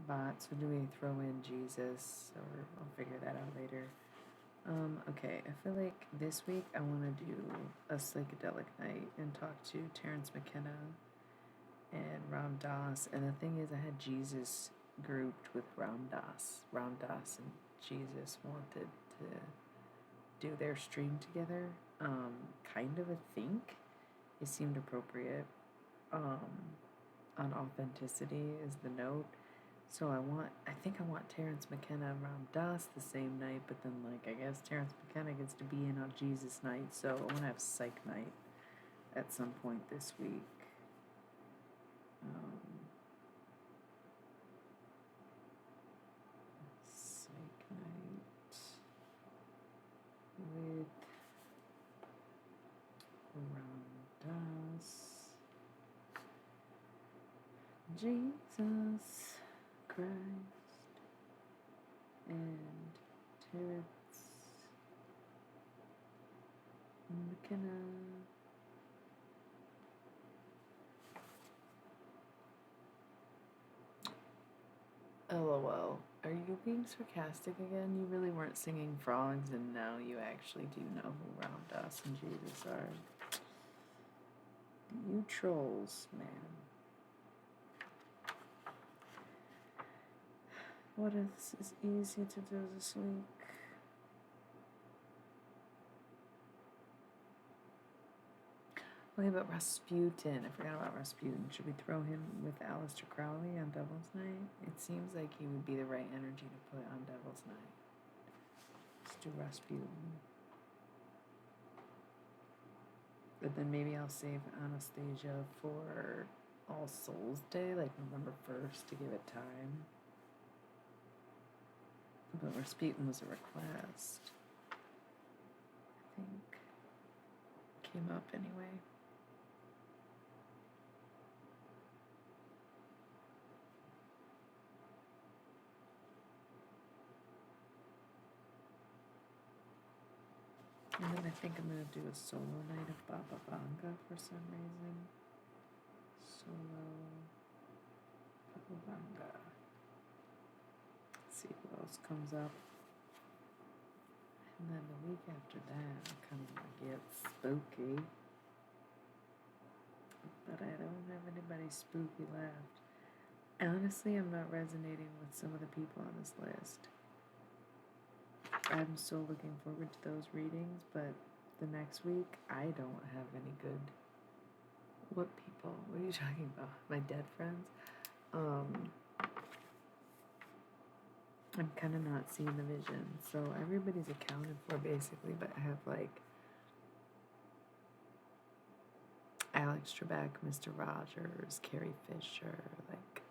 Bot. So do we throw in Jesus, or I'll figure that out later. Okay, I feel like this week I want to do a psychedelic night and talk to Terence McKenna and Ram Dass. And the thing is, I had Jesus grouped with Ram Dass. Ram Dass and Jesus wanted to do their stream together. Kind of, I think it seemed appropriate. On authenticity is the note. So I think I want Terence McKenna and Ram Dass the same night, but then like I guess Terence McKenna gets to be in on Jesus night, so I want to have Psych night at some point this week. Psych night with Ram Dass, Jesus Christ, and Terence McKenna. LOL. Are you being sarcastic again? You really weren't singing frogs, and now you actually do know who Ram Dass and Jesus are. You trolls, man. What else is easy to do this week? Wait, but Rasputin. I forgot about Rasputin. Should we throw him with Aleister Crowley on Devil's Night? It seems like he would be the right energy to put on Devil's Night. Let's do Rasputin. But then maybe I'll save Anastasia for All Souls Day, like November 1st, to give it time. But Rasputin was a request. I think. Came up anyway. And then I think I'm going to do a solo night of Baba Vanga for some reason. Solo Baba Vanga. Let's see what else comes up. And then the week after that, I kind of want to get spooky. But I don't have anybody spooky left. Honestly, I'm not resonating with some of the people on this list. I'm so looking forward to those readings, but the next week, I don't have any good... What people? What are you talking about? My dead friends? I'm kind of not seeing the vision. So everybody's accounted for, basically, but I have, like, Alex Trebek, Mr. Rogers, Carrie Fisher, like...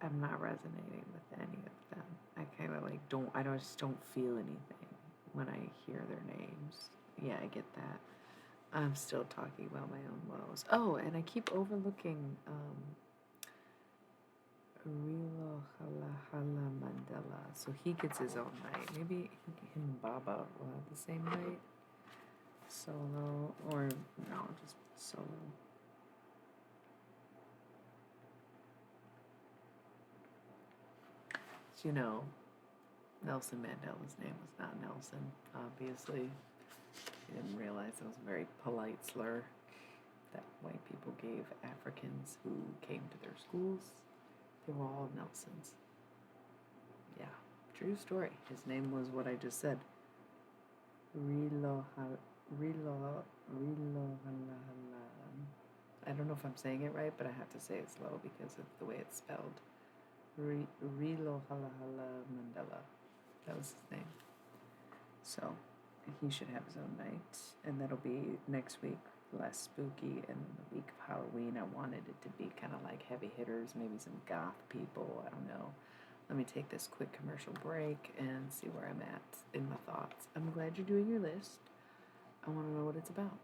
I'm not resonating with any of them. I kind of like I just don't feel anything when I hear their names. Yeah, I get that. I'm still talking about my own woes. Oh, and I keep overlooking Rilo Halahala Mandela. So he gets his own night. Maybe him and Baba will have the same night. Solo, or no, just solo. You know, Nelson Mandela's name was not Nelson, obviously. He didn't realize it was a very polite slur that white people gave Africans who came to their schools. They were all Nelsons. Yeah, true story. His name was what I just said. Rilo. I don't know if I'm saying it right, but I have to say it slow because of the way it's spelled. Rilo Mandela. That was his name. So he should have his own night, and that'll be next week, less spooky, and the week of Halloween I wanted it to be kind of like heavy hitters, maybe some goth people, I don't know. Let me take this quick commercial break and see where I'm at in my thoughts. I'm glad you're doing your list. I want to know what it's about.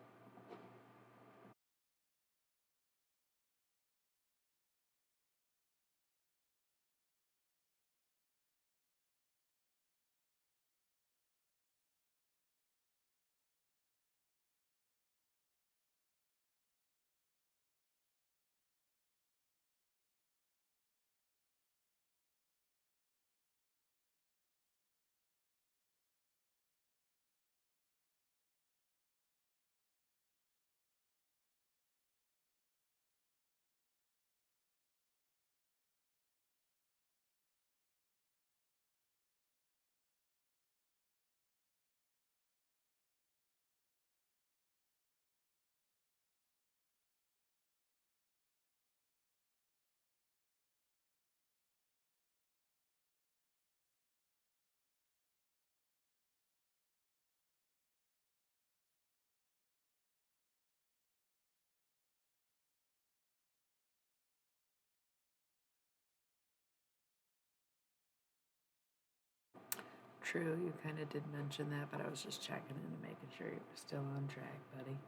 True, you kind of did mention that, but I was just checking in and making sure you were still on track, buddy.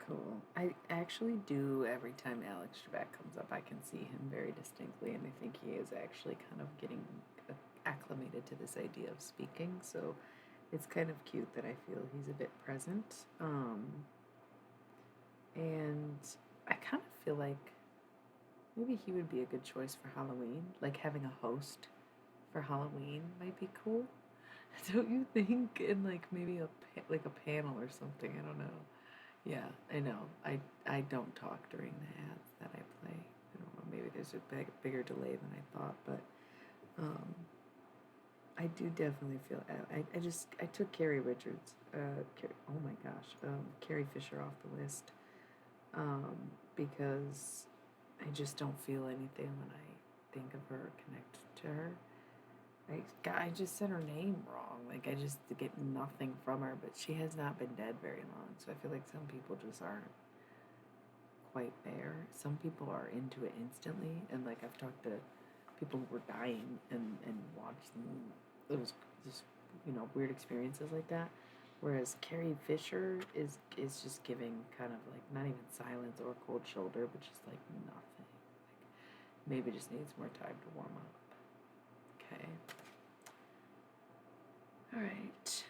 Cool. I actually do, every time Alex Trebek comes up, I can see him very distinctly, and I think he is actually kind of getting acclimated to this idea of speaking, so it's kind of cute that I feel he's a bit present. And I kind of feel like maybe he would be a good choice for Halloween, like having a host for Halloween might be cool. Don't you think? And like maybe like a panel or something. I don't know. Yeah, I know. I don't talk during the ads that I play. I don't know. Maybe there's a bigger delay than I thought, but I do definitely feel. I took Carrie Richards. Oh my gosh, Carrie Fisher off the list. Um, because I just don't feel anything when I think of her, connect to her. I just said her name wrong. Like, I just get nothing from her, but she has not been dead very long. So I feel like some people just aren't quite there. Some people are into it instantly. And, like, I've talked to people who were dying and watched them. It was just, weird experiences like that. Whereas Carrie Fisher is just giving kind of like not even silence or cold shoulder, but just like nothing. Like maybe just needs more time to warm up. Okay. All right.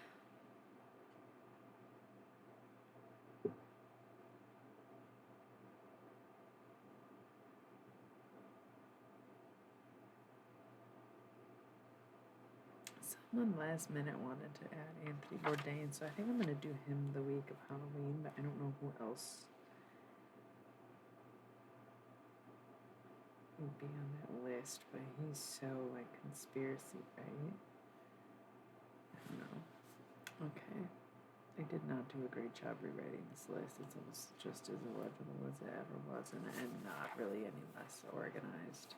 Someone last minute wanted to add Anthony Bourdain, so I think I'm gonna do him the week of Halloween, but I don't know who else would be on that list. But he's so like conspiracy, right? I don't know. Okay. I did not do a great job rewriting this list. It's almost just as illegible as it ever was, and not really any less organized,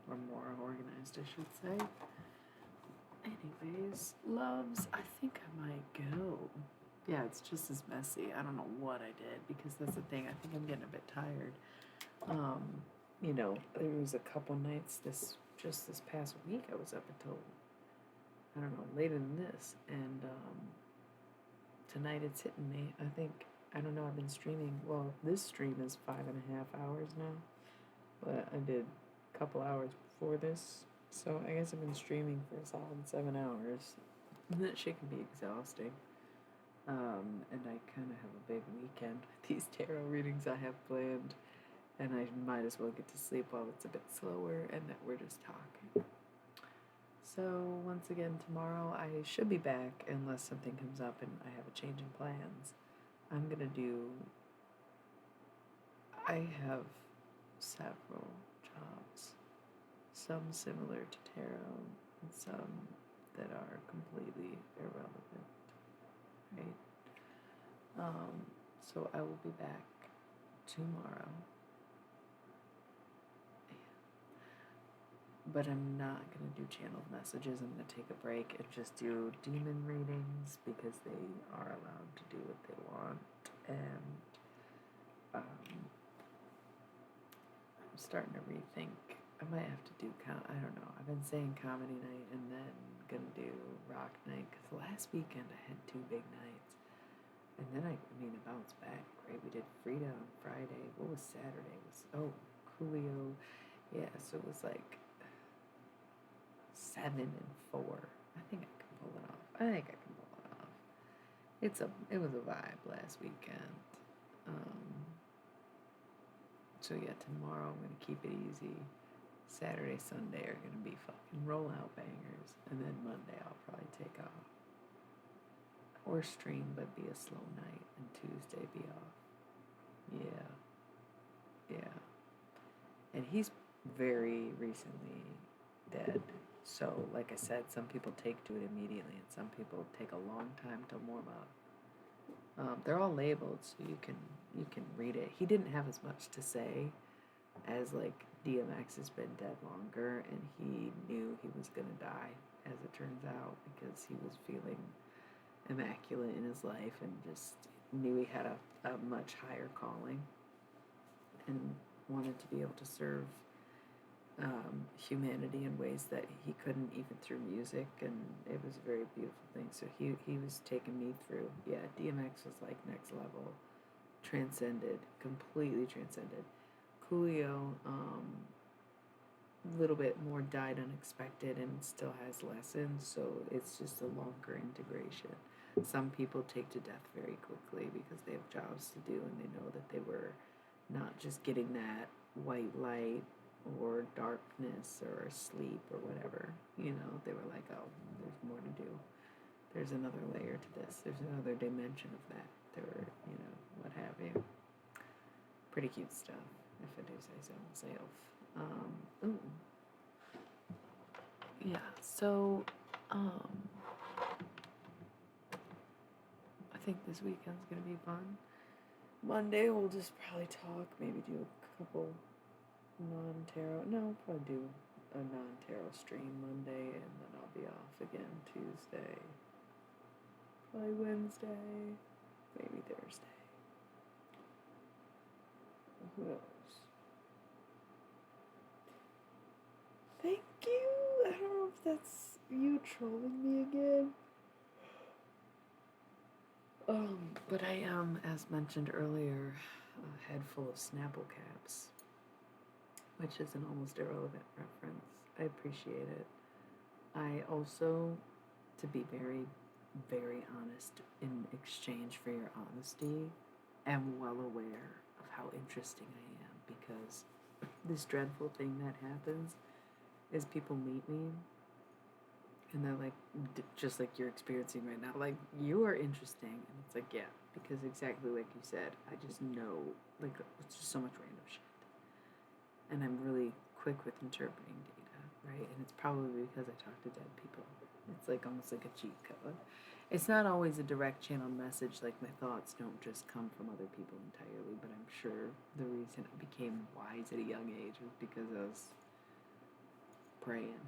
or more organized, I should say. Anyways, loves, I think I might go. Yeah, it's just as messy. I don't know what I did, because that's the thing. I think I'm getting a bit tired. There was a couple nights this past week I was up until, I don't know, later than this, and tonight it's hitting me. I don't know, I've been streaming. Well, this stream is 5.5 hours now, but I did a couple hours before this, so I guess I've been streaming for a solid 7 hours. That shit can be exhausting. And I kind of have a big weekend with these tarot readings I have planned, and I might as well get to sleep while it's a bit slower and that we're just talking. So once again, tomorrow I should be back unless something comes up and I have a change in plans. I have several jobs, some similar to tarot and some that are completely irrelevant, right? So I will be back tomorrow. But I'm not going to do channeled messages. I'm going to take a break and just do demon readings because they are allowed to do what they want. And I'm starting to rethink. I might have to do, I don't know. I've been saying comedy night and then going to do rock night because last weekend I had 2 big nights. And then I bounced back, right? We did Frida on Friday. What was Saturday? Coolio. Yeah, so it was like 7 and 4. I think I can pull it off. It was a vibe last weekend. So yeah, tomorrow I'm gonna keep it easy. Saturday, Sunday are gonna be fucking rollout bangers, and then Monday I'll probably take off. Or stream, but be a slow night, and Tuesday be off. Yeah. And he's very recently dead. So, like I said, some people take to it immediately, and some people take a long time to warm up. They're all labeled, so you can read it. He didn't have as much to say as like DMX has been dead longer, and he knew he was gonna die, as it turns out, because he was feeling immaculate in his life and just knew he had a much higher calling and wanted to be able to serve humanity in ways that he couldn't even through music, and it was a very beautiful thing. So he was taking me through. Yeah, DMX was like next level, completely transcended. Coolio, a little bit more died unexpected and still has lessons, so it's just a longer integration. Some people take to death very quickly because they have jobs to do and they know that they were not just getting that white light or darkness or sleep or whatever. They were like, oh, there's more to do. There's another layer to this. There's another dimension of that. What have you. Pretty cute stuff, if I do say so myself. Yeah, so I think this weekend's gonna be fun. Monday we'll just probably talk, maybe do a couple non-tarot. No, probably do a non-tarot stream Monday, and then I'll be off again Tuesday. Probably Wednesday, maybe Thursday. Who knows? Thank you. I don't know if that's you trolling me again. But I am, as mentioned earlier, a head full of Snapple caps, which is an almost irrelevant reference. I appreciate it. I also, to be very, very honest, in exchange for your honesty, am well aware of how interesting I am, because this dreadful thing that happens is people meet me and they're like, just like you're experiencing right now, like, you are interesting. And it's like, yeah, because exactly like you said, I just know, like, it's just so much random shit. And I'm really quick with interpreting data, right? And it's probably because I talk to dead people. It's like almost like a cheat code. It's not always a direct channel message, like my thoughts don't just come from other people entirely, but I'm sure the reason I became wise at a young age was because I was praying,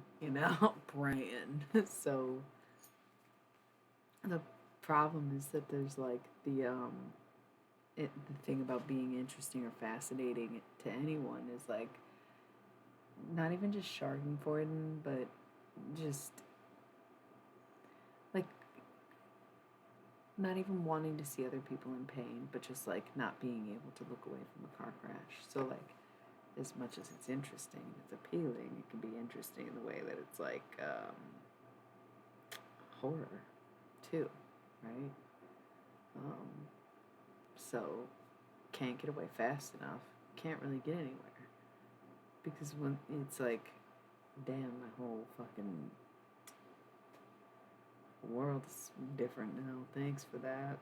praying. So the problem is that there's like the thing about being interesting or fascinating to anyone is like not even just schadenfreude, but just like not even wanting to see other people in pain, but just like not being able to look away from a car crash. So like, as much as it's interesting, it's appealing, it can be interesting in the way that it's like horror too, right? So can't get away fast enough, can't really get anywhere, because when it's like, damn, my whole fucking world's different now, thanks for that.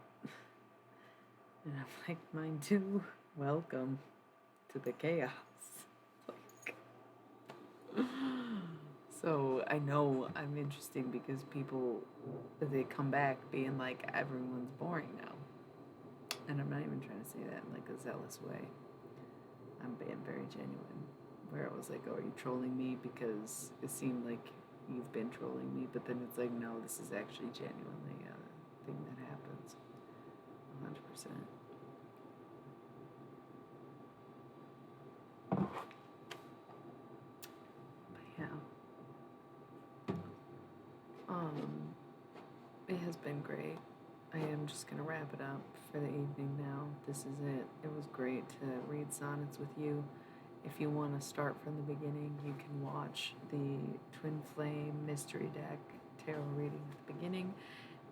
And I'm like, mine too, welcome to the chaos. So I know I'm interesting because people, they come back being like, everyone's boring now. And I'm not even trying to say that in like a zealous way. I'm being very genuine. Where it was like, oh, are you trolling me? Because it seemed like you've been trolling me. But then it's like, no, this is actually genuinely a thing that happens. 100%. Yeah. It has been great. I am just gonna wrap it up for the evening now. This is it. It was great to read Sonnets with you. If you want to start from the beginning, you can watch the Twin Flame Mystery Deck tarot reading at the beginning,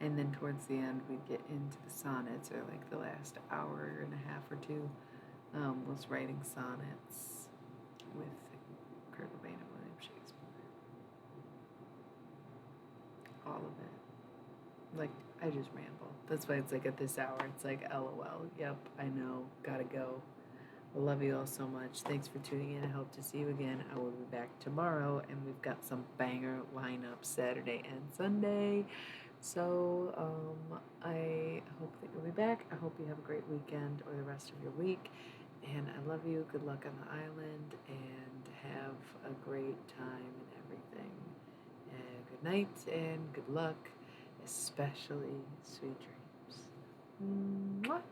and then towards the end we get into the sonnets, or like the last hour and a half or two was writing sonnets with Cobain and William Shakespeare. All of it. Like, I just ramble. That's why it's like at this hour, it's like LOL. Yep, I know. Gotta go. I love you all so much. Thanks for tuning in. I hope to see you again. I will be back tomorrow, and we've got some banger lineup Saturday and Sunday. So I hope that you'll be back. I hope you have a great weekend or the rest of your week. And I love you. Good luck on the island, and have a great time and everything. And good night and good luck, especially sweet dreams. Mwah.